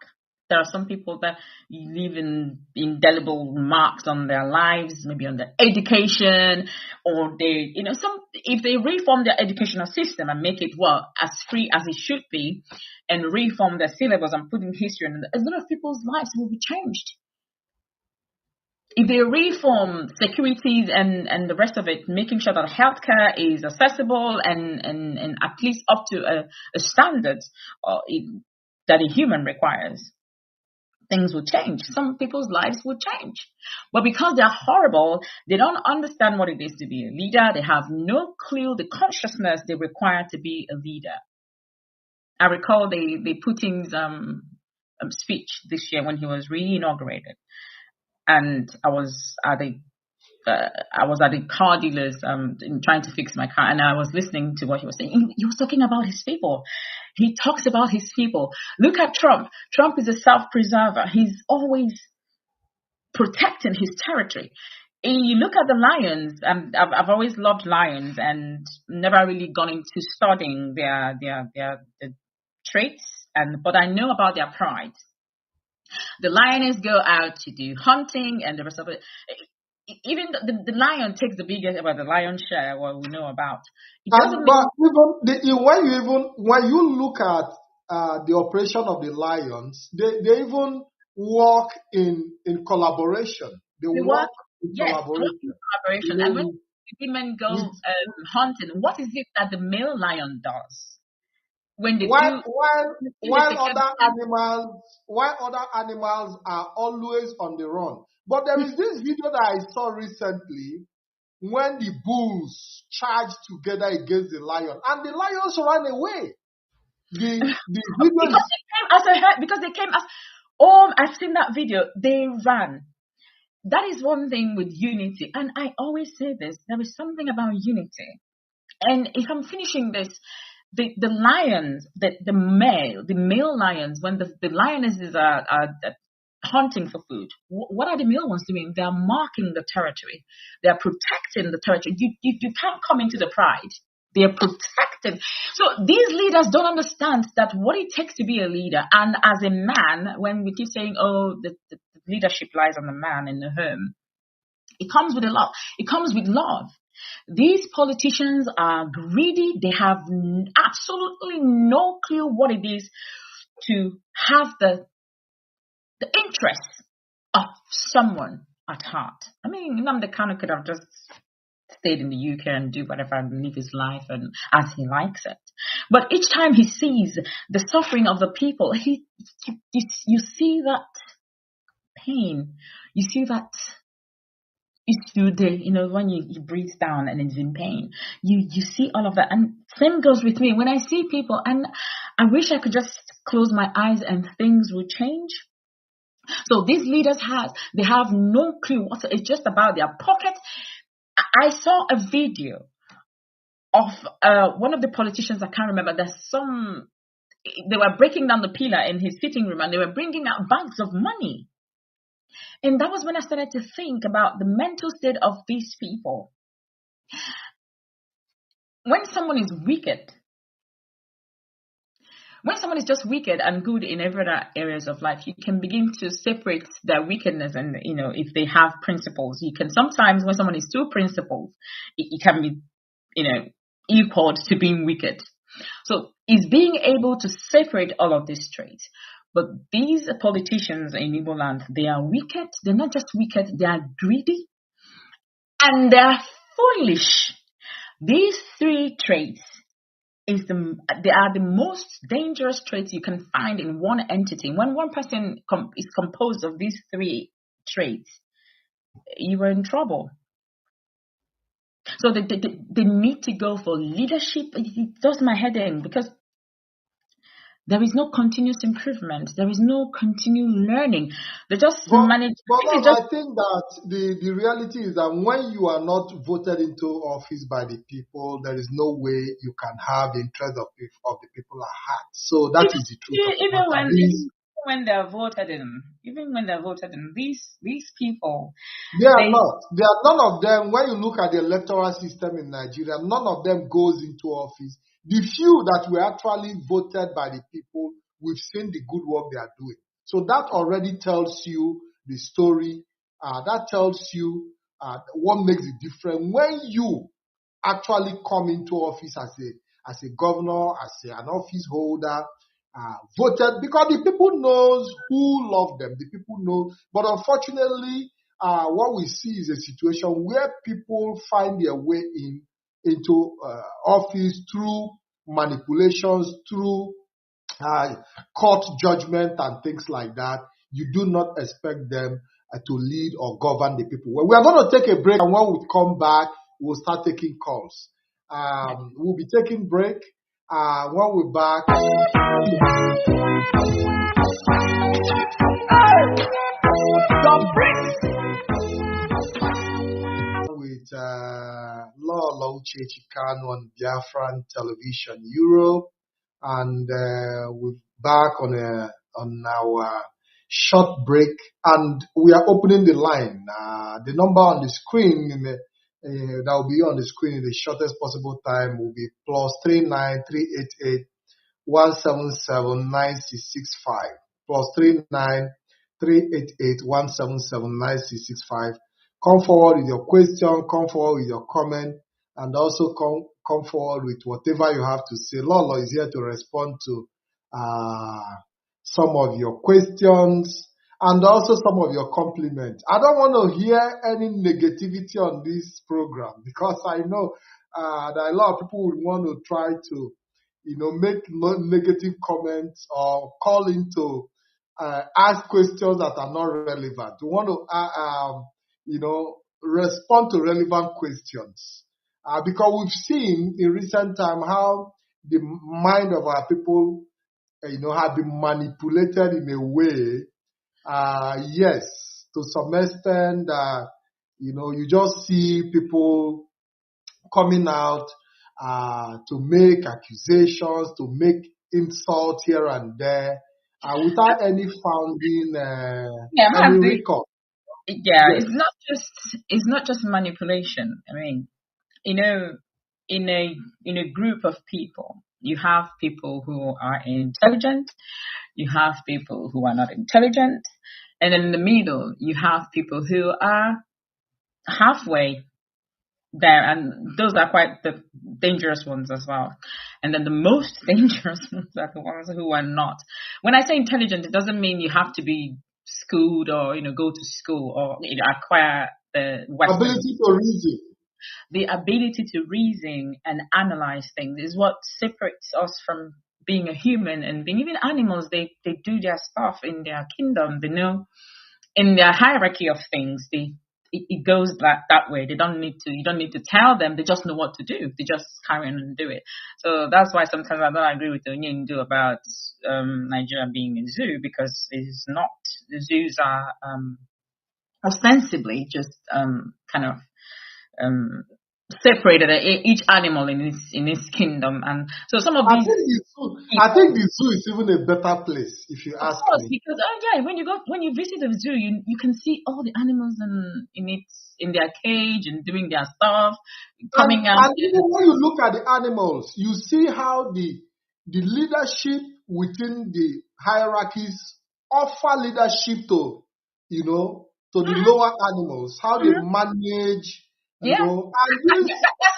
There are some people that leave in indelible marks on their lives, maybe on their education, or they, if they reform their educational system and make it as free as it should be, and reform their syllabus and put in history, and a lot of people's lives will be changed. If they reform securities and the rest of it, making sure that healthcare is accessible and at least up to a standard that a human requires, things will change. Some people's lives will change. But because they're horrible, they don't understand what it is to be a leader. They have no clue the consciousness they require to be a leader. I recall they Putin's speech this year when he was re-inaugurated. And I was at the car dealers trying to fix my car, and I was listening to what he was saying. He was talking about his people. He talks about his people. Look at Trump. Trump is a self-preserver. He's always protecting his territory. And you look at the lions. I've always loved lions and never really gone into studying their traits, but I know about their pride. The lioness go out to do hunting and the rest of it. Even the lion takes the biggest, the lion's share, what we know about. But when you look at the operation of the lions, they even work in collaboration. They work in collaboration. And when women go hunting, what is it that the male lion does? When they while other animals are always on the run. But there is this video that I saw recently when the bulls charged together against the lion, and the lions ran away. Because they came as I've seen that video. They ran. That is one thing with unity, and I always say this: there is something about unity. And if I'm finishing this, the lions, the male lions, when the lionesses are hunting for food, what are the male ones doing? They are marking the territory. They are protecting the territory. You can't come into the pride. They are protected. So these leaders don't understand that what it takes to be a leader. And as a man, when we keep saying, the leadership lies on the man in the home, it comes with a lot. It comes with love. These politicians are greedy. They have absolutely no clue what it is to have the interest of someone at heart. I mean, Nnamdi Kanu could have just stayed in the UK and do whatever and live his life and as he likes it. But each time he sees the suffering of the people, you see that pain. You see that. When you breathe down and it's in pain, you see all of that. And same goes with me. When I see people, and I wish I could just close my eyes and things will change. So these leaders they have no clue. It's just about their pocket. I saw a video of one of the politicians, I can't remember, they were breaking down the pillar in his sitting room and they were bringing out bags of money. And that was when I started to think about the mental state of these people. When someone is wicked, when someone is just wicked and good in every other areas of life, you can begin to separate their wickedness. And, if they have principles, you can sometimes, when someone is too principled, it can be, equal to being wicked. So it's being able to separate all of these traits. But these politicians in Igbo land, they are wicked. They're not just wicked, they are greedy. And they're foolish. These three traits, they are the most dangerous traits you can find in one entity. When one person is composed of these three traits, you are in trouble. So they need to go for leadership. It does my head in, because There is no continuous improvement. There is no continued learning. They just manage. I think that the reality is that when you are not voted into office by the people, there is no way you can have the interest of the people at heart. So that is the truth of the matter. Even when they're voted in, these people, they are not. There are none of them. When you look at the electoral system in Nigeria, none of them goes into office. The few that were actually voted by the people, we've seen the good work they are doing. So that already tells you the story. That tells you what makes it different when you actually come into office as a governor, as an office holder, voted, because the people knows who love them. The people know. But unfortunately, what we see is a situation where people find their way into office through manipulations, through court judgment and things like that. You do not expect them to lead or govern the people. Well, we are going to take a break, and when we come back, we'll start taking calls. We'll be taking break. When we're back, with Lolo Kanu on Biafran television Europe, and we're back on our short break, and we are opening the line. The number on the screen that will be on the screen in the shortest possible time will be +39 388 177 9665 +39 388 177 9665. Come forward with your question, come forward with your comment, and also come forward with whatever you have to say. Lolo is here to respond to some of your questions and also some of your compliments. I don't want to hear any negativity on this program, because I know that a lot of people would want to try to, make negative comments or call into ask questions that are not relevant. We want to, respond to relevant questions. Because we've seen in recent time how the mind of our people, have been manipulated in a way. Yes, to some extent, you just see people coming out to make accusations, to make insults here and there, without any founding, any record. Yeah, yes. It's not just manipulation. I mean, in a group of people, you have people who are intelligent, you have people who are not intelligent, and in the middle, you have people who are halfway there, and those are quite the dangerous ones as well. And then the most dangerous ones are the ones who are not. When I say intelligent, it doesn't mean you have to be schooled or go to school or acquire the ability to reason. The ability to reason and analyze things is what separates us from being a human and being even animals. They do their stuff in their kingdom. They know in their hierarchy of things. It goes that way. You don't need to tell them. They just know what to do. They just carry on and do it. So that's why sometimes I don't agree with Nnamdi about Nigeria being a zoo, because it's not. The zoos are ostensibly just kind of separated each animal in its kingdom, and so some of these. I think the zoo is even a better place, if you ask me. Because when you visit the zoo, you can see all the animals in their cage and doing their stuff, coming out. And even when you look at the animals, you see how the leadership within the hierarchies offer leadership to the lower animals, how they manage. That's what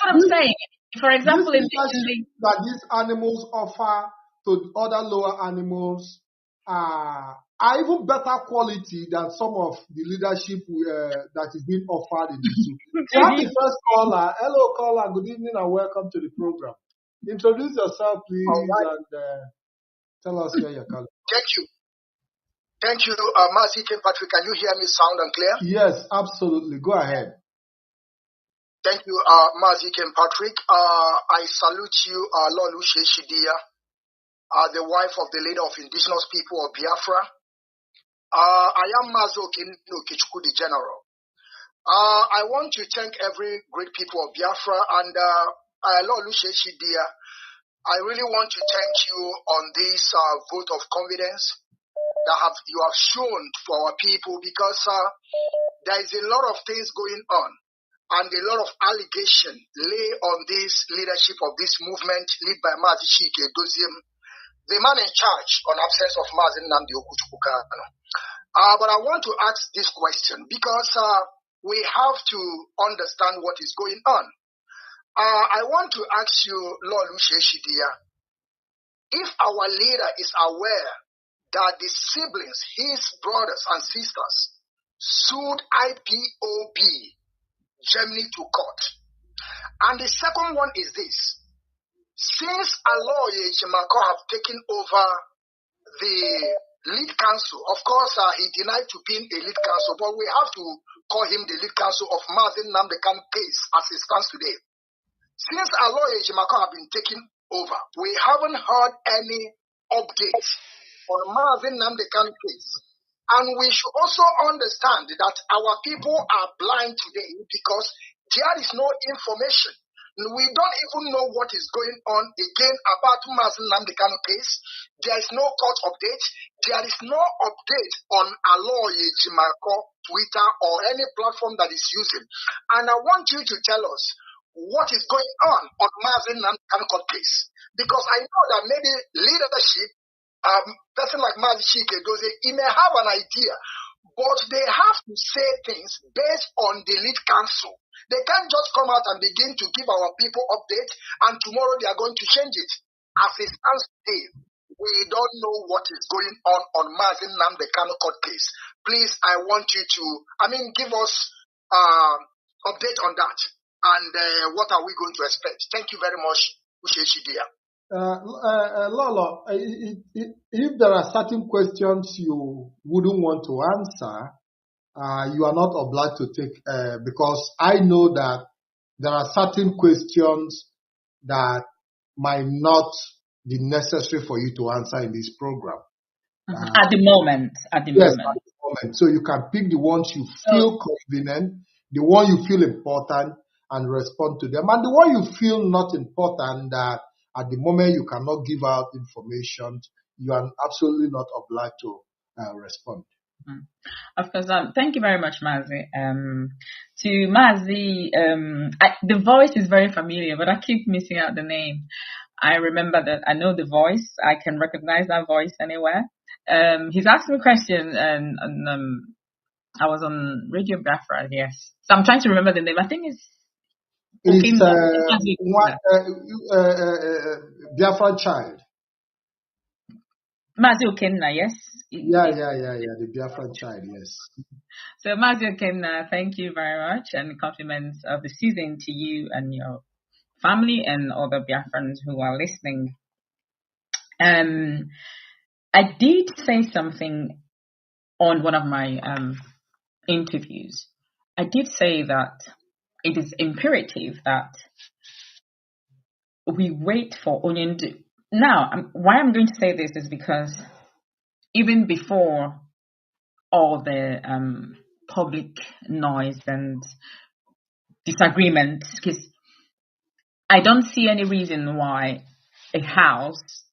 I'm saying. For example, that these animals offer to other lower animals are even better quality than some of the leadership that is being offered in the zoo. We have the first caller. Hello, caller. Good evening and welcome to the program. Introduce yourself, please, and tell us where you're calling. Thank you, Mazi Patrick. Can you hear me sound and clear? Yes, absolutely. Go ahead. Thank you, Mazi Patrick. I salute you, Lolu Sheshidia. the wife of the leader of indigenous people of Biafra. I am Mazi Okechukwu, the general. I want to thank every great people of Biafra and Lord Lushe-Shidia. I really want to thank you on this vote of confidence that you have shown for our people, because there is a lot of things going on and a lot of allegation lay on this leadership of this movement led by Mazi Chinedu, the man in charge on absence of Mazi Nnamdi Kanu. But I want to ask this question because we have to understand what is going on. I want to ask you, Lord Lushe-Shidia, if our leader is aware that the siblings, his brothers and sisters, sued IPOB Germany to court. And the second one is this. Since Aloye Jimako have taken over the lead counsel, of course, he denied to being a lead counsel, but we have to call him the lead counsel of Mazi Nnamdi Kanu case as it stands today. Since Aloye Jimako have been taken over, we haven't heard any updates on Mazi Nnamdi Kanu case. And we should also understand that our people are blind today because there is no information. We don't even know what is going on again about Mazi Nnamdi Kanu case. There is no court update. There is no update on Aloye Jimako Twitter or any platform that is using. And I want you to tell us what is going on Mazi Nnamdi Kanu court case. Because I know that maybe leadership, person like Mazi Chinedu, he may have an idea, but they have to say things based on the lead counsel. They can't just come out and begin to give our people updates and tomorrow they are going to change it. As it stands today, we don't know what is going on Mazi Nnamdi Kanu court case. Please, I want you to, give us update on that. And what are we going to expect? Thank you very much, Lushe-Shidia. Lolo, if there are certain questions you wouldn't want to answer, you are not obliged to take, because I know that there are certain questions that might not be necessary for you to answer in this program. At the moment. At the moment. So you can pick the ones you feel convenient, the one you feel important, and respond to them. And the one you feel not important, that at the moment you cannot give out information, you are absolutely not obliged to respond. Of course, thank you very much, Mazi. To Mazi, the voice is very familiar, but I keep missing out the name. I remember that I know the voice. I can recognize that voice anywhere. He's asked me a question, and I was on Radio Biafra, yes. So I'm trying to remember the name. I think it's Biafran child. Mazi Okenna, yes? Yeah, the Biafran child, yes. So Mazi Okenna, thank you very much, and compliments of the season to you and your family and other Biafrans who are listening. I did say something on one of my interviews. I did say that it is imperative that we wait for Onyendu. Now, why I'm going to say this is because even before all the public noise and disagreement, because I don't see any reason why a house,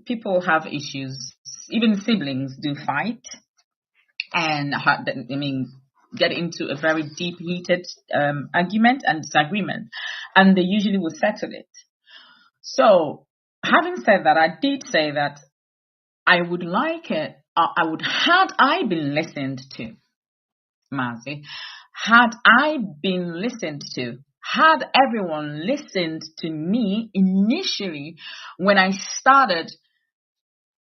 people have issues, even siblings do fight and get into a very deep, heated argument and disagreement, and they usually will settle it. So, having said that, I did say that I would like it, had I been listened to, Mazi, had I been listened to, had everyone listened to me initially when I started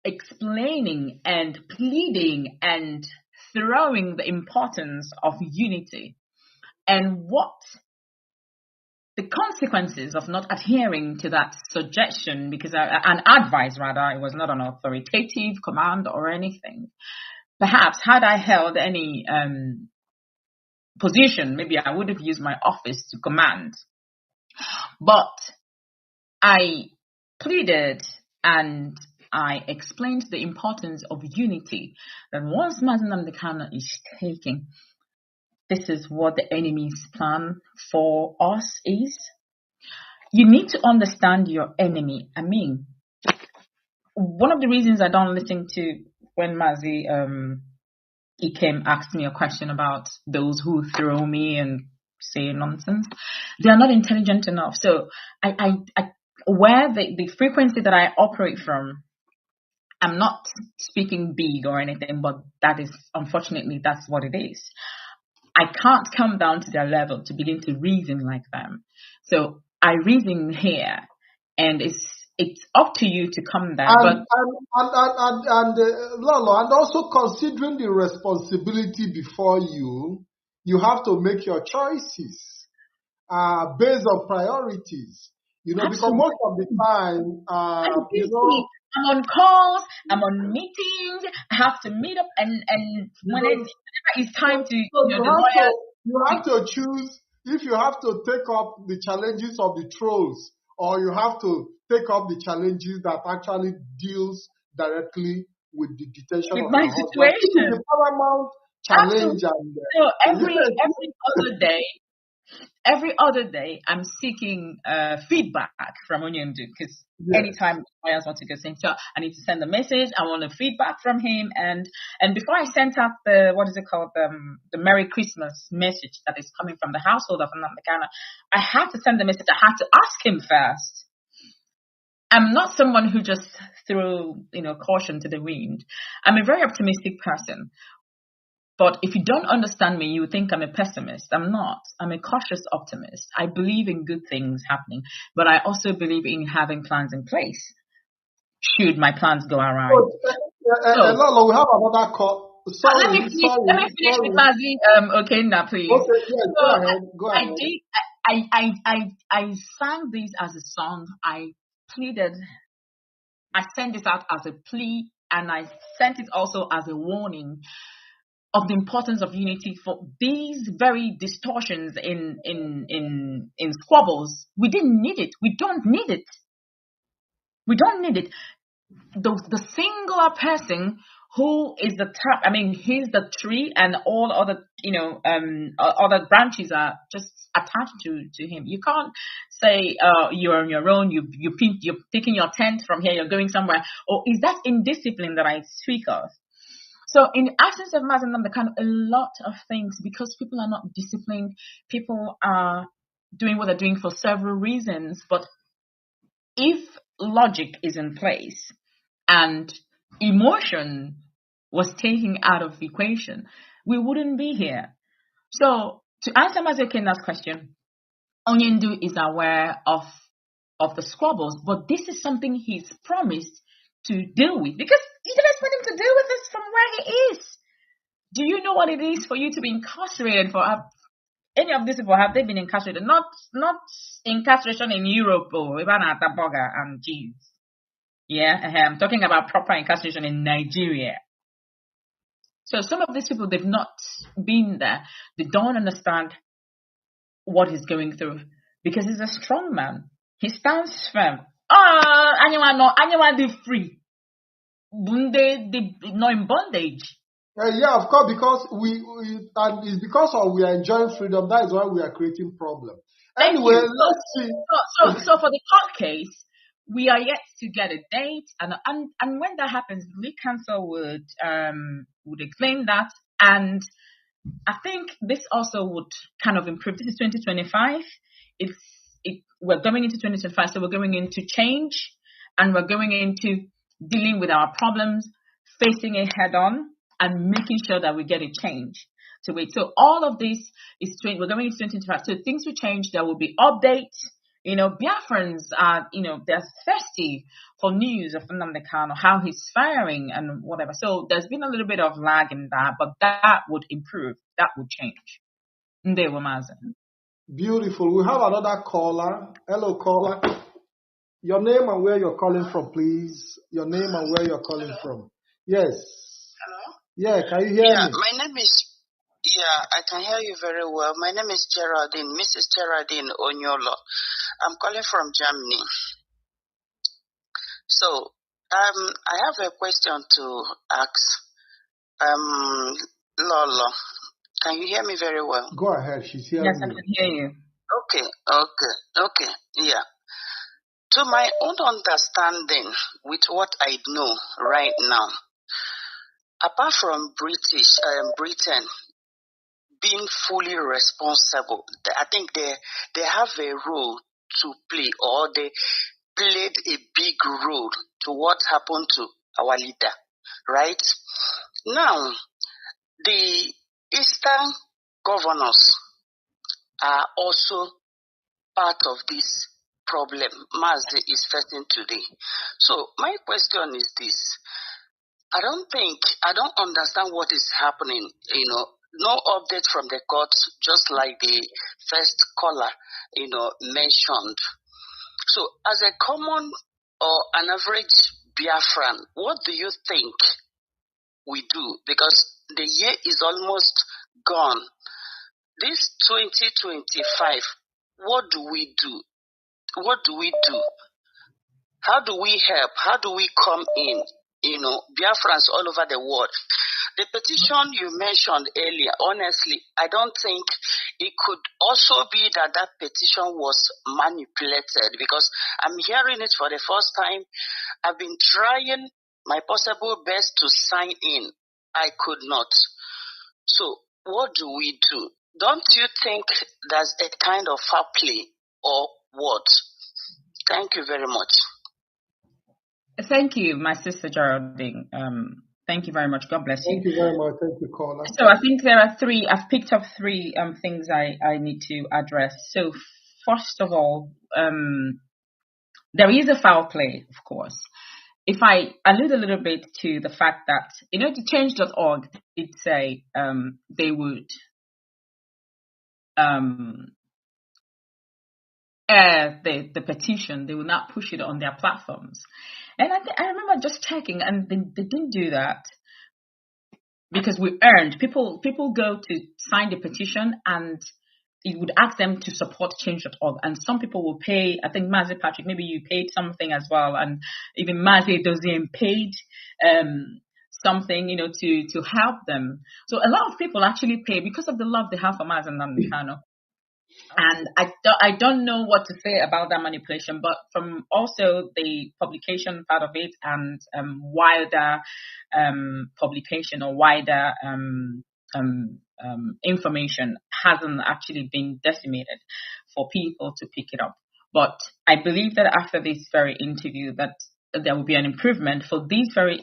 explaining and pleading and throwing the importance of unity and what the consequences of not adhering to that suggestion, because an advice rather, it was not an authoritative command or anything. Perhaps had I held any position, maybe I would have used my office to command. But I pleaded and I explained the importance of unity. That once Mazi Nnamdi Kanu is taken, this is what the enemy's plan for us is. You need to understand your enemy. I mean, one of the reasons I don't listen to when Mazi he came asked me a question about those who throw me and say nonsense. They are not intelligent enough. So I where the frequency that I operate from, I'm not speaking big or anything, but that is, unfortunately, that's what it is. I can't come down to their level to begin to reason like them. So I reason here, and it's up to you to come there. Lolo, and also considering the responsibility before you, you have to make your choices based on priorities. You know, because most of the time, you know, I'm on calls, I'm on meetings, I have to meet up, and whenever it's time to, you have to choose if you have to take up the challenges of the trolls, or you have to take up the challenges that actually deals directly with the detention with of my your situation. husband. It's the paramount challenge. And, so every other day, I'm seeking feedback from Nnamdi, because anytime clients want to go saying, so I need to send a message, I want a feedback from him, and before I sent out the the Merry Christmas message that is coming from the household of Nnamdi Kanu, I had to send the message. I had to ask him first. I'm not someone who just threw caution to the wind. I'm a very optimistic person. But if you don't understand me, you think I'm a pessimist. I'm not. I'm a cautious optimist. I believe in good things happening, but I also believe in having plans in place should my plans go awry. Lolo, we have another call. Sorry, let me finish with Mazi. Okay, now please. Okay, yes, go ahead. Go ahead. I sang this as a song. I pleaded. I sent this out as a plea, and I sent it also as a warning of the importance of unity for these very distortions in squabbles. We didn't need it. We don't need it. We don't need it. The singular person who is the top, I mean, he's the tree, and all other, other branches are just attached to him. You can't say you're on your own. You're picking your tent from here. You're going somewhere. Or is that indiscipline that I speak of? So in the absence of Mazi Nnamdi Kanu, a lot of things, because people are not disciplined, people are doing what they're doing for several reasons. But if logic is in place and emotion was taken out of the equation, we wouldn't be here. So to answer Mazi Okenna's question, Nnamdi is aware of the squabbles, but this is something he's promised to deal with, because you don't expect him to deal with this from where he is. Do you know what it is for you to be incarcerated for? Any of these people, have they been incarcerated? Not incarceration in Europe or even at a burger and cheese. Yeah, I'm talking about proper incarceration in Nigeria. So some of these people, they've not been there. They don't understand what he's going through, because he's a strong man. He stands firm. Anyone be free. They not in bondage. Yeah, of course, because and it's because we are enjoying freedom. That is why we are creating problems. Anyway, let's see. So for the court case, we are yet to get a date, and when that happens, the lead counsel would explain that, and I think this also would kind of improve. This is 2025. We're going into 2025, so we're going into change, and we're going into dealing with our problems, facing it head on, and making sure that we get a change to it. So all of this is we're going into 2025. So things will change. There will be updates. Biafrans are, they're thirsty for news of Nnamdi Kanu, how he's faring and whatever. So there's been a little bit of lag in that, but that would improve. That would change. Beautiful. We have another caller. Hello, caller. Your name and where you're calling from, please. Your name and where you're calling from. Yes. Hello? Yeah, can you hear me? My name is, I can hear you very well. My name is Geraldine, Mrs. Geraldine Onyolo. I'm calling from Germany. So, I have a question to ask. Lolo, can you hear me very well? Go ahead. She's hearing Yes, I you. can hear you. Okay. Yeah. To my own understanding, with what I know right now, apart from Britain being fully responsible, I think they have a role to play, or they played a big role to what happened to our leader, right? Now, the Eastern governors are also part of this problem Mazi is facing today. So my question is this. I don't understand what is happening, no update from the courts, just like the first caller, mentioned. So as a common or an average Biafran, what do you think we do? Because the year is almost gone. This 2025, what do we do? What do we do? How do we help? How do we come in? Biafrans all over the world. The petition you mentioned earlier, honestly, I don't think it could also be that petition was manipulated, because I'm hearing it for the first time. I've been trying my possible best to sign in. I could not. So what do we do? Don't you think there's a kind of foul play or what? Thank you very much. Thank you, my sister Geraldine. Thank you very much. God bless you. Thank you very much. Thank you, caller. So I think there are three. I've picked up three things I need to address. So first of all, there is a foul play, of course. If I allude a little bit to the fact that, the change.org did say they would air the petition, they will not push it on their platforms. And I remember just checking, and they didn't do that because we earned. People go to sign the petition, and it would ask them to support change.org. And some people will pay. I think Mazi Patrick, maybe you paid something as well, and even Mazi Dozien paid something, to help them. So a lot of people actually pay because of the love they have for Mazi and Nnamdi Kanu. And I don't know what to say about that manipulation, but from also the publication part of it and wider publication or wider information hasn't actually been decimated for people to pick it up. But I believe that after this very interview that there will be an improvement for these very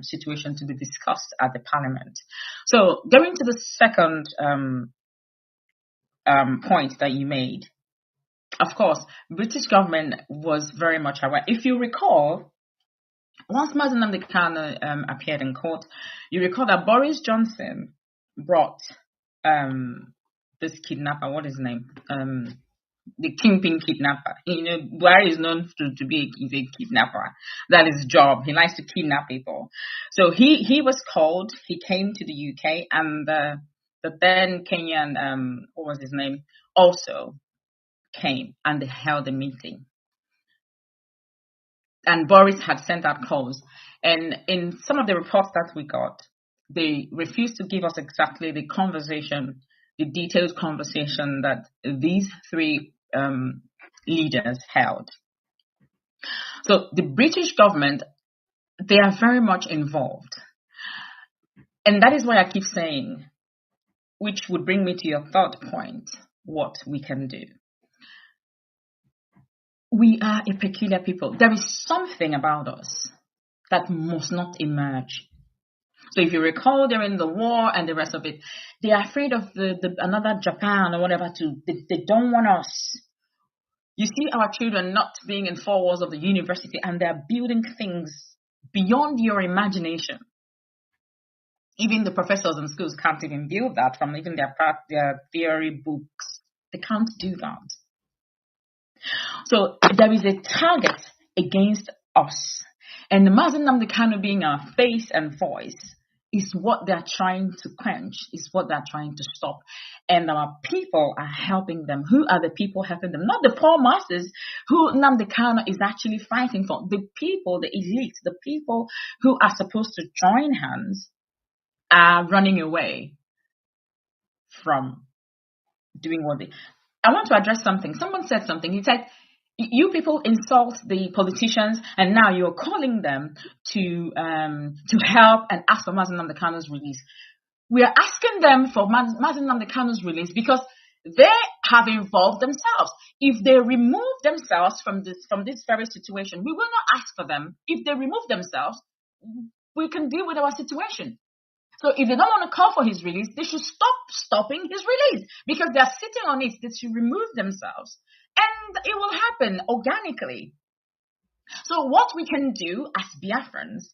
situations to be discussed at the parliament. So going to the second point that you made. Of course, British government was very much aware. If you recall, once Mazi Nnamdi Kanu appeared in court, you recall that Boris Johnson brought this kidnapper, what is his name? The kingpin kidnapper. Buhari is known to be a kidnapper. That is his job. He likes to kidnap people. So he was called. He came to the UK, and the then Kenyan, what was his name, also came, and they held a meeting. And Boris had sent out calls. And in some of the reports that we got, they refused to give us exactly the conversation, the detailed conversation that these three leaders held. So the British government, they are very much involved. And that is why I keep saying, which would bring me to your third point, what we can do. We are a peculiar people. There is something about us that must not emerge. So if you recall during the war and the rest of it, they are afraid of another Japan or whatever they don't want us. You see our children not being in 4 walls of the university, and they're building things beyond your imagination. Even the professors in schools can't even build that from even their theory books. They can't do that. So there is a target against us. And Mazi Nnamdi Kanu being our face and voice is what they're trying to quench, is what they're trying to stop. And our people are helping them. Who are the people helping them? Not the poor masses who Nnamdi Kanu is actually fighting for. The people, the elite, the people who are supposed to join hands are running away from doing what they... I want to address something. Someone said something. He said, you people insult the politicians, and now you're calling them to help and ask for Mazi Nnamdi Kanu's release. We are asking them for Mazi Nnamdi Kanu's release because they have involved themselves. If they remove themselves from this very situation, we will not ask for them. If they remove themselves, we can deal with our situation. So if they don't want to call for his release, they should stop stopping his release because they are sitting on it. They should remove themselves. And it will happen organically. So what we can do as Biafrans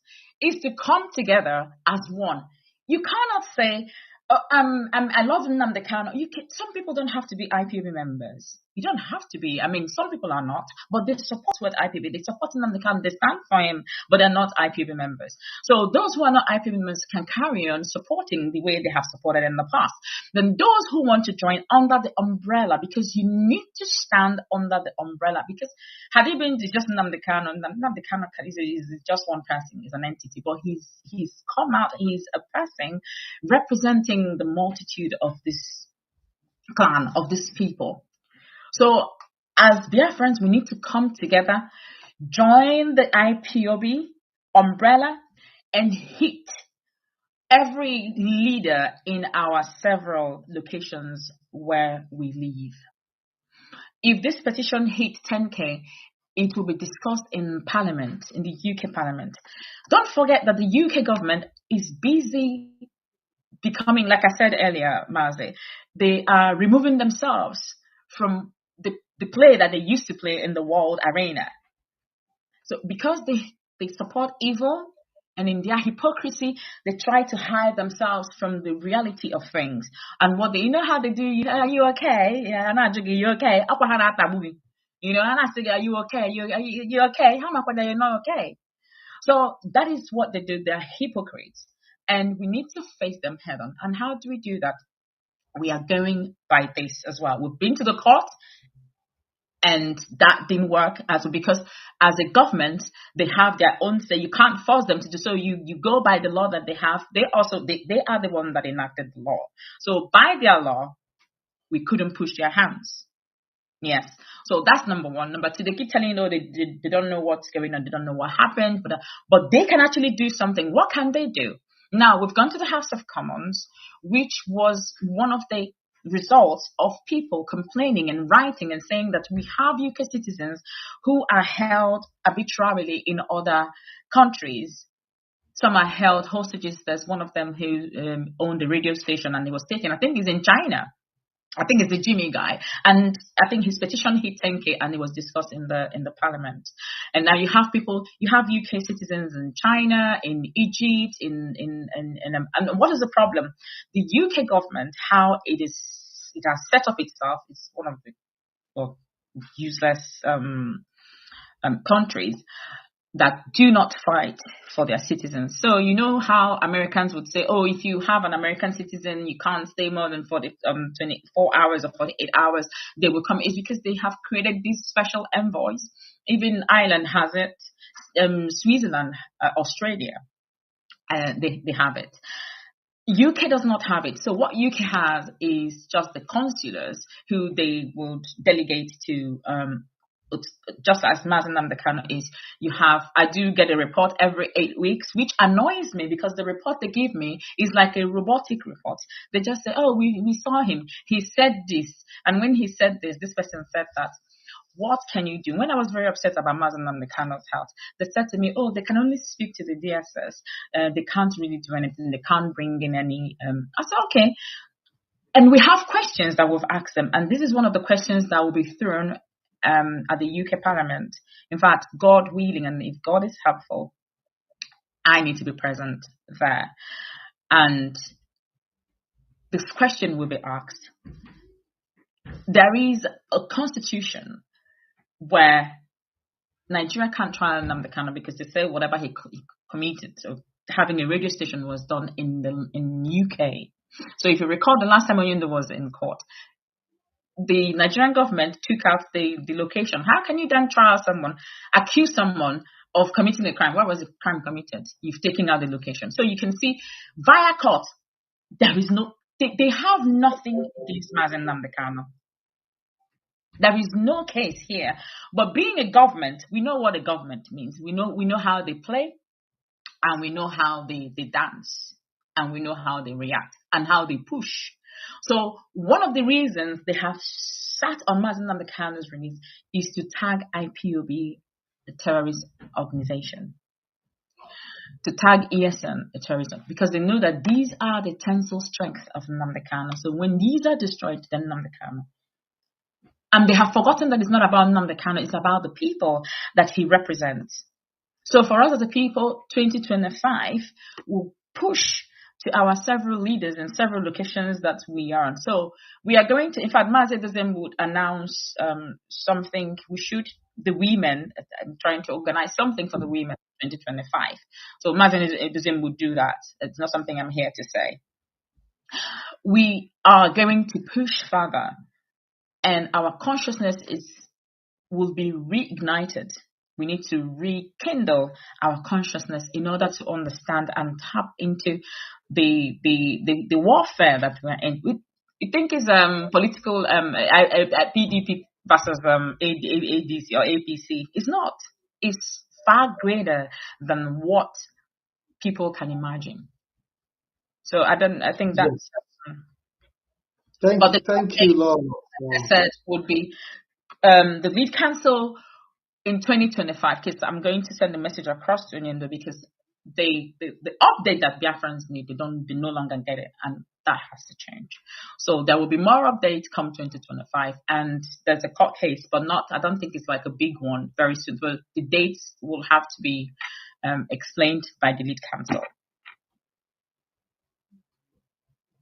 is to come together as one. You cannot say, I love Nnamdi Kanu. Some people don't have to be IPOB members. You don't have to be. I mean, some people are not, but they support what IPOB. They support Nnamdi Kanu. They stand for him, but they're not IPOB members. So those who are not IPOB members can carry on supporting the way they have supported in the past. Then those who want to join under the umbrella, because you need to stand under the umbrella. Because had it been just Nnamdi Kanu is just one person, is an entity, but he's come out. He's a person representing the multitude of this clan, of these people. So as Biafrans, we need to come together, join the IPOB umbrella, and hit every leader in our several locations where we live. If this petition hits 10K, it will be discussed in Parliament, in the UK Parliament. Don't forget that the UK government is busy becoming, like I said earlier, Mazi, they are removing themselves from the play that they used to play in the world arena. So because they support evil, and in their hypocrisy, they try to hide themselves from the reality of things. And what you know how they do, are you okay? Yeah, I'm not joking, you okay? You know, and I say, are you okay? You okay? How much are you not okay? So that is what they do. They're hypocrites. And we need to face them head on. And how do we do that? We are going by this as well. We've been to the court, and that didn't work because as a government, they have their own say. You can't force them to do so. You go by the law that they have. They are the one that enacted the law. So by their law, we couldn't push their hands. Yes. So that's number one. Number two, they keep telling you, they don't know what's going on. They don't know what happened. But they can actually do something. What can they do? Now, we've gone to the House of Commons, which was one of the results of people complaining and writing and saying that we have UK citizens who are held arbitrarily in other countries. Some are held hostages. There's one of them who owned a radio station and he was taken. I think he's in China. I think it's the Jimmy guy, and I think his petition hit 10K, and it was discussed in the Parliament. And now you have UK citizens in China, in Egypt, and what is the problem? The UK government, how it has set up itself, is one of the useless countries that do not fight for their citizens. So you know how Americans would say, oh, if you have an American citizen, you can't stay more than 24 hours or 48 hours, they will come. It's because they have created these special envoys. Even Ireland has it, Switzerland, Australia, they have it. UK does not have it. So what UK has is just the consulars who they would delegate to, just as Mazi Nnamdi Kanu is. I do get a report every 8 weeks, which annoys me because the report they give me is like a robotic report. They just say, oh, we saw him. He said this. And when he said this person said that. What can you do? When I was very upset about Mazi Nnamdi Kanu's health, they said to me, oh, they can only speak to the DSS. They can't really do anything. They can't bring in any. I said, okay. And we have questions that we've asked them. And this is one of the questions that will be thrown at the UK Parliament. In fact, God willing, and if God is helpful, I need to be present there. And this question will be asked. There is a constitution where Nigeria can't trial Nnamdi Kanu because they say whatever he committed, so having a radio station was done in UK. So if you recall, the last time Oyendo was in court, the Nigerian government took out the location. How can you then accuse someone of committing a crime? What was the crime committed? You've taken out the location. So you can see via court, there is no, they have nothing against Mazi and Nnamdi Kanu. There is no case here. But being a government, we know what a government means. We know how they play, and we know how they dance, and we know how they react and how they push. So one of the reasons they have sat on Mazi Nnamdi Kanu's release is to tag IPOB, a terrorist organization, to tag ESN, a terrorism, because they know that these are the tensile strengths of Nnamdi Kanu. So when these are destroyed, then Nnamdi Kanu. And they have forgotten that it's not about Nnamdi Kanu, it's about the people that he represents. So for us as a people, 2025 will push to our several leaders in several locations that we are on. So we are going to, in fact, Mazi would announce something. The women, I'm trying to organize something for the women in 2025. So Mazi would do that. It's not something I'm here to say. We are going to push further, and our consciousness will be reignited. We need to rekindle our consciousness in order to understand and tap into the warfare that we're in. We think is political PDP versus ADC or APC. It's not. It's far greater than what people can imagine. So I think that's. Thank you, Lord. I said would be the lead counsel in 2025. Because I'm going to send a message across to Nnamdi, because the update that Biafrans need, they no longer get it, and that has to change. So there will be more updates come 2025, and there's a court case, but I don't think it's like a big one very soon. But the dates will have to be explained by the lead counsel.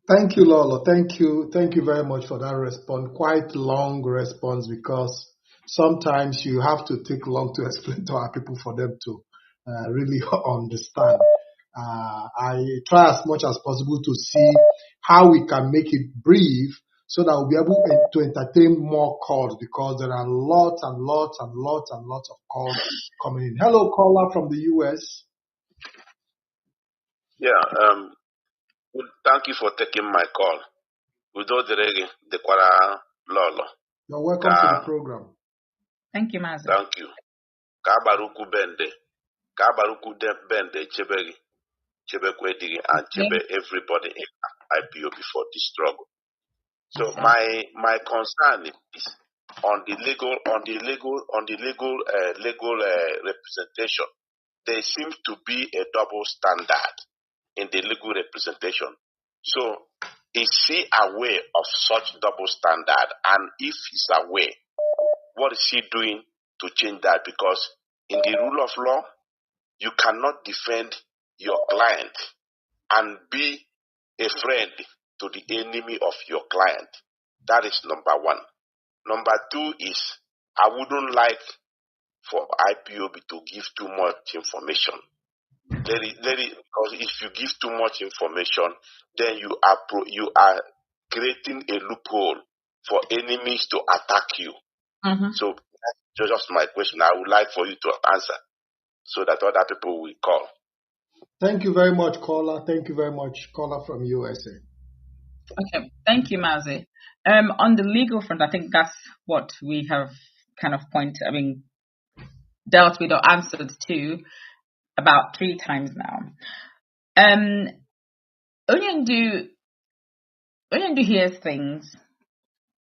Thank you, Lolo. Thank you very much for that response. Quite long response, because sometimes you have to take long to explain to our people for them to really understand. I try as much as possible to see how we can make it brief so that we'll be able to entertain more calls, because there are lots and lots of calls coming in. Hello, caller from the US. Yeah, thank you for taking my call. Udo Deregi, Dekwara Lolo. You're welcome to the program. Thank you, Mazi. Thank you. Kabaruku Bende. Kabaruku Bende Chebegi. Chebekwedigi and Chebe everybody in IPO before this struggle. So my concern is on the legal representation. There seems to be a double standard in the legal representation. So is he aware of such double standard? And if he's aware, what is he doing to change that? Because in the rule of law, you cannot defend your client and be a friend to the enemy of your client. That is number one. Number two is, I wouldn't like for IPOB to give too much information. Because if you give too much information, then you are creating a loophole for enemies to attack you. Mm-hmm. So that's just my question. I would like for you to answer so that other people will call. Thank you very much, caller. Thank you very much, caller from USA. Okay, thank you, Mazi. On the legal front, I think that's what we have kind of dealt with or answered to about 3 times now. Onyendu hears things,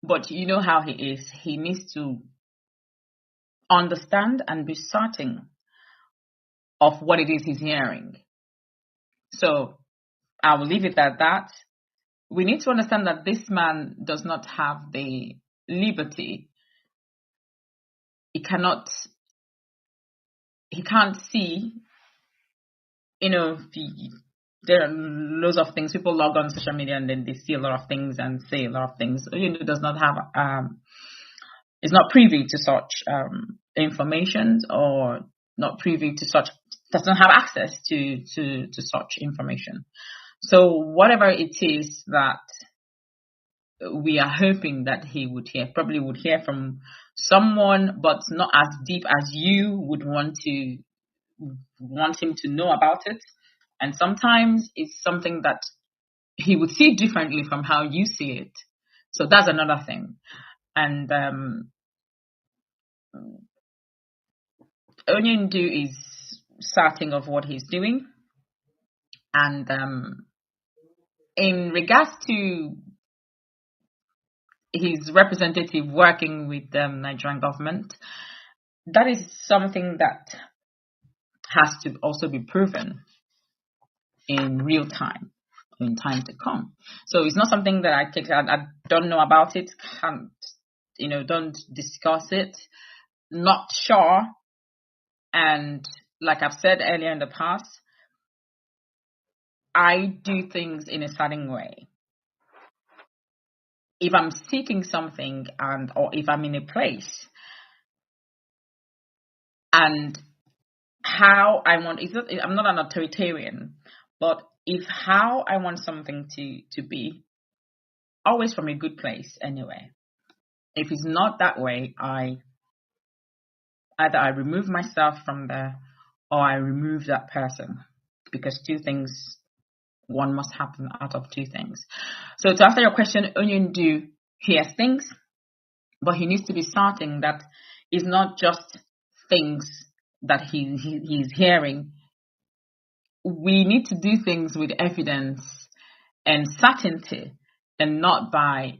but you know how he is. He needs to understand and be certain of what it is he's hearing. So I will leave it at that. We need to understand that this man does not have the liberty. He can't see, there are loads of things. People log on social media and then they see a lot of things and say a lot of things. Does not have, is not privy to such information, or not privy to such doesn't have access to such information. So whatever it is that we are hoping that he would hear, probably would hear from someone, but not as deep as you would want him to know about it. And sometimes it's something that he would see differently from how you see it. So that's another thing. And Nnamdi is certain of what he's doing. And in regards to his representative working with the Nigerian government, that is something that has to also be proven in real time, in time to come. So it's not something that I don't know about it, don't discuss it, not sure. And like I've said earlier in the past, I do things in a certain way. If I'm seeking something or if I'm in a place and how I want, I'm not an authoritarian, but if how I want something to be, always from a good place anyway. If it's not that way, either I remove myself from there or I remove that person, because one must happen out of two things. So to answer your question, Nnamdi hears things, but he needs to be certain that it's not just things that he's hearing. We need to do things with evidence and certainty, and not by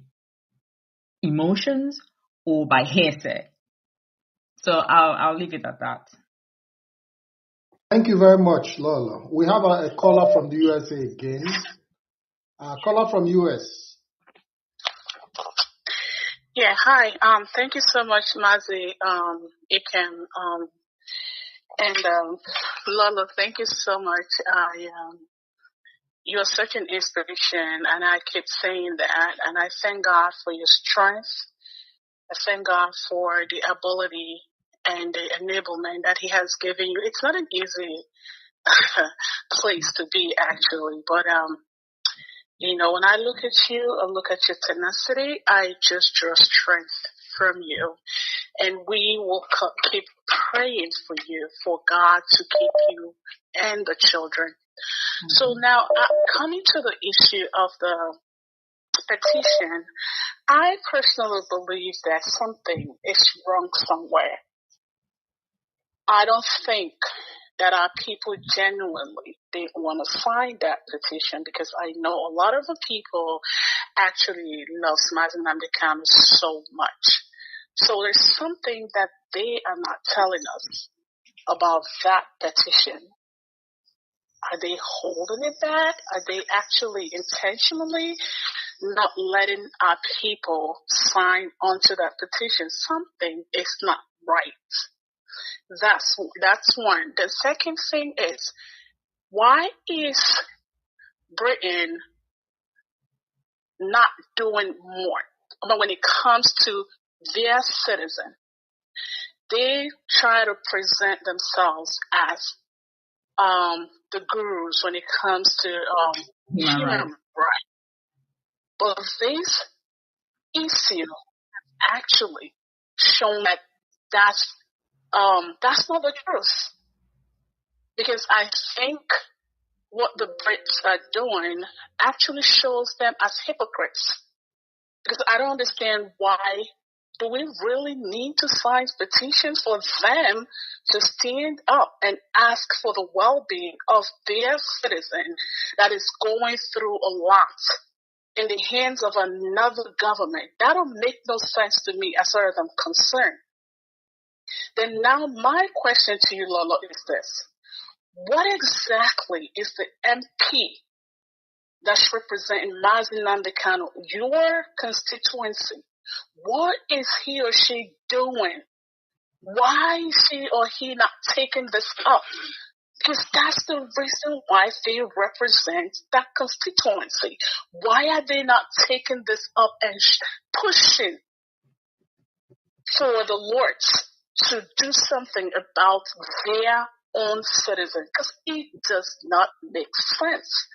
emotions or by hearsay. So I'll leave it at that. Thank you very much, Lola. We have a caller from the USA again. Caller from US. Yeah, hi. Thank you so much, Mazi, Ikem, and Lola. Thank you so much. You're such an inspiration, and I keep saying that. And I thank God for your strength. I thank God for the ability and the enablement that He has given you. It's not an easy place to be, actually, but when I look at you, I look at your tenacity, I just draw strength from you. And we will keep praying for you, for God to keep you and the children. Mm-hmm. So now, coming to the issue of the petition, I personally believe that something is wrong somewhere. I don't think that our people genuinely didn't want to sign that petition, because I know a lot of the people actually love Nnamdi Kanu so much. So there's something that they are not telling us about that petition. Are they holding it back? Are they actually intentionally not letting our people sign onto that petition? Something is not right. That's one. The second thing is, why is Britain not doing more? But when it comes to their citizen, they try to present themselves as the gurus when it comes to human rights. But this issue actually shown that that's not the truth. Because I think what the Brits are doing actually shows them as hypocrites. Because I don't understand why do we really need to sign petitions for them to stand up and ask for the well-being of their citizen that is going through a lot in the hands of another government? That don't make no sense to me as far as I'm concerned. Then now my question to you, Lolo, is this. What exactly is the MP that's representing Mazi Nnamdi Kanu, your constituency? What is he or she doing? Why is she or he not taking this up? Because that's the reason why they represent that constituency. Why are they not taking this up and pushing for the Lords to do something about their own citizen? Because it does not make sense.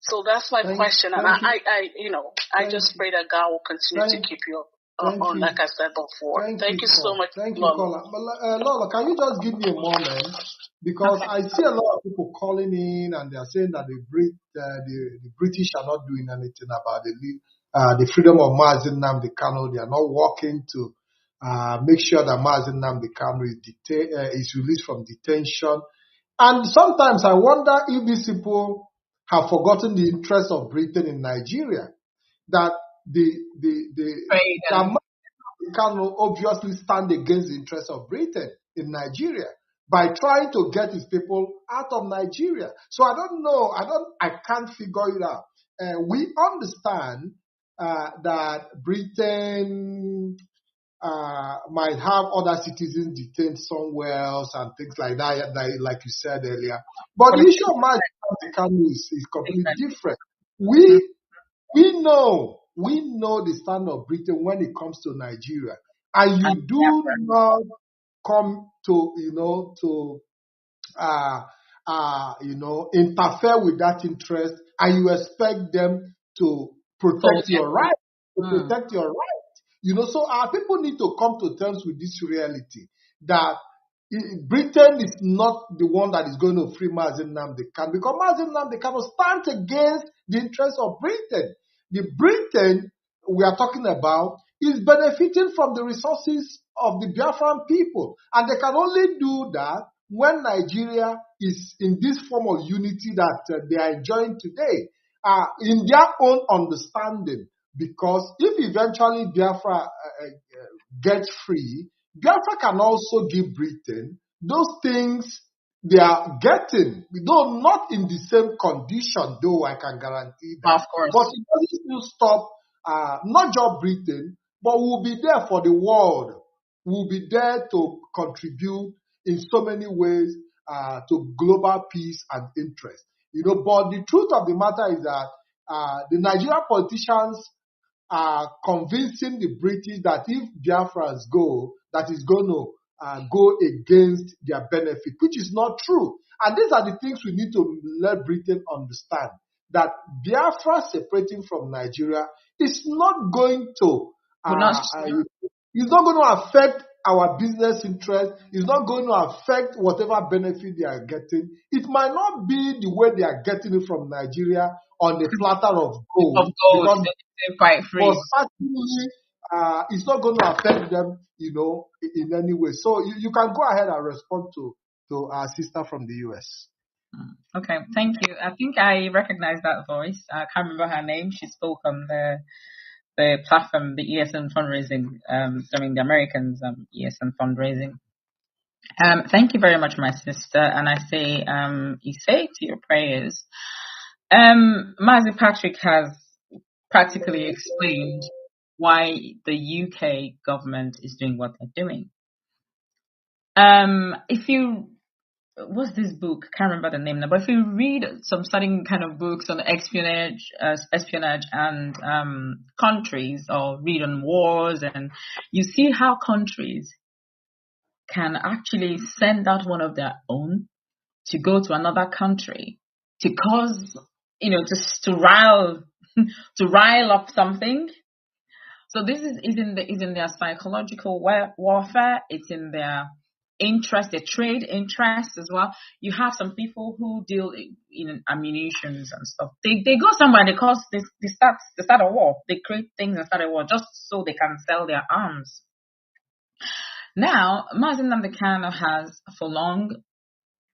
So that's my question, and I just pray that God will continue to keep you on, like I said before. Thank you so much, Thank you, Lola. But Lola, can you just give me a moment? Because I see a lot of people calling in and they are saying that the British are not doing anything about the freedom of Mazi Nnamdi Kanu. They are not working to make sure that Mazi Nnamdi Kanu is released from detention. And sometimes I wonder if these people have forgotten the interest of Britain in Nigeria. That Kanu obviously stand against the interest of Britain in Nigeria by trying to get his people out of Nigeria. So I don't know. I can't figure it out. We understand that Britain might have other citizens detained somewhere else and things like that, like you said earlier. But the issue of Mazi Kanu is completely different. We know the stand of Britain when it comes to Nigeria, and you do not come to interfere with that interest, and you expect them to protect your right, So our people need to come to terms with this reality that Britain is not the one that is going to free Mazi Nnamdi Kanu, because Mazi Nnamdi Kanu stands against the interest of Britain. The Britain we are talking about is benefiting from the resources of the Biafran people, and they can only do that when Nigeria is in this form of unity that they are enjoying today, in their own understanding. Because if eventually Biafra gets free, Biafra can also give Britain those things they are getting, though not in the same condition, though I can guarantee that. Of course. But it doesn't still stop, not just Britain, but we'll be there for the world. We'll be there to contribute in so many ways to global peace and interest. But the truth of the matter is that the Nigerian politicians are convincing the British that if Biafrans go, that is going to go against their benefit, which is not true. And these are the things we need to let Britain understand, that Biafra separating from Nigeria is not going to it's not going to affect our business interest. It's not going to affect whatever benefit they are getting. It might not be the way they are getting it from Nigeria on the platter of gold. Because quite free. But certainly, it's not going to affect them, in any way. So you can go ahead and respond to our sister from the US. Okay, thank you. I think I recognize that voice. I can't remember her name. She spoke on the platform, the ESN fundraising, during the Americans' ESN fundraising. Thank you very much, my sister. And I say, you say to your prayers. Mazi Patrick has practically explained why the UK government is doing what they're doing. If you what's this book? Can't remember the name now. But if you read some certain kind of books on espionage and countries, or read on wars, and you see how countries can actually send out one of their own to go to another country to cause, just to rile up something. So this is in their psychological warfare. It's in their interest, their trade interest as well. You have some people who deal in ammunitions and stuff. They go somewhere and they start a war. They create things and start a war just so they can sell their arms. Now, Mazi Nnamdi Kanu has for long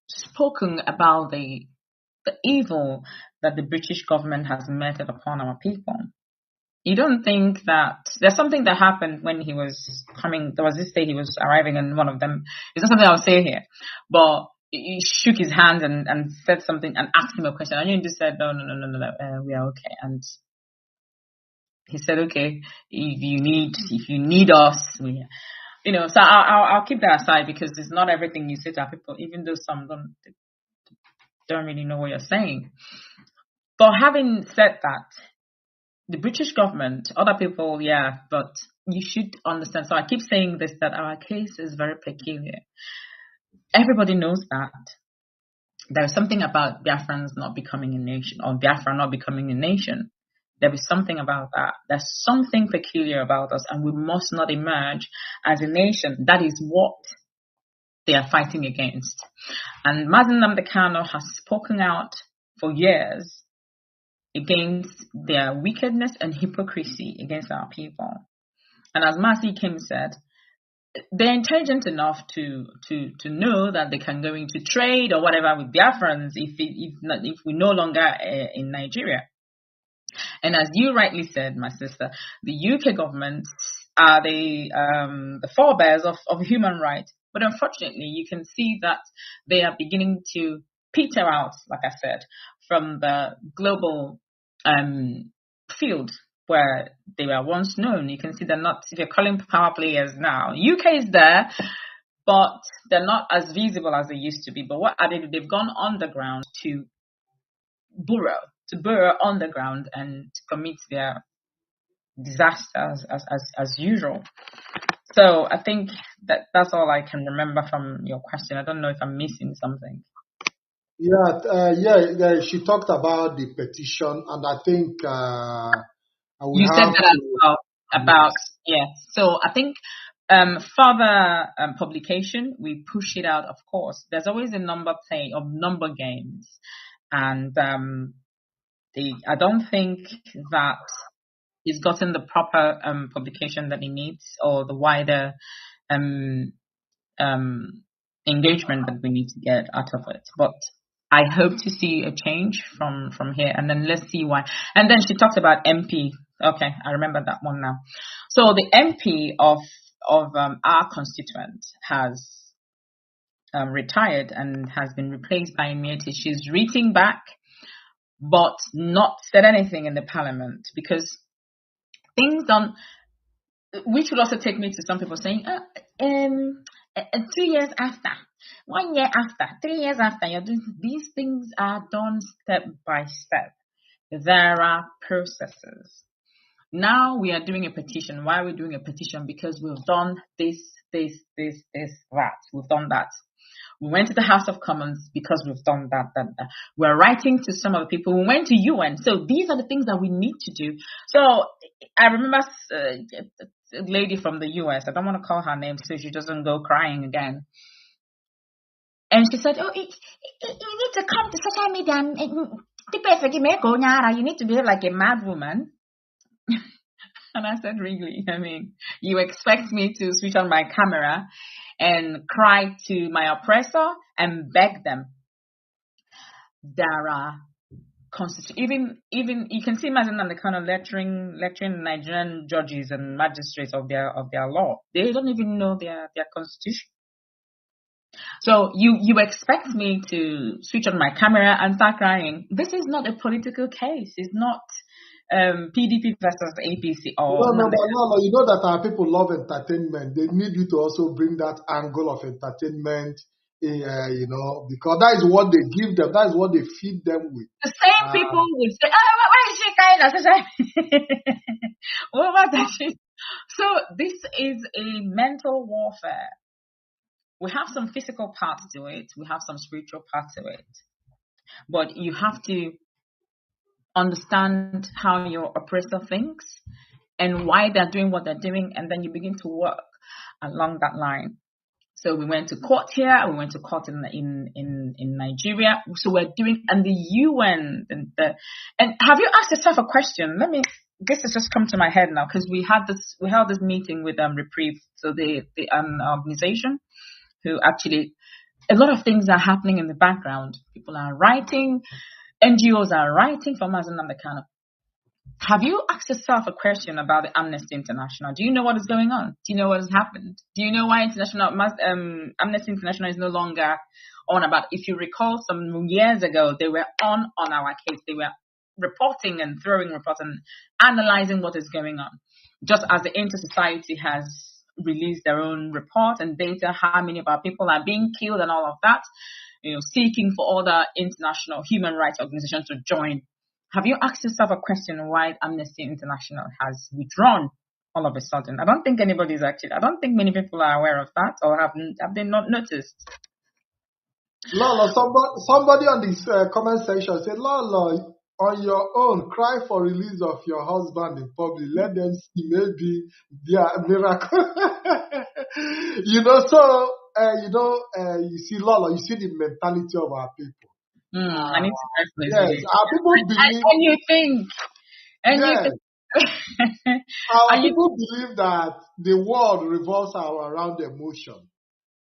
spoken about the evil that the British government has meted upon our people. You don't think that there's something that happened when he was coming? There was this day he was arriving in one of them. It's not something I'll say here, but he shook his hand and said something and asked him a question. And you just said, no, we are okay. And he said, okay, if you need us, so I'll keep that aside, because it's not everything you say to our people, even though some don't really know what you're saying. But having said that, the British government, other people, yeah, but you should understand. So I keep saying this, that our case is very peculiar. Everybody knows that. There is something about Biafrans not becoming a nation, or Biafra not becoming a nation. There is something about that. There's something peculiar about us, and we must not emerge as a nation. That is what they are fighting against. And Mazi Nnamdi Kanu has spoken out for years against their wickedness and hypocrisy against our people. And as Mazi Kim said, they're intelligent enough to know that they can go into trade or whatever with Biafrans if we're no longer in Nigeria. And as you rightly said, my sister, the UK government are the forebears of human rights. But unfortunately, you can see that they are beginning to peter out, like I said, from the global field where they were once known. You can see they're not, if you're calling power players now, UK is there, but they're not as visible as they used to be. But what are they? They've gone underground to burrow underground and to commit their disasters as usual. So I think that's all I can remember from your question. I don't know if I'm missing something. Yeah. She talked about the petition, and I think you said that as well about yes. So I think further publication, we push it out. Of course, there's always a number games, and I don't think that he's gotten the proper publication that he needs, or the wider engagement that we need to get out of it. But I hope to see a change from here, and then let's see why. And then she talked about MP. Okay, I remember that one now. So the MP of our constituent has retired and has been replaced by Mieti. She's written back, but not said anything in the parliament, because things don't, which would also take me to some people saying, 2 years after, 1 year after, 3 years after, these things are done step by step. There are processes. Now we are doing a petition. Why are we doing a petition? Because we've done this, that. We've done that. We went to the House of Commons because we've done that. We're writing to some of the people. We went to UN. So these are the things that we need to do. So I remember a lady from the US. I don't want to call her name so she doesn't go crying again. And she said, you need to come to social media and you need to behave like a mad woman. And I said, really? I mean, you expect me to switch on my camera and cry to my oppressor and beg them? There are even you can see Mazi Nnamdi Kanu lecturing Nigerian judges and magistrates of their law. They don't even know their constitution. So you expect me to switch on my camera and start crying? This is not a political case. It's not PDP versus APC. No. You know that our people love entertainment. They need you to also bring that angle of entertainment, because that is what they give them. That is what they feed them with. The same people would say, why is she crying? What that shit? So this is a mental warfare. We have some physical parts to it. We have some spiritual parts to it. But you have to understand how your oppressor thinks and why they're doing what they're doing, and then you begin to work along that line. So we went to court here, we went to court in Nigeria. So we're doing, and the UN, and have you asked yourself a question? This has just come to my head now, because we held this meeting with Reprieve, so the organization who actually, a lot of things are happening in the background. People are writing, NGOs are writing for Mazi Nnamdi Kanu. Have you asked yourself a question about the Amnesty International? Do you know what is going on? Do you know what has happened? Do you know why Amnesty International is no longer on about? If you recall, some years ago, they were on our case. They were reporting and throwing reports and analyzing what is going on. Just as the Inter-Society has released their own report and data, how many of our people are being killed and all of that, seeking for other international human rights organizations to join. Have you asked yourself a question why Amnesty International has withdrawn all of a sudden? I don't think many people are aware of that, or have they not noticed? Lolo, somebody on this comment section said, Lolo, on your own, cry for release of your husband in public. Let them see maybe their miracle. You see, Lolo, you see the mentality of our people. I need to cry for his Yes, release. our people believe. And you think, our people believe that the world revolves around emotion.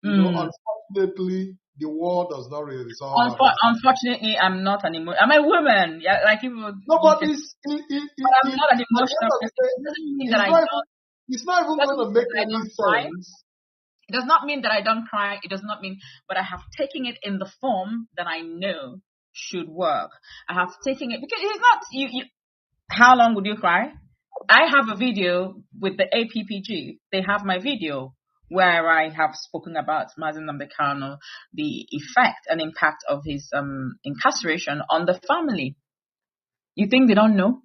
Unfortunately, the world does not really resolve. Unfortunately, I'm not an emotion. I'm a woman. Yeah, like people. No, but I'm not an emotional person. It doesn't mean that I don't. It's not even going to make any sense. It does not mean that I don't cry. It does not mean, but I have taken it in the form that I know should work. I have taken it because it's not you. How long would you cry? I have a video with the APPG. They have my video where I have spoken about Mazi Nnamdi Kanu, the effect and impact of his incarceration on the family. You think they don't know?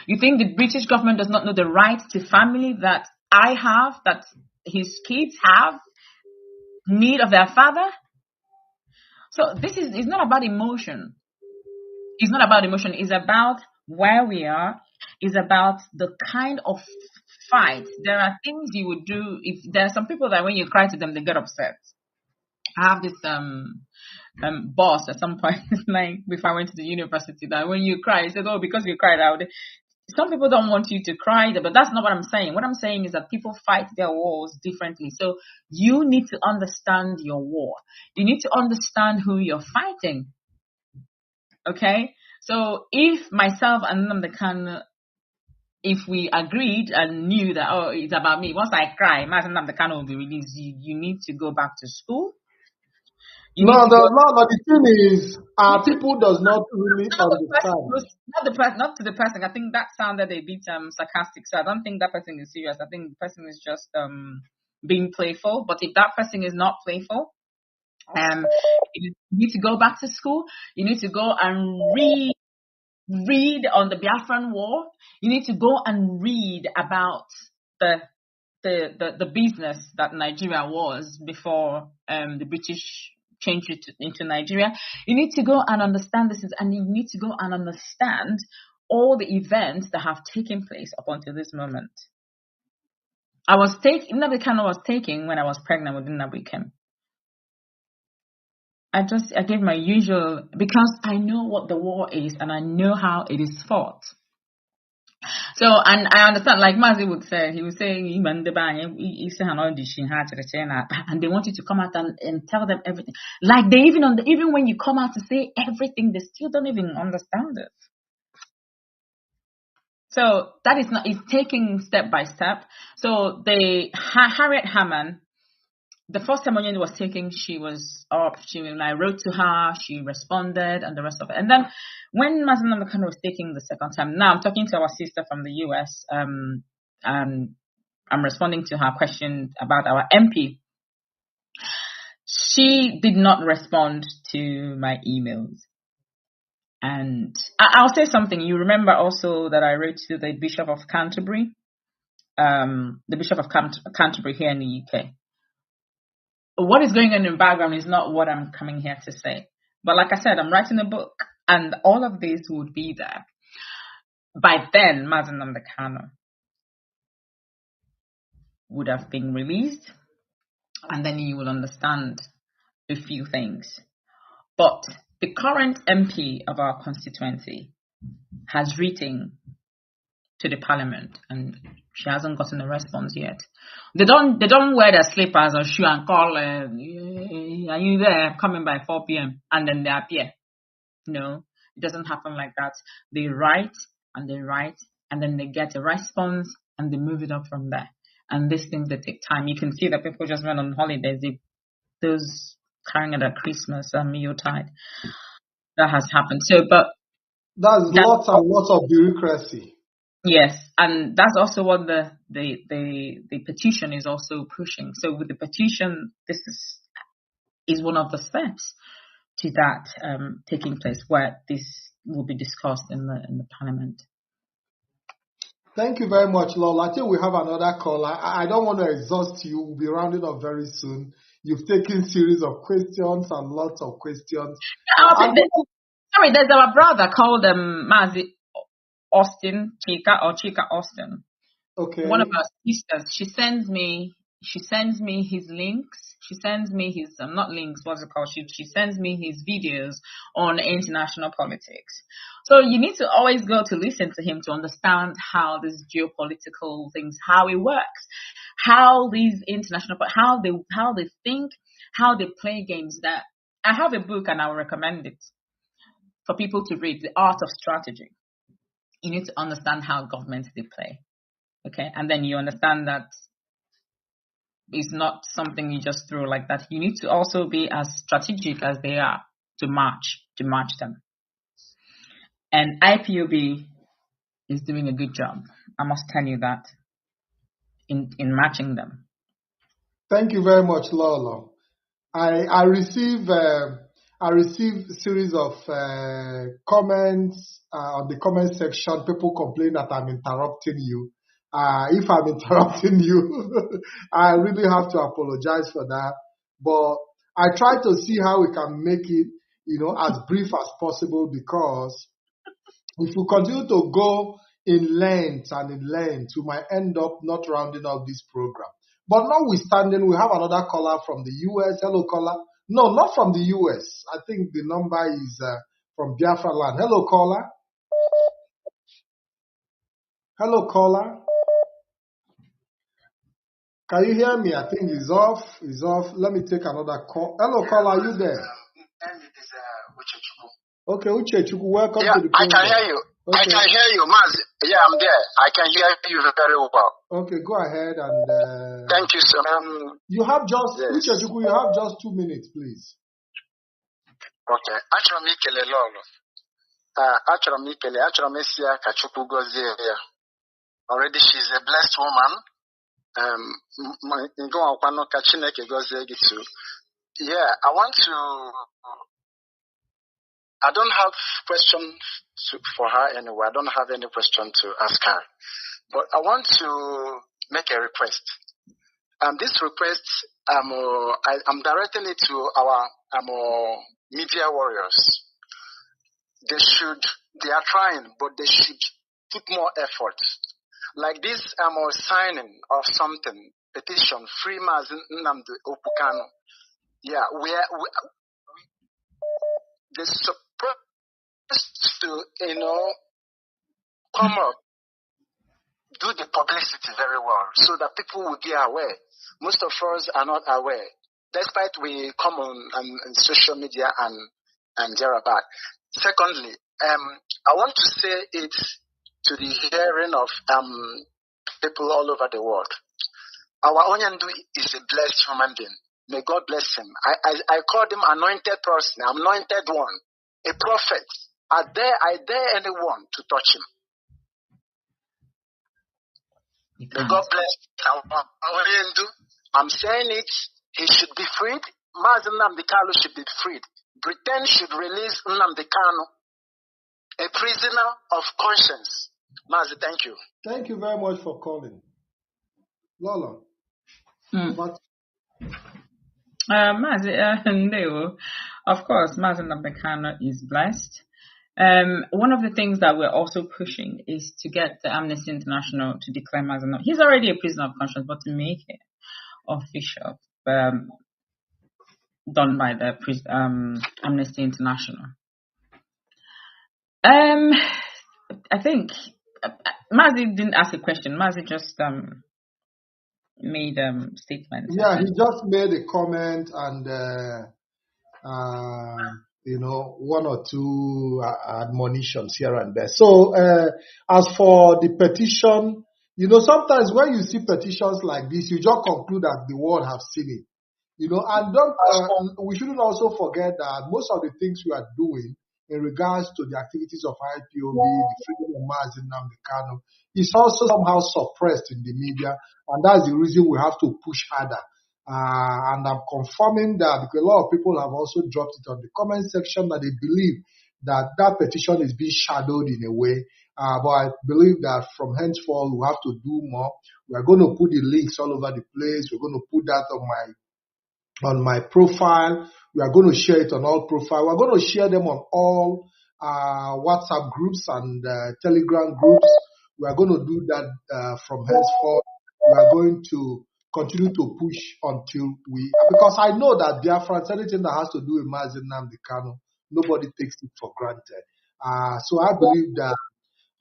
You think the British government does not know the right to family that I have, that his kids have, need of their father? So this is not about emotion. It's not about emotion. It's about where we are. It's about the kind of fight. There are things you would do. If there are some people that when you cry to them, they get upset. I have this boss at some point, like before I went to the university, that when you cry, he said, "Oh, because you cried out." Some people don't want you to cry, but that's not what I'm saying. What I'm saying is that people fight their wars differently. So you need to understand your war. You need to understand who you're fighting. Okay? So if myself and Nnamdi Kanu, if we agreed and knew that, oh, it's about me, once I cry, Mazi Nnamdi Kanu will be released, you need to go back to school. The thing is, our people does not really understand. Not to the person. I think that sounded a bit sarcastic. So I don't think that person is serious. I think the person is just being playful. But if that person is not playful, you need to go back to school. You need to go and read on the Biafran War. You need to go and read about the business that Nigeria was before the British changed it into Nigeria. You need to go and understand this, and you need to go and understand all the events that have taken place up until this moment. Nnamdi Kanu was taken when I was pregnant with Nnamdi Kanu. I gave my usual, because I know what the war is and I know how it is fought. So, and I understand, like Mazi would say, he would say, and they want you to come out and tell them everything. Like they even when you come out to say everything, they still don't even understand it. So that is not, it's taking step by step. So Harriet Hammond, the first time Onyini was taken, she was up. I wrote to her, she responded, and the rest of it. And then when Mazi Nnamdi Kanu was taken the second time, now I'm talking to our sister from the US. I'm responding to her question about our MP. She did not respond to my emails. And I'll say something. You remember also that I wrote to the Bishop of Canterbury, the Bishop of Canterbury here in the UK. What is going on in the background is not what I'm coming here to say. But like I said, I'm writing a book, and all of this would be there. By then, Mazi Nnamdi Kanu would have been released, and then you will understand a few things. But the current MP of our constituency has written to the parliament, and she hasn't gotten a response yet. They don't wear their slippers or shoe and call, are you there? Coming by 4 p.m. and then they appear. No, it doesn't happen like that. They write and then they get a response and they move it up from there. And these things, they take time. You can see that people just went on holidays. Those carrying it at Christmas and Yuletide. That has happened. So, but that's lots and lots of bureaucracy. Yes, and that's also what the petition is also pushing. So with the petition, this is one of the steps to that taking place, where this will be discussed in the parliament. Thank you very much, Lola. I think we have another call. I don't want to exhaust you. We'll be rounding up very soon. You've taken series of questions and lots of questions. Sorry, there's our brother called Mazi Austin Chika Austin. Okay. One of our sisters. She sends me his links. She sends me his not links. What's it called? She sends me his videos on international politics. So you need to always go to listen to him to understand how this geopolitical things, how it works, how these international, how they think, how they play games. That I have a book and I will recommend it for people to read, The Art of Strategy. You need to understand how governments they play. Okay, and then you understand that it's not something you just throw like that. You need to also be as strategic as they are to match them. And IPOB is doing a good job. I must tell you that in matching them. Thank you very much, Lolo. I receive a series of comments on the comment section. People complain that I'm interrupting you. If I'm interrupting you, I really have to apologize for that. But I try to see how we can make it, as brief as possible, because if we continue to go in length, we might end up not rounding up this program. But notwithstanding, we have another caller from the U.S. Hello, caller. No, not from the U.S. I think the number is from Biafra land. Hello, caller. Hello, caller. Can you hear me? I think it's off. It's off. Let me take another call. Hello, caller. Are you there? Okay, Uchechukwu, welcome to the program. I can hear you. Okay. I can hear you, Mazi. Yeah, I'm there. I can hear you very well. Okay, go ahead and... Thank you, sir. You have just... Yes. Uchechukwu, you have just 2 minutes, please. Okay. Achọrọ m ikele lọlọ. Achọrọ m isi ya ka Chukwu gọzie ya. Already she's a blessed woman. Ka Chineke gọzie gị too. Yeah, I don't have questions for her anyway. I don't have any question to ask her. But I want to make a request. This request, I'm directing it to our media warriors. They are trying, but they should put more effort. Like this signing of something, petition, free Mazi Nnamdi Kanu. Yeah, they're supposed to, come up, do the publicity very well so that people will be aware. Most of us are not aware, despite we come on social media and thereabout. Secondly, I want to say it to the hearing of people all over the world. Our Onyandu is a blessed human being. May God bless him. I called him anointed person, anointed one, a prophet. I dare anyone to touch him. May God bless our Onyandu. I'm saying it. He should be freed. Mazi Nnamdi Kanu should be freed. Britain should release Nnamdi Kanu, a prisoner of conscience. Mazi, thank you. Thank you very much for calling. Lola. Mazi, of course, Mazi Nnamdi Kanu is blessed. One of the things that we're also pushing is to get the Amnesty International to declare Mazi Nnamdi. He's already a prisoner of conscience, but to make it official, done by the Amnesty International. I think Mazi didn't ask a question. Mazi just made statements. Yeah, he just made a comment and one or two admonitions here and there. So as for the petition, sometimes when you see petitions like this, you just conclude that the world have seen it. And we shouldn't also forget that most of the things we are doing in regards to the activities of IPOB, the freedom of Mazi Nnamdi Kanu, is also somehow suppressed in the media, and that's the reason we have to push harder. And I'm confirming that because a lot of people have also dropped it on the comment section that they believe that petition is being shadowed in a way. But I believe that from henceforth we have to do more. We are going to put the links all over the place. We're going to put that on my on my profile. We are going to share it on all profiles. We're going to share them on all WhatsApp groups and Telegram groups. We are going to do that from henceforth. We are going to continue to push until because I know that Biafrans, anything that has to do with Mazi Nnamdi Kanu, nobody takes it for granted. So I believe that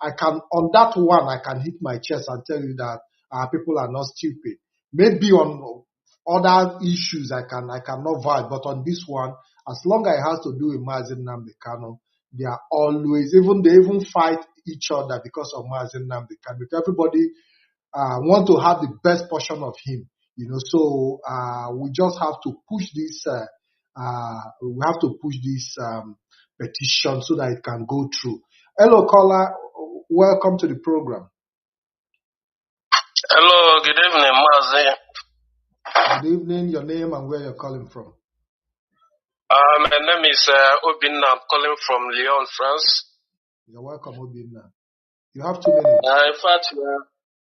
on that one, I can hit my chest and tell you that people are not stupid. Maybe on other issues, I cannot vouch, but on this one, as long as it has to do with Mazi Nnamdi Kanu, they are always, they even fight each other because of Mazi Nnamdi Kanu. Everybody want to have the best portion of him, So we just have to push this. We have to push this petition so that it can go through. Hello, caller. Welcome to the program. Hello, good evening, Mazi. Good evening. Your name and where you're calling from? My name is Obinna. I'm calling from Lyon, France. You're welcome, Obinna. You have 2 minutes. In fact,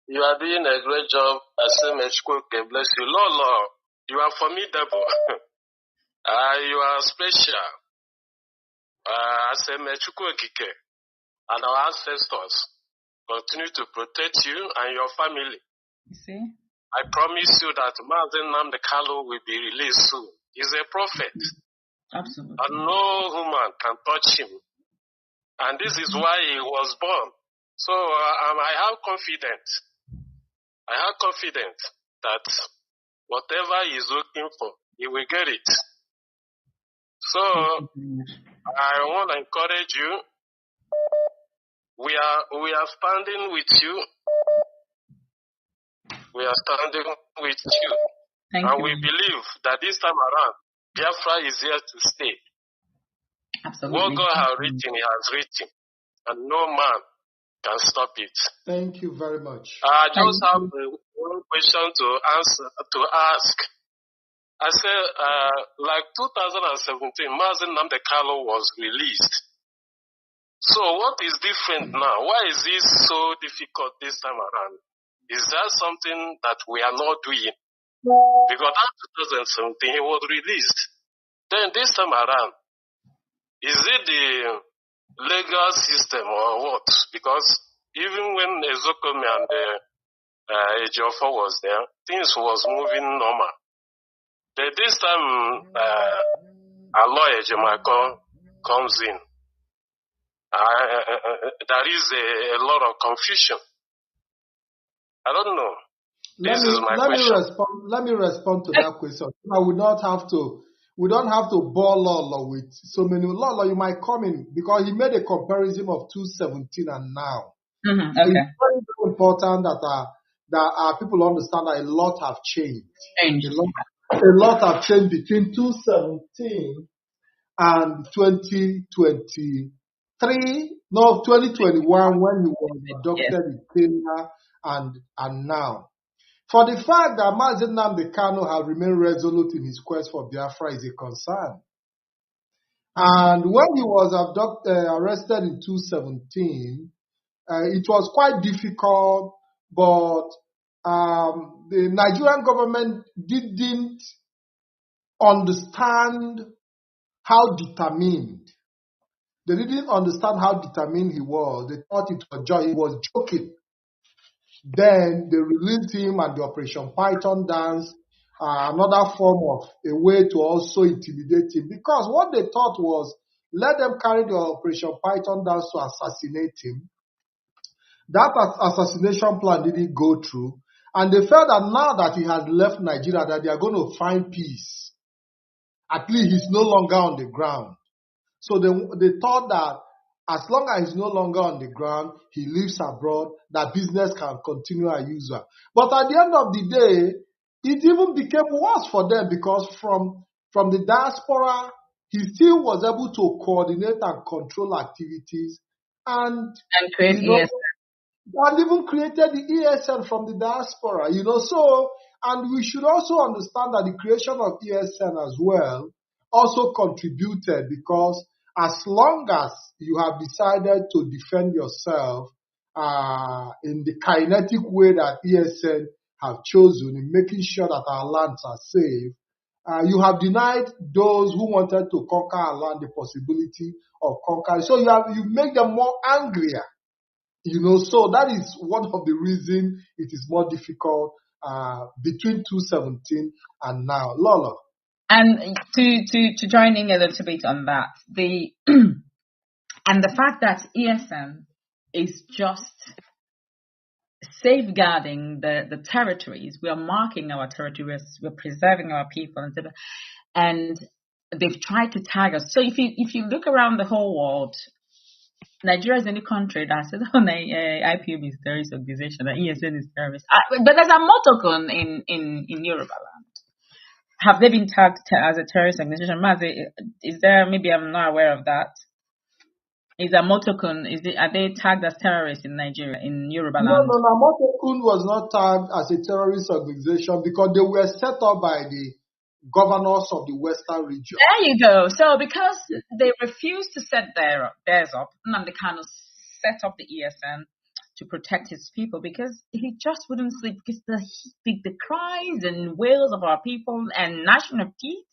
you are doing a great job. Bless you. Lolo, you are formidable. You are special. And our ancestors continue to protect you and your family. You see? I promise you that Mazi Nnamdi Kanu will be released soon. He's a prophet. Absolutely. And no human can touch him. And this is why he was born. So I have confidence. That whatever he is looking for, he will get it. So I want to encourage you. We are standing with you. Thank and you. we believe that this time around, Biafra is here to stay. Absolutely. What God has written, He has written. And no man can stop it. Thank you very much. I just have one question to ask. I said, like 2017, Mazi Nnamdi Kanu was released. So what is different now? Why is this so difficult this time around? Is that something that we are not doing? Because after 2017, he was released. Then this time around, is it the legal system or what? Because even when Ezokome and Ejiofor was there, things was moving normal. Then this time, Aloy Ejimako comes in. There is a lot of confusion. I don't know. This is my question. Let me respond to that question. We don't have to bore Lolo with so many. Lolo, you might come in because he made a comparison of 2017 and now. Okay. It's very, very important that people understand that a lot have changed. A lot have changed between 2017 and 2021 when he was adopted in Kenya and now. For the fact that Mazi Nnamdi Kanu have remained resolute in his quest for Biafra is a concern. And when he was arrested in 2017, it was quite difficult, but the Nigerian government didn't understand how determined. They didn't understand how determined he was. They thought he was joking. Then they released him and the Operation Python dance, another form of a way to also intimidate him. Because what they thought was, let them carry the Operation Python dance to assassinate him. That assassination plan didn't go through. And they felt that now that he has left Nigeria, that they are going to find peace. At least he's no longer on the ground. So they thought that as long as he's no longer on the ground, he lives abroad, that business can continue as usual. But at the end of the day, it even became worse for them because from the diaspora, he still was able to coordinate and control activities and create ESN. And even created the ESN from the diaspora, So, and we should also understand that the creation of ESN as well also contributed because as long as you have decided to defend yourself in the kinetic way that ESN have chosen in making sure that our lands are safe, You have denied those who wanted to conquer our land the possibility of conquering. So you make them more angrier. So that is one of the reasons it is more difficult between 2017 and now. Lola. And to join in a little bit on that, and the fact that ESN is just safeguarding the territories. We are marking our territories. We're preserving our people, and they've tried to tag us. So if you look around the whole world, Nigeria is the only country that says, IPOB is a terrorist organization, and ESN is terrorist. But there's a motocon in Yoruba land. Have they been tagged as a terrorist organization? Mazi, is there, maybe I'm not aware of that. Is a motocon, are they tagged as terrorists in Nigeria, in Yoruba land? No, Motokun was not tagged as a terrorist organization because they were set up by the governors of the Western region. There you go. So because they refused to set theirs up, Nnamdi Kanu set up the ESN to protect his people because he just wouldn't sleep because the cries and wails of our people and gnashing of teeth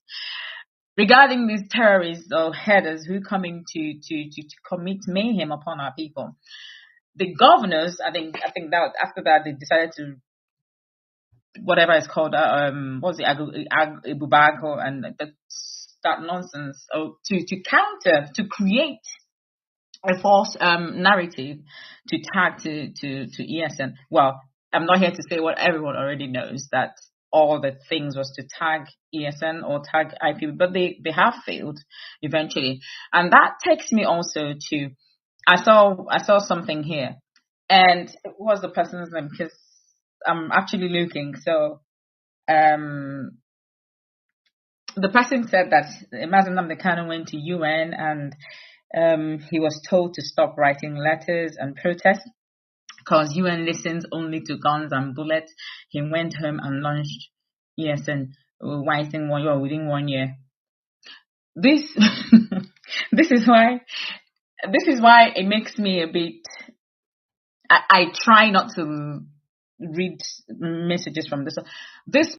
regarding these terrorists or headers who coming to commit mayhem upon our people. The governors, I think that after that they decided to, whatever it's called, what's the Abubago and that nonsense, or to counter, to create a false narrative to tag to ESN. Well, I'm not here to say what everyone already knows, that all the things was to tag ESN or tag IP, but they have failed eventually. And that takes me also to, I saw something here, and it was the person's name because I'm actually looking. So the person said that Nnamdi Kanu went to UN and he was told to stop writing letters and protests because UN listens only to guns and bullets. He went home and launched ESN within 1 year. This is why it makes me a bit. I try not to read messages from this.